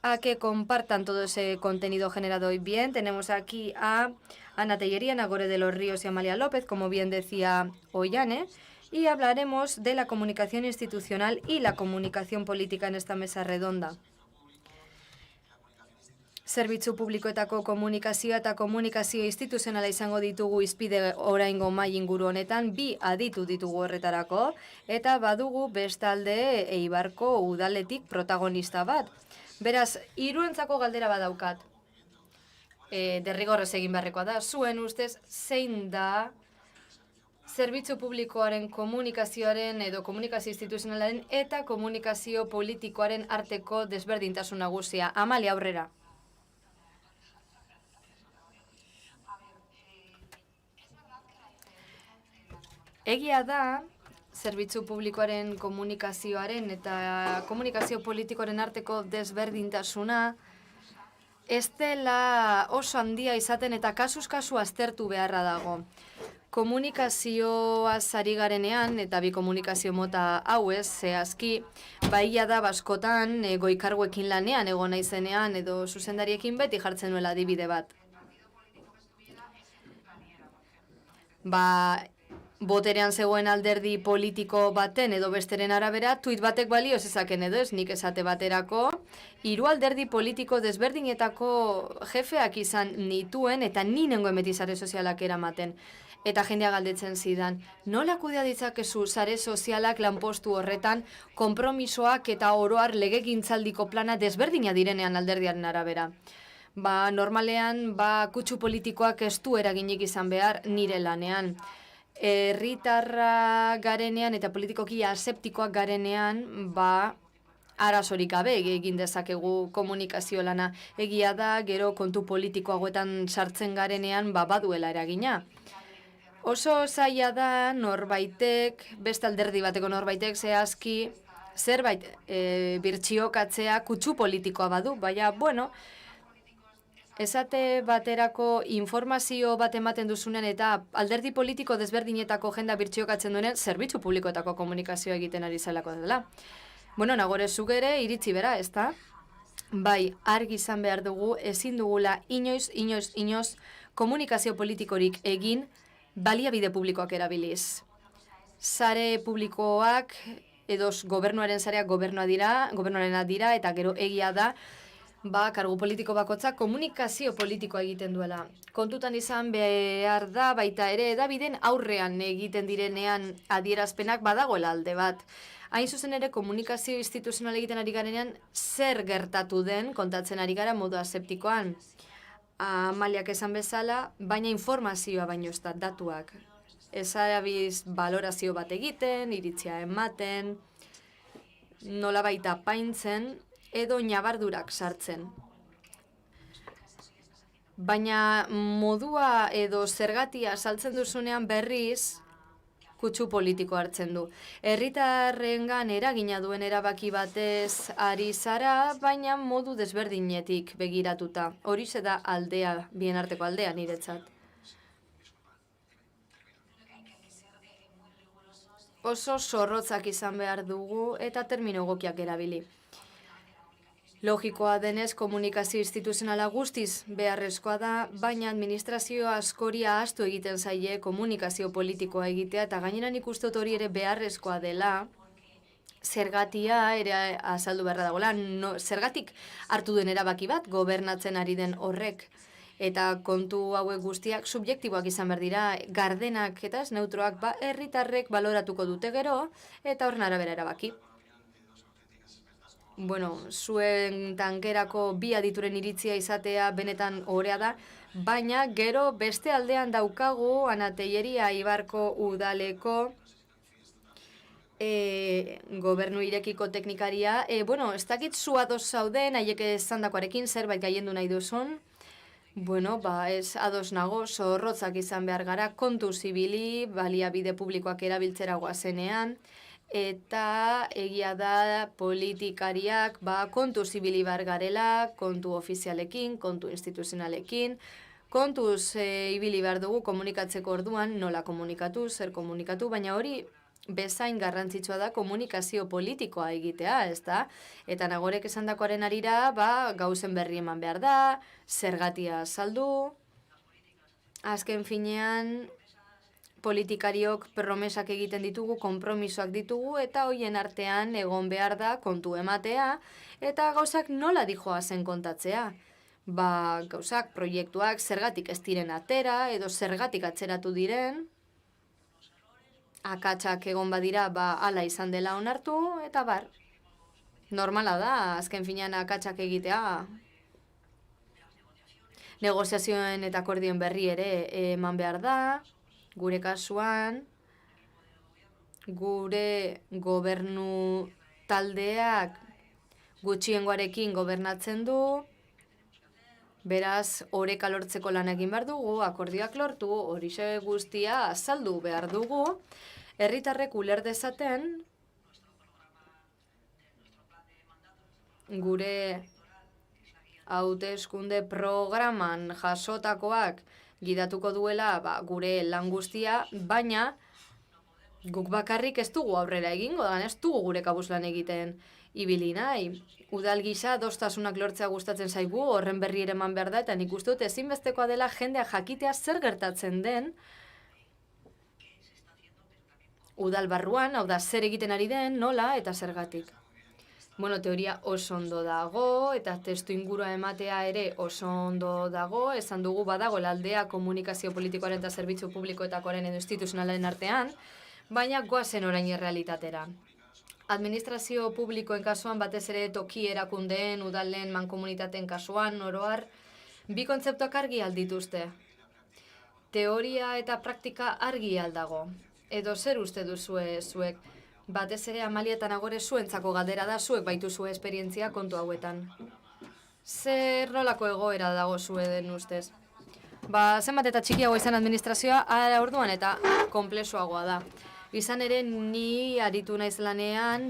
a que compartan todo ese contenido generado hoy. Bien, tenemos aquí a Ana Tellería, Nagore de los Ríos y Amalia López, como bien decía Ollane, y hablaremos de la comunicación institucional y la comunicación política en esta mesa redonda. Zerbitzu publikoetako komunikazioa eta komunikazio instituzionala izango ditugu hizpide oraingo mahai inguru honetan, 2 aditu ditugu horretarako, eta badugu bestalde Eibarko udaletik protagonista bat. Beraz, hiruentzako galdera badaukat. Derrigorrez egin beharrekoa da. Zuen ustez, zein da zerbitzu publikoaren komunikazioaren edo komunikazio instituzionalaren eta komunikazio politikoaren arteko desberdintasun nagusia? Amalia, aurrera. Egia da, zerbitzu publikoaren komunikazioaren eta komunikazio politikoaren arteko desberdintasuna ez dela oso handia izaten eta kasuz kasu aztertu beharra dago. Komunikazioaz ari garenean, eta bi komunikazio mota hauez, zehazki, baia da baskotan goi-karguekin lanean egon naizenean edo zuzendariekin beti jartzen nuela adibide bat. Boterean zegoen alderdi politiko baten edo besteren arabera, tuit batek balio zezaken edo ez, nik esate baterako, 3 alderdi politiko desberdinetako jefeak izan nituen eta ni nengoen beti sare sozialak eramaten. Eta jendea galdetzen zidan, nola kudea ditzakezu sare sozialak lanpostu horretan, konpromisoak eta oroar legegintzaldiko plana desberdina direnean alderdiaren arabera? Normalean, kutsu politikoak ez du eraginik izan behar nire lanean. Herritarra garenean eta politikoki aseptikoak garenean, arazorik gabe egin dezakegu komunikazio lana. Egia da, gero kontu politikoagoetan sartzen garenean, baduela eragina. Oso zaila da norbaitek, beste alderdi bateko norbaitek zehazki, zerbait birtxiokatzea kutsu politikoa badu, baina, esate baterako informazio bat ematen duzunen eta alderdi politiko desberdinetako jenda birtxiokatzen duenen zerbitzu publikoetako komunikazioa egiten ari zelako dela. Nagore zuk ere iritzi bera, ezta? Bai, argi izan behar dugu, ezin dugula inoiz komunikazio politikorik egin baliabide publikoak erabiliz. Sare publikoak edo gobernuaren sareak gobernuarena dira eta gero egia da, kargu politiko bakotzak komunikazio politikoa egiten duela. Kontutan izan behar da baita ere edabideen aurrean egiten direnean adierazpenak badagoela alde bat. Hain zuzen ere komunikazio instituzional egiten ari garenean zer gertatu den kontatzen ari gara modu aseptikoan. Amaliak esan bezala, baina informazioa baino ez da datuak. Ez arabiz balorazio bat egiten, iritzia ematen, nola baita paintzen, edo nabardurak sartzen. Baina modua edo zergatia saltzen duzunean berriz kutsu politiko hartzen du. Herritarrengan eragina duen erabaki batez ari zara, baina modu desberdinetik begiratuta. Horixe da aldea, bien arteko aldea niretzat. Oso zorrotzak izan behar dugu eta termino egokiak erabili. Logikoa denez, komunikazio instituzionala guztiz beharrezkoa da, baina administrazio askoria ahaztu egiten zaie komunikazio politikoa egitea, eta gainera nik uste dut hori ere beharrezkoa dela, zergatia ere azaldu beharra dagoela, zergatik hartu den erabaki bat gobernatzen ari den horrek. Eta kontu hauek guztiak subjektiboak izan behar dira, gardenak eta ez neutroak herritarrek baloratuko dute gero, eta horren arabera erabaki. Bueno, zuen tankerako bi adituren iritzia izatea benetan ohorea da, baina gero beste aldean daukagu Anateieria Ibarko udaleko gobernu irekiko teknikaria. Bueno, ez dakit zu ados zauden, haiek esandakoarekin zerbait gaiendu nahi duzun. Bueno, ez ados nago, zorrotzak izan behar gara, kontu zibili, baliabide publikoak erabiltzera goazenean, eta egia da politikariak kontu zibili behar garela, kontu ofizialekin, kontu instituzionalekin, kontuz ibili behar dugu komunikatzeko orduan, nola komunikatu, zer komunikatu, baina hori bezain garrantzitsua da komunikazio politikoa egitea, ez da? Eta Nagorek esandakoaren arira, gauzen berri eman behar da, zergatia azaldu, azken finean politikariok promesak egiten ditugu, konpromisoak ditugu, eta hoien artean egon behar da kontu ematea, eta gauzak nola dijoazen kontatzea. Gauzak, proiektuak zergatik ez diren atera, edo zergatik atzeratu diren, akatsak egon badira, hala izan dela onartu, eta normala da, azken finean akatsak egitea. Negoziazioen eta akordioen berri ere eman behar da, gure kasuan, gure gobernu taldeak gutxiengoarekin gobernatzen du, beraz, oreka lortzeko lan egin behar dugu, akordioak lortu, horixe guztia azaldu behar dugu, herritarrek uler dezaten gure hauteskunde programan jasotakoak gidatuko duela gure lan guztia, baina guk bakarrik ez dugu aurrera egingo, ez dugu gure kabuz lan egiten ibili nahi. Udal gisa adostasunak lortzea gustatzen zaigu, horren berri ere eman behar da, eta nik uste dut ezinbestekoa dela jendea jakitea zer gertatzen den udal barruan, hau da zer egiten ari den, nola eta zergatik. Bueno, teoria oso ondo dago, eta testu ingurua ematea ere oso ondo dago, esan dugu badago aldea komunikazio politikoaren eta zerbitzu publikoetakoaren edo instituzionalen artean, baina goazen orain errealitatera. Administrazio publikoen kasuan, batez ere toki erakundeen, udalen, mankomunitateen kasuan, oroar, bi kontzeptuak argi aldituzte. Teoria eta praktika argi aldago. Edo zer uste duzue zuek? Batez ere Amalia eta Nagore zuentzako galdera da, zuek baituzue esperientzia kontu hauetan. Zer nolako egoera dago zuen ustez? Zenbat eta txikiago izan administrazioa, ara orduan eta konplexuagoa da. Izan ere, ni aritu naiz lanean,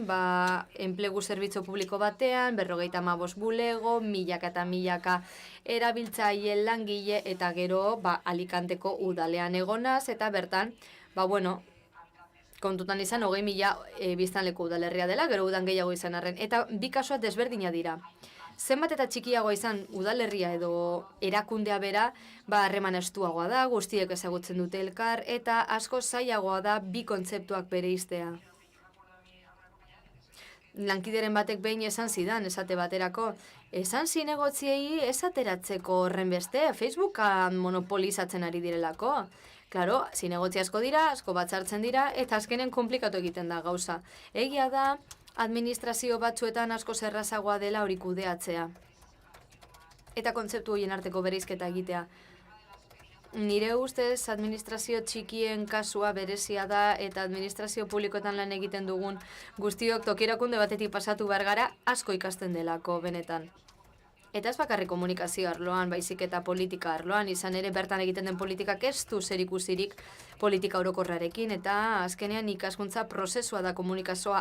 enplegu zerbitzu publiko batean, 55 bulego, milaka eta milaka erabiltzaile langile, eta gero, Alicanteko udalean egonaz, eta bertan, kontutan izan, 20.000 biztanleko udalerria dela, gero udan gehiago izan arren, eta bi kasua desberdina dira. Zenbat eta txikiago izan udalerria edo erakundea bera, harreman estuagoa da, guztiek ezagutzen dute elkar, eta asko zailagoa da bi kontzeptuak bereiztea. Lankideren batek behin esan zidan, esate baterako, esan zinegotziei esateratzeko horren beste, Facebookan monopolizatzen ari direlako. Klaro, zinegotzi asko dira, asko batzartzen dira, eta azkenen komplikatu egiten da gauza. Egia da, administrazio batzuetan asko zerrazagoa dela hori kudeatzea. Eta kontzeptu horien arteko bereizketa egitea. Nire ustez, administrazio txikien kasua berezia da, eta administrazio publikoetan lan egiten dugun guztiok tokirakunde batetik pasatu behar gara asko ikasten delako benetan. Eta ez bakarrik komunikazio arloan, baizik eta politika arloan, izan ere bertan egiten den politikak ez du zerikusirik politika orokorrarekin, eta azkenean ikaskuntza prozesua da komunikazio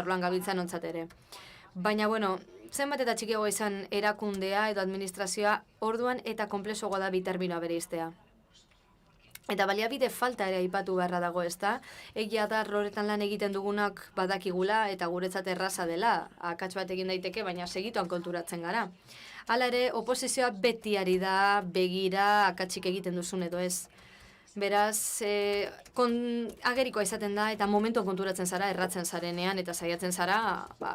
arloan gabiltzan ontzat ere. Baina, zenbat eta txikiago izan erakundea edo administrazioa orduan eta konplexoagoa da bi terminoa bereiztea. Eta baliabide falta ere aipatu beharra dago, ezta? Egia da horretan lan egiten dugunak badakigula eta guretzat erraza dela, akats bat egin daiteke, baina segituan konturatzen gara. Hala ere, oposizioa beti ari da begira akatsik egiten duzun edo ez. Beraz, agerikoa izaten da eta momentuan konturatzen zara, erratzen zarenean eta saiatzen zara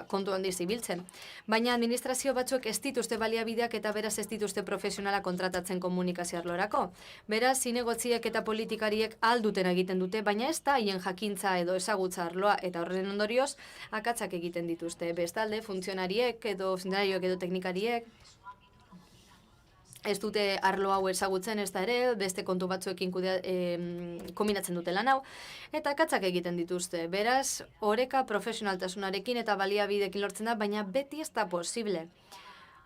kontu handiz ibiltzen. Baina administrazio batzuek ez dituzte baliabideak eta beraz ez dituzte profesionala kontratatzen komunikazio arlorako. Beraz, zinegotziek eta politikariek alduten egiten dute, baina ez da haien jakintza edo ezagutza arloa eta horren ondorioz akatsak egiten dituzte. Bestalde, funtzionarioek edo teknikariek ez dute arlo hau ezagutzen ez da ere, beste kontu batzuekin kombinatzen dute lan hau, eta akatsak egiten dituzte. Beraz, oreka profesionaltasunarekin eta baliabidekin lortzen da, baina beti ez da posible.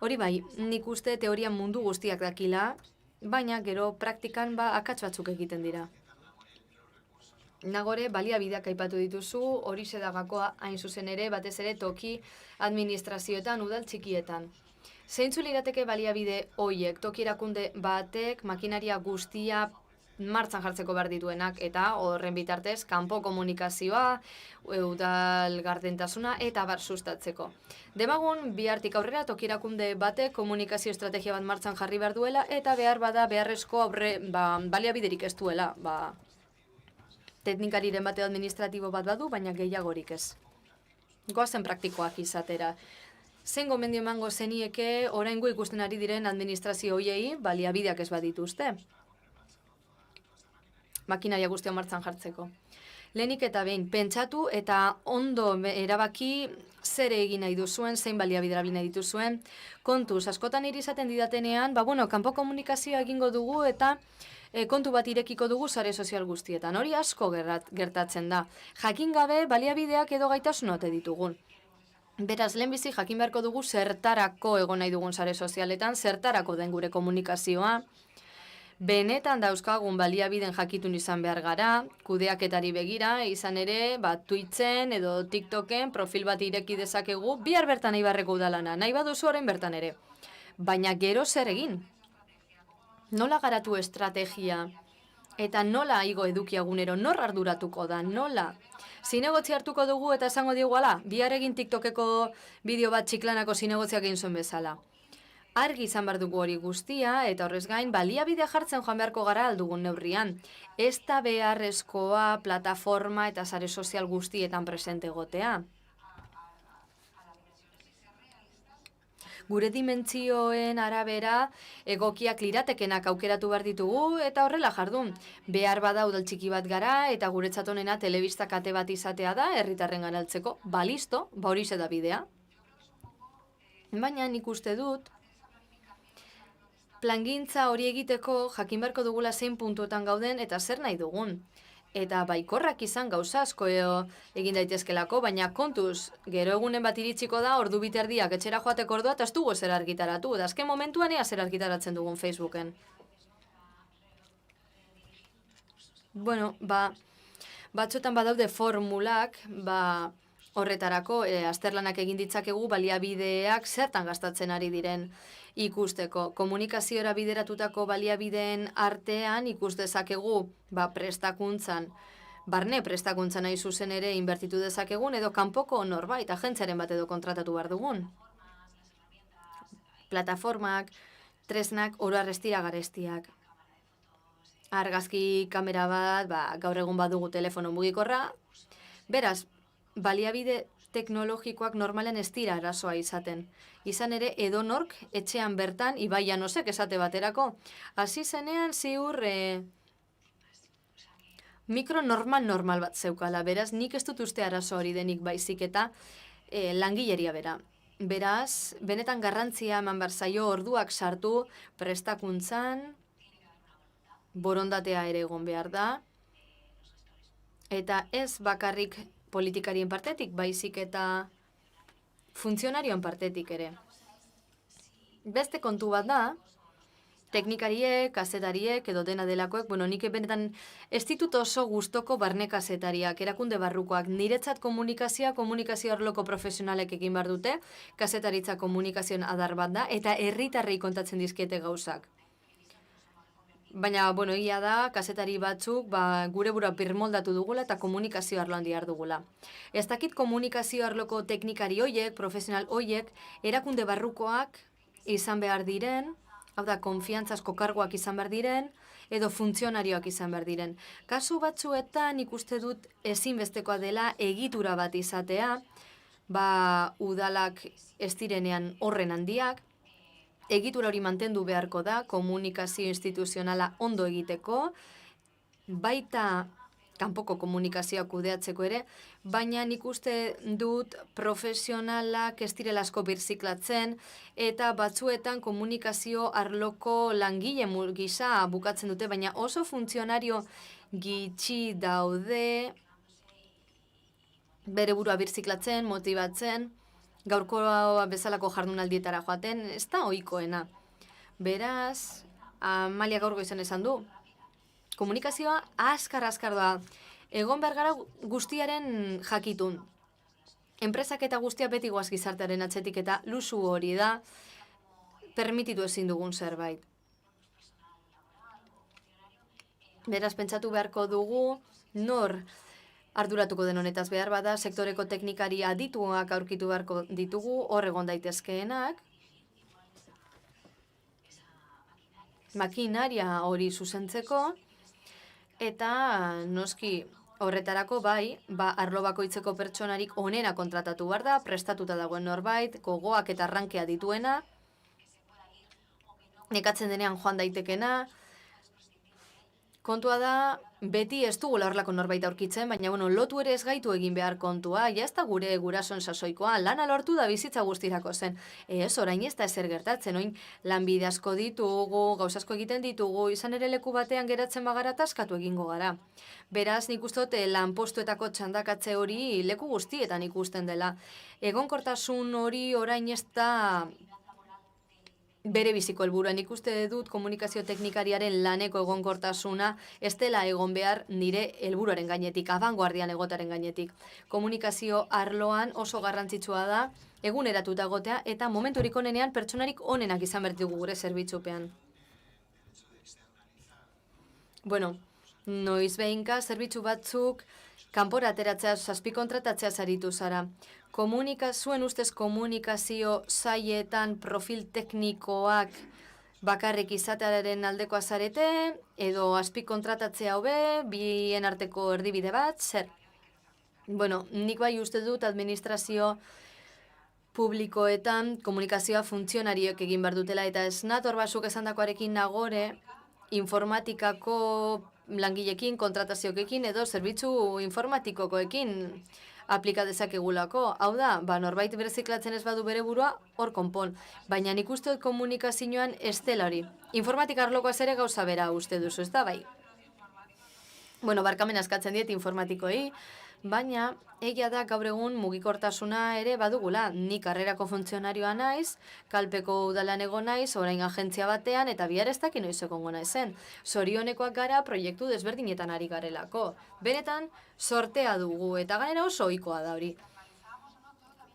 Hori bai, nik uste teorian mundu guztiak dakila, baina gero praktikan akats batzuk egiten dira. Nagore, baliabideak aipatu dituzu, hori sedagakoa hain zuzen ere, batez ere toki administrazioetan, udal txikietan. Zeintzu lirateke baliabide hoiek, toki erakunde batek, makinaria guztia martxan jartzeko behar dituenak, eta horren bitartez, kanpo komunikazioa, udal gardentasuna, eta bar sustatzeko. Demagun, bihartik aurrera, toki erakunde batek komunikazio estrategia bat martxan jarri behar duela, eta behar bada beharrezko baliabiderik ez duela, teknikariren bate administratibo bat badu, baina gehiagorik ez. Goazen praktikoak izatera. Zein gomendio emango zenieke oraingo ikusten ari diren administrazio hoiei baliabideak ez badituzte? Makinaria guztia martxan jartzeko. Lehenik eta behin, pentsatu eta ondo erabaki zer egin nahi duzuen, zein baliabide erabili nahi dituzuen. Kontuz, askotan hiri izaten didatenean, kanpo komunikazioa egingo dugu eta kontu bat irekiko dugu sare sozial guztietan. Hori asko gertatzen da. Jakin gabe baliabideak edo gaitasun ote ditugun. Beraz, lehenbizi jakin beharko dugu zertarako egon nahi dugun sare sozialetan, zertarako den gure komunikazioa. Benetan dauzkagun baliabiden jakitun izan behar gara, kudeaketari begira, izan ere, Twitchen edo TikToken profil bat ireki dezakegu, bihar bertan nahi barreko udalana, nahi baduzu orain bertan ere. Baina gero zer egin? Nola garatu estrategia? Eta nola igo edukiagunero, nor arduratuko da, nola? Zinegotzi hartuko dugu eta esango diogu ala, bihar egin TikTokeko bideo bat txiklanako zinegotziak egin zuen bezala. Argi izan behar dugu hori guztia, eta horrez gain, baliabide jartzen joan beharko gara aldugun neurrian. Ez da beharrezkoa, plataforma eta sare sozial guztietan presente egotea. Gure dimentsioen arabera egokiak liratekenak aukeratu behar ditugu eta horrela jardun. Behar bada udal txiki bat gara eta guretzat onena telebista kate bat izatea da herritarren ganaltzeko. Listo, horixe da bidea. Baina nik uste dut, plangintza hori egiteko jakin beharko dugula zein puntuetan gauden eta zer nahi dugun. Eta baikorrak izan gauza asko egin daitezkelako, baina kontuz, gero egunen bat iritsiko da, ordu biterdiak etxera joateko ordua, eta ez dugu zer argitaratu. Eta azken momentuan ea zer argitaratzen dugun Facebooken. Bueno, batzuetan badaude formulak, horretarako, azterlanak egin ditzakegu baliabideak zertan gastatzen ari diren ikusteko. Komunikaziora bideratutako baliabideen artean ikus dezakegu prestakuntzan, barne prestakuntzan nahi zuzen ere inbertitu dezakegun edo kanpoko norbait, agentziaren bat edo kontratatu behar dugun. Plataformak, tresnak, oro arrestira garestiak. Argazki kamera bat, gaur egun badugu telefono mugikorra. Beraz, baliabide teknologikoak normalen ez dira arazoa izaten. Izan ere, edonork etxean bertan, Ibai Janosek esate baterako, hasi zenean ziur mikro normal bat zeukala. Beraz, nik ez dut uste arazo hori denik baizik eta langileria bera. Beraz, benetan garrantzia eman behar zaio orduak sartu prestakuntzan, borondatea ere egon behar da, eta ez bakarrik politikarien partetik, baizik eta funtzionarioen partetik ere. Beste kontu bat da, teknikariek, kazetariek edo dena delakoek, nik benetan ez ditut oso gustoko barne kazetariak, erakunde barrukoak, niretzat komunikazio arloko profesionalek egin behar dute, kazetaritza komunikazioen adar bat da, eta herritarrei kontatzen dizkiete gauzak. Baina, egia da, kazetari batzuk gure bura birmoldatu dugula eta komunikazio arloan dihar dugula. Ez dakit komunikazio arloko teknikari hoiek, profesional hoiek, erakunde barrukoak izan behar diren, hau da, konfiantzazko karguak izan behar diren, edo funtzionarioak izan behar diren. Kasu batzuetan ikuste dut ezinbestekoa dela egitura bat izatea, udalak ez direnean horren handiak, egitura hori mantendu beharko da, komunikazio instituzionala ondo egiteko, baita kanpoko komunikazioa kudeatzeko ere, baina nik uste dut profesionalak ez direla asko birziklatzen, eta batzuetan komunikazio arloko langile gisa bukatzen dute, baina oso funtzionario gitxi daude, bere burua birziklatzen, motibatzen, gaurko bezalako jardunaldietara joaten, ez da ohikoena. Beraz, Amalia gaur goizan esan du, komunikazioa azkar doa. Egon behar gara guztiaren jakitun. Enpresak eta guztia beti goaz gizartearen atzetik eta luzu hori da permititu ezin dugun zerbait. Beraz, pentsatu beharko dugu, nor arduratuko den honetaz behar bada, sektoreko teknikari adituak aurkitu beharko ditugu, hor egon daitezkeenak, makinaria hori zuzentzeko, eta noski horretarako arlo bakoitzeko pertsonarik onena kontratatu behar da, prestatuta dagoen norbait, gogoak eta arrankea dituena, nekatzen denean joan daitekena. Kontua da, beti ez dugula horrelako norbait aurkitzen, baina lotu ere ez gaitu egin behar kontua, ja ez da gure gurason sasoikoa, lana lortu da bizitza guztirako zen. Ez, orain ez da ezer gertatzen, oin lanbide asko ditugu, gauza asko egiten ditugu, izan ere leku batean geratzen bagara askatu egingo gara. Beraz, nik uste dut lanpostuetako txandakatze hori leku guztietan ikusten dela. Egonkortasun hori orain ez da bere biziko helburua. Nik uste dut komunikazio teknikariaren laneko egonkortasuna ez dela egon behar nire helburuaren gainetik, abangoardian egotaren gainetik. Komunikazio arloan oso garrantzitsua da eguneratuta egotea eta momenturik onenean pertsonarik onenak izan behar ditugu gure zerbitzupean. Noiz behinka zerbitzu batzuk kanpora ateratzea, azpikontratatzea saritu zara. Zuen ustez komunikazio sailetan profil teknikoak bakarrik izatearen aldekoa zarete, edo azpikontratatzea hobe, bien arteko erdibide bat, zer? Nik bai uste dut administrazio publikoetan komunikazioa funtzionarioek egin behar dutela, eta ez nator basuk esandakoarekin nagore, informatikako langilekin, kontratazioekin edo zerbitzu informatikokoekin aplika dezakegulako. Hau da, norbait berziklatzen ez badu bere burua, hor konpon. Baina nik uste dut komunikazioan ez dela hori. Informatika arlokoaz ere gauza bera uste duzu, ez da bai? Barkamen askatzen diet informatikoei, baina egia da gaur egun mugikortasuna ere badugula. Ni karrerako funtzionarioa naiz, kalpeko udalan ego naiz, orain agentzia batean, eta bihar ez dakin noiz egongo naizen. Zorionekoak gara proiektu desberdinetan ari garelako. Benetan, sortea dugu, eta gainera oso ohikoa da hori.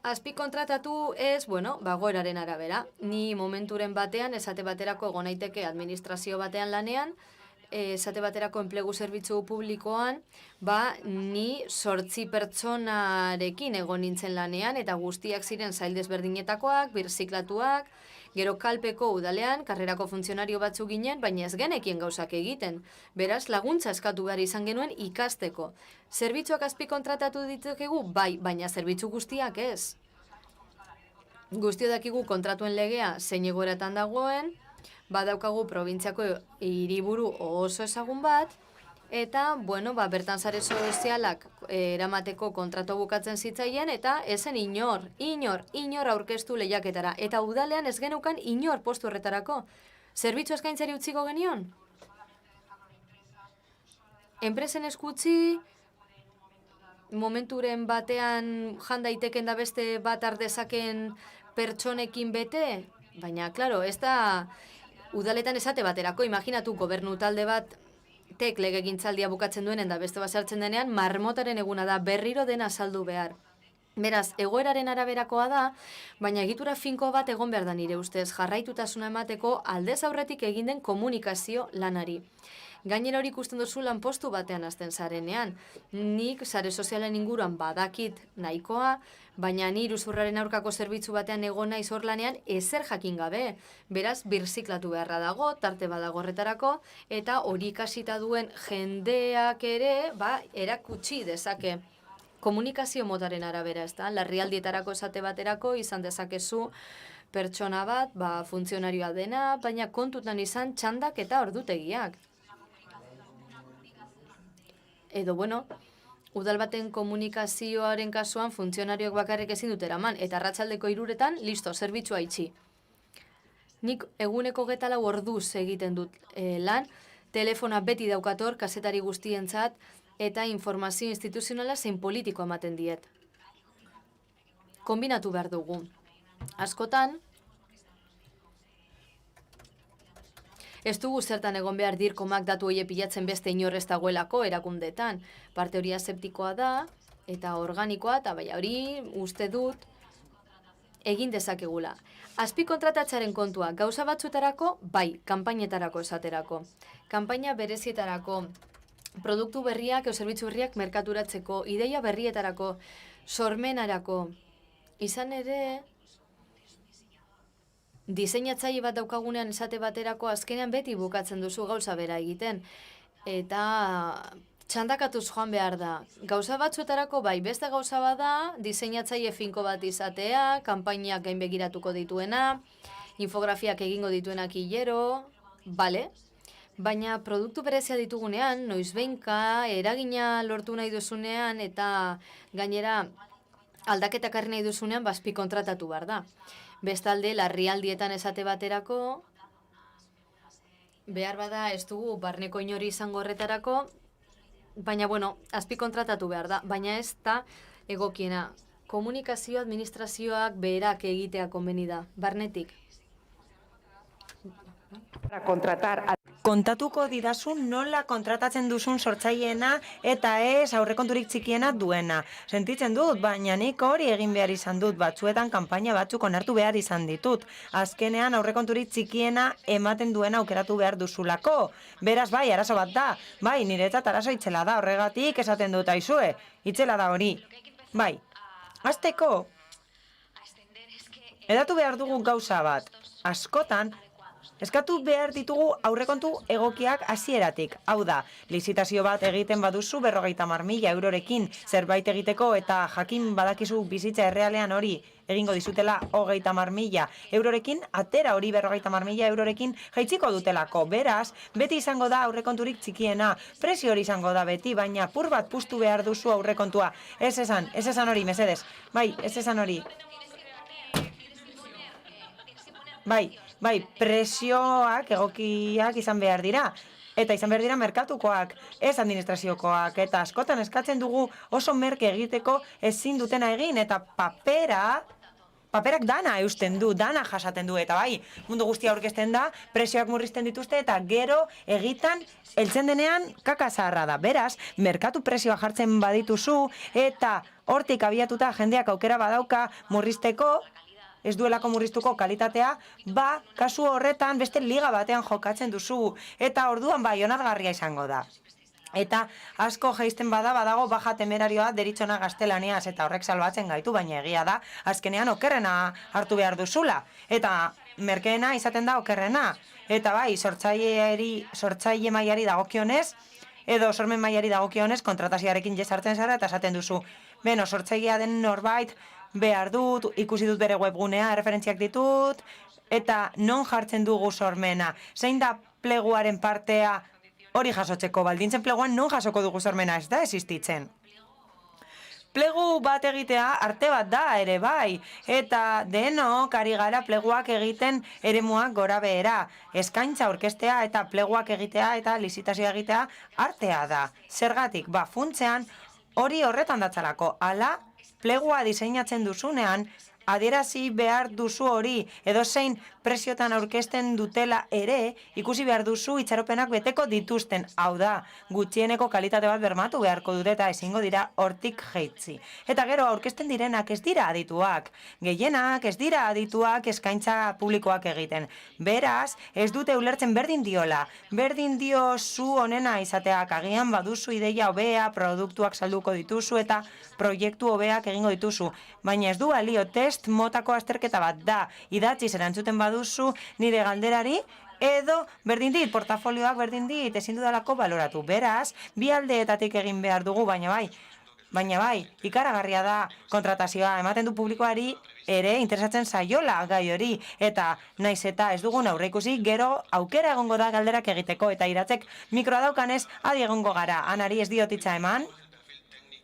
Azpikontratatu ez, goeraren arabera. Ni momenturen batean, esate baterako egon naiteke administrazio batean lanean, esate baterako enplegu zerbitzu publikoan, ni 8 pertsonarekin egon nintzen lanean, eta guztiak ziren sail desberdinetakoak, birziklatuak, gero kalpeko udalean, karrerako funtzionario batzuk ginen, baina ez genekien gauzak egiten. Beraz, laguntza eskatu behar izan genuen ikasteko. Zerbitzuak azpikontratatu ditzakegu? Bai, baina zerbitzu guztiak ez. Guztio dakigu kontratuen legea zein egoeratan dagoen, badaukagu probintziako hiriburu oso ezagun bat, eta, bertan sare sozialak eramateko kontratu bukatzen zitzaien, eta ezen inor aurkeztu lehiaketara. Eta udalean ez genukan inor postu horretarako. Zerbitzu eskaintzari utziko genion? Enpresen eskutzi, momenturen batean jan daiteken da beste bat ardezaken pertsonekin bete? Baina, klaro, ez da udaletan esate baterako, imaginatu gobernu talde bat tek legegintzaldia bukatzen duenen da beste bat sartzen denean, marmotaren eguna da berriro dena saldu behar. Beraz, egoeraren araberakoa da, baina egitura finko bat egon behar da nire ustez, jarraitutasuna emateko aldez aurretik egin den komunikazio lanari. Gainera hori ikusten duzu lanpostu batean hasten zarenean. Nik sare sozialen inguruan badakit nahikoa, baina ni iruzurraren aurkako zerbitzu batean egon naiz hor lanean ezer jakin gabe. Beraz, birziklatu beharra dago, tarte badago horretarako, eta hori ikasita duen jendeak ere, erakutsi dezake. Komunikazio motaren arabera, ez da? Larrialdietarako esate baterako izan dezakezu pertsona bat, funtzionarioa dena, baina kontutan izan txandak eta ordutegiak. Edo, udal baten komunikazioaren kasuan funtzionarioak bakarrik ezin dut eraman, eta arratsaldeko 3:00 listo, zerbitzua itxi. Nik eguneko 24 orduz egiten dut lan, telefona beti daukator, kazetari guztientzat, eta informazio instituzionala zein politiko ematen diet. Kombinatu behar dugu. Askotan, ez dugu zertan egon behar dirkomak datu horiek pilatzen beste inorrez dagoelako erakundetan. Parte hori aseptikoa da, eta organikoa, eta hori uste dut egin dezakegula. Azpi kontratatzearen kontua, gauza batzuetarako, kanpainetarako esaterako. Kanpaina berezietarako, produktu berriak, zerbitzu berriak merkaturatzeko, ideia berrietarako, sormenarako. Izan ere, diseinatzaile bat daukagunean esate baterako azkenean beti bukatzen duzu gauza bera egiten. Eta txandakatuz joan behar da. Gauza batzuetarako beste gauza bada, diseinatzaile finko bat izatea, kanpainak gainbegiratuko dituena, infografiak egingo dituenak hilero, baina produktu berezia ditugunean, noizbehinka, eragina lortu nahi duzunean, eta gainera aldaketak harri nahi duzunean, azpi kontratatu behar da. Bestalde, larrialdietan esate baterako, behar bada ez dugu barneko inori izango horretarako, baina, azpi kontratatu behar da, baina ez da egokiena. Komunikazio administrazioak berak egitea konbeni da, barnetik. Kontatuko didazu nola kontratatzen duzun sortzaileena eta ez aurrekonturik txikiena duena. Sentitzen dut, baina nik hori egin behar izan dut, batzuetan kanpaina batzuk onartu behar izan ditut. Azkenean aurrekonturik txikiena ematen duena aukeratu behar duzulako. Beraz, arazo bat da. Niretzat arazo itzela da, horregatik esaten dut aizue. Itzela da hori. Hasteko, edatu behar dugu gauza bat. Askotan, eskatu behar ditugu aurrekontu egokiak hasieratik. Hau da, lizitazio bat egiten baduzu 50.000 eurorekin zerbait egiteko eta jakin badakizu bizitza errealean hori egingo dizutela 30.000 eurorekin, atera hori 50.000 eurorekin jaitziko dutelako. Beraz, beti izango da aurrekonturik txikiena, prezio hori izango da beti, baina pur bat puztu behar duzu aurrekontua. Ez esan hori, mesedez. Ez esan hori. Prezioak egokiak izan behar dira. Eta izan behar dira merkatukoak, ez administraziokoak. Eta askotan eskatzen dugu oso merke egiteko ezin dutena egin. Eta paperak dana eusten du, dana jasaten du. Eta mundu guztia aurkezten da, prezioak murrizten dituzte eta gero egitan heltzen denean kaka zaharra da. Beraz, merkatu prezioa jartzen badituzu eta hortik abiatuta jendeak aukera badauka murrizteko, ez duelako murriztuko kalitatea, kasu horretan beste liga batean jokatzen duzu, eta orduan onargarria izango da. Eta asko jaisten badago baja temerarioa deritzona gaztelaniaz, eta horrek salbatzen gaitu, baina egia da, azkenean okerrena hartu behar duzula. Eta merkeena izaten da okerrena. Eta sortzaile mailari dagokionez, edo sormen mailari dagokionez, kontratazioarekin jesartzen zara, eta esaten duzu, sortzailea den norbait, behar dut, ikusi dut bere webgunea, referentziak ditut, eta non jartzen dugu sormena. Zein da pleguaren partea hori jasotzeko, baldintzen pleguan non jasoko dugu sormena, ez da existitzen. Plegu bat egitea arte bat da ere eta denok ari gara pleguak egiten eremuak gora behera. Eskaintza aurkeztea eta pleguak egitea eta lizitazioa egitea artea da. Zergatik, funtzean hori horretan datzalako, ala plegua diseinatzen duzunean, adierazi behar duzu hori, edo zein preziotan aurkezten dutela ere, ikusi behar duzu itxaropenak beteko dituzten. Hau da, gutxieneko kalitate bat bermatu beharko dute eta ezingo dira hortik jaitsi. Eta gero aurkezten direnak ez dira adituak. Gehienak ez dira adituak eskaintza publikoak egiten. Beraz, ez dute ulertzen berdin diola. Berdin dio zu onena izateak, agian baduzu ideia hobea, produktuak salduko dituzu eta proiektu hobeak egingo dituzu. Baina ez du balio, test motako azterketa bat da. Idatziz erantzuten baduzu nire galderari, edo berdin dit, portafolioak berdin dit, ezin dudalako baloratu. Beraz, bi aldeetatik egin behar dugu, baina bai, ikaragarria da kontratazioa, ematen du publikoari ere interesatzen zaiola gai hori, eta naiz eta ez dugun aurreikusi, gero aukera egongo da galderak egiteko, eta Iratzek mikroa daukanez, adi egongo gara, Anari ez diotitza eman,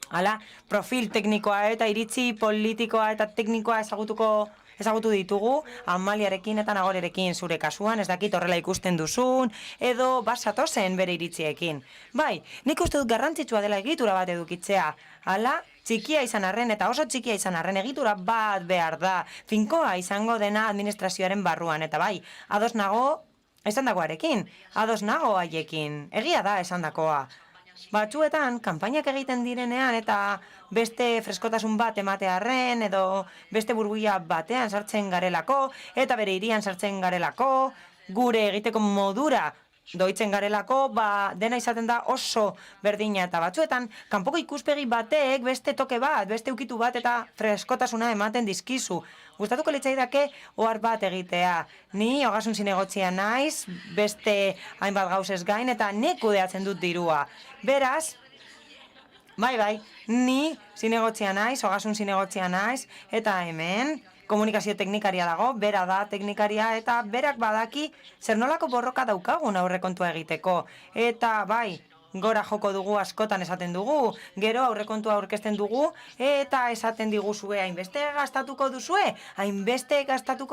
hala, profil teknikoa eta iritzi politikoa eta teknikoa ezagutu ditugu, Amaliarekin eta Nagorerekin zure kasuan, ez dakit horrela ikusten duzun, edo basatozen bere iritziekin. Bai, nik uste dut garrantzitsua dela egitura bat edukitzea, hala, txikia izan arren eta oso txikia izan arren egitura bat behar da, finkoa izango dena administrazioaren barruan, eta bai, ados nago esandakoarekin, ados nago haiekin, egia da esandakoa. Batzuetan, kanpainak egiten direnean eta beste freskotasun bat ematearren edo beste burbuia batean sartzen garelako eta bere hirian sartzen garelako, gure egiteko modura doitzen garelako, dena izaten da oso berdina eta batzuetan, kanpoko ikuspegi batek beste toke bat, beste ukitu bat eta freskotasuna ematen dizkizu. Gustatuko litzaidake ohar bat egitea. Ni ogasun zinegotzia naiz, beste hainbat gauzez gain eta nik kudeatzen dut dirua. Beraz, bai, ni zinegotzia naiz, ogasun zinegotzia naiz, eta hemen komunikazio teknikaria dago, bera da teknikaria eta berak badaki zer nolako borroka daukagun aurrekontua egiteko. Eta bai, gora joko dugu askotan esaten dugu, gero aurrekontua aurkezten dugu eta esaten diguzue hainbeste gastatuko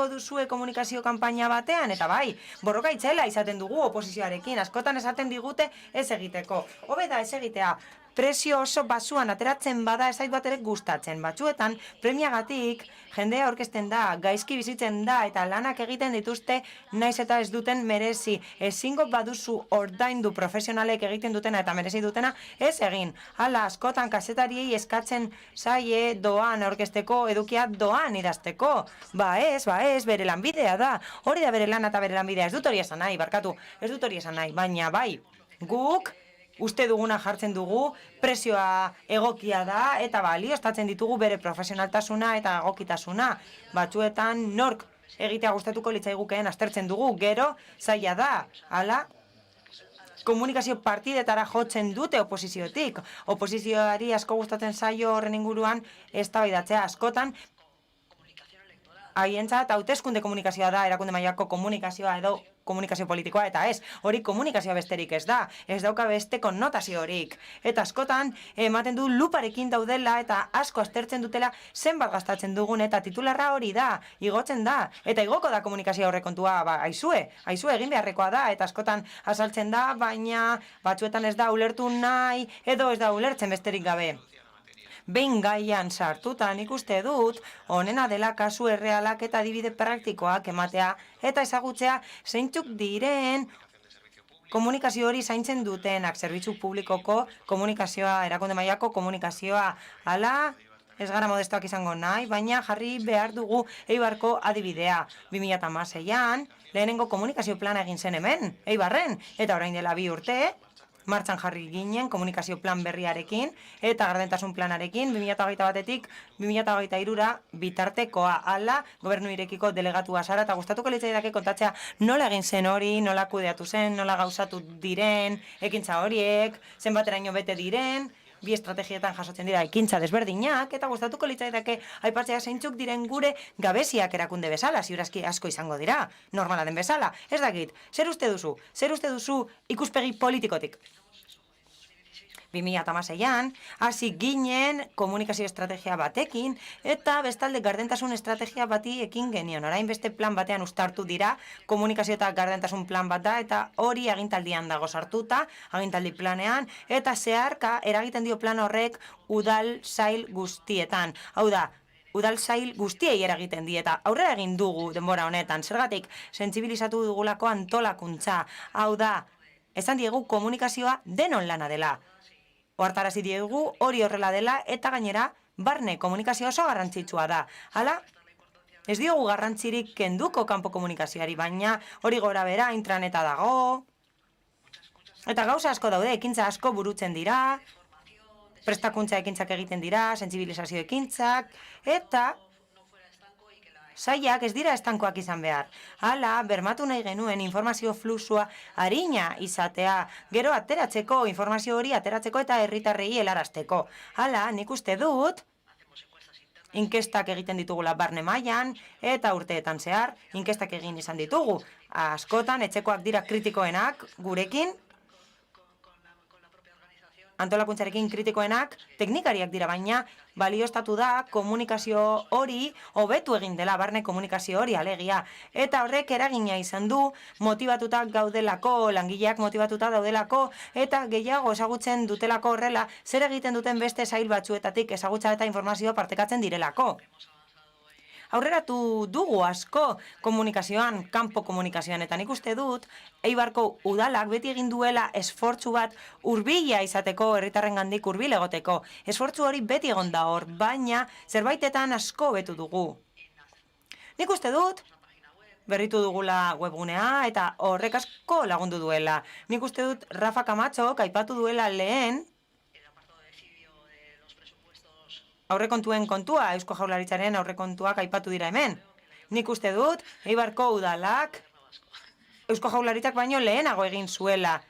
duzue komunikazio kanpaina batean, eta bai, borroka itzela izaten dugu oposizioarekin, askotan esaten digute ez egiteko. Hobe da ez egitea, prezio oso basuan ateratzen bada ez zait bat ere gustatzen. Batzuetan, premiagatik jendea aurkezten da, gaizki bizitzen da eta lanak egiten dituzte naiz eta ez duten merezi. Ezingo baduzu ordaindu profesionalek egiten dutena eta merezi dutena ez egin. Hala, askotan kazetariei eskatzen zaie doan aurkezteko, edukia doan idazteko. Ba ez, bere lanbidea da. Hori da bere lana eta bere lanbidea. Ez dut hori esan nahi, baina bai, guk uste duguna jartzen dugu, prezioa egokia da, eta balioztatzen ditugu bere profesionaltasuna eta egokitasuna. Batzuetan nork egitea gustatuko litzaigukeen aztertzen dugu, gero zaila da, hala? Komunikazio partidetara jotzen dute oposiziotik. Oposizioari asko gustatzen zaio horren inguruan eztabaidatzea askotan, haientzat hauteskunde komunikazioa da, erakunde mailako komunikazioa edo komunikazio politikoa, eta ez, hori komunikazioa besterik ez da, ez dauka beste konnotazio horik. Eta askotan, ematen du luparekin daudela eta asko aztertzen dutela zenbat gastatzen dugun eta titularra hori da, igotzen da, eta igoko da komunikazio horrekontua, aizue egin beharrekoa da, eta askotan azaltzen da, baina batzuetan ez da ulertu nahi, edo ez da ulertzen besterik gabe. Behin gaian sartutan ikuste dut, onena dela kasu errealak eta adibide praktikoak ematea eta ezagutzea zeintzuk diren komunikazio hori zaintzen dutenak, zerbitzu publikoko komunikazioa, erakunde mailako komunikazioa, hala, ez gara modestoak izango nahi, baina jarri behar dugu Eibarko adibidea. 2016an, lehenengo komunikazio plana egin zen hemen, Eibarren, eta orain dela 2 urte, martxan jarri ginen komunikazio plan berriarekin eta gardentasun planarekin 2021-etik 2023-ra bitartekoa, hala gobernu irekiko delegatua zara eta gustatuko litzaidake kontatzea nola egin zen hori, nola kudeatu zen, nola gauzatu diren, ekintza horiek, zenbateraino bete diren, bi estrategietan jasotzen dira ekintza desberdinak eta gustatuko litzaidake aipatzea zeintzuk diren gure gabeziak erakunde bezala, ziurazki asko izango dira, normala den bezala. Ez dakit, zer uste duzu ikuspegi politikotik? 2016an, hasi ginen komunikazio estrategia batekin eta bestalde gardentasun estrategia bati ekin genion. Orain beste plan batean uztartu dira, komunikazio eta gardentasun plan bat da eta hori agintaldian dago sartuta, agintaldi planean, eta zeharka eragiten dio plan horrek udal sail guztietan. Hau da, udaltzail guztiei eragiten die eta aurrera egin dugu denbora honetan. Zergatik sentsibilizatu dugulako antolakuntza. Hau da, esan diegu komunikazioa denon lana dela. Ohartarazi diegu hori horrela dela eta gainera barne komunikazio oso garrantzitsua da. Hala, ez diogu garrantzirik kenduko kanpo komunikazioari, baina hori gora bera intraneta dago. Eta gauza asko daude, ekintza asko burutzen dira, prestakuntza ekintzak egiten dira, sentsibilizazio ekintzak, eta sailak ez dira estankoak izan behar. Hala, bermatu nahi genuen informazio fluxua arina izatea, gero ateratzeko, informazio hori ateratzeko eta herritarrei helarazteko. Hala, nik uste dut, inkestak egiten ditugula barne mailan eta urteetan zehar, inkestak egin izan ditugu. Askotan, etxekoak dira kritikoenak gurekin, antolakuntzarekin kritikoenak teknikariak dira, baina balioztatu da komunikazio hori hobetu egin dela, barne komunikazio hori alegia. Eta horrek eragina izan du, motibatuta gaudelako, langileak motibatuta daudelako, eta gehiago ezagutzen dutelako horrela, zer egiten duten beste sail batzuetatik ezagutza eta informazioa partekatzen direlako. Aurreratu dugu asko komunikazioan, kanpo komunikazioan, eta nik uste dut, Eibarko udalak beti egin duela esfortzu bat hurbila izateko, herritarrengandik hurbil egoteko. Esfortzu hori beti egon da hor, baina zerbaitetan asko betu dugu. Nik uste dut, berritu dugula webgunea eta horrek asko lagundu duela. Nik uste dut Rafa Kamatxok aipatu duela lehen, aurrekontuen kontua, Eusko Jaurlaritzaren aurrekontuak aipatu dira hemen. Nik uste dut, Eibarko udalak, Eusko Jaurlaritzak baino lehenago egin zuela.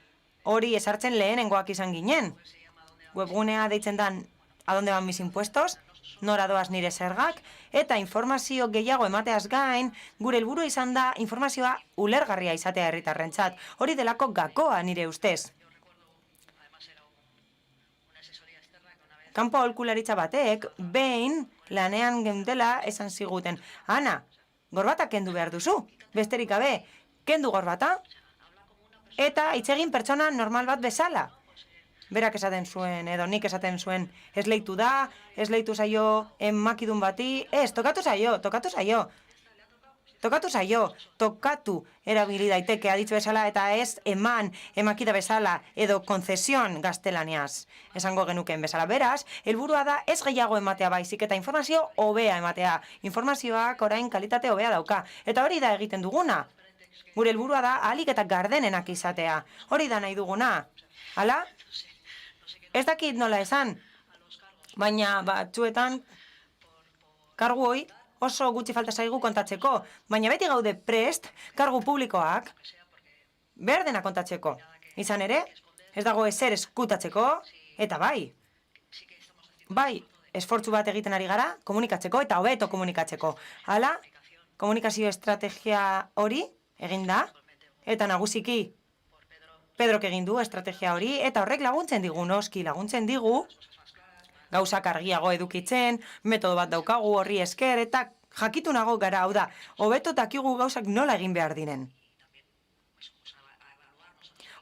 Hori esartzen lehenengoak izan ginen. Webgunea deitzen dan, adonde van mis impuestos, nora doaz nire zergak, eta informazio gehiago emateaz gain, gure helburu izan da informazioa ulergarria izatea herritarrentzat. Hori delako gakoa nire ustez. Kanpo aholkularitza batek, behin lanean geundela esan ziguten. Ana, gorbata kendu behar duzu, besterik gabe, kendu gorbata, eta hitz egin pertsona normal bat bezala. Berak esaten zuen, edo nik esaten zuen, ez leitu da, ez leitu zaio emakidun bati, ez, tokatu zaio, tokatu erabili daiteke aditzu bezala eta ez eman, emakida bezala edo konzesion gaztelaniaz. Esango genuken bezala beraz, helburua da ez gehiago ematea baizik eta informazio hobea ematea. Informazioak orain kalitate hobea dauka. Eta hori da egiten duguna. Gure helburua da ahalik eta gardenenak izatea. Hori da nahi duguna. Hala? Ez dakit nola esan, baina batzuetan kargu hoi oso gutxi falta zaigu kontatzeko, baina beti gaude prest kargu publikoak behar dena kontatzeko. Izan ere, ez dago ezer eskutatzeko, eta bai, esfortzu bat egiten ari gara komunikatzeko eta hobeto komunikatzeko. Hala, komunikazio estrategia hori egin da, eta nagusiki Pedrok egin du estrategia hori, eta horrek laguntzen digu, noski laguntzen digu, gauzak argiago edukitzen, metodo bat daukagu horri esker, eta jakitunago gara, hau da, hobeto dakigu gauzak nola egin behar diren.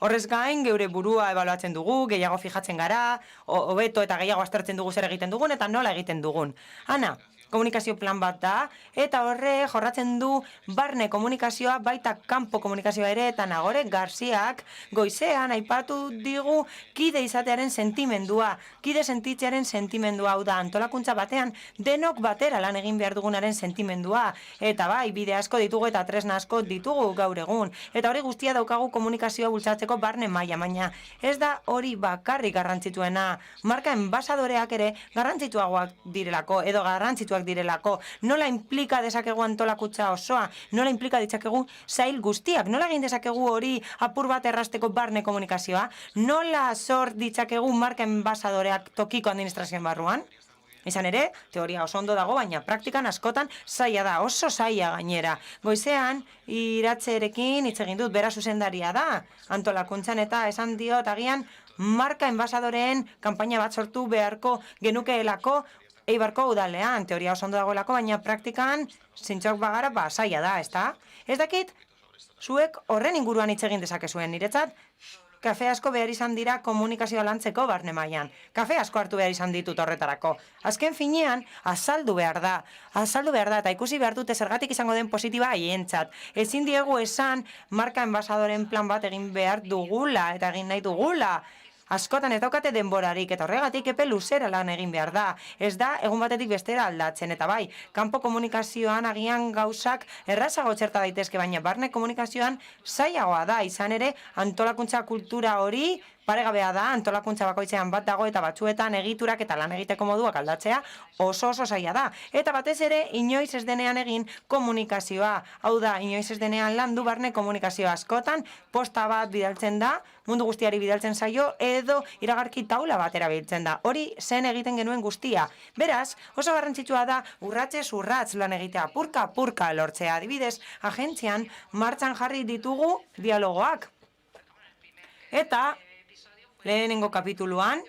Horrez gain, geure burua ebaluatzen dugu, gehiago fijatzen gara, hobeto eta gehiago aztertzen dugu zer egiten dugun, eta nola egiten dugun. Ana, komunikazio plan bat da, eta horre jorratzen du barne komunikazioa, baita kanpo komunikazioa ere, eta Nagore Garziak goizean aipatu digu kide izatearen sentimendua, kide sentitzearen sentimendua, hau da, antolakuntza batean denok batera lan egin behar dugunaren sentimendua, eta bai, bide asko ditugu eta tresna asko ditugu gaur egun, eta hori guztia daukagu komunikazioa bultzatzeko barne maila, baina ez da hori bakarrik garrantzituena, marka enbasadoreak ere garrantzituagoak direlako, edo garrantzituak direlako, nola implika dezakegu antolakutza osoa, nola implika ditzakegu sail guztiak, nola egin dezakegu hori apur bat errasteko barne komunikazioa, nola sort ditzakegu marka enbasadoreak tokiko administrazioen barruan. Izan ere, teoria oso ondo dago, baina praktikan askotan zaila da, oso zaila gainera. Goizean, iratzerekin hitz egin dut, bera zuzendaria da, antolakuntzan eta esan diot agian marka enbasadoreen kanpaina bat sortu beharko genukeelako Eibarko udalean, teoria oso ondo dagoelako, baina praktikan zintxok bagara zaila da, ezta? Ez dakit, zuek horren inguruan hitz egin dezakezuen, niretzat, kafe asko behar izan dira komunikazioa lantzeko barne mailan. Kafe asko hartu behar izan ditut horretarako. Azken finean, azaldu behar da, eta ikusi behar dute zergatik izango den positiba haientzat. Ezin diegu esan marka enbasadoren plan bat egin behar dugula, eta egin nahi dugula. Askotan ez daukate denborarik, eta horregatik epe luzera lan egin behar da. Ez da, egun batetik bestera aldatzen, eta bai, kanpo komunikazioan agian gauzak errazago txerta daitezke, baina barne komunikazioan zailagoa da, izan ere antolakuntza kultura hori paregabea da, antolakuntza bakoitzean bat dago eta batzuetan egiturak eta lan egiteko moduak aldatzea oso zaila da. Eta batez ere, inoiz ez denean egin komunikazioa. Hau da, inoiz ez denean landu barne komunikazioa askotan, posta bat bidaltzen da, mundu guztiari bidaltzen zaio, edo iragarki taula bat erabiltzen da. Hori zen egiten genuen guztia. Beraz, oso garrantzitsua da urratsez urrats lan egitea, purka lortzea. Adibidez, agentzian martxan jarri ditugu dialogoak. Eta lehenengo kapituluan,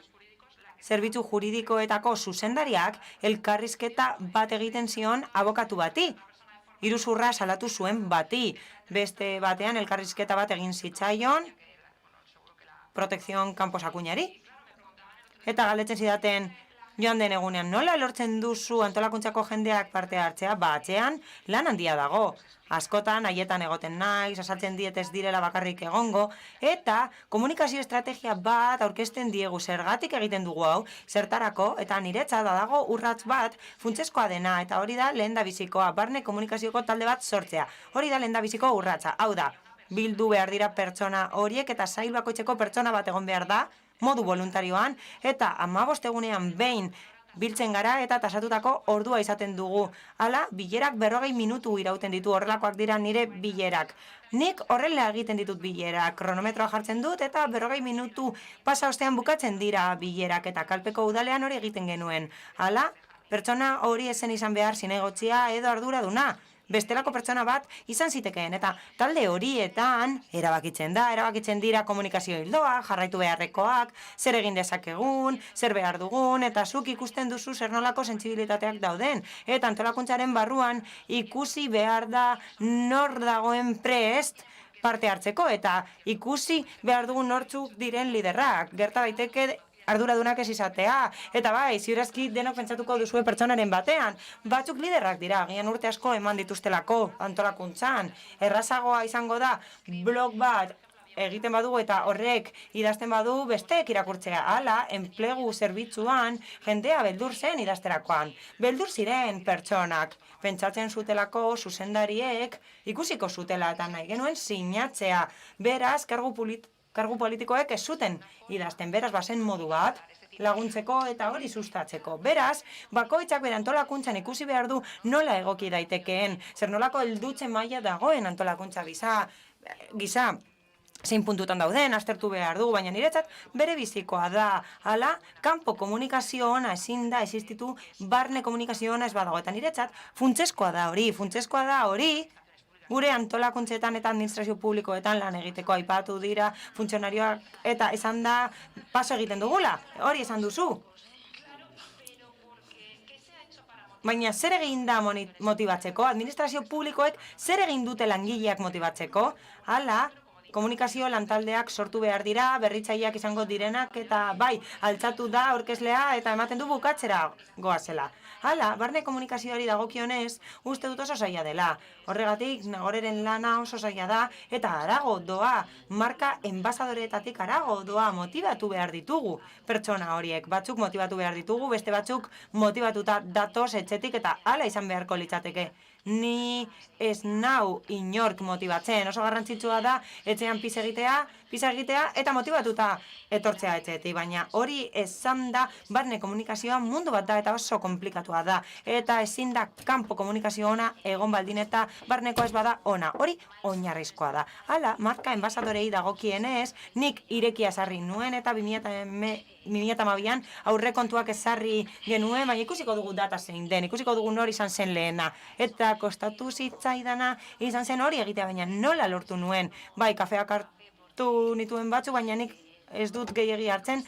zerbitzu juridikoetako zuzendariak elkarrizketa bat egiten zion abokatu bati. Iruzurra salatu zuen bati. Beste batean elkarrizketa bat egin zitzaion protekzion kanposakuinari. Eta galdetzen zidaten, joan den egunean, nola lortzen duzu antolakuntzako jendeak parte hartzea? Atzean lan handia dago. Askotan, haietan egoten naiz, azaltzen dietez direla bakarrik egongo, eta komunikazio estrategia bat aurkezten diegu zergatik egiten dugu hau, zertarako, eta niretzat dago urrats bat funtsezkoa dena, eta hori da lehendabizikoa, barne komunikazioko talde bat sortzea. Hori da lehendabiziko urratsa, hau da, bildu behar dira pertsona horiek eta sail bakoitzeko pertsona bat egon behar da, modu voluntarioan, eta 15 egunean behin biltzen gara eta tasatutako ordua izaten dugu. Hala, bilerak 40 minutu irauten ditu, horrelakoak dira nire bilerak. Nik horrela egiten ditut bilerak, kronometroa jartzen dut eta 40 minutu pasa ostean bukatzen dira bilerak eta kalpeko udalean hori egiten genuen. Hala, pertsona hori ezen izan behar zinegotzia edo arduraduna. Bestelako pertsona bat izan zitekeen, eta talde horietan erabakitzen dira komunikazio hildoa, jarraitu beharrekoak, zer egin dezakegun, zer behar dugun, eta zuk ikusten duzu zer nolako sentsibilitateak dauden. Eta antolakuntzaren barruan ikusi behar da nor dagoen prest parte hartzeko, eta ikusi behar dugun nortzuk diren liderrak. Gerta daiteke arduradunak ez izatea, eta bai, ziurazki denok pentsatuko duzue pertsonaren batean. Batzuk liderrak dira, agian urte asko eman dituztelako antolakuntzan. Errazagoa izango da, blog bat egiten badugu eta horrek idazten badu besteek irakurtzea. Hala, enplegu zerbitzuan jendea beldur zen idazterakoan. Beldur ziren pertsonak. Pentsatzen zutelako zuzendariek ikusiko zutela eta nahi genuen sinatzea. Beraz, kargu politikoek ez zuten idazten, beraz, bazen modu bat laguntzeko eta hori sustatzeko. Beraz, bakoitzak bere antolakuntzan ikusi behar du nola egoki daitekeen, zer nolako heldutzen maila dagoen antolakuntza gisa, zein puntutan dauden, aztertu behar dugu, baina niretzat bere bizikoa da. Hala, kanpo komunikazio ona ezin da existitu, barne komunikazio ona ez badago, eta niretzat funtsezkoa da hori, gure antolakuntzetan eta administrazio publikoetan lan egiteko aipatu dira funtzionarioak eta esan da paso egiten dugula, hori esan duzu. Baina zer egin da motibatzeko? Administrazio publikoek zer egin dute langileak motibatzeko? Hala, komunikazio lantaldeak sortu behar dira, berritzaileak izango direnak, eta bai, altzatu da aurkezlea eta ematen du bukatzera goazela. Hala, barne komunikazioari dagokionez, uste dut oso zaila dela. Horregatik, Nagoreren lana oso zaila da, eta harago doa, marka enbasadoreetatik harago doa motibatu behar ditugu pertsona horiek. Batzuk motibatu behar ditugu, beste batzuk motibatuta datoz etxetik, eta hala izan beharko litzateke. Ni ez nau inork motibatzen, oso garrantzitsua da etxean pizza egitea eta motibatuta etortzea etxetik, baina hori esan da barne komunikazioa mundu bat da eta oso komplikatua da, eta ezin da kanpo komunikazio ona egon baldin eta barneko ez bada ona, hori oinarrizkoa da. Hala, marka enbasadorei dagokienez, nik irekia sarri nuen eta 2012an aurrekontuak ezarri genuen, baina ikusiko dugu data zein den, ikusiko dugu nori izan zen lehena, eta kostatu zitzaidana izan zen hori egitea, baina nola lortu nuen, bai, kafeak hartu nituen batzuk, baina nik ez dut gehiegi hartzen,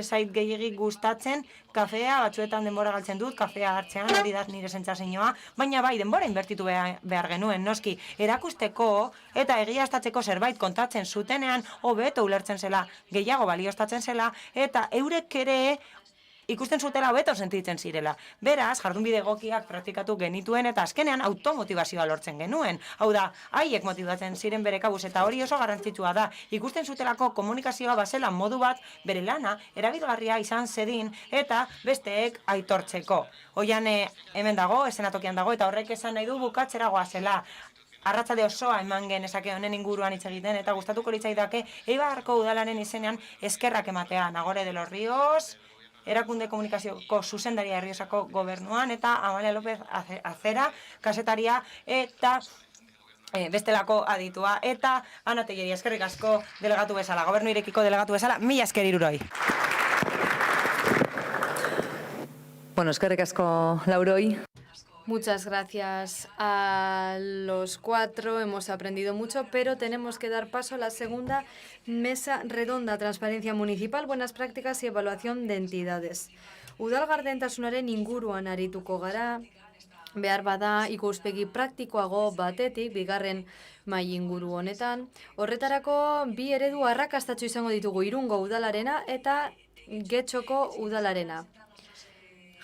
zait gehiegi gustatzen, kafea, batzuetan denbora galtzen dut, kafea hartzean, hori da nire sentsazioa, baina bai, denbora inbertitu behar genuen, noski, erakusteko eta egiaztatzeko zerbait kontatzen zutenean, hobeto ulertzen zela, gehiago balioztatzen zela, eta eurek ere ikusten zutela hobeto sentitzen zirela. Beraz, jardunbide egokiak praktikatu genituen eta azkenean automotivazioa lortzen genuen. Hau da, haiek motibatzen ziren bere kabuz eta hori oso garrantzitsua da. Ikusten zutelako komunikazioa bazela modu bat bere lana erabilgarria izan zedin eta besteek aitortzeko. Hoian hemen dago, eszenatokian dago eta horrek esan nahi du bukatzera goazela. Arratsalde osoa eman genezake honen inguruan hitz egiten eta gustatuko litzaidake Eibarko udalaren izenean eskerrak ematea. Nagore de los Ríos, Erakunde Komunikazioko zuzendaria Errioxako gobernuan eta Amalia López Azera, kasetaria eta bestelako aditua. Eta Ana Tellería, eskerrik asko delegatu bezala, gobernu irekiko delegatu bezala, mila esker hiruroi. Bueno, eskerrik asko Lauroi. Muchas gracias a los cuatro, hemos aprendido mucho, pero tenemos que dar paso a la segunda mesa redonda, transparencia municipal, buenas prácticas y evaluación de entidades. Udal gardentasunaren inguruan arituko gara, behar bada ikuspegi praktikoago batetik, bigarren mai inguru honetan. Horretarako bi eredu arrakastatsu izango ditugu, Irungo udalarena eta Getxoko udalarena.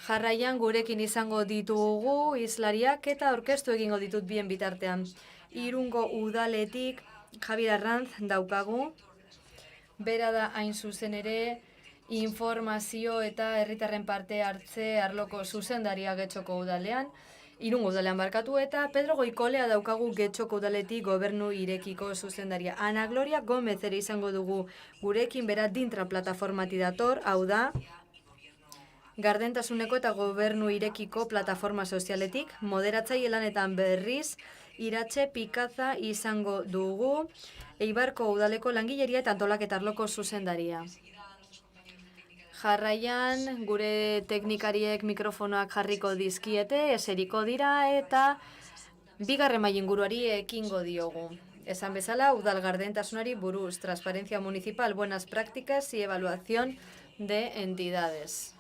Jarraian gurekin izango ditugu hizlariak eta aurkeztu egingo ditut bien bitartean. Irungo udaletik Javier Arranz daukagu. Bera da hain zuzen ere informazio eta herritarren parte hartze arloko zuzendaria Getxoko udalean. Irungo udalean barkatu eta Pedro Goikolea daukagu Getxoko udaletik gobernu irekiko zuzendaria. Ana Gloria Gomez ere izango dugu gurekin, bera Dintra plataformati dator, hau da Gardentasuneko eta gobernu irekiko plataforma sozialetik, moderatzaile lanetan berriz, Iratxe Pikaza izango dugu, Eibarko udaleko langileria eta antolaketarloko zuzendaria. Jarraian, gure teknikariek mikrofonoak jarriko dizkiete, eseriko dira eta bigarren mai inguruari ekingo diogu. Esan bezala, udal gardentasunari buruz, transparencia municipal, buenas prácticas y evaluación de entidades.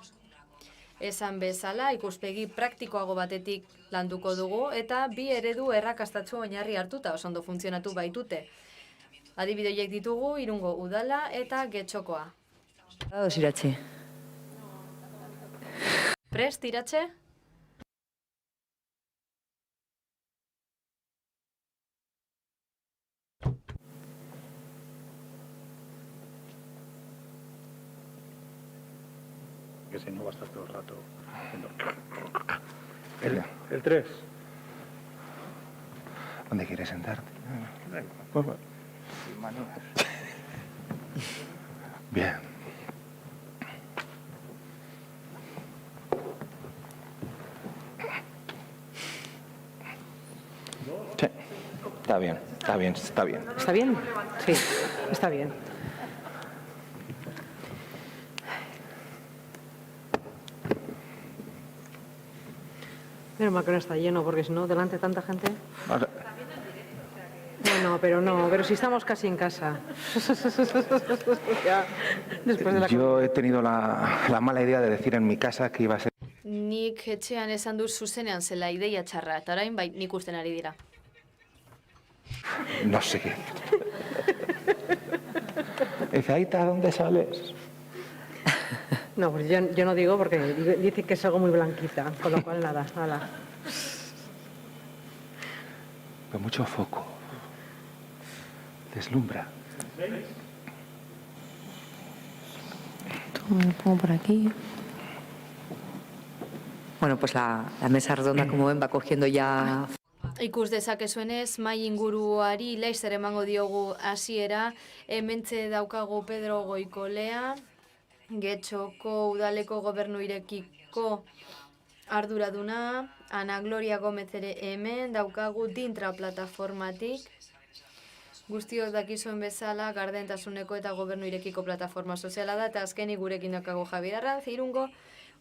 Esan bezala, ikuspegi praktikoago batetik landuko dugu eta bi eredu errakastatsu oinarri hartuta oso ondo funtzionatu baitute. Adibidoiek ditugu Irungo udala eta Getxokoa. Ados, Iratxe. Prest, Iratxe? Que si no va a estar todo el rato haciendo... El 3. ¿Dónde quieres sentarte? Bien. Sí, está bien, está bien, está bien. ¿Está bien? Sí, está bien. Menos mal que no está lleno, porque si no, delante tanta gente... Bueno, pero si estamos casi en casa. Ya, después de la... Yo he tenido la mala idea de decir en mi casa que iba a ser... Nik etxean esan dut zuzenean zela ideia txarra, eta orain bai nik usten ari dira. No sé qué. Dice, Aita, ¿dónde sales? No, pues yo no digo porque dice que es algo muy blanquita, con lo cual nada, nada. Con mucho foco. Deslumbra. Me lo pongo por aquí. Bueno, pues la mesa redonda, como ven, va cogiendo ya... Ikus dezakezuenez, mai inguruari laizzer emango diogu hasiera. Hementxe daukagu Pedro Goikolea, Getxoko udaleko gobernu irekiko arduraduna, Ana Gloria Gomez ere hemen, daukagu Dintra plataformatik. Guztiok dakizuen bezala, gardentasuneko eta gobernu irekiko plataforma soziala da, eta azkenik gurekin daukagu Javier Arranz, Irungo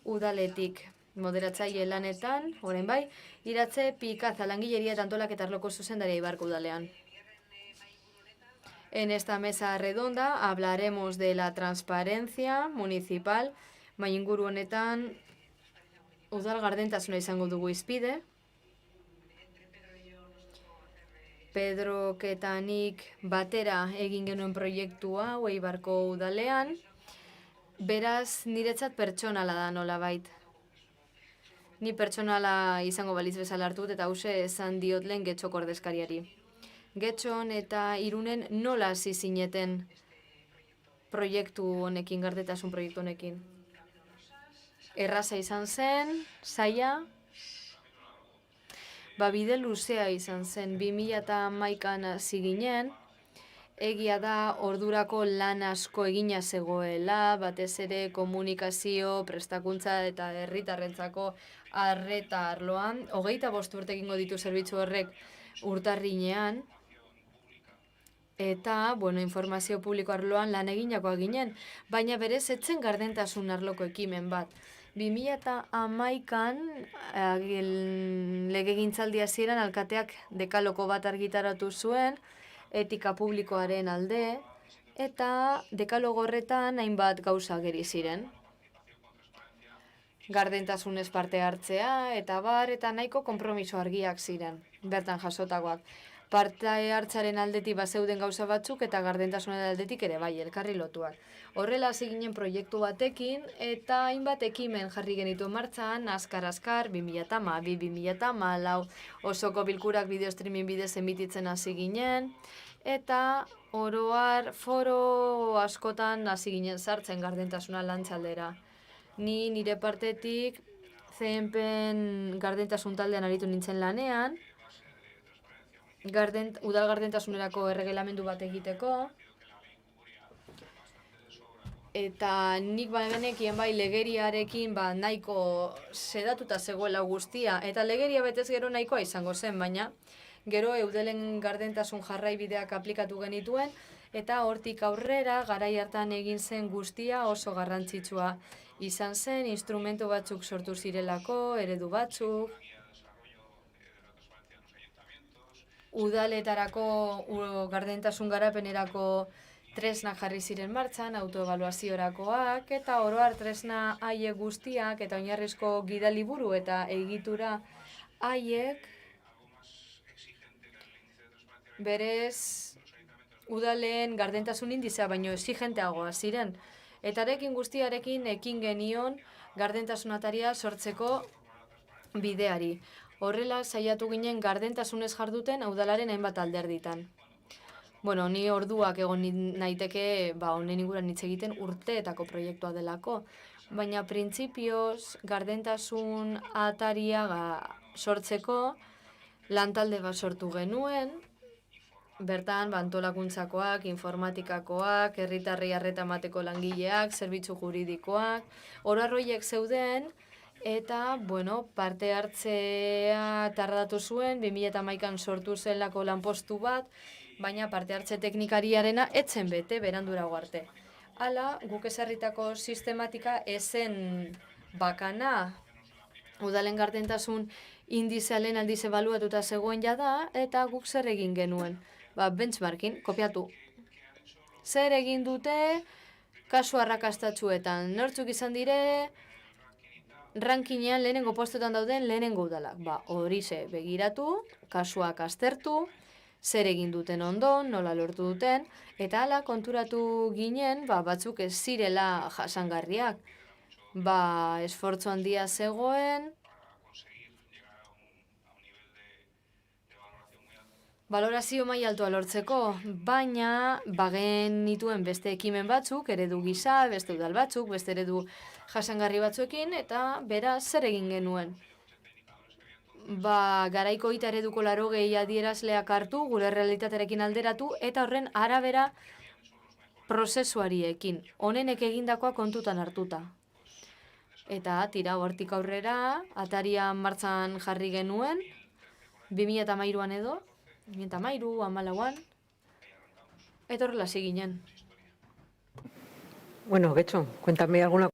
udaletik. Moderatzaile lanetan, orain bai, Iratxe Pikaza langileria eta antolaketarloko zuzendaria Eibarko udalean. En esta mesa redonda hablaremos de la transparencia municipal, baina inguru honetan udal gardentasuna izango dugu izpide. Pedrok eta nik batera egin genuen proiektu hau Eibarko udalean, beraz niretzat pertsonala da nolabait. Ni pertsonala izango balitz bezala hartut eta hause esan diot lehen Getxoko ordezkariari. Getxon eta Irunen nola hasi zineten proiektu honekin, gardentasun proiektu honekin? Erraza izan zen, zaila, bide luzea izan zen, 2011an hasi ginen, egia da ordurako lan asko egina zegoela, batez ere komunikazio, prestakuntza eta herritarrentzako arreta arloan. 25 urte egingo ditu zerbitzu horrek urtarrinean, eta, informazio publiko arloan lan eginakoa ginen, baina berez etzen gardentasun arloko ekimen bat. 2011an legegintzaldi hasieran alkateak dekaloko bat argitaratu zuen, etika publikoaren alde, eta dekalogo horretan hainbat gauza ageri ziren. Gardentasunez parte hartzea, eta nahiko konpromiso argiak ziren, bertan jasotakoak. Parte hartzaren aldetik bazeuden gauza batzuk eta gardentasunaren aldetik ere bai, elkarri lotuak. Horrela hasi ginen proiektu batekin eta hainbat ekimen jarri genitu martxan, azkar, 2012-2014, osoko bilkurak bideo streaming bidez emititzen hasi ginen, eta oroar foro askotan hasi ginen sartzen gardentasuna lantzaldera. Ni nire partetik CNPen gardentasun taldean aritu nintzen lanean, udal gardentasunerako erregelamendu bat egiteko, eta nik genekien legeriarekin nahiko sedatuta zegoela guztia, eta legeria betez gero nahikoa izango zen, baina gero eudelen gardentasun jarraibideak aplikatu genituen, eta hortik aurrera garai hartan egin zen guztia oso garrantzitsua izan zen, instrumentu batzuk sortu zirelako, eredu batzuk, udaletarako gardentasun garapenerako tresna jarri ziren martxan, autoevaluaziorakoak, eta oroar tresna haiek guztiak, eta oinarrizko gidaliburu eta egitura haiek, berez udaleen gardentasun indizea baino exigenteagoa ziren. Eta arekin guztiarekin ekin genion gardentasunataria sortzeko bideari. Horrela saiatu ginen gardentasunez jarduten udalaren hainbat alderditan. Ni orduak egon naiteke honen inguruan hitz egiten urteetako proiektua delako, baina printzipioz gardentasun ataria sortzeko lantalde bat sortu genuen, bertan antolakuntzakoak, informatikakoak, herritarrei arreta emateko langileak, zerbitzu juridikoak, oroarroiek zeuden, eta, parte hartzea tardatu zuen, 2011an sortu zelako lanpostu bat, baina parte hartze teknikariarena etzen bete berandurago arte. Hala, guk ezarritako sistematika ezen bakana, udalen gardentasun indizealen aldiz ebaluatuta zegoen jada, eta guk zer egin genuen. Benchmarking, kopiatu. Zer egin dute kasu arrakastatsuetan, nortzuk izan dire, rankinean lehenengo postuetan dauden lehenengo udalak. Horixe begiratu, kasuak aztertu, zer egin duten ondo, nola lortu duten, eta hala konturatu ginen, batzuk ez zirela jasangarriak. Esfortzu handia zegoen, balorazio maila altua lortzeko, baina bagenituen beste ekimen batzuk, eredu gisa, beste udal batzuk, beste eredu jasangarri batzuekin, eta beraz zer egin genuen. Garaiko eta ereduko 80 adierazleak hartu, gure realitatearekin alderatu, eta horren arabera prozesuari ekin, honenek egindakoa kontutan hartuta. Eta tira hortik aurrera, ataria martxan jarri genuen, 2013an edo, 2013, 2014an, eta horrela ginen. Getxo, cuéntame alguna.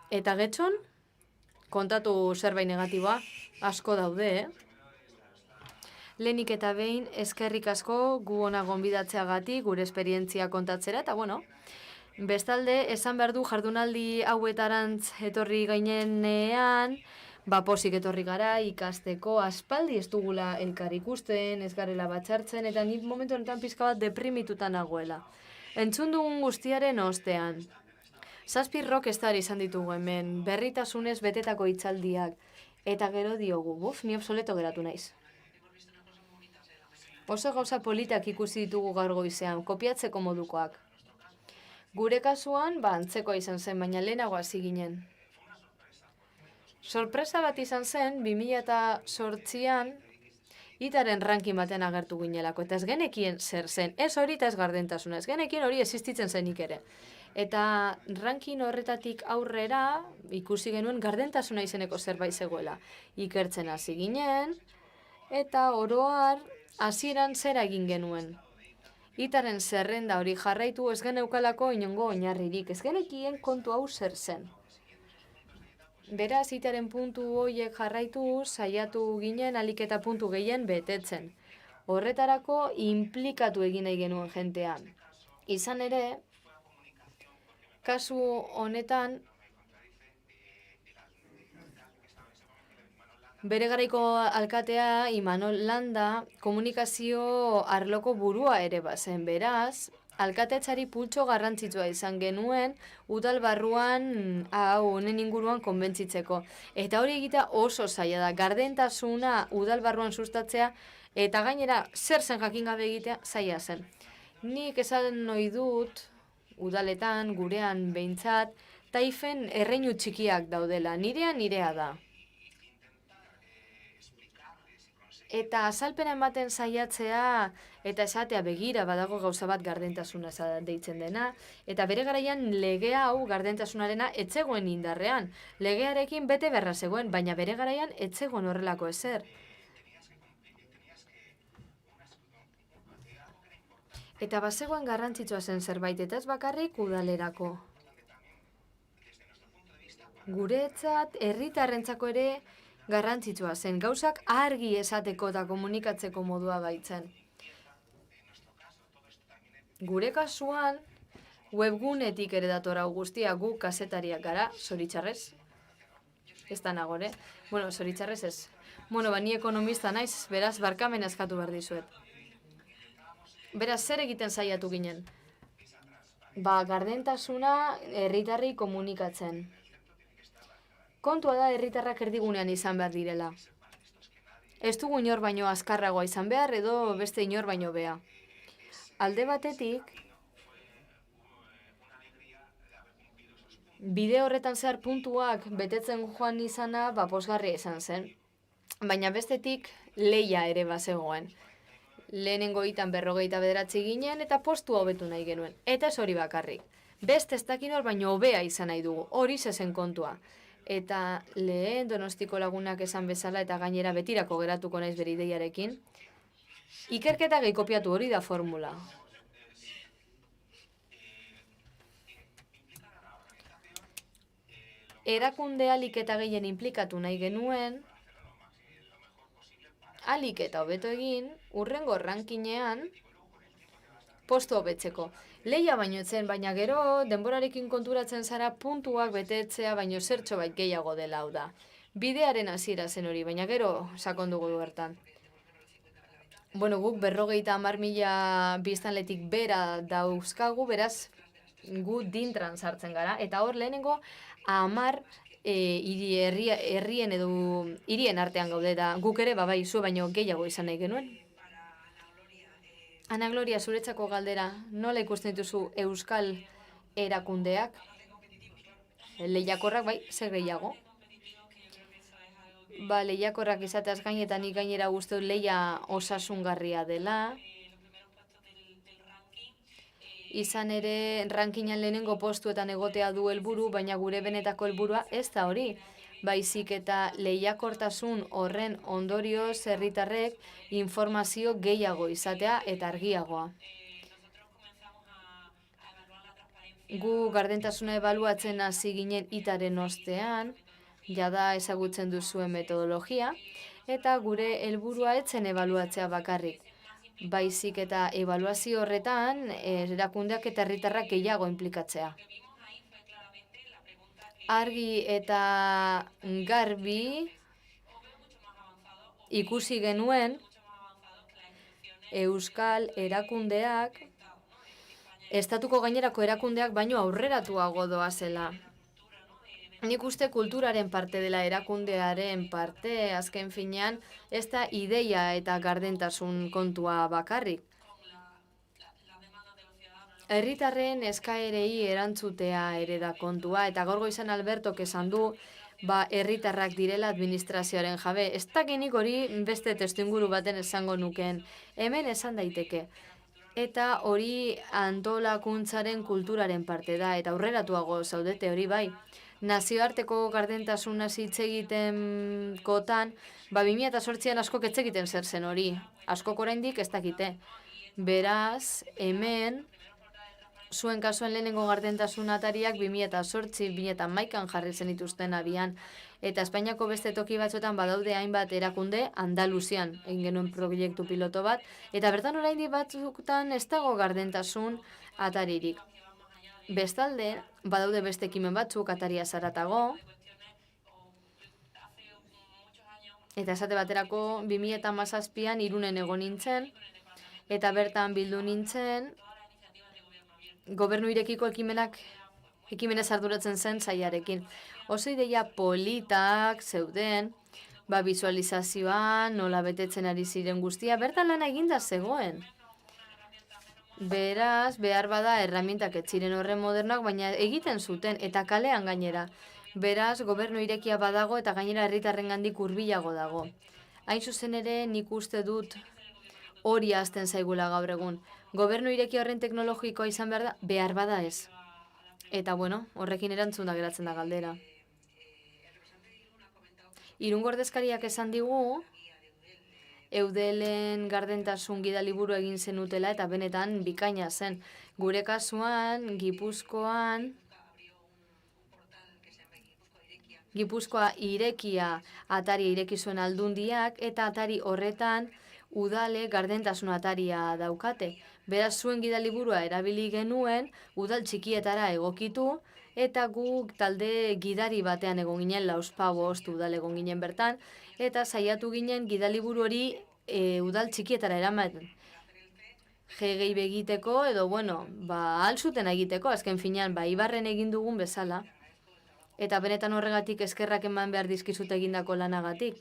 Eta Getxon, kontatu zerbait negatiboa, asko daude, Lehenik eta behin, eskerrik asko gu ona gonbidatzeagatik, gure esperientzia kontatzera, eta bueno, bestalde, esan behar du jardunaldi hauetarantz etorri gainenean, posik etorri gara ikasteko, aspaldi ez dugula elkar ikusten, ez garela batxartzen, eta nik momentu honetan pizka bat deprimituta nagoela. Entzun dugun guztiaren ostean. 7 rockstar izan ditugu hemen, berritasunez betetako hitzaldiak, eta gero diogu, ni obsoleto geratu naiz. Oso gauza politak ikusi ditugu gaur goizean, kopiatzeko modukoak. Gure kasuan, antzekoa izan zen, baina lehenago hasi ginen. Sorpresa bat izan zen, 2008an, itaren ranking baten agertu ginelako, eta ez genekien zer zen, ez hori eta ez gardentasuna, ez genekien hori existitzen zenik ere. Eta ranking horretatik aurrera, ikusi genuen gardentasuna izeneko zerbait zegoela. Ikertzen hasi ginen, eta oroar, hasieran zera egin genuen. Itaren zerrenda hori jarraitu ez geneukalako inongo oinarririk, ez genekien kontu hau zer zen. Beraz, itaren puntu horiek jarraitu, saiatu ginen alik eta puntu gehien betetzen. Horretarako inplikatu egin nahi genuen jentean. Izan ere, kasu honetan, bere garaiko alkatea, Imanol Landa, komunikazio arloko burua ere bazen, beraz, alkatetzari pultxo garrantzitsua izan genuen, udal barruan honen inguruan konbentzitzeko. Eta hori egitea oso zaila da, gardentasuna udal barruan sustatzea, eta gainera zer zen jakin gabe egitea zaila zen. Nik esan nahi dut, udaletan, gurean behintzat, taifen erreinu txikiak daudela, nirea da. Eta azalpena ematen saiatzea eta esatea begira badago gauza bat gardentasuna deitzen dena, eta bere garaian legea hau gardentasunarena etzegoen indarrean. Legearekin bete beharra zegoen, baina bere garaian etzegoen horrelako ezer. Eta bazegoen garrantzitsua zen zerbait, eta ez bakarrik udalerako. Guretzat, herritarrentzako ere garrantzitsua zen, gauzak argi esateko eta komunikatzeko modua baitzen. Gure kasuan, webgunetik ere datora guztia gu kazetariak gara, zoritxarrez. Ez da nagore. Bueno, zoritxarrez ez. Ni ekonomista naiz, beraz, barkamen eskatu behar dizuet. Beraz, zer egiten saiatu ginen? Gardentasuna herritarrei komunikatzen. Kontua da herritarrak erdigunean izan behar direla. Ez dugu inor baino azkarragoa izan behar edo beste inor baino bea. Alde batetik, bide horretan zehar puntuak betetzen joan izana pozgarria izan zen. Baina bestetik lehia ere bazegoen. Lehenengo hitan 59 ginen eta postua hobetu nahi genuen. Eta ez hori bakarrik. Beste ez dakin hor baino hobea izan nahi dugu. Hori zezen kontua. Eta lehen Donostiko lagunak esan bezala eta gainera betirako geratuko naiz bere ideiarekin. Ikerketa gehi kopiatu, hori da formula. Erakunde alik eta gehien inplikatu nahi genuen, alik eta hobeto egin, hurrengo rankinean postu hobetzeko. Lehia baino etzen, baina gero denborarekin konturatzen zara puntuak betetzea baino zertxo bait gehiago dela hau da. Bidearen hasiera zen hori, baina gero sakondugu bertan. Guk 50.000 biztanletik bera dauzkagu, beraz gu dintran sartzen gara. Eta hor lehenengo 10 herrien edo hirien artean gaude da. Guk ere bai zu baino gehiago izan nahi genuen. Ana Gloria, zuretzako galdera, nola ikusten dituzu euskal erakundeak? Lehiakorrak bai, zer gehiago? Lehiakorrak izateaz gainetan nik gainera uste lehia osasungarria dela. Izan ere, rankinan lehenengo postuetan egotea du helburu, baina gure benetako helburua ez da hori. Baizik eta lehiakortasun horren ondorioz herritarrek informazio gehiago izatea eta argiagoa. Gu gardentasuna ebaluatzen hasi ginen itaren ostean, jada ezagutzen duzuen metodologia, eta gure helburua etzen ebaluatzea bakarrik. Baizik eta ebaluazio horretan erakundeak eta herritarrak gehiago inplikatzea. Argi eta garbi ikusi genuen euskal erakundeak estatuko gainerako erakundeak baino aurreratuago doazela. Nik uste kulturaren parte dela erakundearen parte, azken finean, ez da ideia eta gardentasun kontua bakarrik. Herritarren eskaerei erantzutea ere da kontua, eta gaur goizan Albertok esan du, herritarrak direla administrazioaren jabe. Ez dakinik hori beste testuinguru baten esango nukeen. Hemen esan daiteke. Eta hori antolakuntzaren kulturaren parte da, eta aurreratuago zaudete hori bai. Nazioarteko gardentasuna hitz egiten kotan, 2008an askok ez egiten zer zen hori. Askok oraindik ez dakite. Beraz, hemen, zuen kasuen lehenengo gardentasun atariak 2008-2011an jarri zen dituzten abian. Eta Espainiako beste toki batzuetan badaude hainbat erakunde, Andaluzian egin genuen proiektu piloto bat, eta bertan oraindik batzuetan ez dago gardentasun ataririk. Bestalde, badaude beste ekimen batzuk, ataria zaratago, eta esate baterako 2017an Irunen egon nintzen, eta bertan bildu nintzen, gobernu irekiko ekimenez arduratzen zen saiarekin. Oso ideia politak zeuden, visualizazioan, nola betetzen ari ziren guztia, bertan lana eginda zegoen. Beraz, behar bada erramintak ez ziren horren modernak, baina egiten zuten, eta kalean gainera. Beraz, gobernu irekia badago eta gainera herritarrengandik hurbilago dago. Hain zuzen ere, nik uste dut hori hasten zaigula gaur egun. Gobernu irekia horren teknologikoa izan behar bada ez. Eta bueno, horrekin erantzun da geratzen da galdera. Irungo ordezkariak esan digu, Eudelen gardentasun gidaliburu egin zenutela eta benetan bikaina zen. Gure kasuan, Gipuzkoa irekia ataria ireki zuen aldundiak eta atari horretan udale gardentasun ataria daukate. Beraz zuen gidaliburua erabili genuen, udal txikietara egokitu, eta guk talde gidari batean egon ginen, 4-5 udal egon ginen bertan, eta saiatu ginen gidaliburu hori udal txikietara eramaten. Gegei begiteko, edo alzuten egiteko, azken finean, Ibarren egin dugun bezala. Eta benetan horregatik eskerrak eman behar dizkizut egindako lanagatik.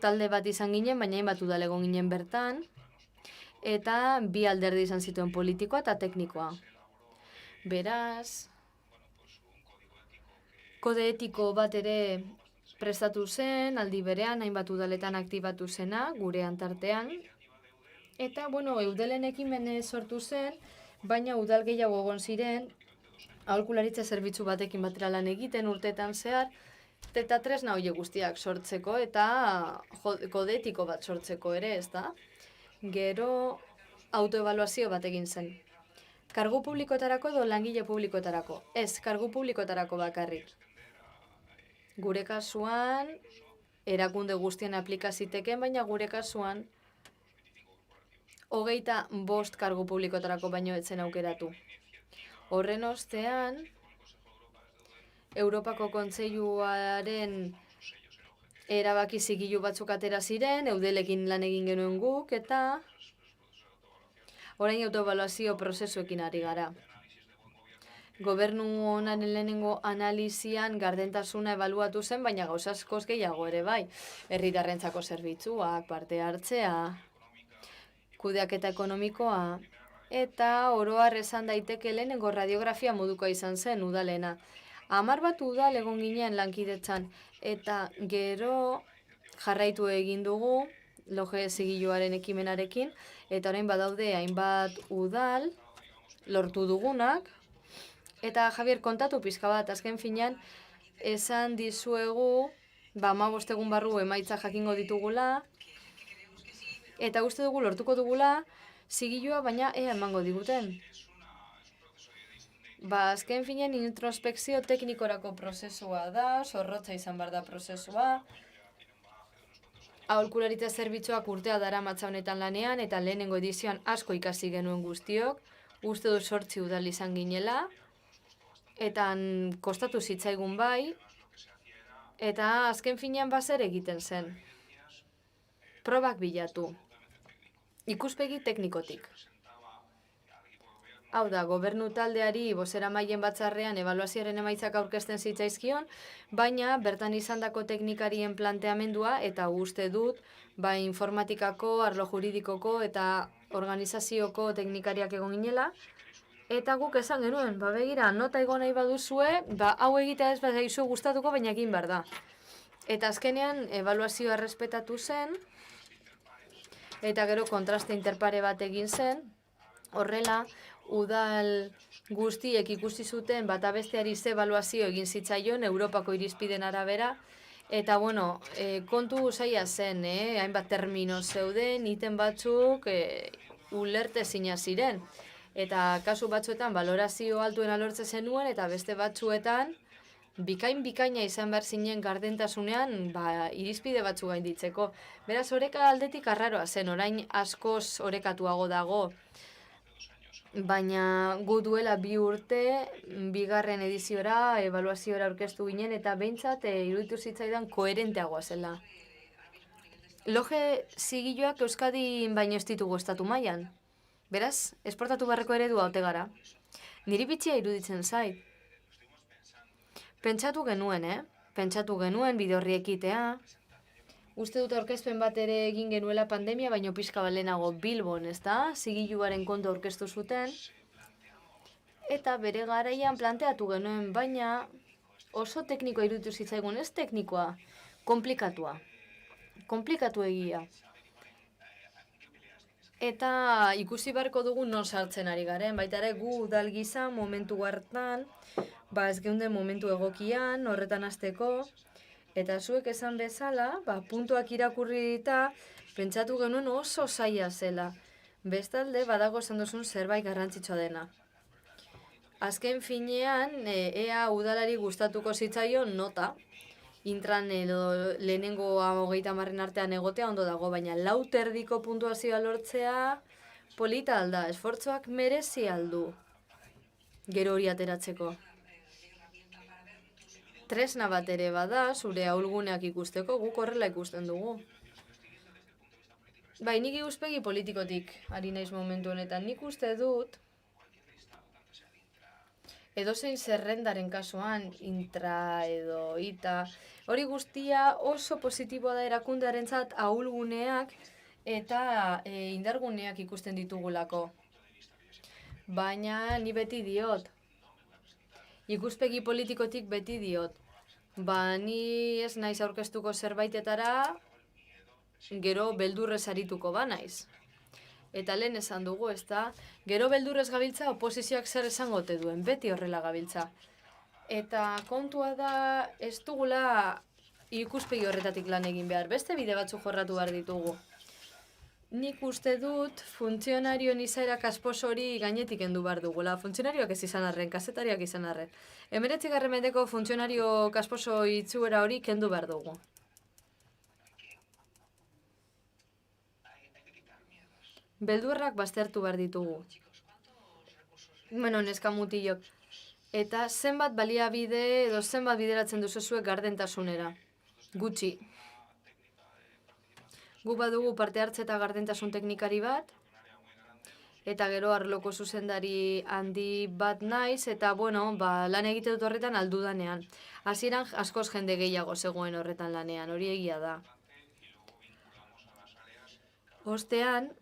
Talde bat izan ginen, baina hainbat udal egon ginen bertan, eta bi alderdi izan zituen politikoa eta teknikoa. Beraz, kode etiko bat ere prestatu zen, aldi berean, hainbat udaletan aktibatu zena, gure antartean. Eta, Eudelen ekimene sortu zen, baina udal gehiago egon ziren, aholkularitza zerbitzu batekin batera lan egiten urteetan zehar, eta tresna horiek guztiak sortzeko eta kode etiko bat sortzeko ere, ez da? Gero autoevaluazio bat egin zen. Kargu publikoetarako edo langile publikoetarako? Ez, kargu publikoetarako bakarrik. Gure kasuan, erakunde guztien aplikaziteken, baina gure kasuan, 25 kargu publikoetarako baino etzen aukeratu. Horren ostean, Europako Kontseiluaren erabaki zigilu batzuk atera ziren, Eudelekin lan egin genuen guk, eta orain autoevaluazio prozesuekin ari gara. Gobernu honaren lehenengo analizian gardentasuna ebaluatu zen, baina gauza askoz gehiago ere bai. Herritarrentzako zerbitzuak, parte hartzea, kudeaketa ekonomikoa, eta oro har esan daiteke lehenengo radiografia modukoa izan zen udalena. 10 bat udal egon ginen lankidetzan, eta gero jarraitu egin dugu loge zigiluaren ekimenarekin, eta orain badaude hainbat udal lortu dugunak, eta Javier, kontatu pizka bat, azken finean, esan dizuegu, 15 egun barru emaitza jakingo ditugula, eta uste dugu lortuko dugula zigilua, baina emango diguten. Azken finean introspekzio teknikorako prozesua da, zorrotza izan behar da prozesua, Aholkularitza zerbitzuak urtea daramatza honetan lanean eta lehenengo edizioan asko ikasi genuen guztiok, uste dut 8 udal izan ginela, eta kostatu zitzaigun bai, eta azken finean bazer egiten zen. Probak bilatu. Ikuspegi teknikotik. Hau da, gobernu taldeari bozeramaileen batzarrean ebaluazioaren emaitzak aurkezten zitzaizkion, baina bertan izandako teknikarien planteamendua eta uste dut, informatikako, arlo juridikoko eta organizazioko teknikariak egon ginela, eta guk esan genuen, begira, nota egon nahi baduzue, hau egitea ez badaizu gustatuko, baina egin behar da. Eta azkenean ebaluazioa errespetatu zen, eta gero kontraste interpare bat egin zen, horrela, udal guztiek ikusi zuten bata besteari ze ebaluazio egin zitzaion Europako irizpiden arabera, eta kontu zaila zen, hainbat termino zeuden, iten batzuk ulertezina ziren. Eta kasu batzuetan balorazio altuena lortze zenuen, eta beste batzuetan bikaina izan behar zinen gardentasunean irizpide batzu gainditzeko. Beraz, oreka aldetik arraroa zen, orain askoz orekatuago dago. Baina gu duela 2 urte, 2. ediziora, ebaluaziora aurkeztu ginen, eta behintzat iruditu zitzaidan koherenteagoa zela. Loge zigiloak Euskadin baino ez ditugu estatu mailan. Beraz, esportatu barreko eredua ote gara. Niri bitxia iruditzen zait. Pentsatu genuen bide horri ekitea. Uste dut aurkezpen bat ere egin genuela pandemia, baino pixka balenago Bilbon, ezta? Zigiluaren kontu aurkeztu zuten. Eta bere garaian planteatu genuen, baina oso teknikoa iruditu zitzaigun, ez teknikoa, komplikatua. Komplikatu egia. Eta ikusi beharko dugu non sartzen ari garen, baita ere gu udal gisa momentu hartan, ez geunden momentu egokian, horretan hasteko, eta zuek esan bezala, puntuak irakurri eta pentsatu genuen oso zaila zela. Bestalde, badago esan duzun zerbait garrantzitsua dena. Azken finean, ea udalari gustatuko zitzaion nota, intran edo lehenengo 30 artean egotea ondo dago, baina 4 puntuazioa lortzea polita alda, esfortzoak merezi aldu gero hori ateratzeko. Tresna bat ere bada, zure ahulguneak ikusteko, guk horrela ikusten dugu. Nik ikuspegi politikotik ari naiz momentu honetan, nik uste dut edozein zerrendaren kasuan, intra edo ita, hori guztia oso positiboa da erakundearentzat ahulguneak eta indarguneak ikusten ditugulako. Baina ni beti diot, ikuspegi politikotik beti diot, ni ez naiz aurkeztuko zerbaitetara, gero beldurrez arituko banaiz. Eta lehen esan dugu, ezta, gero beldurrez gabiltza oposizioak zer esango ote duen, beti horrela gabiltza. Eta kontua da, ez dugula ikuspegi horretatik lan egin behar, beste bide batzu jorratu behar ditugu. Nik uste dut funtzionarioen izaera kasposo hori gainetik kendu behar dugula, funtzionarioak ez izan arren, kazetariak izan arren. 19. mendeko funtzionario kasposo itzuera hori kendu behar dugu. Beldurrak baztertu behar ditugu. Neska mutilok. Eta zenbat baliabide edo zenbat bideratzen duzu zuek gardentasunera. Gutxi. Gu badugu parte hartze eta gardentasun teknikari bat, eta gero arloko zuzendari handi bat naiz, eta lan egite dut horretan aldudanean. Hasieran askoz jende gehiago zegoen horretan lanean, hori egia da. Ostean,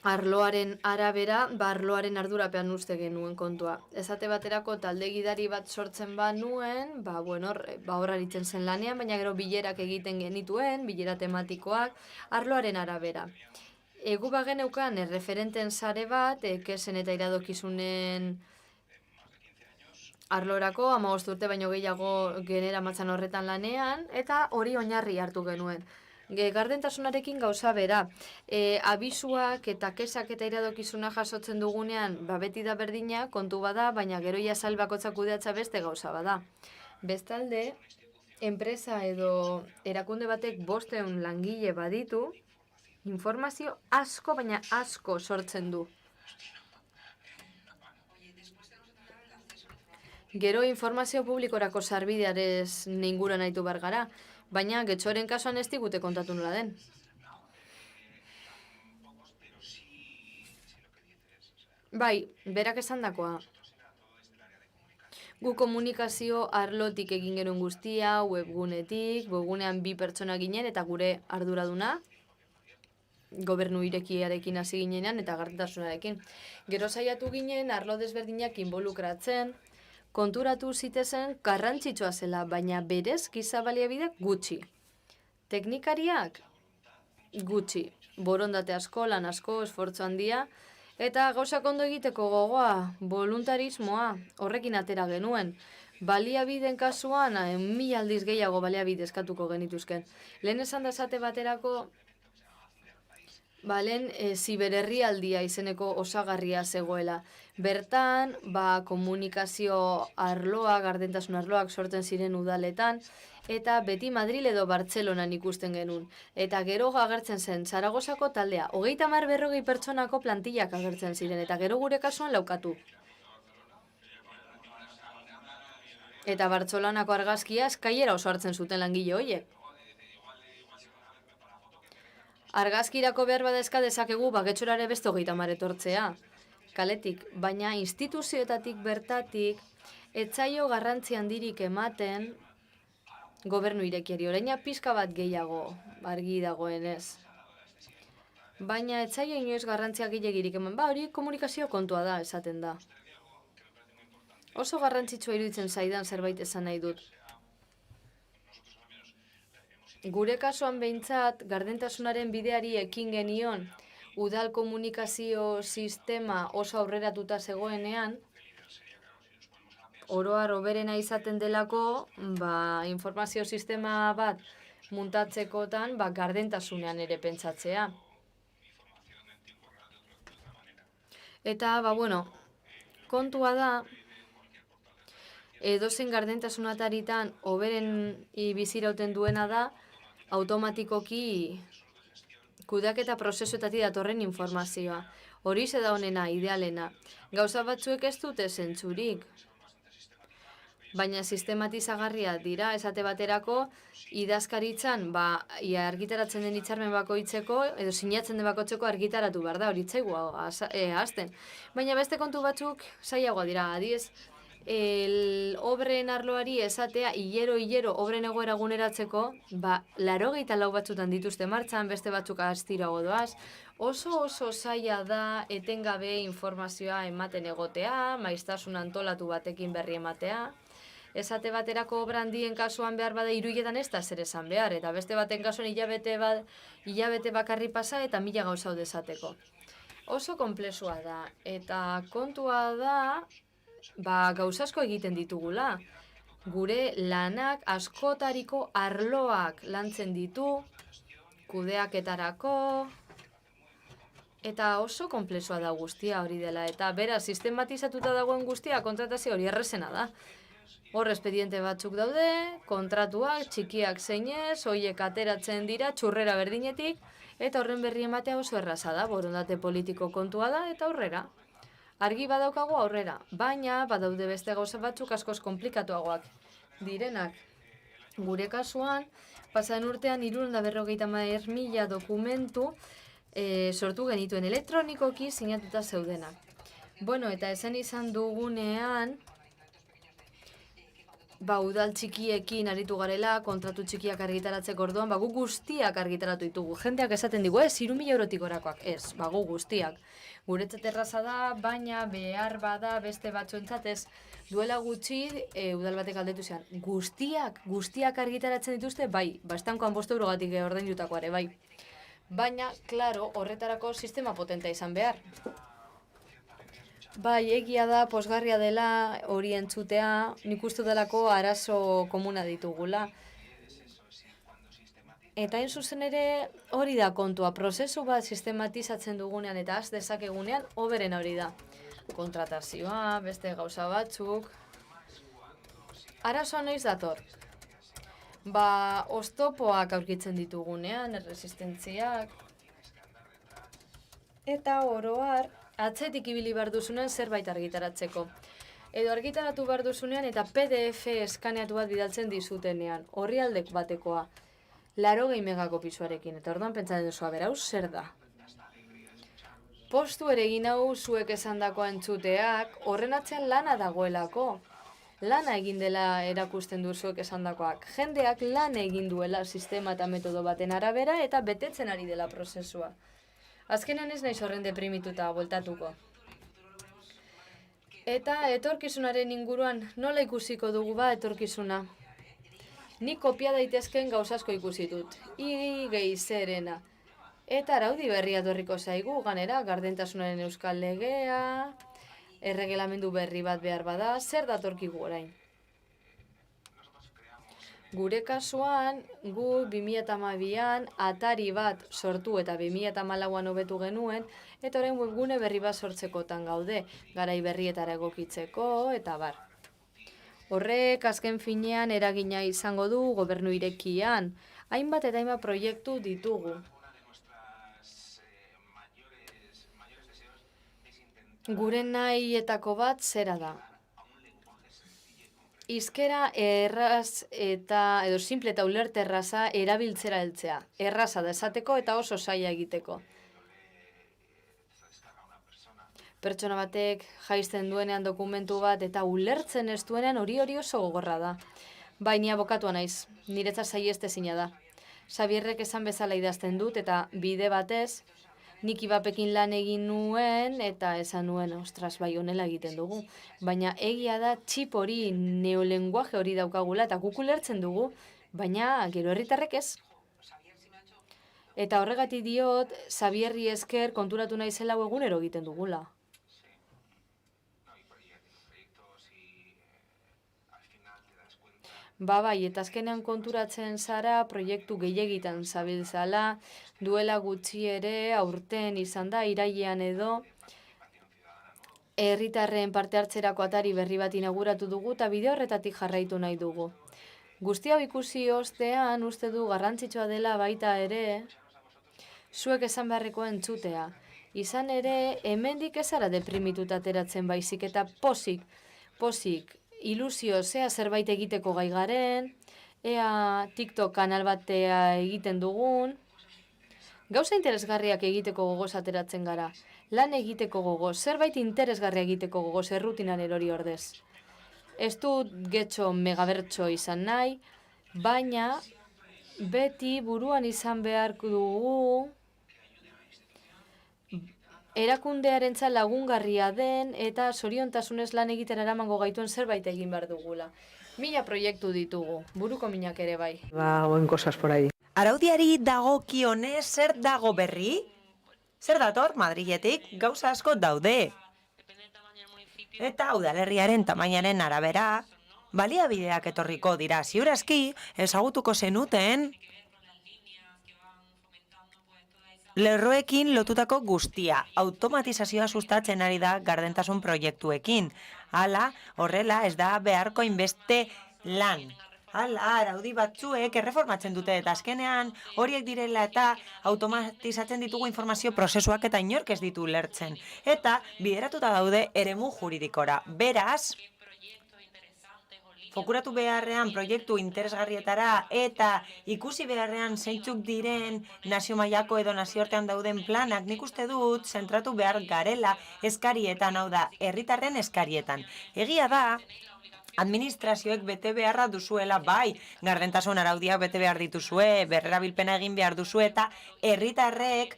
arloaren arabera, arloaren ardurapean uste genuen kontua. Esate baterako talde gidari bat sortzen nuen, hor aritzen zen lanean, baina gero bilerak egiten genituen, bilera tematikoak, arloaren arabera. Gu bageneukan referenten sare bat, kesen eta iradokizunen arlorako, 15 urte baino gehiago genera matzan horretan lanean, eta hori oinarri hartu genuen. Gardentasunarekin gauza bera, abisuak eta kesak eta iradokizuna jasotzen dugunean beti da berdina, kontu bada, baina gero ia salbakotzak kudeatza beste gauza bada. Bestalde, enpresa edo erakunde batek 500 langile baditu, informazio asko, baina asko sortzen du. Gero informazio publikorako sarbidearez ningura nahitu behar gara, baina getxoren kasuan ez digute kontatu nola den. Bai, berak esandakoa. Gu komunikazio arlotik egin genuen guztia, webgunean 2 pertsona ginen eta gure arduraduna, gobernu irekiarekin hasi ginenean eta gardentasunarekin. Gero saiatu ginen arlo desberdinak involukratzen, konturatu zitezen garrantzitsua zela, baina berez giza baliabideak gutxi. Teknikariak gutxi, borondate asko, lan asko, esfortzu handia, eta gauzak ondo egiteko gogoa, voluntarismoa, horrekin atera genuen. Baliabideen kasuan, 1000 aldiz gehiago baliabide eskatuko genituzken. Lehen esan da esate baterako, lehen ziberherrialdia izeneko osagarria zegoela. Bertan, komunikazio arloak, gardentasun arloak sortzen ziren udaletan, eta beti Madril edo Bartzelonan ikusten genuen. Eta gero agertzen zen, Zaragozako taldea, 30-40 pertsonako plantillak agertzen ziren, eta gero gure kasuan laukatu. Eta Bartzelonako argazkia eskaiera oso hartzen zuten langile horiek. Argazkirako behar badezka dezakegu getxorare beste 30 etortzea. Kaletik, baina instituzioetatik bertatik, etzaio garrantzi handirik ematen gobernu irekiari. Oraina pizka bat gehiago argi dagoenez. Baina etzaio inoiz garrantzia gehiagirik eman. Hori komunikazio kontua da, esaten da. Oso garrantzitsua iruditzen zaidan zerbait esan nahi dut. Gure kasuan behintzat, gardentasunaren bideari ekin genion, udal komunikazio sistema oso aurreratuta zegoenean, oroar oberena izaten delako, informazio sistema bat muntatzekotan, gardentasunean ere pentsatzea. Eta, kontua da, edozein gardentasunataritan oberen bizirauten duena da, automatikoki kudeaketa prozesuetatik datorren informazioa. Horixe da honena, idealena. Gauza batzuek ez dute zentzurik. Baina sistematizagarria dira, esate baterako, idazkaritzan, argitaratzen den hitzarmen bakoitzeko, edo sinatzen den bakoitzeko argitaratu behar da, hori itzaigu hasten. Baina beste kontu batzuk zailagoa dira, adiez, obren arloari esatea, hilero obren egoera eguneratzeko, 84 batzutan dituzte martxan, beste batzuk astirago doaz, oso zaila da etengabe informazioa ematen egotea, maiztasun antolatu batekin berri ematea. Esate baterako obra handien kasuan behar bada 3 hiletan ez da zer esan behar, eta beste baten kasuan hilabete bakarri pasa eta 1000 gauza desateko. Oso konplexua da, eta kontua da, gauza asko egiten ditugula. Gure lanak askotariko arloak lantzen ditu, kudeaketarako, eta oso konplexua da guztia hori dela. Eta beraz, sistematizatuta dagoen guztia kontratazio hori errezena da. Hor espediente batzuk daude, kontratuak, txikiak zeinez, horiek ateratzen dira, txurrera berdinetik, eta horren berri ematea oso erraza da, borondate politiko kontua da, eta aurrera. Argi badaukago aurrera, baina badaude beste gauza batzuk askoz komplikatuagoak direnak. Gure kasuan, pasaden urtean 350.000 dokumentu sortu genituen elektronikoki sinatuta zeudenak. Eta esan izan dugunean, udal txikiekin aritu garela, kontratu txikiak argitaratzeko orduan, gu guztiak argitaratu ditugu. Jendeak esaten digu, 3.000 eurotik orakoak, ez, gu guztiak. Guretzat erraza da, baina behar bada beste batzuentzat ez. Duela gutxi, udal batek galdetu zean, guztiak argitaratzen dituzte, bai, estankoan 5 eurogatik ordaindutakoare, bai. Baina, klaro, horretarako sistema potentea izan behar. Bai, egia da, pozgarria dela hori entzutea, nik uste delako arazo komuna ditugula. Eta hain zuzen ere hori da kontua, prozesu bat sistematizatzen dugunean eta az dezakegunean hoberen hori da. Kontratazioa, beste gauza batzuk. Arazoa noiz dator? Oztopoak aurkitzen ditugunean, erresistentziak. Eta oroar, atzetik ibili behar duzunean zerbait argitaratzeko. Edo argitaratu behar duzunean eta PDF eskaneatu bat bidaltzen dizutenean, orrialdek batekoa. 80 megako pisuarekin, eta orduan pentsatzen duzua, berau zer da? Postu ere egin hau zuek esandakoa entzuteak, horren atzean lana dagoelako. Lana egin dela erakusten du zuek esandakoak. Jendeak lan egin duela sistema eta metodo baten arabera eta betetzen ari dela prozesua. Azkenean ez naiz horren deprimituta bueltatuko. Eta etorkizunaren inguruan nola ikusiko dugu etorkizuna? Ni kopia daitezken gauzasko ikusi dut. Gehi zerena. Eta araudi berria etorriko zaigu, ganera, gardentasunaren euskal legea, erregelamendu berri bat behar bada, zer datorkigu orain? Gure kasuan, gu 2012an Atari bat sortu eta 2014an hobetu genuen, eta orain webgune berri bat sortzekotan gaude, garai berrietara egokitzeko, eta bar. Horrek azken finean eragina izango du gobernu irekian, hainbat eta hainbat proiektu ditugu. Gure nahietako bat zera da. Hizkera erraz edo simple eta ulerte erraza erabiltzera heltzea. Erraza da esateko eta oso zaila egiteko. Pertsona batek jaisten duenean dokumentu bat eta ulertzen ez duenean hori oso gogorra da. Baina abokatua naiz, niretzat saihestezina da. Xabierrek esan bezala idazten dut eta bide batez, nik Ibapekin lan egin nuen eta esan nuen, ostras, bai honela egiten dugu. Baina egia da txip hori, neolenguaje hori daukagula eta guk ulertzen dugu, baina gero herritarrek ez. Eta horregatik diot, Xabierri esker konturatu naizela egunero egiten dugula. Bai, eta azkenean konturatzen zara proiektu gehiegitan zabiltzala, duela gutxi ere aurten izan da, irailean edo, herritarren parte hartzerako atari berri bat inauguratu dugu eta bide horretatik jarraitu nahi dugu. Guzti hau ikusi ostean uste du garrantzitsua dela baita ere, zuek esan beharrekoa entzutea. Izan ere, hemendik ez ara deprimituta ateratzen baizik eta pozik, ilusio, zea zerbait egiteko gai garen, ea TikTok kanal batea egiten dugun, gauza interesgarriak egiteko gogoz ateratzen gara, lan egiteko gogoz, zerbait interesgarria egiteko gogoz, errutinan erori ordez. Ez dut getxo megabertso izan nahi, baina beti buruan izan beharko dugu erakundearentzat lagungarria den eta zoriontasunez lan egiten eramango gaituen zerbait egin behar dugula. 1000 proiektu ditugu, buruko minak ere bai. Buen cosas por ahí. Araudiari dagokionez zer dago berri? Zer dator Madriletik gauza asko daude. Eta udalerriaren tamainaren arabera, baliabideak etorriko dira ziurazki, ezagutuko zenuten lerroekin lotutako guztia, automatizazioa sustatzen ari da gardentasun proiektuekin. Hala, horrela ez da beharko inbeste lan. Hala, araudi batzuek erreformatzen dute eta azkenean horiek direla eta automatizatzen ditugu informazio prozesuak eta inork ez ditu lertzen. Eta bideratuta daude eremu juridikora. Beraz, fokuratu beharrean proiektu interesgarrietara eta ikusi beharrean zeintzuk diren nazio mailako edo nazioartean dauden planak, nik uste dut zentratu behar garela eskarietan, hau da, herritarren eskarietan. Egia da, administrazioek bete beharra duzuela, bai, gardentasun araudiak bete behar dituzue, berrerabilpena egin behar duzue eta herritarrek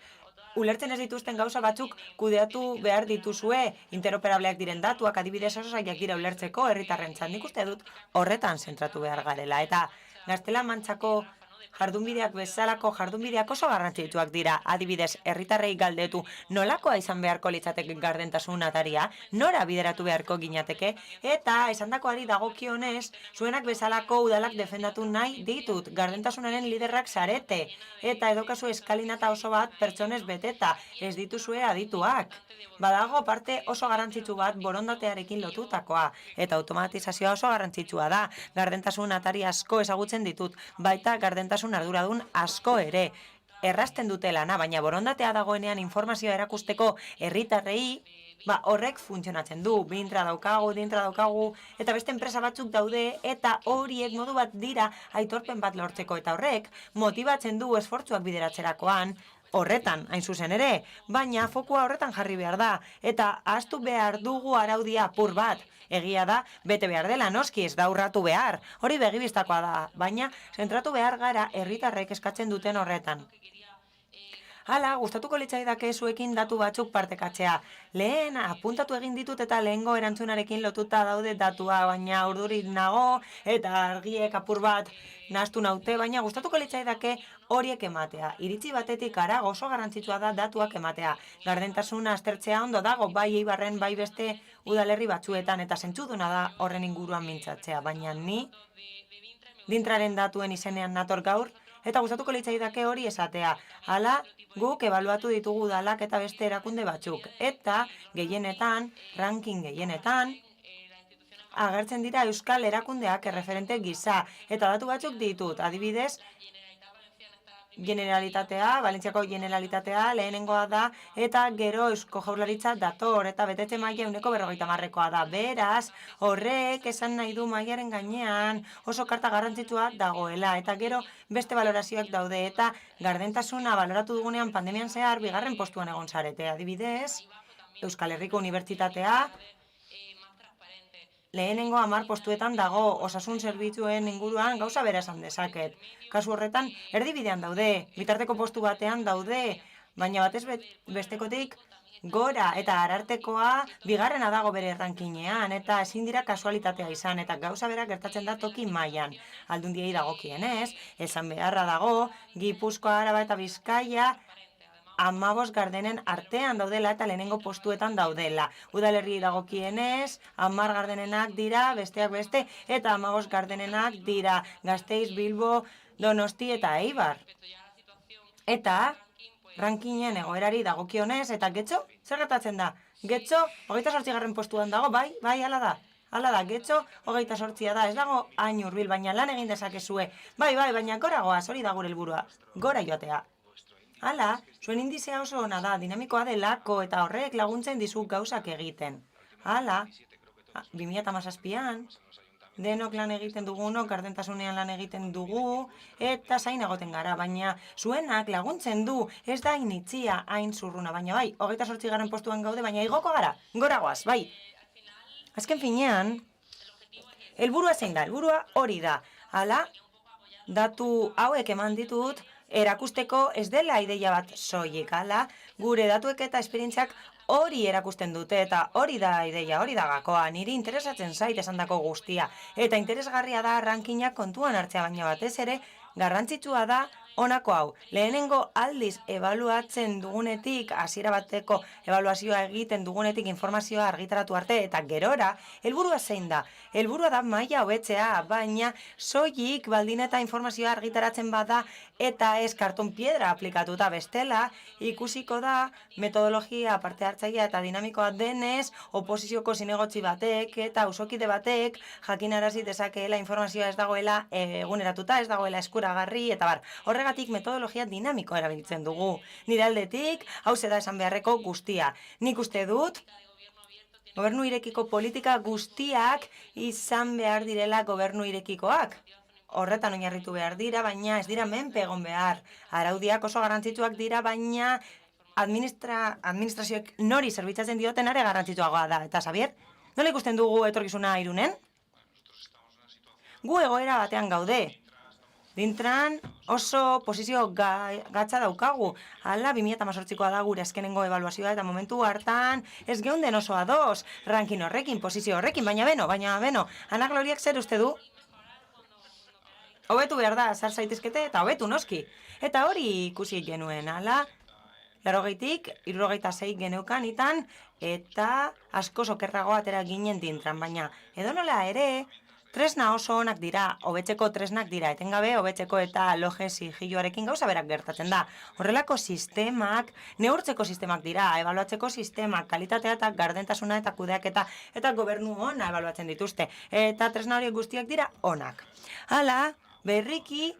ulertzen ez dituzten gauza batzuk kudeatu behar dituzue, interoperableak diren datuak, adibidez oso zailak dira ulertzeko herritarrentzat. Nik uste dut horretan zentratu behar garela. Eta Gaztela-Mantxako jardunbideak bezalako jardunbideak oso garrantzitsuak dira. Adibidez, herritarrei galdetu nolakoa izan beharko litzateke gardentasun ataria, nora bideratu beharko ginateke, eta esandakoari dagokionez, zuenak bezalako udalak defendatu nahi ditut, gardentasunaren liderrak zarete, eta edokazu eskalinata oso bat pertsonez beteta, ez dituzue adituak. Badago parte oso garrantzitsu bat borondatearekin lotutakoa, eta automatizazioa oso garrantzitsua da. Gardentasun atari asko ezagutzen ditut, baita gardentasun arduradun asko ere. Errazten dute lana, baina borondatea dagoenean informazioa erakusteko herritarrei, horrek funtzionatzen du, dintra daukagu, eta beste enpresa batzuk daude, eta horiek modu bat dira aitorpen bat lortzeko, eta horrek motibatzen du esfortzuak bideratzerakoan, horretan, hain zuzen ere, baina fokua horretan jarri behar da, eta ahaztu behar dugu araudia apur bat. Egia da, bete behar dela, noski ez da urratu behar, hori begibistakoa da, baina zentratu behar gara herritarrek eskatzen duten horretan. Hala, gustatuko litzaidake zuekin datu batzuk partekatzea. Lehen, apuntatu egin ditut eta lehengo erantzunarekin lotuta daude datua, baina urdurik nago eta argiek apur bat nahastu naute, baina gustatuko litzaidake horiek ematea. Iritzi batetik ara oso garrantzitsua da datuak ematea. Gardentasuna aztertzea ondo dago, bai Eibarren, bai beste udalerri batzuetan, eta zentzuduna da horren inguruan mintzatzea, baina ni dintraren datuen izenean nator gaur, eta gustatuko litzaidake hori esatea. Hala, guk ebaluatu ditugu udalak eta beste erakunde batzuk. Eta gehienetan, ranking gehienetan, agertzen dira euskal erakundeak erreferente gisa. Eta datu batzuk ditut, adibidez, Generalitatea, Valentziako Generalitatea lehenengoa da, eta gero Eusko Jaurlaritza dator, eta betetze maila 90%koa da. Beraz, horrek esan nahi du mailaren gainean oso karta garrantzitsua dagoela, eta gero beste valorazioak daude, eta gardentasuna baloratu dugunean pandemian zehar bigarren postuan egon zarete. Adibidez, Euskal Herriko Unibertsitatea lehenengo 10 postuetan dago, osasun zerbitzuen inguruan gauza bera esan dezaket. Kasu horretan, erdibidean daude, bitarteko postu batean daude, baina batez bestekotik gora eta arartekoa bigarrena dago bere rankinean, eta ezin dira kasualitatea izan, eta gauza bera gertatzen da toki mailan. Aldundiei dagokienez, esan beharra dago, Gipuzkoa, Araba eta Bizkaia 15 gardenen artean daudela eta lehenengo postuetan daudela. Udalerri dagokienez, 10 gardenenak dira, besteak beste, eta 15 gardenenak dira Gasteiz, Bilbo, Donosti eta Eibar. Eta rankinen egoerari dagokionez, eta Getxo, zer gertatzen da? Getxo, 28. postuan dago, bai, hala da. Hala da, Getxo, 28 da, ez dago hain hurbil, baina lan egin dezakezue. Bai, baina gora goaz, hori da gure helburua, gora joatea. Hala, zuen indizea oso ona da, dinamikoa delako eta horrek laguntzen dizu gauzak egiten. Hala, 2017an, denok lan egiten dugunok, gardentasunean lan egiten dugu, eta zain egoten gara, baina zuenak laguntzen du, ez da initzia hain zurruna, baina bai, 28. postuan gaude, baina igoko gara, goragoaz, bai. Azken finean, helburua zein da, helburua hori da. Hala, datu hauek eman ditut, erakusteko ez dela ideia bat soilik, hala, gure datuek eta esperientziak hori erakusten dute, eta hori da ideia, hori da gakoa, niri interesatzen zait esandako guztia, eta interesgarria da rankinak kontuan hartzea, baina batez ere, garrantzitsua da honako hau. Lehenengo aldiz ebaluatzen dugunetik, hasiera bateko ebaluazioa egiten dugunetik informazioa argitaratu arte, eta gerora, helburua zein da? Helburua da maila hobetzea, baina soilik baldin eta informazioa argitaratzen bada eta ez karton piedra aplikatuta bestela, ikusiko da metodologia parte hartzailea eta dinamikoa denez, oposizioko zinegotzi batek eta auzokide batek jakinarazi dezakeela informazioa ez dagoela eguneratuta, ez dagoela eskuragarri, eta bar. Horregatik metodologia dinamikoa erabiltzen dugu. Nire aldetik, hauze da esan beharreko guztia. Nik uste dut, gobernu irekiko politika guztiak izan behar direla gobernu irekikoak. Horretan oinarritu behar dira, baina ez dira menpe egon behar. Araudiak oso garrantzitsuak dira, baina administrazioek nori zerbitzatzen dioten are garrantzitsuagoa da. Eta, Xabier, nola ikusten dugu etorkizuna Irunen? Gu egoera batean gaude. Dintran oso posizio gatza daukagu. Hala, 2018koa da gure azkenengo ebaluazioa eta momentu hartan ez geunden oso ados rankin horrekin, posizio horrekin, baina beno, Ana Gloriak zer uste du? Hobetu behar da, zar zaitezkete eta hobetu noski. Eta hori ikusi genuen, ala, 86 geneukan itan, eta asko sokerrago atera ginen dintran, baina edonola ere, tresna oso onak dira, hobetzeko tresnak dira, etengabe hobetzeko eta loje sigilloarekin gauza berak gertatzen da. Horrelako sistemak, neurtzeko sistemak dira, ebaluatzeko sistemak, kalitatea eta gardentasuna eta kudeaketa eta gobernu ona ebaluatzen dituzte. Eta tresna horiek guztiak dira onak. Hala, berriki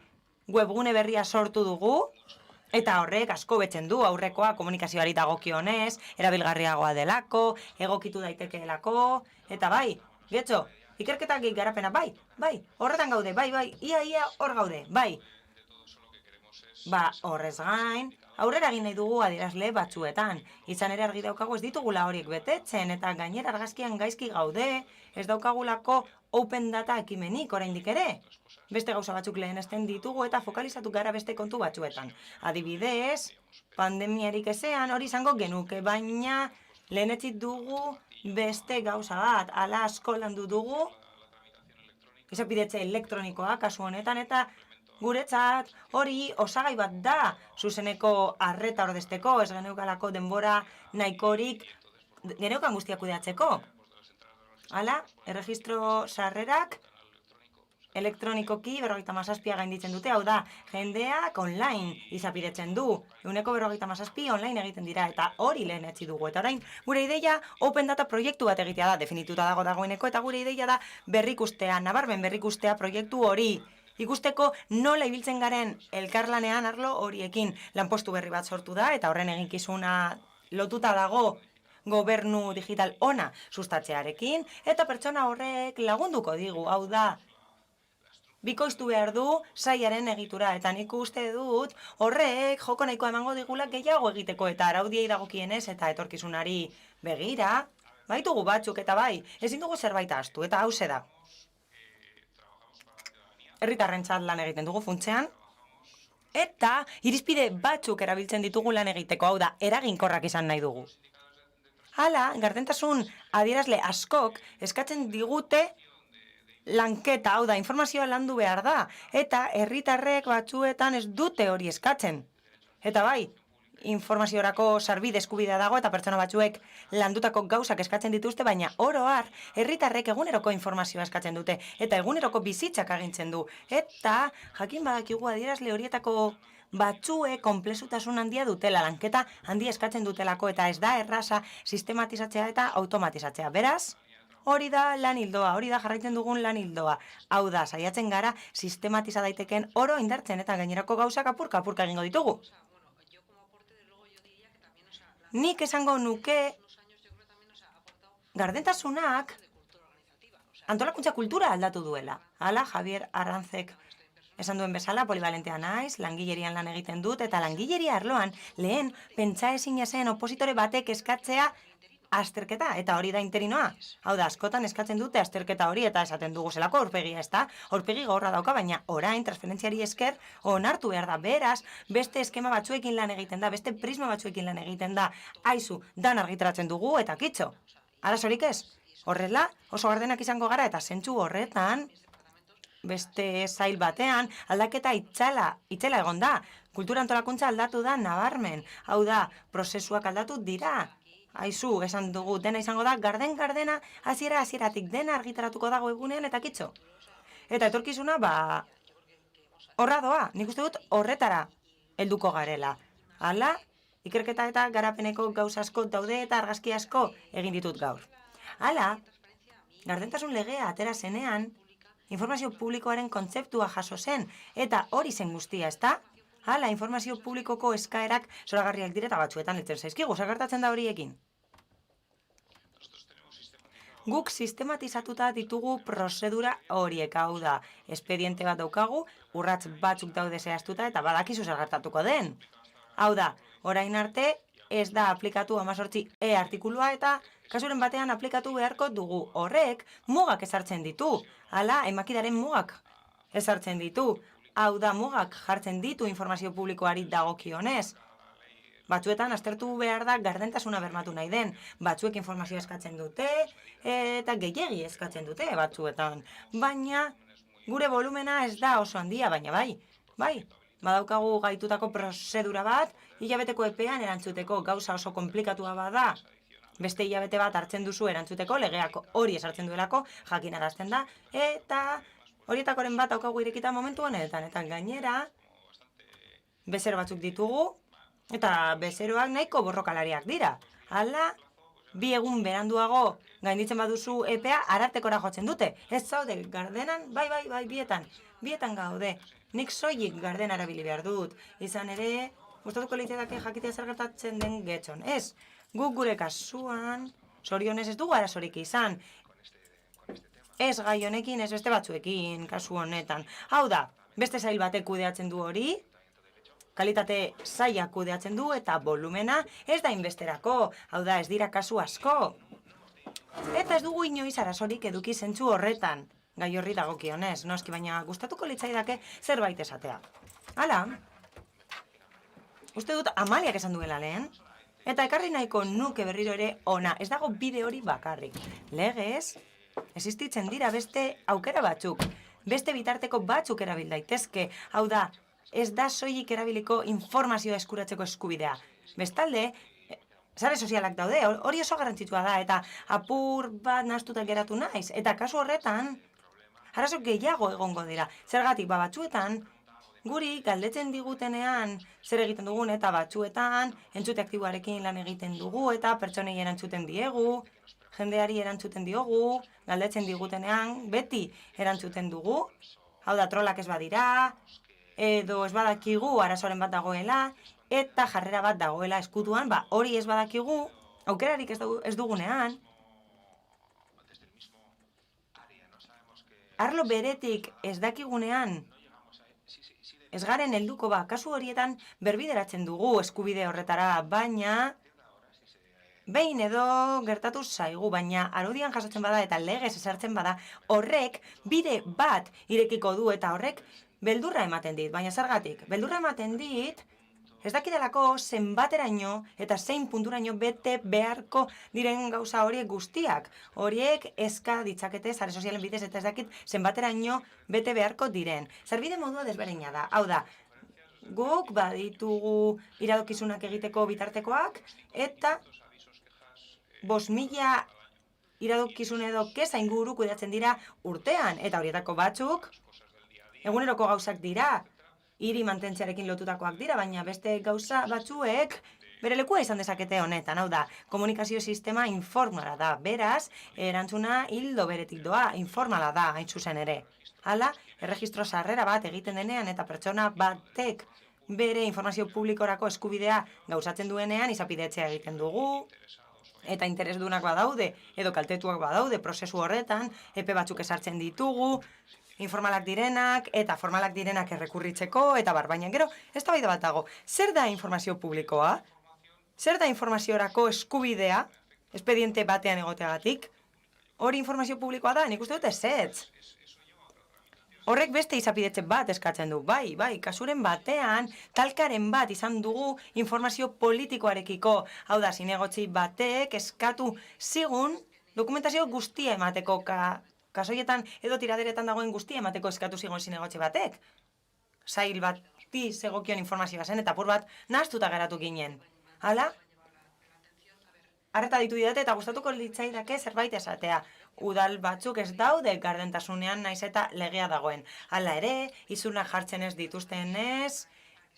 webgune berria sortu dugu, eta horrek asko betzen du aurrekoa komunikazioari dagokionez, erabilgarriagoa delako, egokitu daitekeelako, eta bai, getxo, ikerketak garapena, bai, horretan gaude, bai, ia hor gaude, bai. Ba, horrez gain, aurrera egin nahi dugu adierazle batzuetan. Izan ere argi daukagu ez ditugula horiek betetzen, eta gainera argazkian gaizki gaude, ez daukagulako open data ekimenik oraindik ere. Beste gauza batzuk lehenesten ditugu eta fokalizatu gara beste kontu batzuetan. Adibidez, pandemiarik ezean hori izango genuke, baina lehenetzik dugu beste gauza bat, ala asko landu dugu, izapidetze elektronikoa kasu honetan, eta guretzat hori osagai bat da zuzeneko arreta ordezteko, ez geneukalako denbora nahikorik geneukan guztiak kudeatzeko. Hala, erregistro sarrerak elektronikoki 57 gainditzen dute, hau da, jendeak online izapidetzen du. 57 online egiten dira, eta hori lehenetzi dugu. Eta orain, gure ideia open data proiektu bat egitea da, definituta dagoeneko, eta gure ideia da berrikustea, nabarmen berrikustea proiektu hori. Ikusteko nola ibiltzen garen elkarlanean arlo horiekin lanpostu berri bat sortu da, eta horren eginkizuna lotuta dago gobernu digital ona sustatzearekin, eta pertsona horrek lagunduko digu, hau da, bikoiztu behar du sailaren egitura, eta nik uste dut horrek joko nahikoa emango digula gehiago egiteko, eta araudiei dagokienez eta etorkizunari begira, baitugu batzuk eta bai, ezin dugu zerbait ahaztu, eta hause da. Herritarrentzat lan egiten dugu funtsean, eta irizpide batzuk erabiltzen ditugu lan egiteko, hau da, eraginkorrak izan nahi dugu. Hala, gardentasun adierazle askok eskatzen digute lanketa, hau da, informazioa landu behar da, eta herritarrek batzuetan ez dute hori eskatzen. Eta bai, informaziorako sarbide eskubidea dago eta pertsona batzuek landutako gauzak eskatzen dituzte, baina oro har, herritarrek eguneroko informazioa eskatzen dute, eta eguneroko bizitzak agintzen du. Eta jakin badakigu adierazle horietako batzue konplexutasun handia dutela, lanketa handia eskatzen dutelako, eta ez da erraza sistematizatzea eta automatizatzea. Beraz, hori da lan hildoa, hori da jarraitzen dugun lan hildoa. Hau da, saiatzen gara sistematiza daiteken oro indartzen eta gainerako gauzak apurka-apurka egingo ditugu. Nik esango nuke gardentasunak antolakuntza kultura aldatu duela. Hala, Javier Arranzek esan duen bezala, polivalentea naiz, langilerian lan egiten dut, eta langileria arloan lehen pentsa ezina zen opositore batek eskatzea azterketa, eta hori da interinoa. Hau da, askotan eskatzen dute azterketa hori, eta esaten dugu zelako aurpegia, ez da? Aurpegi gogorra dauka, baina orain transferentziari esker onartu behar da. Beraz, beste eskema batzuekin lan egiten da, beste prisma batzuekin lan egiten da. Aizu, dan argitaratzen dugu, eta kitxo. Arazorik ez? Horrela, oso gardenak izango gara, eta zentzu horretan, beste zail batean, aldaketa itzela egon da. Kultura antolakuntza aldatu da nabarmen. Hau da, prozesuak aldatu dira. Aizu, esan dugu, dena izango da, gardena, hasieratik dena argitaratuko dago egunean, eta kitxo. Eta etorkizuna, horra doa, nik uste dut horretara helduko garela. Hala, ikerketa eta garapeneko gauza asko daude eta argazki asko egin ditut gaur. Hala, gardentasun legea atera zenean, informazio publikoaren kontzeptua jaso zen, eta hori zen guztia, ezta? Hala, informazio publikoko eskaerak zoragarriak direta batzuetan litzen zaizkigu, zer gertatzen da horiekin? Guk sistematizatuta ditugu prozedura horiek, hau da, espediente bat daukagu, urrats batzuk daude zehaztuta eta badakizu zer gertatuko den. Hau da, orain arte ez da aplikatu 18 artikulua eta kasuren batean aplikatu beharko dugu. Horrek mugak ezartzen ditu. Hala, emakidaren mugak ezartzen ditu. Hau da, mugak jartzen ditu informazio publikoari dagokionez. Batzuetan aztertu behar da gardentasuna bermatu nahi den. Batzuek informazioa eskatzen dute eta gehiegi eskatzen dute batzuetan. Baina gure volumena ez da oso handia, baina bai, badaukagu gaitutako prozedura bat, hilabeteko epean erantzuteko gauza oso komplikatua bada, beste hilabete bat hartzen duzu erantzuteko, legeak hori esartzen duelako, jakinarazten da, eta horietakoren bat daukagu irekita momentu honetan, eta gainera, bezero batzuk ditugu, eta bezeroak nahiko borrokalariak dira. Hala, 2 egun beranduago gainditzen baduzu epea, arartekora jotzen dute. Ez zaude, gardenan, bai, bietan gaude. Nik soilik gardena erabili behar dut. Izan ere, gustatuko litzaidake jakitea zer gertatzen den getxon. Ez, guk gure kasuan, zorionez ez dugu arazorik izan. Ez gai honekin, ez beste batzuekin, kasu honetan. Hau da, beste sail batek kudeatzen du hori, kalitate sailak kudeatzen du eta volumena ez da inbesterako, hau da ez dira kasu asko. Eta ez dugu inoiz arazorik eduki zentzu horretan, gai horri dagokionez, noski baina gustatuko litzaidake zerbait esatea. Hala, uste dut Amaliak esan duela lehen, eta ekarri nahiko nuke berriro ere ona, ez dago bide hori bakarrik. Legez, existitzen dira beste aukera batzuk, beste bitarteko batzuk erabil daitezke, hau da, ez da soilik erabiliko informazioa eskuratzeko eskubidea. Bestalde, sare sozialak daude, hori oso garrantzitsua da, eta apur bat nahastuta geratu naiz. Eta kasu horretan, arazo gehiago egongo dira. Zergatik, batzuetan, guri galdetzen digutenean zer egiten dugun, eta batzuetan, entzute aktiboarekin lan egiten dugu, eta pertsonei erantzuten diegu, jendeari erantzuten diogu, galdetzen digutenean, beti erantzuten dugu, hau da, trolak ez badira, edo ez badakigu arazoren bat dagoela, eta jarrera bat dagoela eskutuan, hori ez badakigu, aukerarik ez dugunean, arlo beretik ez dakigunean, ez garen helduko kasu horietan berbideratzen dugu eskubide horretara, baina behin edo gertatu zaigu, baina araudian jasotzen bada eta legez ezartzen bada, horrek bide bat irekiko du eta horrek beldurra ematen dit, baina zergatik? Beldurra ematen dit, ez dakidalako zenbateraino eta zein punturaino bete beharko diren gauza horiek guztiak. Horiek eska ditzakete sare sozialen bidez eta ez dakit zenbateraino bete beharko diren. Zerbide modua desberdina da. Hau da, guk baditugu iradokizunak egiteko bitartekoak eta 5.000 iradokizun edo keza inguru kudeatzen dira urtean, eta horietako batzuk eguneroko gauzak dira, hiri mantentzearekin lotutakoak dira, baina beste gauza batzuek bere lekua izan dezakete honetan, hau da, komunikazio sistema informala da, beraz, erantzuna hildo beretik doa, informala da, hain zuzen ere. Hala, erregistro sarrera bat egiten denean eta pertsona batek bere informazio publikorako eskubidea gauzatzen duenean izapidetzea egiten dugu, eta interesdunak badaude, edo kaltetuak badaude prozesu horretan, epe batzuk ezartzen ditugu, informalak direnak eta formalak direnak errekurritzeko, eta baina gero, ez da bat dago. Zer da informazio publikoa? Zer da informaziorako eskubidea, espediente batean egoteagatik? Hori informazio publikoa da, nik uste dut ezetz. Horrek beste izapidetze bat eskatzen du, bai, kasuren batean, talkaren bat izan dugu informazio politikoarekiko, hau da, zinegotzi batek eskatu zigun dokumentazio guztia emateko, kasoietan edo tiraderetan dagoen guztia emateko eskatu zigun zinegotzi batek. Sail bati zegokion informazioa zen, eta apur bat nahaztuta geratu ginen. Hala, arreta ditu didate eta gustatuko litzaidake zerbait esatea. Udal batzuk ez daude gardentasunean naiz eta legea dagoen. Hala ere, izunak jartzen ez dituztenez,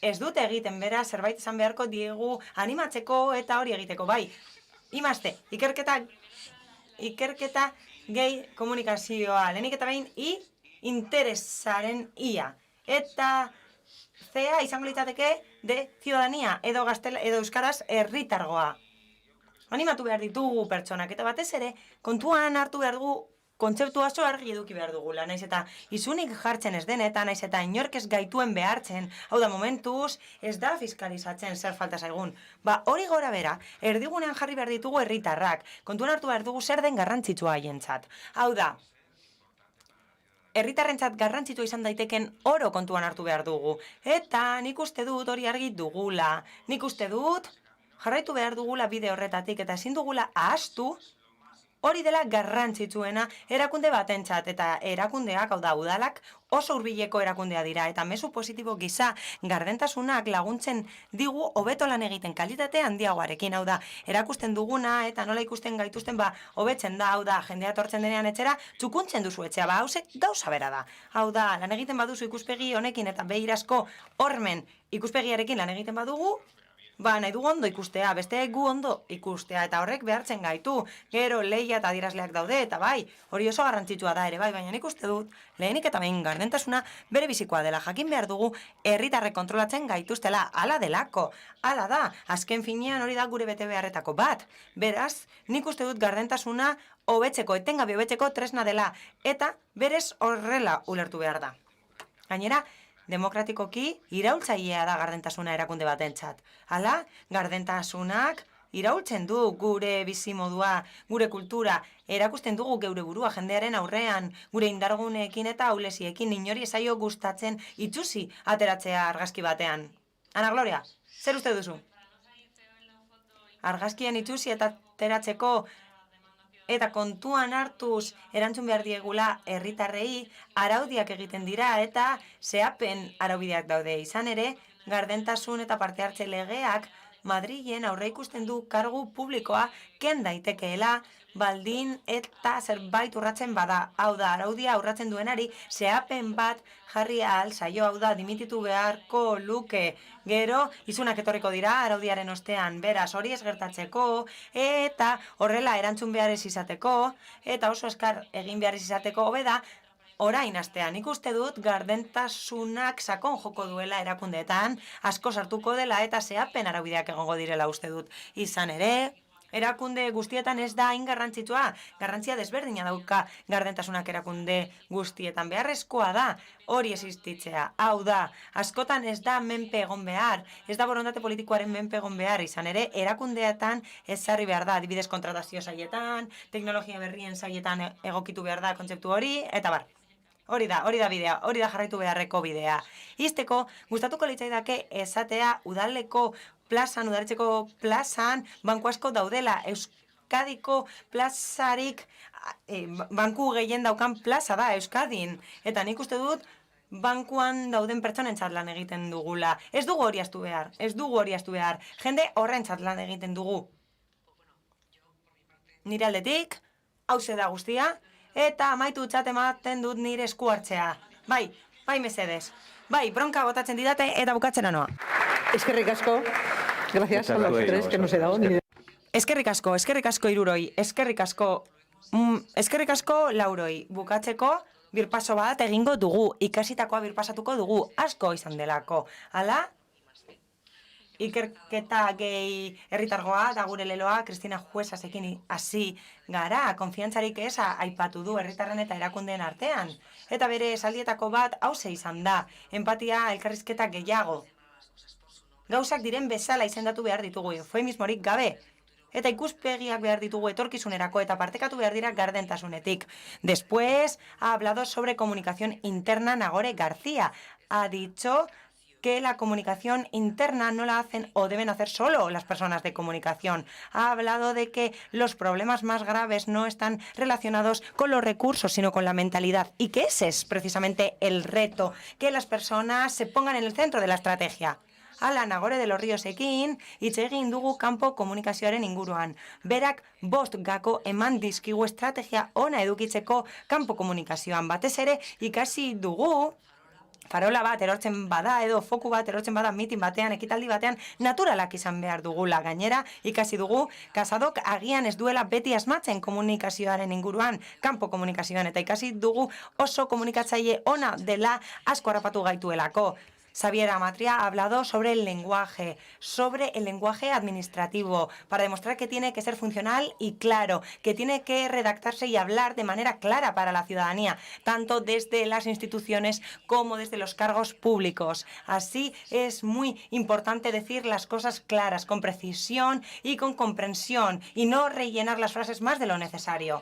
ez dute egiten bera zerbait izan beharko diegu animatzeko eta hori egiteko. Bai, imazte, ikerketa gehi komunikazioa, lehenik eta behin interesaren ia. Eta zea izango litzateke de ciudadanía edo euskaraz herritargoa. Animatu behar ditugu pertsonak, eta batez ere, kontuan hartu behar dugu, kontzeptu oso argi eduki behar dugula, naiz eta izunik jartzen ez denetan, naiz eta inork ez gaituen behartzen, hau da momentuz, ez da fiskalizatzen zer falta zaigun. Hori gora bera, erdigunean jarri behar ditugu herritarrak, kontuan hartu behar dugu zer den garrantzitsua haientzat. Hau da, herritarrentzat garrantzitsua izan daiteken oro kontuan hartu behar dugu, eta nik uste dut hori argi dugula, nik uste dut jarraitu behar dugula bide horretatik, eta ezin dugula ahaztu Hori dela garrantzitsuena erakunde batentzat eta erakundeak, hau da, udalak oso hurbileko erakundea dira eta mezu positibo gisa gardentasunak laguntzen digu hobeto lan egiten kalitate handiagoarekin, hau da, erakusten duguna eta nola ikusten gaituzten hobetzen da, hau da, jendea etortzen denean etxera, txukuntzen duzu etxea, hausek gauza bera da. Hau da, lan egiten baduzu ikuspegi honekin eta behirazko hormen ikuspegiarekin lan egiten badugu, nahi dugu ondo ikustea, besteek gu ondo ikustea, eta horrek behartzen gaitu, gero lehia eta adierazleak daude, eta hori oso garrantzitsua da ere, baina nik uste dut, lehenik eta behin gardentasuna bere bizikoa dela, jakin behar dugu herritarrek kontrolatzen gaituztela, hala delako, hala da, azken finean hori da gure bete beharretako bat, beraz, nik uste dut gardentasuna hobetzeko, etengabe hobetzeko tresna dela, eta berez horrela ulertu behar da. Gainera, demokratikoki iraultzailea da gardentasuna erakunde batentzat. Hala, gardentasunak iraultzen du gure bizimodua, gure kultura, erakusten dugu geure burua jendearen aurrean, gure indarguneekin eta aulesiekin inori esaio gustatzen itxusi ateratzea argazki batean. Ana Gloria, zer uste duzu? Argazkien itxusi eta ateratzeko eta kontuan hartuz erantzun behar diegula herritarrei araudiak egiten dira eta zehapen araubideak daude. Izan ere, gardentasun eta parte hartze legeak Madrilen aurre ikusten du kargu publikoa ken daitekeela baldin eta zerbait urratzen bada. Hau da, araudia urratzen duenari zehapen bat jarri ahal zaio, hau da, dimititu beharko luke. Gero, izunak etorriko dira araudiaren ostean, beraz hori ez gertatzeko, eta horrela erantzun behar ez izateko, eta oso eskar egin behar ez izateko, hobeda, orain astean ikuste dut gardentasunak sakon joko duela erakundeetan, asko sartuko dela eta zehapen araubideak egongo direla uste dut. Izan ere, erakunde guztietan ez da hain garrantzitsua, garrantzia desberdina dauka gardentasunak erakunde guztietan. Beharrezkoa da hori existitzea. Hau da, askotan ez da menpe egon behar, ez da borondate politikoaren menpe egon behar, izan ere, erakundeetan ezarri behar da, adibidez kontratazio saietan, teknologia berrien saietan egokitu behar da kontzeptu hori, eta bar. Hori da bidea, hori da jarraitu beharreko bidea. Izteko, gustatuko litzaidake esatea udaleko plazan, udaletxeko plazan, banku asko daudela. Euskadiko plazarik, banku gehien daukan plaza da Euskadin. Eta nik uste dut, bankuan dauden pertsonentzat lan egiten dugula. Ez dugu hori astu behar, jende horrentzat lan egiten dugu. Nire aldetik, hauze da guztia, eta amaitu ematen dut nire esku hartzea. Bai mesedez. Bai, bronka botatzen didate eta bukatzera noa. Eskerrik asko. Gracias a los tres que nos he dado. Eskerrik asko Iruroi, eskerrik asko Lauroi. Bukatzeko birpaso bat egingo dugu, ikasitakoa birpasatuko dugu, asko izan delako. Hala, ikerketa gehi herritargoa da gure leloa, Kristina Juezasekin hasi gara, konfiantzarik eza aipatu du herritarren eta erakundeen artean. Eta bere esaldietako bat hauze izan da, empatia elkarrizketa gehiago. Gauzak diren bezala izendatu behar ditugu, eufemismorik gabe. Eta ikuspegiak behar ditugu etorkizunerako eta partekatu behar dira gardentasunetik. Después ha hablado sobre comunicación interna Nagore García. Ha dicho que la comunicación interna no la hacen o deben hacer solo las personas de comunicación. Ha hablado de que los problemas más graves no están relacionados con los recursos, sino con la mentalidad. Y que ese es precisamente el reto, que las personas se pongan en el centro de la estrategia. Ala, Nagore de los Ríosekin, hitz egin dugu kanpo komunikazioaren inguruan. Berak 5 gako eman dizkigu estrategia ona edukitzeko kanpo komunikazioan. Batez ere, ikasi dugu farola bat erortzen bada edo foku bat erortzen bada mitin batean, ekitaldi batean, naturalak izan behar dugula. Gainera, ikasi dugu, Casadok agian ez duela beti asmatzen komunikazioaren inguruan, kanpo komunikazioan, eta ikasi dugu oso komunikatzaile ona dela asko harrapatu gaituelako. Xavier Amatria ha hablado sobre el lenguaje administrativo, para demostrar que tiene que ser funcional y claro, que tiene que redactarse y hablar de manera clara para la ciudadanía, tanto desde las instituciones como desde los cargos públicos. Así es muy importante decir las cosas claras, con precisión y con comprensión, y no rellenar las frases más de lo necesario.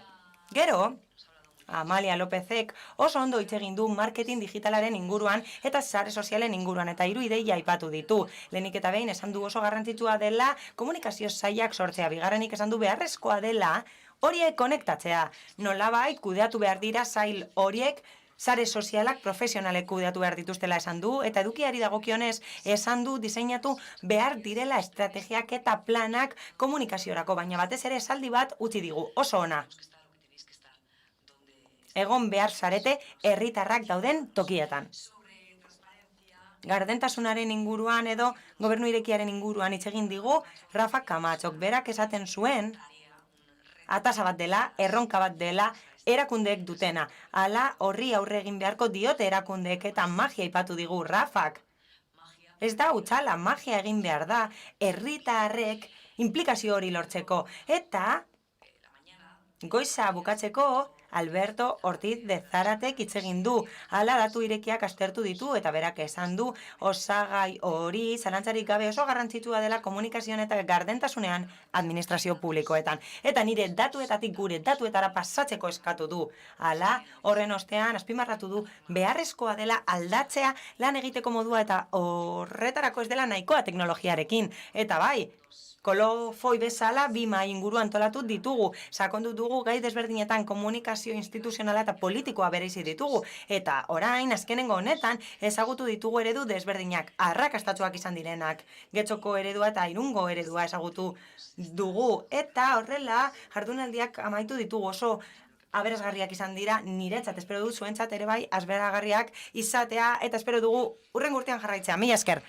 Gero, Amalia Lópezek oso ondo hitz egin du marketing digitalaren inguruan eta sare sozialen inguruan eta 3 ideia aipatu ditu. Lehenik eta behin esan du oso garrantzitsua dela komunikazio sailak sortzea, bigarrenik esan du beharrezkoa dela horiek konektatzea. Nolabait kudeatu behar dira sail horiek, sare sozialak profesionalek kudeatu behar dituztela esan du, eta edukiari dagokionez esan du diseinatu behar direla estrategiak eta planak komunikaziorako, baina batez ere esaldi bat utzi digu, oso ona. Egon behar zarete herritarrak dauden tokietan. Gardentasunaren inguruan edo gobernu irekiaren inguruan hitz egin digu Rafa Kamatxok, berak esaten zuen atasa bat dela, erronka bat dela, erakundeek dutena. Hala horri aurre egin beharko diote erakundeek eta magia aipatu digu Rafak. Ez da hutsala, magia egin behar da, herritarrek inplikazio hori lortzeko. Eta goiza bukatzeko Alberto Ortiz de Zaratek hitz egin du. Hala datu irekiak aztertu ditu eta berak esan du osagai hori zalantzarik gabe oso garrantzitsua dela komunikazioan eta gardentasunean administrazio publikoetan. Eta nire datuetatik gure datuetara pasatzeko eskatu du. Hala, horren ostean azpimarratu du beharrezkoa dela aldatzea lan egiteko modua eta horretarako ez dela nahikoa teknologiarekin. Eta bai, kolofoi bezala bi mahai inguru antolatu ditugu. Sakondu dugu gai desberdinetan komunikazio instituzionala eta politikoa bereizi ditugu. Eta orain, azkenengo honetan, ezagutu ditugu eredu desberdinak, arrakastatsuak izan direnak. Getxoko eredua eta Irungo eredua ezagutu dugu. Eta horrela, jardunaldiak amaitu ditugu oso aberasgarriak izan dira niretzat, espero dut zuentzat ere bai aberasgarriak izatea, eta espero dugu hurrengo urtean jarraitzea. Mila esker!